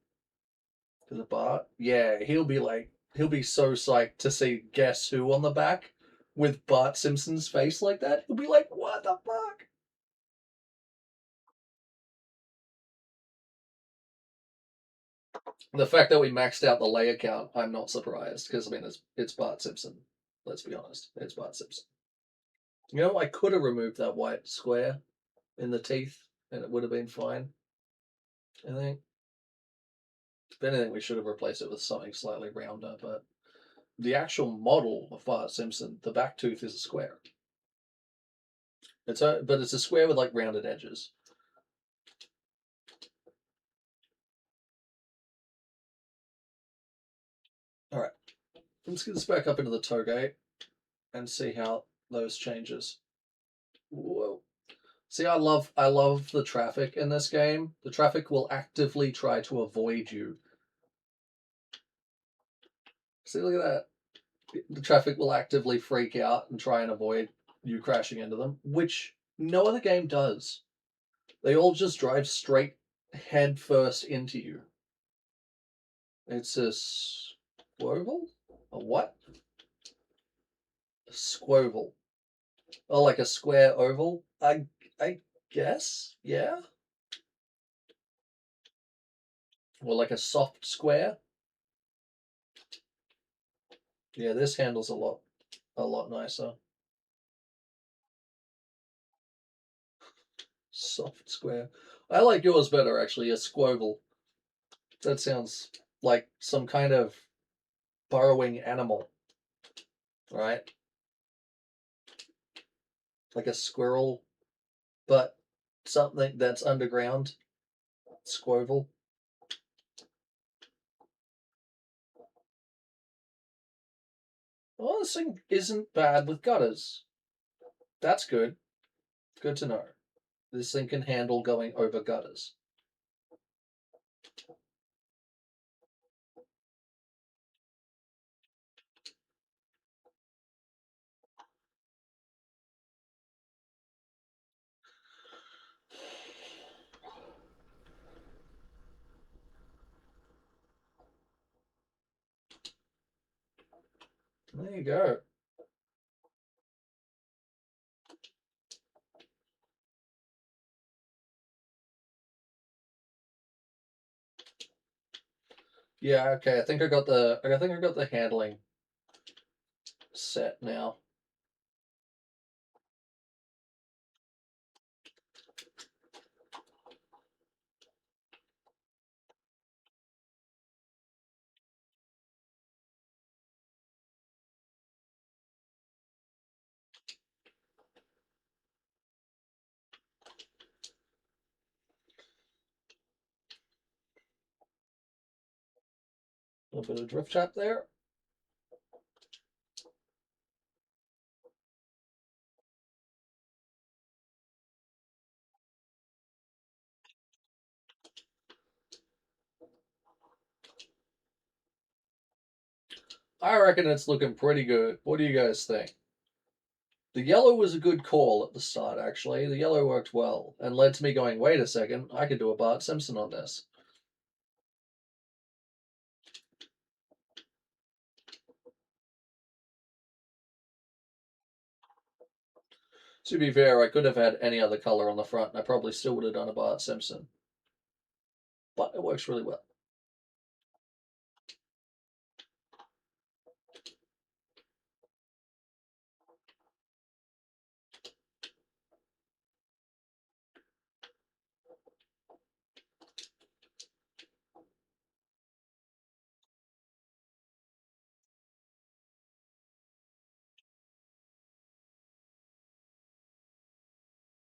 [SPEAKER 1] to the Bart. Yeah, he'll be so psyched to see Guess Who on the back with Bart Simpson's face like that. He'll be like, what the fuck? The fact that we maxed out the layer count, I'm not surprised because I mean it's Bart Simpson. Let's be honest, it's Bart Simpson. You know, I could have removed that white square in the teeth, and it would have been fine. I think. If anything, we should have replaced it with something slightly rounder. But the actual model of Bart Simpson, the back tooth is a square. But it's a square with like rounded edges. All right, let's get this back up into the toge and see how those changes. Whoa. See, I love the traffic in this game. The traffic will actively try to avoid you. See, look at that. The traffic will actively freak out and try and avoid you crashing into them, which no other game does. They all just drive straight head first into you. It's a squoval? A what? A squoval. Oh, like a square oval? I guess, yeah. Or like a soft square. Yeah, this handles a lot nicer. Soft square. I like yours better actually, a squoval. That sounds like some kind of burrowing animal, right? Like a squirrel, but something that's underground. Squoval. Well, this thing isn't bad with gutters. That's good. Good to know. This thing can handle going over gutters. There you go. Yeah, okay. I think I got the handling set now. A little bit of drift tap there. I reckon it's looking pretty good. What do you guys think? The yellow was a good call at the start, actually. The yellow worked well and led to me going, wait a second, I could do a Bart Simpson on this. To be fair, I could have had any other color on the front and I probably still would have done a Bart Simpson. But it works really well.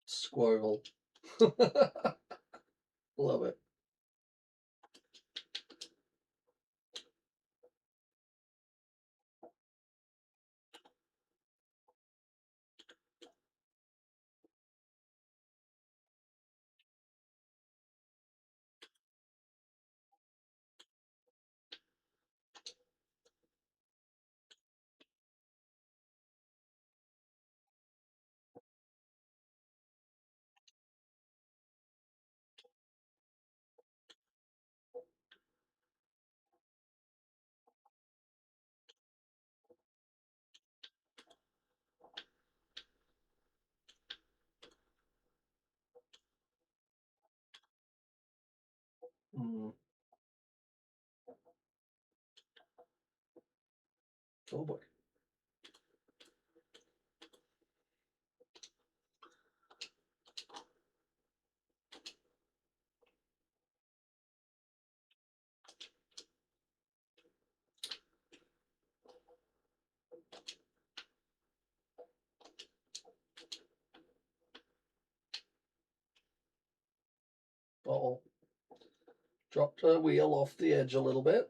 [SPEAKER 1] Squirrel. Love it. Mm. Oh boy. Uh-oh. Dropped her wheel off the edge a little bit.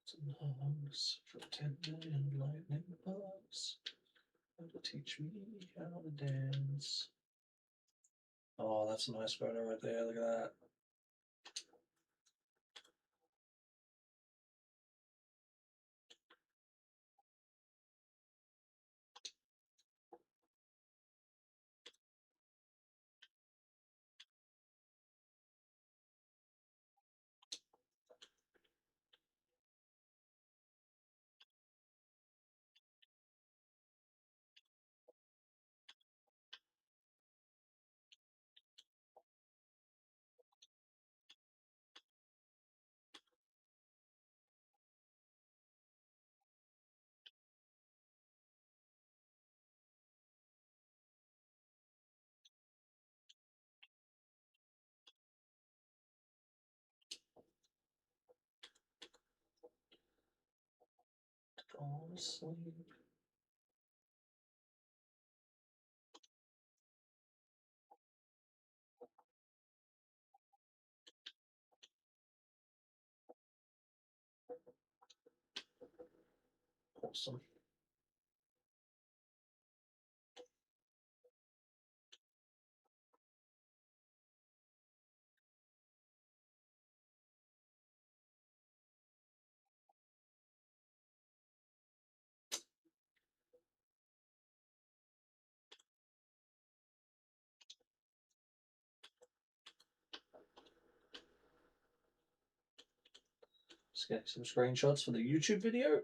[SPEAKER 1] Some hogs for 10 million lightning bugs. How to teach me how to dance. Oh, that's a nice photo right there. Look at that. Fall asleep. Awesome. Just getting some screenshots for the YouTube video.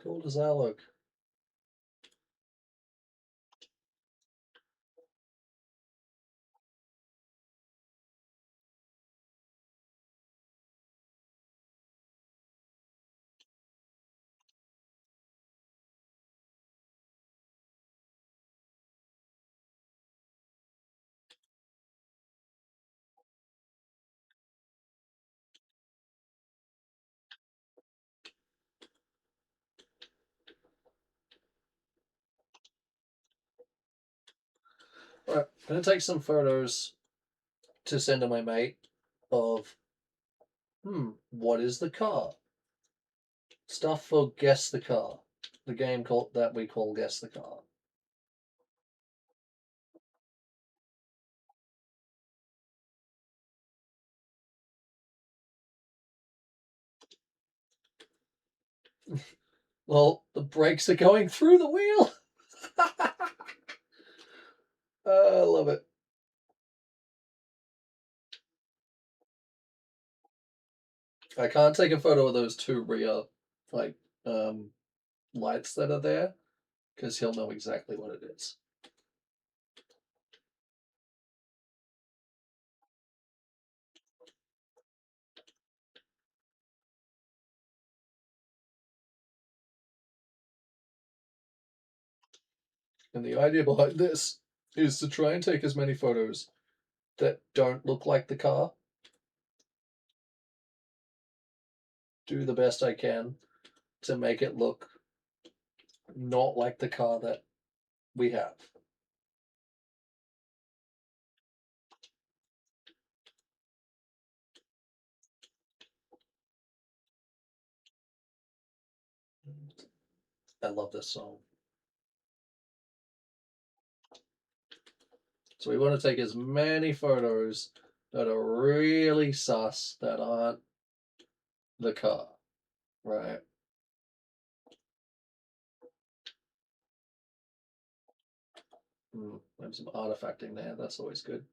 [SPEAKER 1] Cool does that look? All right, I'm gonna take some photos to send to my mate of what is the car? Stuff for guess the car. The game called that we call guess the car. Well, the brakes are going through the wheel. I love it. I can't take a photo of those two rear like lights that are there because he'll know exactly what it is. And the idea behind this is to try and take as many photos that don't look like the car. Do the best I can to make it look not like the car that we have. I love this song. So we want to take as many photos that are really sus that aren't the car, right? There's some artifacting there. That's always good.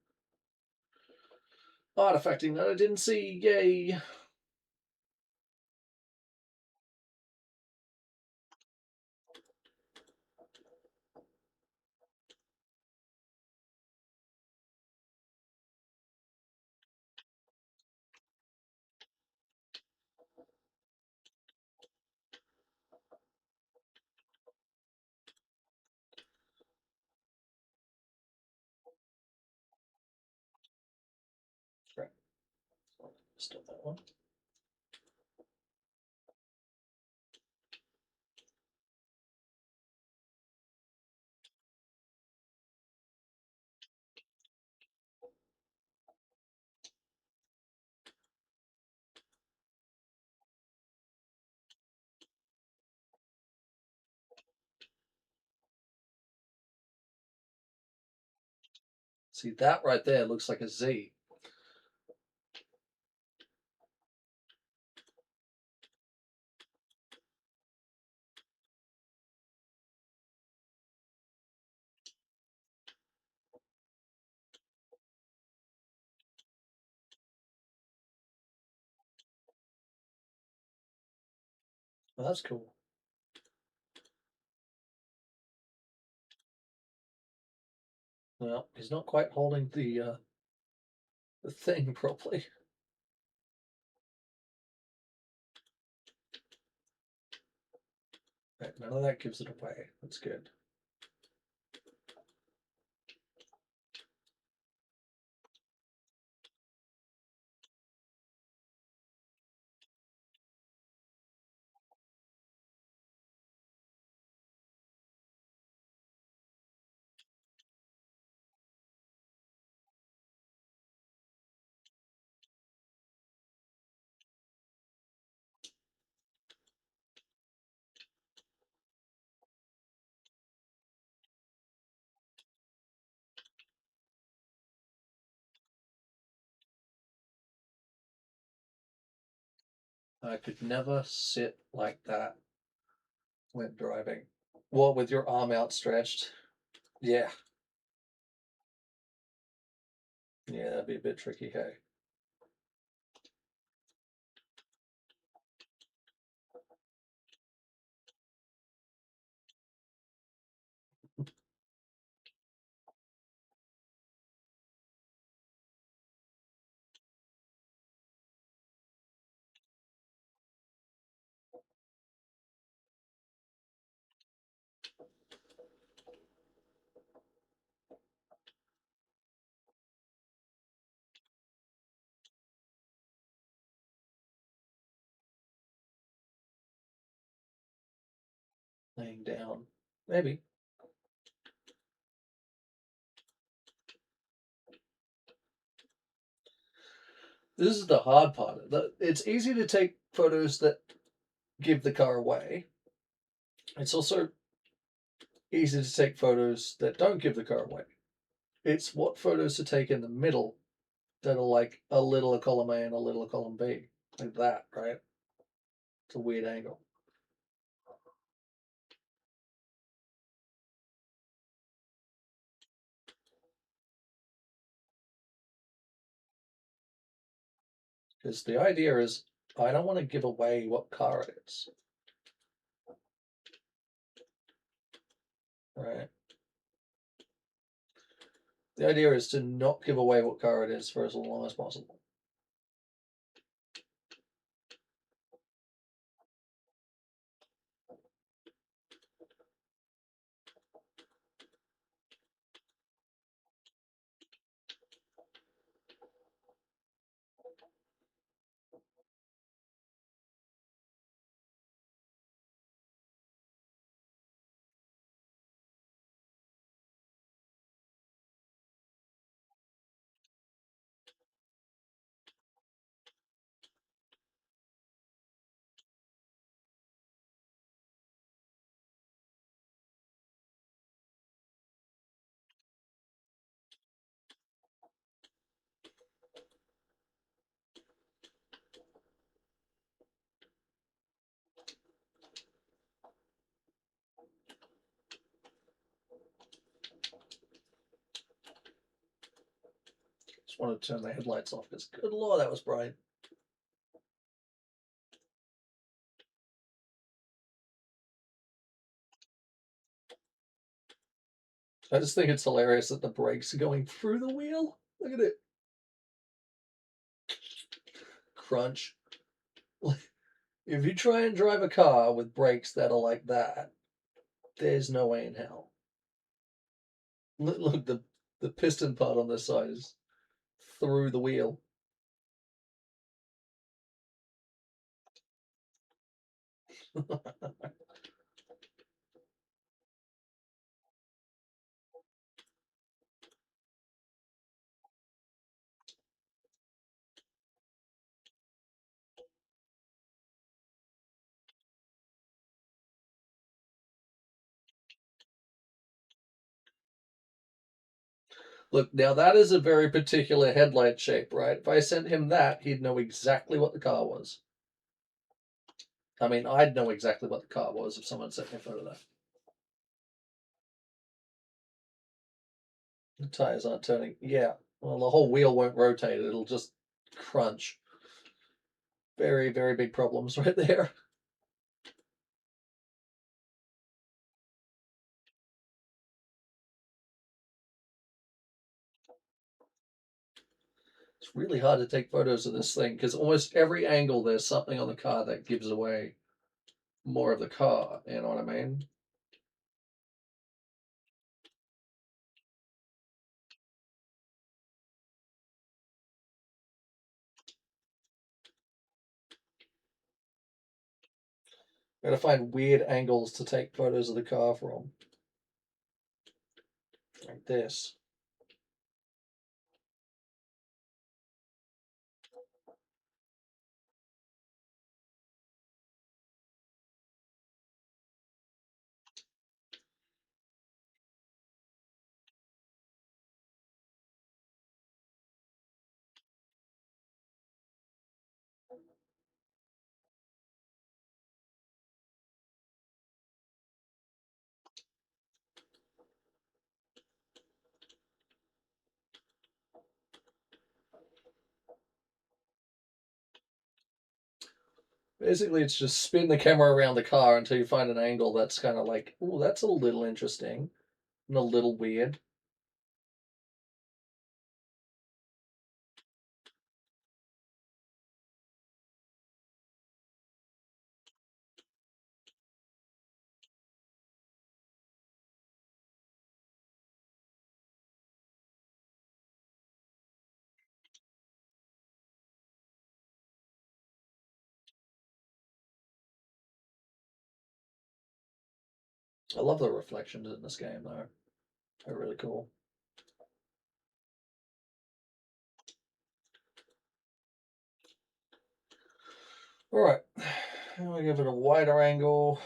[SPEAKER 1] Artifacting that I didn't see. Yay! Right. Stop that one. See, that right there looks like a Z. Well, that's cool. Well, he's not quite holding the thing properly. Right, none of that gives it away. That's good. I could never sit like that when driving. Well, with your arm outstretched. Yeah. Yeah, that'd be a bit tricky, hey. down. Maybe. This is the hard part. It's easy to take photos that give the car away. It's also easy to take photos that don't give the car away. It's what photos to take in the middle that are like a little of column A and a little of column B. Like that, right? It's a weird angle. Because the idea is I don't want to give away what car it is. Right? The idea is to not give away what car it is for as long as possible. Just want to turn the headlights off because, good lord, that was bright. I just think it's hilarious that the brakes are going through the wheel. Look at it. Crunch. If you try and drive a car with brakes that are like that, there's no way in hell. Look, the piston part on this side is through the wheel. Look, now that is a very particular headlight shape, right? If I sent him that, he'd know exactly what the car was. I mean, I'd know exactly what the car was if someone sent me a photo of that. The tires aren't turning. Yeah. Well, the whole wheel won't rotate. It'll just crunch. Very, very big problems right there. It's really hard to take photos of this thing because almost every angle there's something on the car that gives away more of the car. You know what I mean? Gotta find weird angles to take photos of the car from. Like this. Basically, it's just spin the camera around the car until you find an angle that's kind of like, ooh, that's a little interesting and a little weird. I love the reflections in this game, though. They're really cool. All right, we give it a wider angle.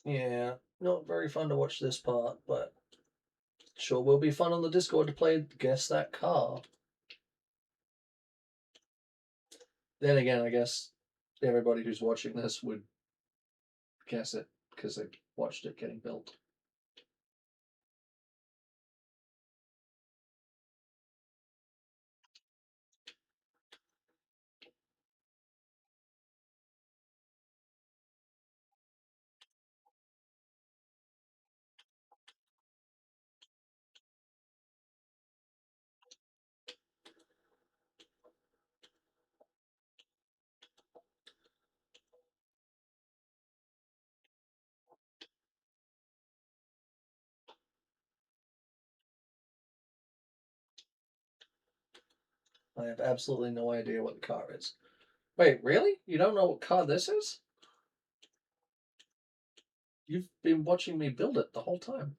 [SPEAKER 1] Yeah, not very fun to watch this part, but sure will be fun on the Discord to play Guess That Car. Then again, I guess everybody who's watching this would guess it because they watched it getting built. I have absolutely no idea what the car is. Wait, really? You don't know what car this is? You've been watching me build it the whole time.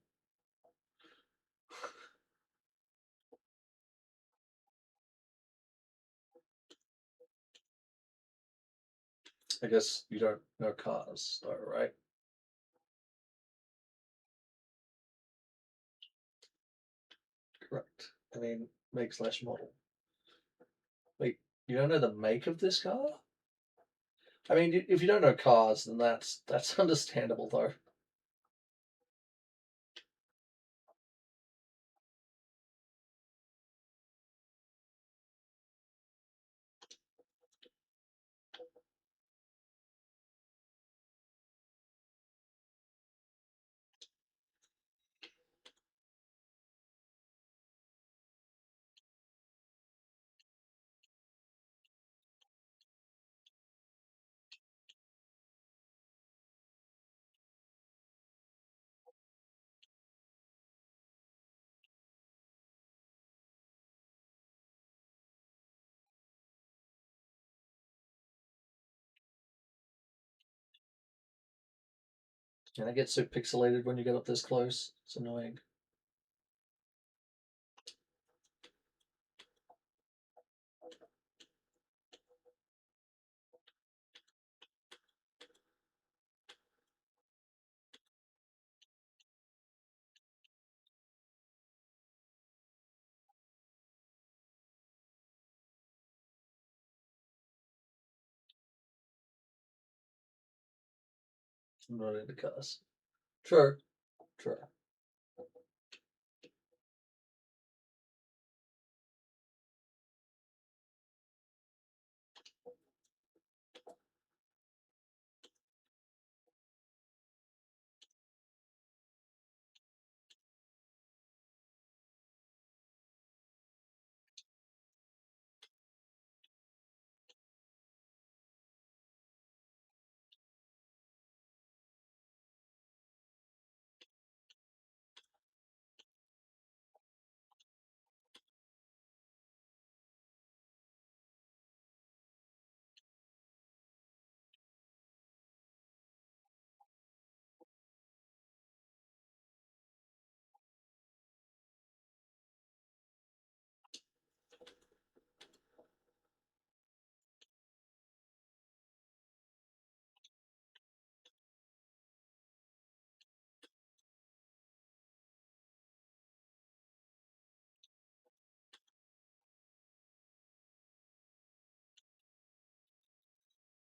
[SPEAKER 1] I guess you don't know cars, though, right? Correct. I mean, make slash model. Wait, you don't know the make of this car? I mean, if you don't know cars, then that's understandable, though. And I get so pixelated when you get up this close. It's annoying. I'm not into cars. True, true.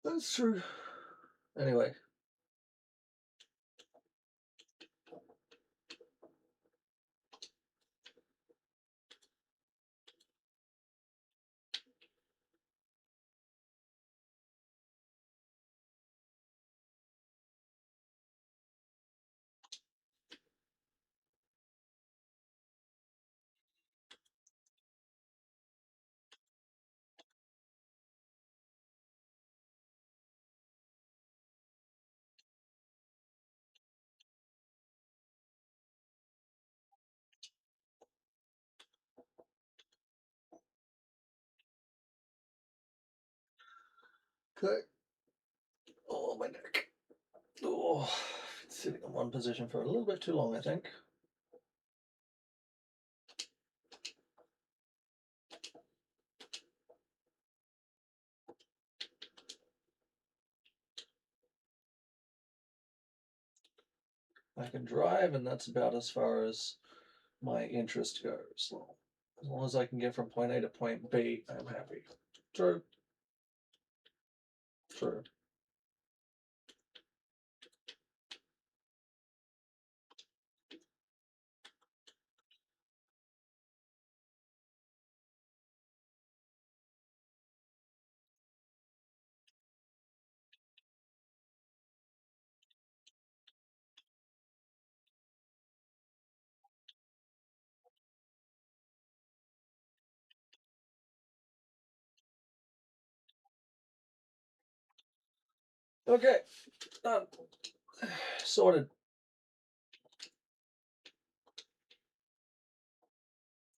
[SPEAKER 1] That's true. Anyway, Okay. Oh, my neck. Oh, sitting in one position for a little bit too long, I think. I can drive, and that's about as far as my interest goes. As long as I can get from point A to point B, I'm happy. True. True. Okay. Done. Sorted.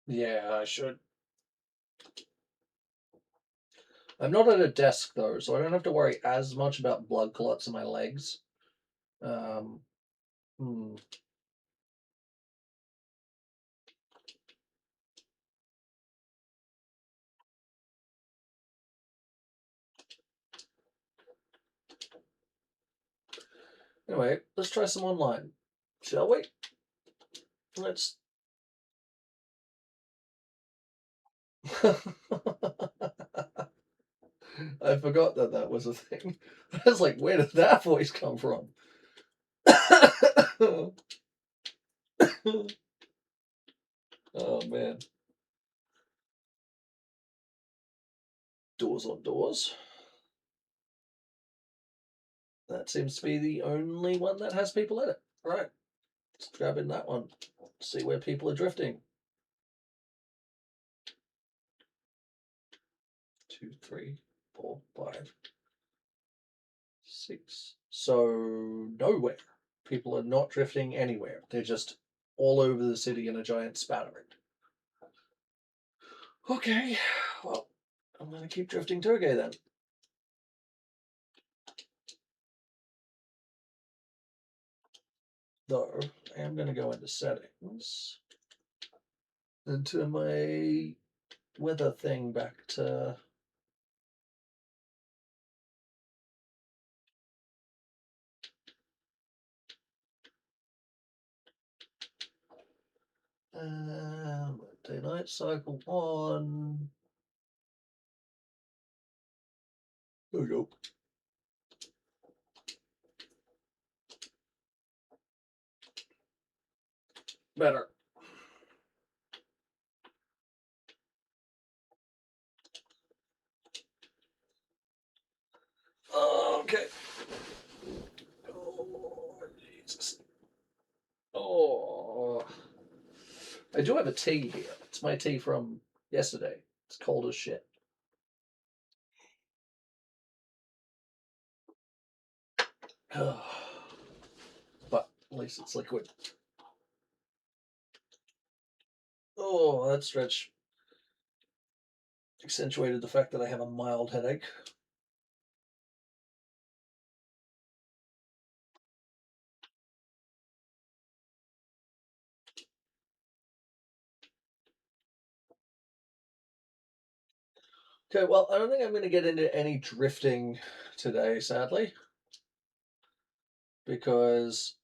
[SPEAKER 1] Yeah, I should. I'm not at a desk though, so I don't have to worry as much about blood clots in my legs. Um, hmm. Anyway, let's try some online, shall we? Let's. I forgot that that was a thing. I was like, where did that voice come from? Oh man. Doors on doors. That seems to be the only one that has people in it. Right. Let's grab in that one. See where people are drifting. 2, 3, 4, 5, 6. So nowhere. People are not drifting anywhere. They're just all over the city in a giant spattering. Okay. Well, I'm gonna keep drifting Turgay then. Though I am gonna go into settings and turn my weather thing back to day night cycle on. There we go. Better. Okay. Oh, Jesus. Oh. I do have a tea here. It's my tea from yesterday. It's cold as shit. But at least it's liquid. Oh, that stretch accentuated the fact that I have a mild headache. Okay, well, I don't think I'm going to get into any drifting today, sadly, because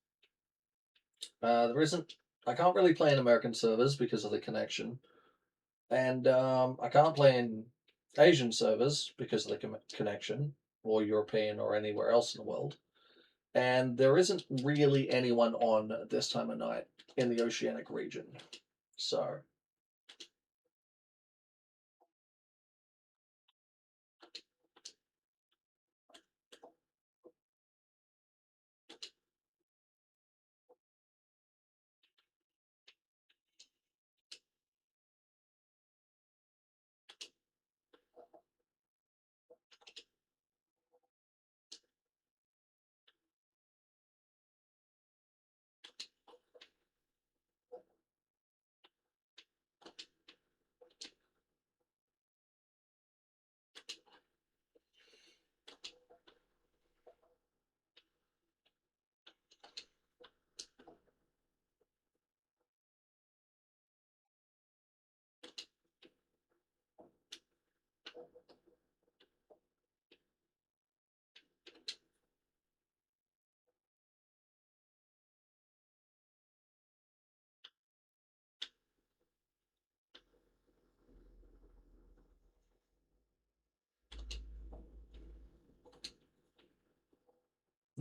[SPEAKER 1] there isn't. I can't really play in American servers because of the connection, and I can't play in Asian servers because of the connection, or European, or anywhere else in the world. And there isn't really anyone on at this time of night in the Oceanic region. So,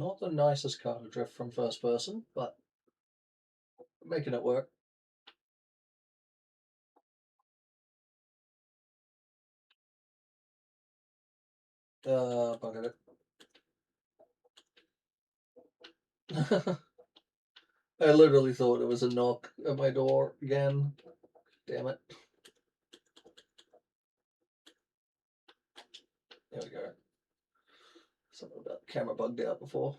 [SPEAKER 1] Not the nicest car to drift from first person, but making it work. Buggered it. I literally thought it was a knock at my door again. Damn it. There we go. Something about the camera bugged out before.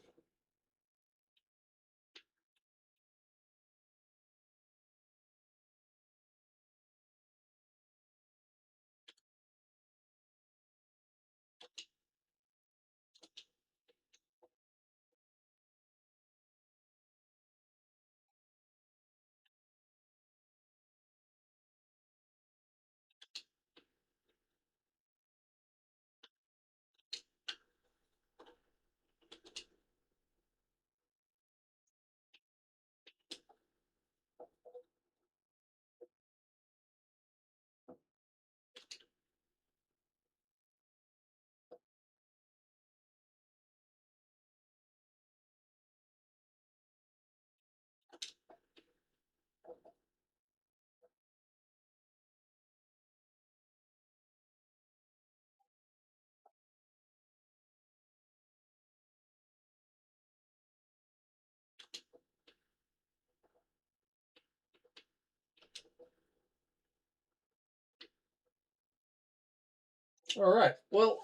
[SPEAKER 1] Alright, well,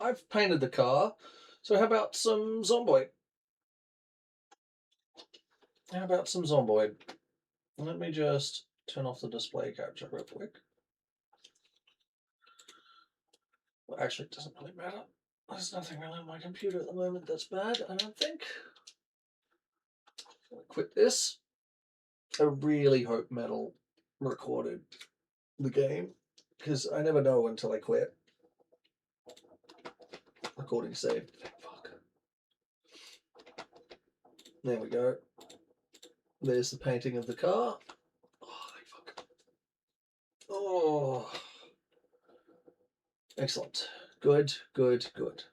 [SPEAKER 1] I've painted the car, so how about some Zomboid? How about some Zomboid? Let me just turn off the display capture real quick. Well, actually, it doesn't really matter. There's nothing really on my computer at the moment that's bad, I don't think. I'm gonna quit this. I really hope Metal recorded the game, because I never know until I quit. Recording saved. Fuck. There we go. There's the painting of the car. Oh, fuck. Oh. Excellent. Good, good, good.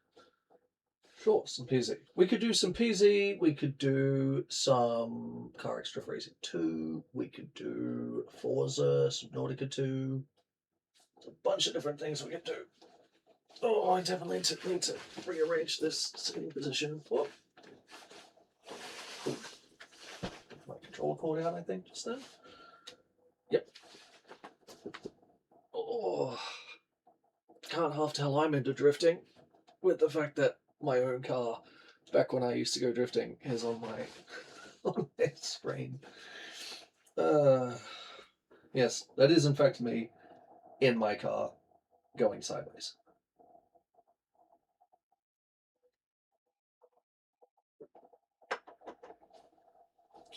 [SPEAKER 1] Sure, some PZ. We could do some PZ, we could do some Car Extra Racing 2, we could do Forza, Subnautica 2. There's a bunch of different things we could do. Oh, I definitely need to rearrange this sitting position. Whoop. My controller cord out, I think, just then. Yep. Oh, can't half tell I'm into drifting with the fact that my own car, back when I used to go drifting, is on my on my screen. Yes, that is in fact me in my car going sideways.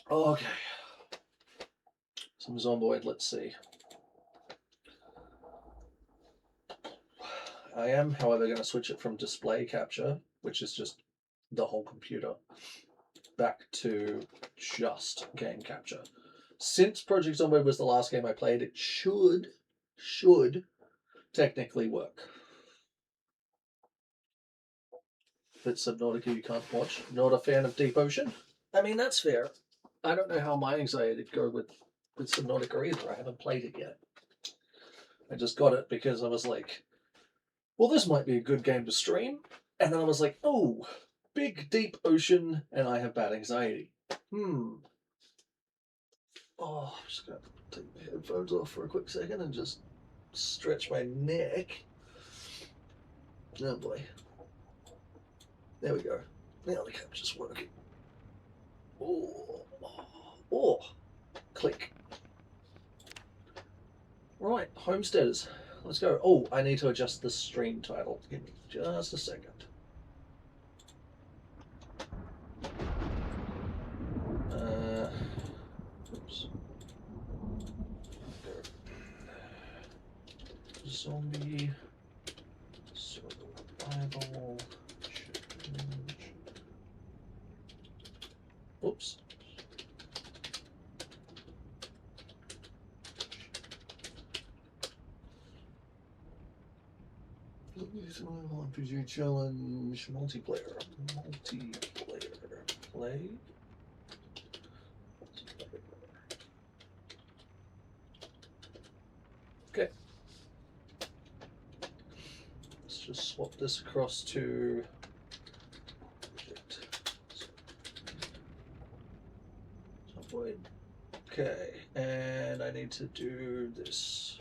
[SPEAKER 1] Okay. Some Zomboid, let's see. I am, however, going to switch it from display capture, which is just the whole computer, back to just game capture. Since Project Zomboid was the last game I played, it should technically work. But Subnautica you can't watch. Not a fan of Deep Ocean. I mean, that's fair. I don't know how my anxiety would go with Subnautica either. I haven't played it yet. I just got it because I was like, well, this might be a good game to stream. And then I was like, oh, big deep ocean, and I have bad anxiety. Oh, I'm just going to take my headphones off for a quick second and just stretch my neck. Oh boy. There we go. Now the capture's working. Oh, click. Right, Homesteaders. Let's go. Oh, I need to adjust the stream title. Give me just a second. Oops. Zombie survival. Oops. RPG challenge, multiplayer, play. Okay. Let's just swap this across to Subvoid. Okay, and I need to do this.